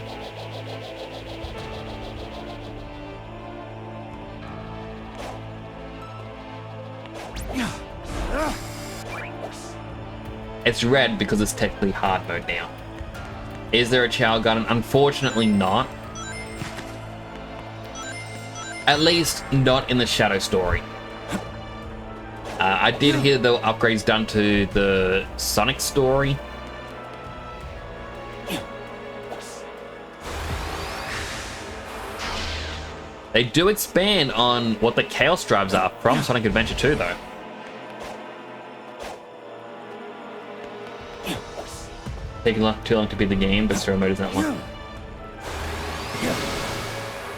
It's red because it's technically hard mode now. Is there a Chao Garden? Unfortunately not. At least not in the Shadow story. I did hear there were upgrades done to the Sonic story. They do expand on what the Chaos Drives are from Sonic Adventure 2 though. Taking too long to beat the game, but story mode isn't one.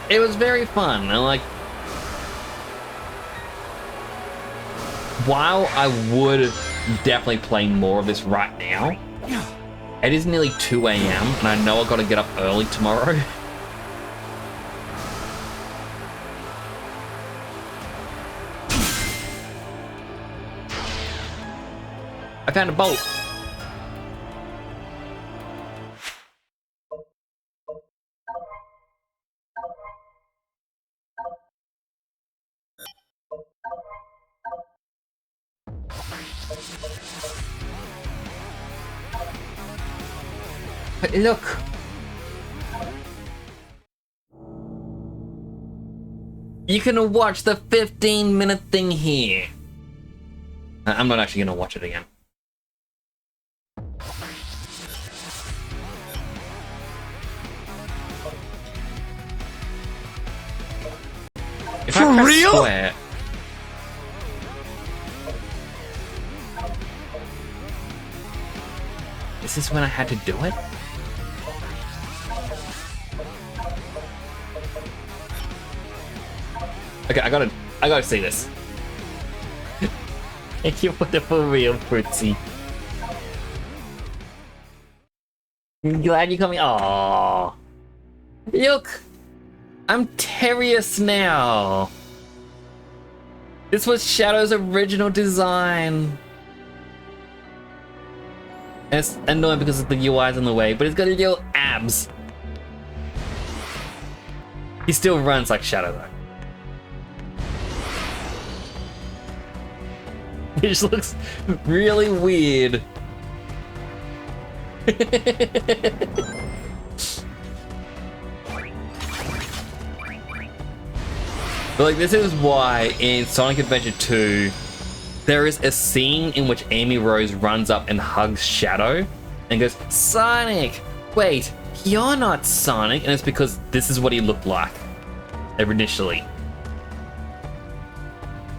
It was very fun. And like, while I would definitely play more of this right now, it is nearly 2 AM and I know I gotta get up early tomorrow. I found a bolt. But look. You can watch the 15-minute thing here. I'm not actually gonna watch it again. If For I press real? Square, is this when I had to do it? Okay, I gotta see this. Thank you for the for real, Fritzy. I'm glad you coming. Aww. Look, I'm Terius now. This was Shadow's original design. And it's annoying because the UI's in the way, but he's got little abs. He still runs like Shadow though. Which looks really weird. But like, this is why in Sonic Adventure 2 there is a scene in which Amy Rose runs up and hugs Shadow and goes, Sonic! Wait, you're not Sonic! And it's because this is what he looked like initially.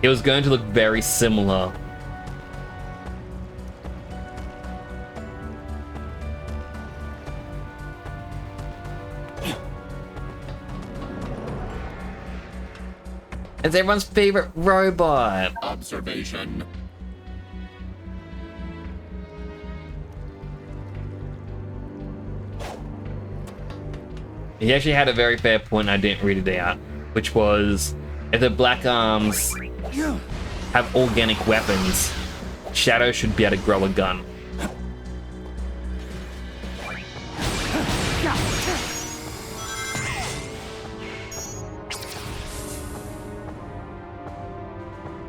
It was going to look very similar. It's everyone's favorite robot. Observation. He actually had a very fair point, I didn't read it out, which was, if the Black Arms have organic weapons, Shadow should be able to grow a gun.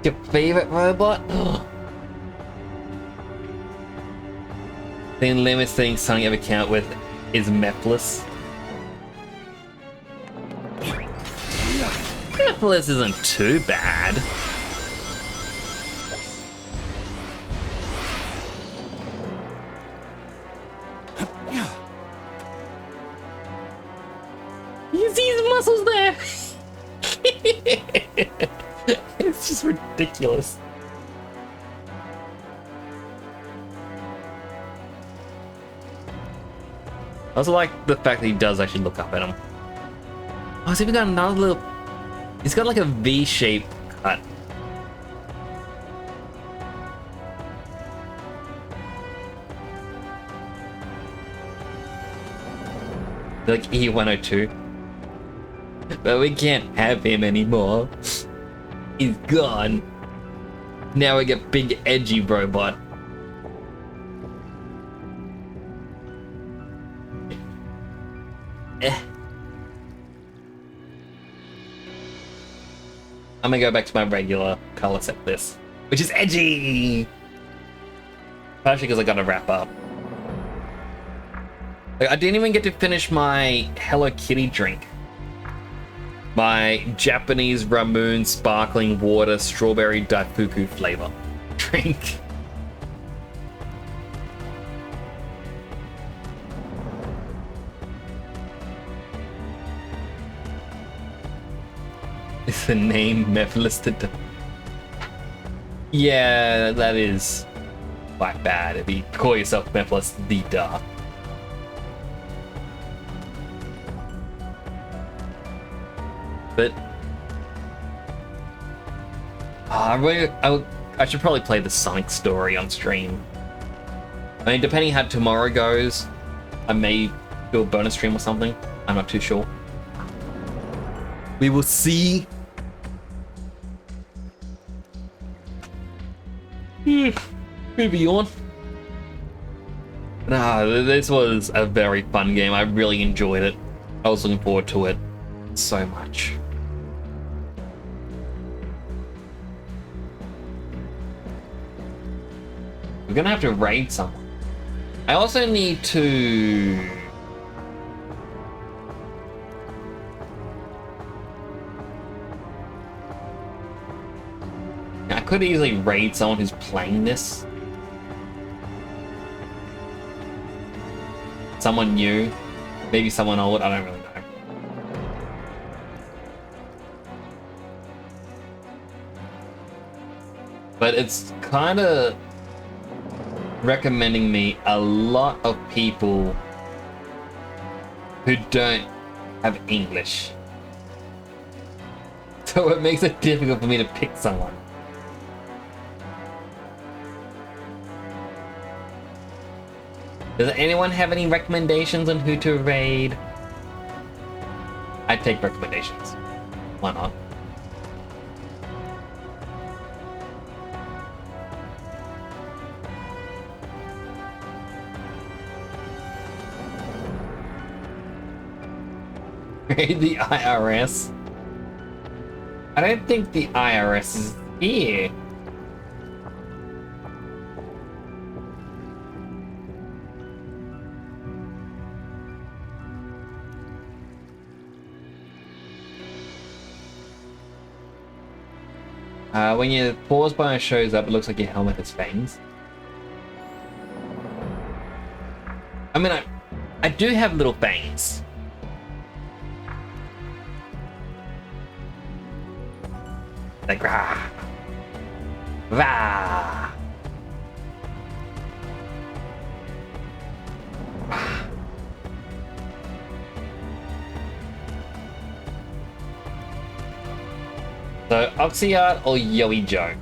Your favorite robot? Ugh. The limits thing Sonic ever came out with is Mephiles. Mephiles isn't too bad. You see his muscles there? It's just ridiculous. I also like the fact that he does actually look up at him. Oh, he's even got another little... He's got like a V-shaped cut. Like E102. But we can't have him anymore. He's gone. Now we get big edgy robot. I'm gonna go back to my regular color set this, which is edgy. Partially because I gotta wrap up. Like, I didn't even get to finish my Hello Kitty drink. My Japanese Ramoon sparkling water strawberry daifuku flavor drink. Is the name Mephilisted? Yeah, that is quite bad if you call yourself Mephilis the Dark. But I should probably play the Sonic story on stream. I mean, depending how tomorrow goes, I may do a bonus stream or something. I'm not too sure. We will see. Moving on. This was a very fun game. I really enjoyed it. I was looking forward to it so much. We're gonna have to raid someone. I also need to... I could easily raid someone who's playing this. Someone new, maybe someone old, I don't really know. But it's kind of recommending me a lot of people who don't have English. So it makes it difficult for me to pick someone. Does anyone have any recommendations on who to raid? I'd take recommendations. Why not? Raid the IRS? I don't think the IRS is here. When your pause bar shows up, it looks like your helmet has fangs. I mean, I do have little fangs. Like, rah, rah. So, Oxyart or Yoey Joe?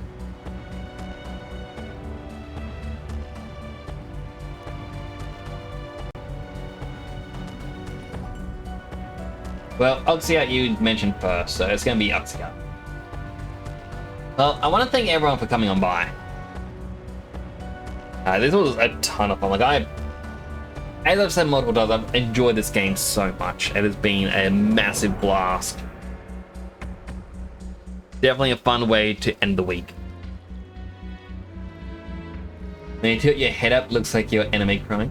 Well, Oxyart you mentioned first, so it's gonna be Oxyart. Well, I want to thank everyone for coming on by. This was a ton of fun. Like, as I've said multiple times, I've enjoyed this game so much. It has been a massive blast. Definitely a fun way to end the week. When you tilt your head up, looks like your enemy crying.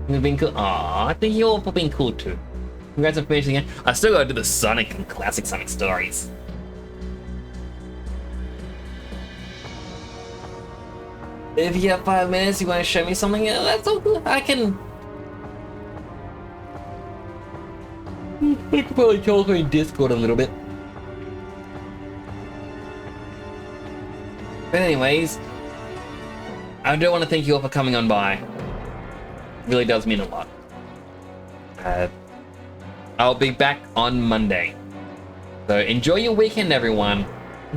You've been cool. Aww, I think you all for being cool too. Congrats on finishing it. I still gotta do the Sonic and classic Sonic stories. If you have 5 minutes, you want to show me something, that's all good. I can probably talk on Discord a little bit. But anyways, I do want to thank you all for coming on by. It really does mean a lot. I'll be back on Monday. So enjoy your weekend, everyone.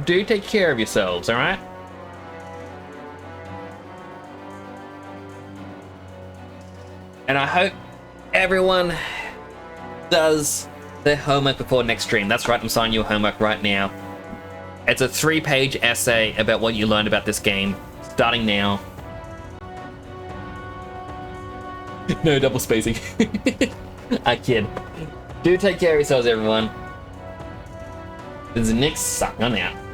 Do take care of yourselves, alright? And I hope everyone does their homework before next stream. That's right, I'm signing your homework right now. It's a 3-page essay about what you learned about this game, starting now. No double spacing. I kid. Do take care of yourselves, everyone. This is Nick, signing out.